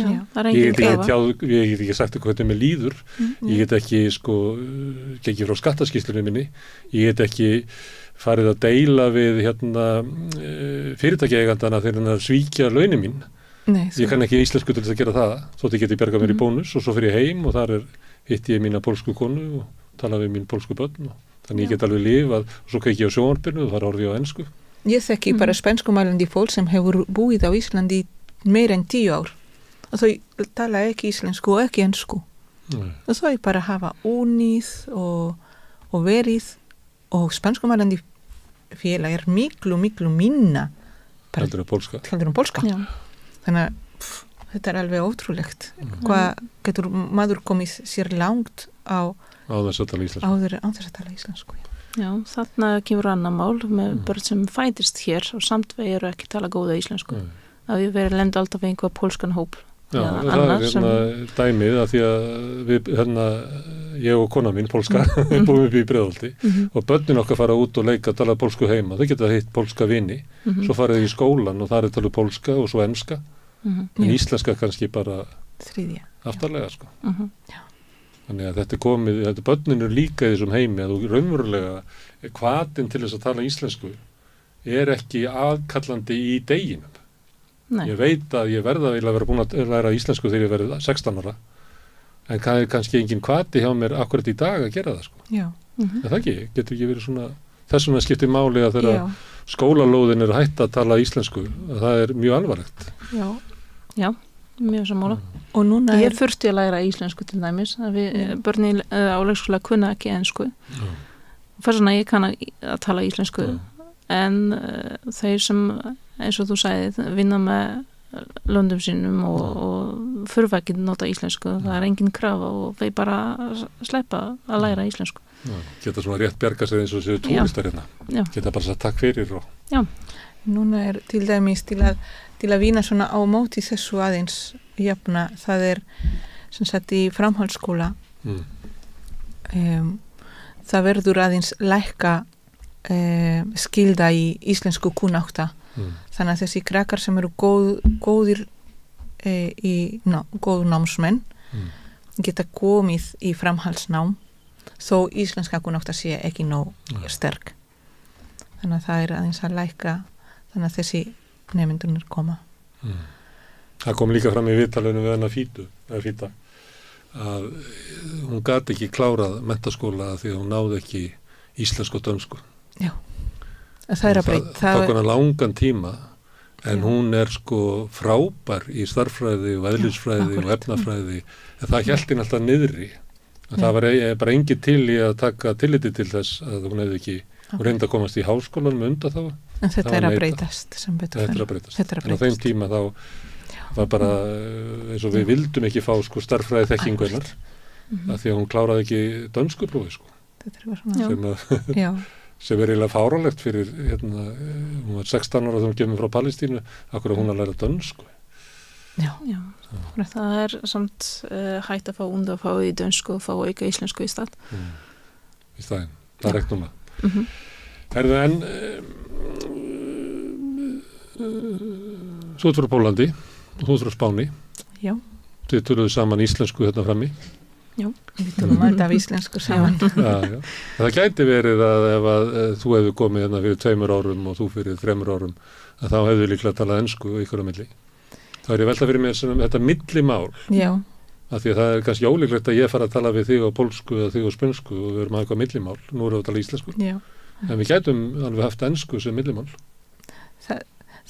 Ég get ekki sagt hvernig mér líður. Ég get ekki gengið frá skattaskýrslunni minni. Ég get ekki farið að deila við fyrirtækjaeigandana þegar hann svíkja launin mín. Ég kann ekki íslensku til þess að gera það þótt ég geti bjargað mér í bónus og svo fyrir ég heim og þar hitti ég mína pólsku konu og talaði við mín pólsku börn og þannig ég get alveg lifað og svo kveiki ég á sjónvarpinu og þar horfði ég á ensku. Ég þekki bara spænskumælandi fólk sem hefur búið á Íslandi meir en 10 ár og þau tala ekki íslensku og ekki ensku og þau bara hafa unnið og verið og spænskumælandi félag er miklu minna heldur en pólska. Þannig að þetta er alveg ótrúlegt. Hvað getur maður komið sér langt á þess að tala íslensku. Á þess að tala íslensku. Já, þarna kemur annar mál með börn sem fætist hér og samt við eru ekki tala góða íslensku. Að við verðum lenda alltaf við einhver pólskan hóp. Já, það dæmið að því að við, ég og kona mín, pólska, við búum upp í Breiðholti og börnin okkar fara út og leika að tala pólsku heima. Þau geta hitt pólska vini, svo farið í skólan og það tala pólska og svo enska. En íslenska kannski bara aftarlega, sko. Þannig að þetta komið, börnin eru líka í þessum heimi að þú raunverulega, hvatinn til þess að tala íslensku ekki aðkallandi í deginum. Nei. Ég veit að ég verða að vera búin að læra íslensku þegar ég verði 16 ára en kannski engin hvati hjá mér akkurat í dag að gera það, sko. Já. En það getur ekki verið svona, þessum að skipti máli að þegar skólalóðin eru hætt að tala íslensku, að það mjög alvarlegt. Já, mjög sammála. Og núna ég þurfti að læra íslensku til dæmis, að við börnin á leikskóla kunna ekki ensku. Fyrir svona ég kann að tala íslensku, en þeir sem eins og þú sagðið, vinna með löndum sínum og þurfa ekki að nota íslensku, það engin krafa og þeir bara sleppa að læra íslensku. Geta svona rétt bjarga sér eins og séu túristar hérna. Geta bara sagt takk fyrir og... Já. Núna til dæmis til að vinna svona á móti þessu aðeins jafna, það sem sagt í framhaldsskóla það verður aðeins lækka skilda í íslensku kunnátta. Þannig að þessi krakkar sem eru góðir góð námsmenn geta komið í framhaldsnám þó íslenska kunnátta sé ekki nóg sterk. Þannig að það aðeins að lækka þannig að þessi nemyndunir koma. Það kom líka fram í viðtalinu við hennar Fíta að hún gat ekki klárað menntaskóla því að hún náði ekki íslensku og dönsku. Já. Það að breyta. Það tók hana langan tíma en hún sko frábær í starffræði og eðlisfræði og efnafræði en það hélt henni alltaf niðri. Það var bara engin til í að taka tilliti til þess að hún hefði ekki, hún reyndi að komast í háskólanum undan þá. En þetta að breytast sem betur fyrir. Þetta að breytast. En á þeim tíma þá var bara eins og við vildum ekki fá sko starffræði þekkingu hennar af því að hún kláraði ekki dönskuprófi sko. Þetta svona sem eiginlega fáránlegt fyrir hún var 16 ára þegar hún kemur frá Palestínu akkur að hún að læra dönsku. Já. Það samt hægt að fá undan að fá í dönsku og fá auka íslensku í stað. Í staðinn, það núna. Herðu en svo út frá Pólandi og þú út frá Spáni. Já. Þið töluðu saman íslensku hérna frammi. Já, við tölum alltaf íslensku saman. Já. Það gæti verið að ef þú hefði komið hérna fyrir 2 árum og þú fyrir 3 árum að þá hefðu líklega talað ensku ykkur á milli. Þá ég velta fyrir mér sem þetta millimál. Já. Af því að það kannski ólíklegt að ég fara að tala við þig á pólsku eða þig á spönsku og við erum að eitthvað millimál. Nú erum við að tala íslensku. Já. En við gætum alveg haft ensku sem millimál.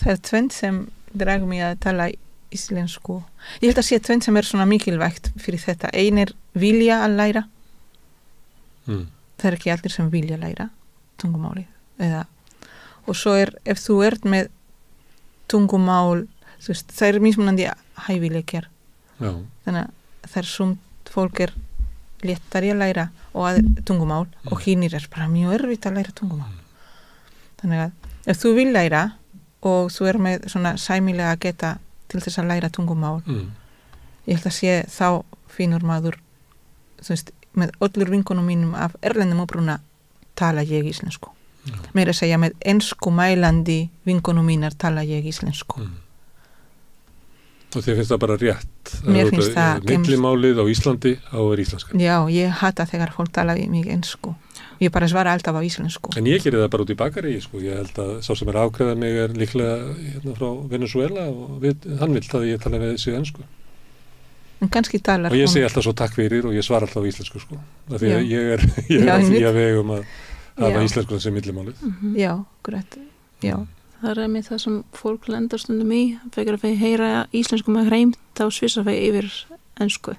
Það tvennt sem drag mig að tala íslensku. Ég held að sé tvennt sem svona mikilvægt fyrir þetta. Ein vilja að læra. Það ekki allir sem vilja læra tungumálið. Og svo ef þú með tungumál, þú veist, það mismunandi hæfileikar. Já. Þannig að það sumt fólk léttari að læra og tungumál og hinnir bara mjög erfitt að læra tungumál. Þannig að ef þú vil læra og þú með svona sæmilega að geta til þess að læra tungumál ég held að sé þá finnur maður þú veist, með öllur vinkonum mínum af erlendum uppruna tala ég íslensku meira að segja með ensku mælandi vinkonum mínar tala ég íslensku Og þið finnst það bara rétt mér finnst það millimálið á Íslandi á íslenska já, ég hata þegar fólk tala við mig ensku ég bara svara alltaf á íslensku en ég gerir það bara út í bakari sko. Ég held að sá sem ákveða mig líklega hérna frá Venezuela og hann vill að ég tala með sig ensku en kannski talar og ég segi alltaf svo takk fyrir og ég svara alltaf á íslensku sko. Því að ég er því að vegum að hafa íslensku sem millimálið já, grætt, já Það með það sem fólk lendar stundum í þegar að heyra íslensku með hreim þá svissa þau yfir ensku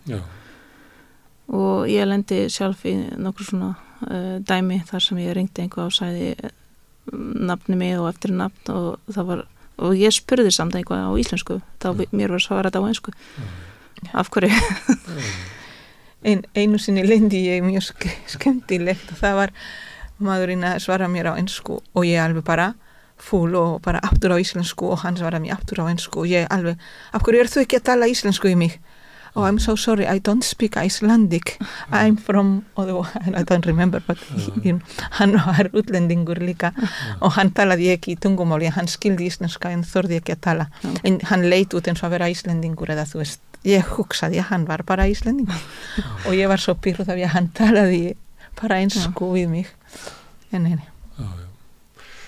og ég lendi sjálf í nokkur svona dæmi þar sem ég ringdi einhvað og sagði nafni mig og eftir nafn og það var og ég spurði samt einhvað á íslensku þá mér var svarað á ensku af hverju einu sinni lendi ég mjög skemmtilegt og það var maðurinn að svara mér á ensku og ég alveg bara full og bara aftur á íslensku og hann svara mér aftur á ensku og ég alveg, af hverju þú ekki að tala íslensku í mig? Oh, I'm so sorry, I don't speak Icelandic. I'm from, I don't remember, but hann var útlendingur líka og hann talaði ekki í tungumáli, hann skildi íslenska en þorði ekki að tala. En hann leit út eins og að vera íslendingur eða þú veist, ég hugsaði að hann var bara íslendingur og ég var svo pyrruð af að hann talaði bara einsku við mig. En.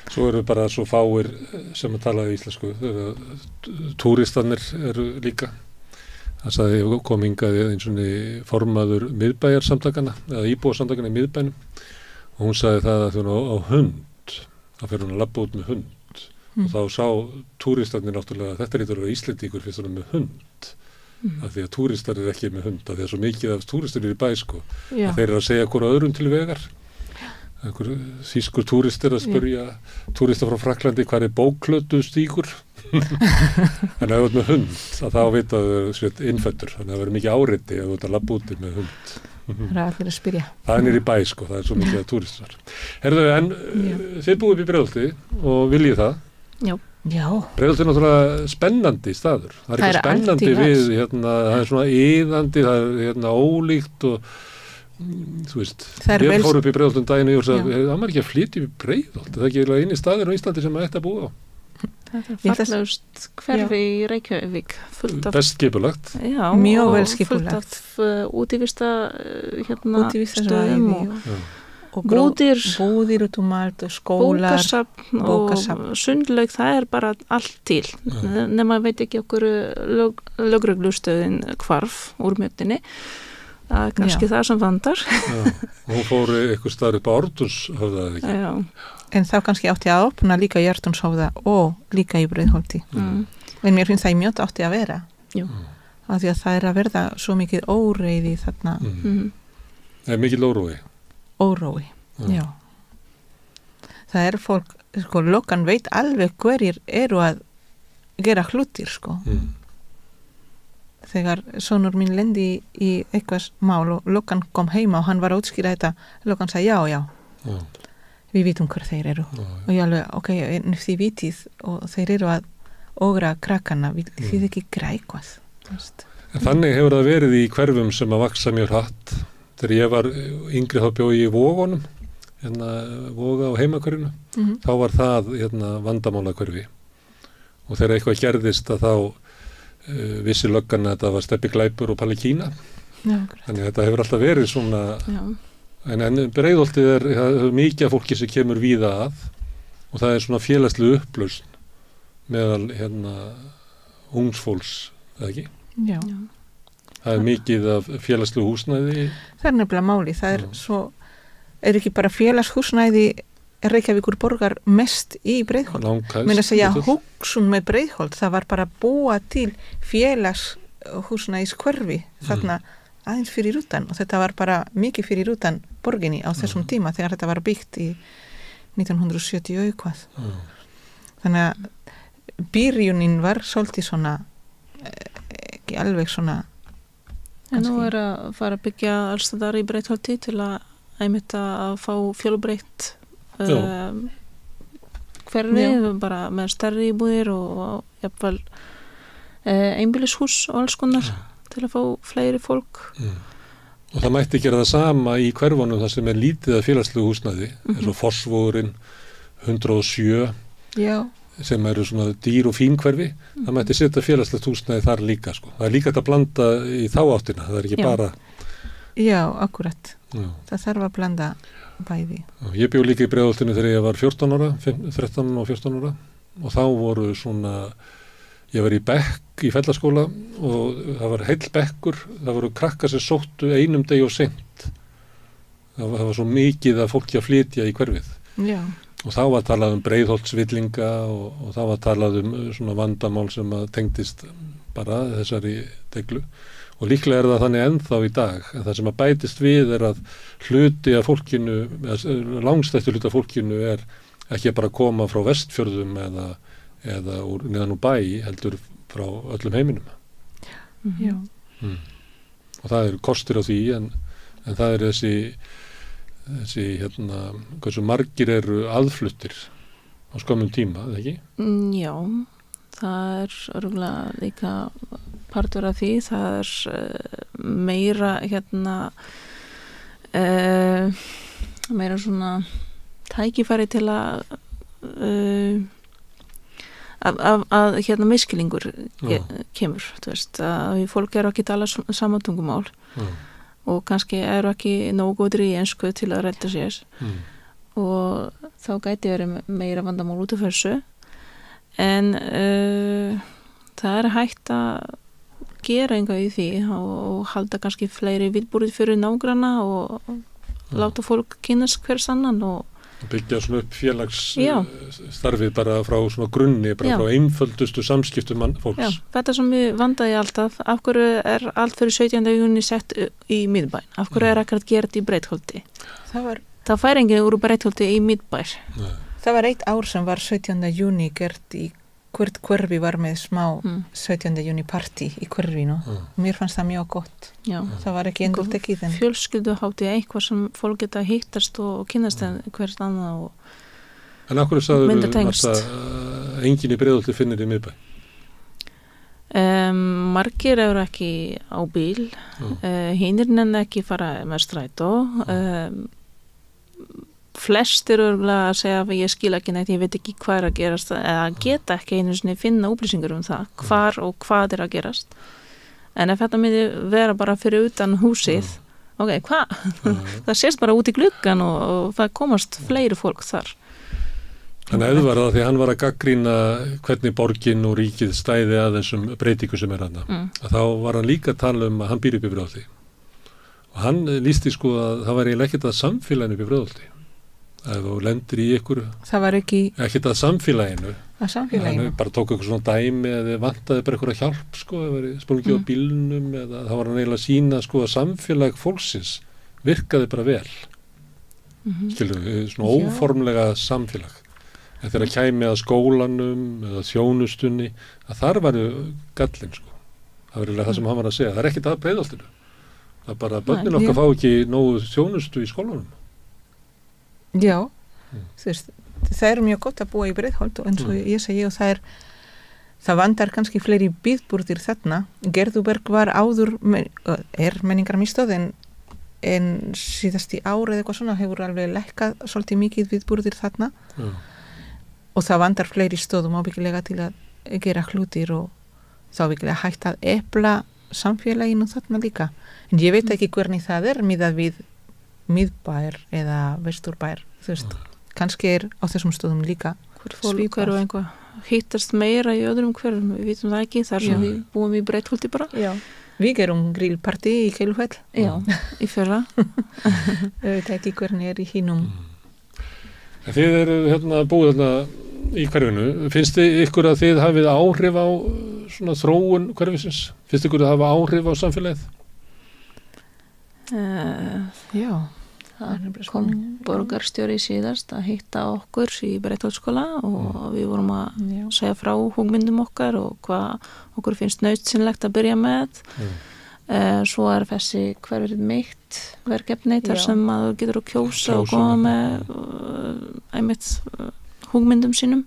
Svo eru bara svo fáir sem að tala íslensku. Túristanir eru líka. Það sagði kom hingað eins og formaður miðbæjarsamtakana eða íbúasamtakana í miðbænum og hún sagði það að þau á hund þá fer hún að labba út með hund og þá sá túristarnir náttúrulega að þetta er eitthvað Íslendingur fyrst hún með hund af því að túristar er ekki með hund af því að svo mikið af túristar eru í bæ sko að þeir eru að segja hvora öðrum til vegar einhver þýskur túristir að spyrja túristar frá Fraklandi hvað er bóklötu stígur en ef þú ert með hund að þá vita þau innfættur þannig að það verður mikið áreiti ef þú ert að labba úti með hund það er allir að spyrja það er í bæ sko, það er svo mikið að túristar Herðu, en þið búið upp í Breiðholti og viljið það? Já. Breiðholti er náttúrulega spennandi staður það er ekki spennandi við það er svona yðandi, það er ólíkt og þú veist, ég fór upp í Breiðholti daginn og sagði, það maður ekki að flytja upp í Breiðholti það er ekki eini staður á Íslandi sem ætti að búa á Þetta er fallegust hverfi í Reykjavík best skipulagt mjög vel skipulagt fullt af útivista stöðum og búðir út allt og skólar bókasafn og sundlaug, það er bara allt til nema veit ekki okkur lögreglustöðin hvarf úr mjöttinni það er kannski það sem vandar og hún fór eitthvað staður upp á Ártúnshöfða ekki en þá kannski átti að opna líka í Ártúnshöfða og líka í Breiðholti en mér finnst það í mjög átti að vera af því að það er að verða svo mikið óreiði þarna mikið órói já það er fólk, sko, lokkan veit alveg hverjir eru að gera hlutir, sko þegar sonur mín lendi í eitthvað mál og lokkan kom heima og hann var að útskýra þetta lokkan sagði já við vitum hver þeir eru og ég alveg, ok, en þið vitið og þeir eru að ógra krakkana þið ekki grækvað Þannig hefur það verið í hverfum sem að vaksa mjög hratt þegar ég var yngri þá bjó ég í Vogunum Voga á heimakverfinu þá var það vandamála hverfi og þegar eitthvað gerðist að þá vissi löggan að þetta var Stebbi Glæpur og Palli Kína þannig að þetta hefur alltaf verið svona en Breiðholtið er mikið af fólki sem kemur víða að og það er svona félagslu upplausn meðal ungsfólks, eða ekki? Já. Það er mikið af félagslu húsnæði það er nefnilega máli, það er svo er ekki bara félagshúsnæði Reykjavíkur borgar mest í Breiðholt menn að segja hugsun með Breiðholt það var bara búa til félagshúsnæðis hverfi þarna aðeins fyrir utan og þetta var bara mikið fyrir utan borginni á þessum tíma þegar þetta var byggt í 1970 eitthvað þannig að byrjunin var svolítið svona ekki alveg svona en nú er að fara að byggja alls þar í Breiðholti til að einmitt að fá fjölbreytt hverfi bara með stærri íbúðir og jafnvel einbýlishús og alls konar til að fá fleiri fólk og það mætti gera það sama í hverfunum þar sem er lítið að félagslegu húsnæði eins og Fossvogurinn 107 sem eru svona dýr og fín hverfi það mætti setja félagslegt húsnæði þar líka sko. Það er líka að blanda í þá áttina það er ekki bara akkurat það þarf að blanda bæði Ég bjó líka í Breiðholtinu þegar ég var 14 ára 13 og 14 ára og þá voru svona ég var í bekk í fellaskóla og það var heill bekkur það voru krakkar sem sóttu einum degi og seint það var svo mikið að fólki að flytja í hverfið og þá var talað Breiðholtsvillinga og þá var talað svona vandamál sem að tengdist bara þessari deglu og líklega er það þannig ennþá í dag en það sem að bætist við er að hluti af fólkinu langstæstu hluti af fólkinu er ekki bara að koma frá Vestfjörðum eða neðan úr bæ heldur frá öllum heiminum og það eru kostir á því en það er þessi þessi hversu margir eru aðfluttir á skömmum tíma, eða ekki? Já, það örugglega líka partur af því, það meira meira svona tækifæri til að miskilingur kemur, þú veist, að fólk ekki tala sama tungumál og kannski ekki nógu góðir í ensku til að redda sér og þá gæti verið meira vandamál út af þessu en það hægt að gera eitthvað í því og halda kannski fleiri viðburðir fyrir nágranna og láta fólk kynnast hvers annan og byggja svona upp félagsstarfið bara frá svona grunni, bara frá einföldustu samskiptum fólks. Já, þetta sem við vandaði alltaf, af hverju allt fyrir 17. júni sett í miðbæn? Af hverju ekkert gert í Breiðholti? Það fær enginn úr Breiðholti í miðbær. Það var 1 ár sem var 17. júni gert í hvert hverfi var með smá 17. júni partí í hverfinu. Mér fannst það mjög gott. Já. Það var ekki endur tekið. Fjölskylduhátíð eitthvað sem fólk geta hittast og kynnast hvers annað og en af hverju sagður að enginn í Breiðholti finnir í miðbæ? Margir eru ekki á bíl. Hinir nenni ekki fara með strætó. Flestir örgulega að segja að ég skil ekki neitt, ég veit ekki hvað að gerast eða geta ekki einu sinni finna upplýsingar það, hvar og hvað að gerast en ef þetta myndi vera bara fyrir utan húsið ok, hvað? Það sést bara út í gluggan og það komast fleiri fólk þar. Þannig að Eðvarð því hann var að gagnrýna hvernig borgin og ríkið stæði að þessum breytingu sem þarna að þá var hann líka að tala að hann býr upp í Breiðholti og hann lýsti að það var eiginlega ekkert að samfélaginu upp í Breiðholti ef þú lendir í ykkur það var ekkert að samfélaginu hann bara tók eitthvað svona dæmi eða vantaði bara eitthvað hjálp sprungið á bílnum eða það var hann eiginlega að sína að samfélag fólksins virkaði bara vel svona óformlega samfélag en þegar kæmi að skólanum eða þjónustunni að þar varu gallinn það var eiginlega það sem hann var að segja það ekkert að Breiðholtinu það bara börnin okkar fá ekki nógu þjónustu í skólanum. Já, þú veist, það mjög gott að búa í Breiðholt og eins og ég segi og það vandar kannski fleiri viðburðir þarna. Gerðuberg var áður, menningarmiðstöð en síðast í ár eða eitthvað svona hefur alveg lækkað svolítið mikið viðburðir þarna og það vandar fleiri stöðum ábyggilega til að gera hlutir og þá ábyggilega hægt að efla samfélaginu þarna líka. En ég veit ekki hvernig það miðað við miðbær eða vesturbær þú veist, kannski á þessum stöðum líka svipað og einhvað hittast meira í öðrum hverjum, við vitum það ekki þar sem við búum í Breiðholti bara við gerum grillpartí í Keilufell í fyrra við veit ekki hvernig í hinum Þið eru búið í hverfinu, finnst þið ykkur að þið hafið áhrif á svona þróun hverfisins, finnst ykkur að hafa áhrif á samfélagið? Já, það kom borgarstjóri síðast að hitta okkur í Breiðholtsskóla og við vorum að segja frá hugmyndum okkar og hvað okkur finnst nauðsynlegt að byrja með svo þessi hverfið mitt verkefni þar sem maður getur að kjósa og koma með einmitt hugmyndum sínum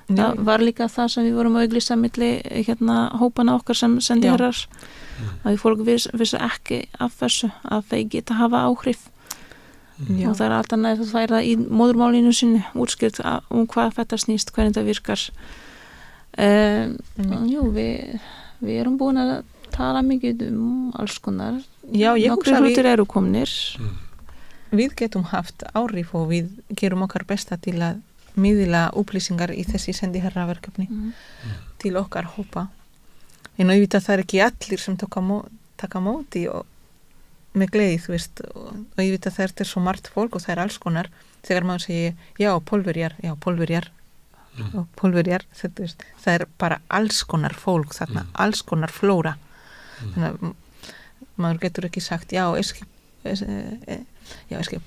það var líka það sem við vorum að auglýsa milli hópana okkar sem sendiherrar að fólk vissi ekki af þessu að þeir geta hafa áhrif og það alltaf nægt að færa í móðurmálinu sinni útskýrt hvað þetta snýst, hvernig það virkar við erum búin að tala mikið alls konar nokkru hlutir eru komnir við getum haft áhrif og við gerum okkar besta til að miðla upplýsingar í þessi sendiherraverkefni til okkar hópa en auðvitað það ekki allir sem taka móti og með gleði, þú veist, og auðvitað það svo margt fólk og það alls konar þegar maður segir, pólverjar og pólverjar, það bara alls konar fólk þarna, alls konar flóra þannig að maður getur ekki sagt,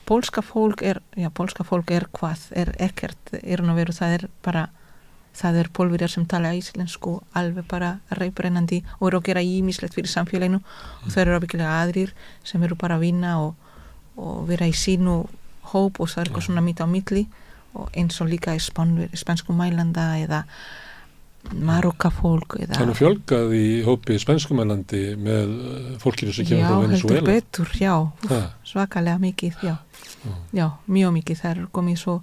pólska fólk hvað, ekkert að veru, það pólverjar sem tala íslensku alveg bara reiprennandi og eru að gera ýmislegt fyrir samfélaginu og það eru ábyggilega aðrir sem eru bara að vinna og vera í sínu hóp og það eitthvað svona mitt á milli og eins og líka í spænsku mælanda eða Marokkafólk eða... Þannig fjölgað í hópi spænskumælandi með fólkinu sem kemur frá Venezuela. Já, heldur betur, já, svakalega mikið, já, mjög mikið, það komið svo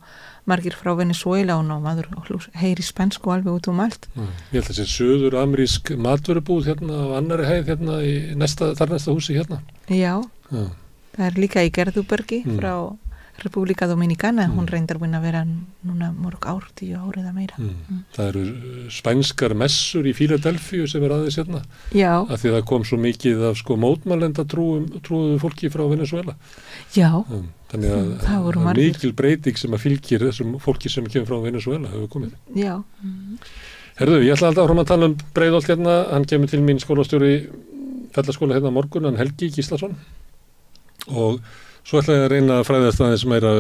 margir frá Venezuela og maður heyri spænsku alveg út allt. Ég held að þessi suður-amerísk matvörubúð hérna á annari hæð hérna í þar næsta húsi hérna. Já, það er líka í Gerðubergi frá República Dominicana, hún reyndar búin að vera núna mörg ár, 10 ár eða meira. Það eru spænskar messur í Fíladelfíu sem aðeins hérna. Já. Af því það kom svo mikið af mótmælenda trúðu fólki frá Venezuela. Já. Þannig að það er mikil breyting sem að fylgir þessum fólki sem kemur frá Venezuela hefur komið. Já. Herðu, ég ætla alltaf áfram að tala Breiðholt hérna, hann kemur til mín skólastjóri Fellaskóla hérna morgun, hann Helgi Gíslason og svo ætla ég að reyna að fræðast aðeins meira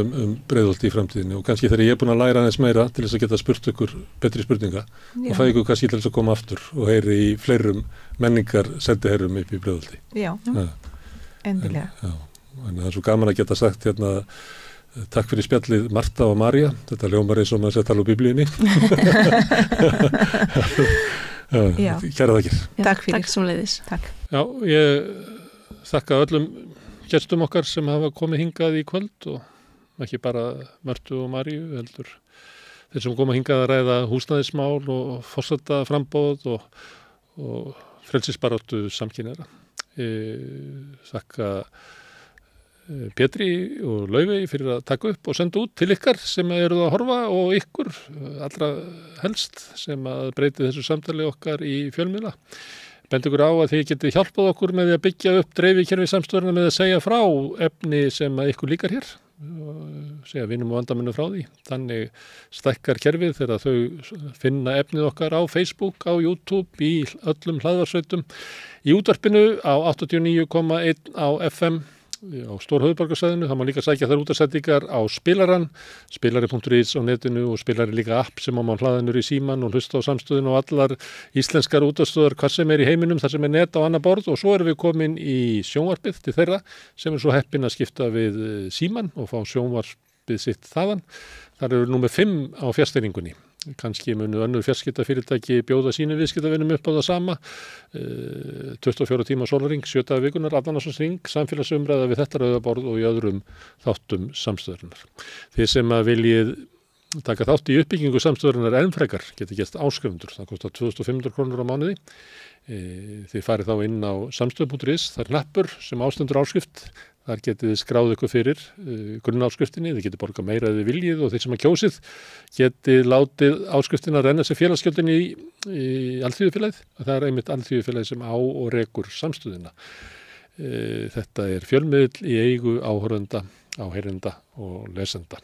Breiðholt í framtíðinni og kannski þegar ég er búin að læra aðeins meira til þess að geta spurt ykkur betri spurninga og fæ ykkur kannski til þess að koma aftur og heyri í fleirum menningar sendiherrum upp í Breiðholti. Já, endilega. En það er svo gaman að geta sagt hérna takk fyrir spjallið Marta og María, þetta hljómar eins og maður sé að tala úr biblíunni. Kæra þakkir. Takk fyrir. Takk svoleiðis. Takk. Já, ég þakka öllum gestum okkar sem hafa komið hingað í kvöld og ekki bara Mörtu og Maríu, heldur þeir sem koma hingað að ræða húsnæðismál og forsetaframboð og frelsisbaráttu samkynhneigðra. Þakka Pétri og Laufey fyrir að taka upp og senda út til ykkar sem eruð að horfa og ykkur allra helst sem að breyti þessu samtali okkar í fjölmiðla. Bend ykkur á að þið getið hjálpað okkur með því að byggja upp dreifikerfi samstöðuna með að segja frá efni sem að ykkur líkar hér segja vinum og vandamönnum frá því. Þannig stækkar kerfið þegar þau finna efnið okkar á Facebook, á YouTube, í öllum hlaðvarsveitum, í útvarpinu á 89,1 á FM á Stórhöfuðborgarsvæðinu. Það má líka sækja þær útvarpsendingar á spilaran, spilari.is á netinu og spilari líka app sem á hlaðinur í síman og hlusta á samstöðinu og allar íslenskar útvarpsstöðvar hvað sem er í heiminum, þar sem er net á annað borð og svo erum við komin í sjónvarpið til þeirra sem er svo heppin að skipta við síman og fá sjónvarpið sitt þaðan. Þar eru númer 5 á fjarstýringunni. Kannski munu önnur fjarskiptafyrirtæki bjóða sínu viðskiptavinum upp á það sama 24 tíma sólarhring, 7 daga vikunar, allan ásins hring, samfélagsumræða við þetta rauðaborð og í öðrum þáttum samstöðurinnar. Þið sem að viljið taka þátt í uppbyggingu samstöðurinnar enn frekar geti gert áskrifundur, það kostar 2.500 krónur á mánuði. Þið farið þá inn á samstöð.is, það er hnappur sem ástendur áskrift. Þar getið þið skráð ykkur fyrir grunnáskriftinni, þið getið borgað meira eða viljið og þeir sem að kjósið getið látið áskriftina renna sér félagsgjöldin í Alþýðufélagið. Það er einmitt Alþýðufélagið sem á og rekur samstöðina. Þetta er fjölmiðl í eigu áhorfenda, áheyrenda og lesenda.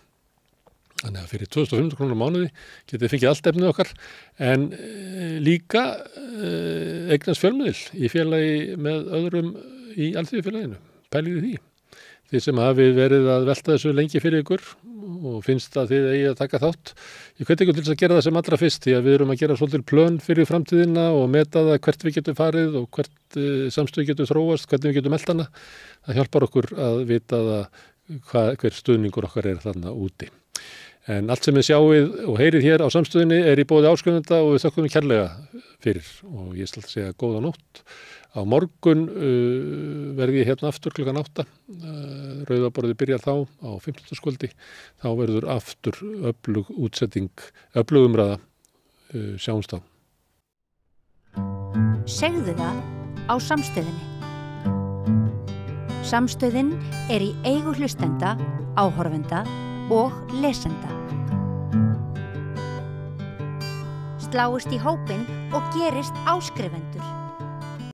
Þannig að fyrir 2.500 krónur á mánuði getið fengið allt efnið okkar en líka eignast fjölmiðl í félagi með öðrum í Alþýðufélaginu. Pæliði því. Þið sem hafið verið að velta þessu lengi fyrir ykkur og finnst að þið eigi að taka þátt. Ég hveti ykkur til þess að gera það sem allra fyrst því að við erum að gera svolítið plön fyrir framtíðina og meta það hvert við getum farið og hvert samstöð getum þróast, hvernig við getum melt hana. Það hjálpar okkur að vita hver stuðningur okkar er þarna úti. En allt sem við sjáið og heyrið hér á samstöðinni er í boði áskrifenda og við þökkum kærlega fyrir og ég skal segja góða nótt. Á morgun verði ég hérna aftur klukkan 8. Rauðaborðið byrjar þá á 15. Þá verður aftur öflug útsetting, öflug umræða. Sjáumst þá. Segðu það á samstöðinni. Samstöðin er í eigu hlustenda, áhorfenda og lesenda. Sláist í hópinn og gerist áskrifendur.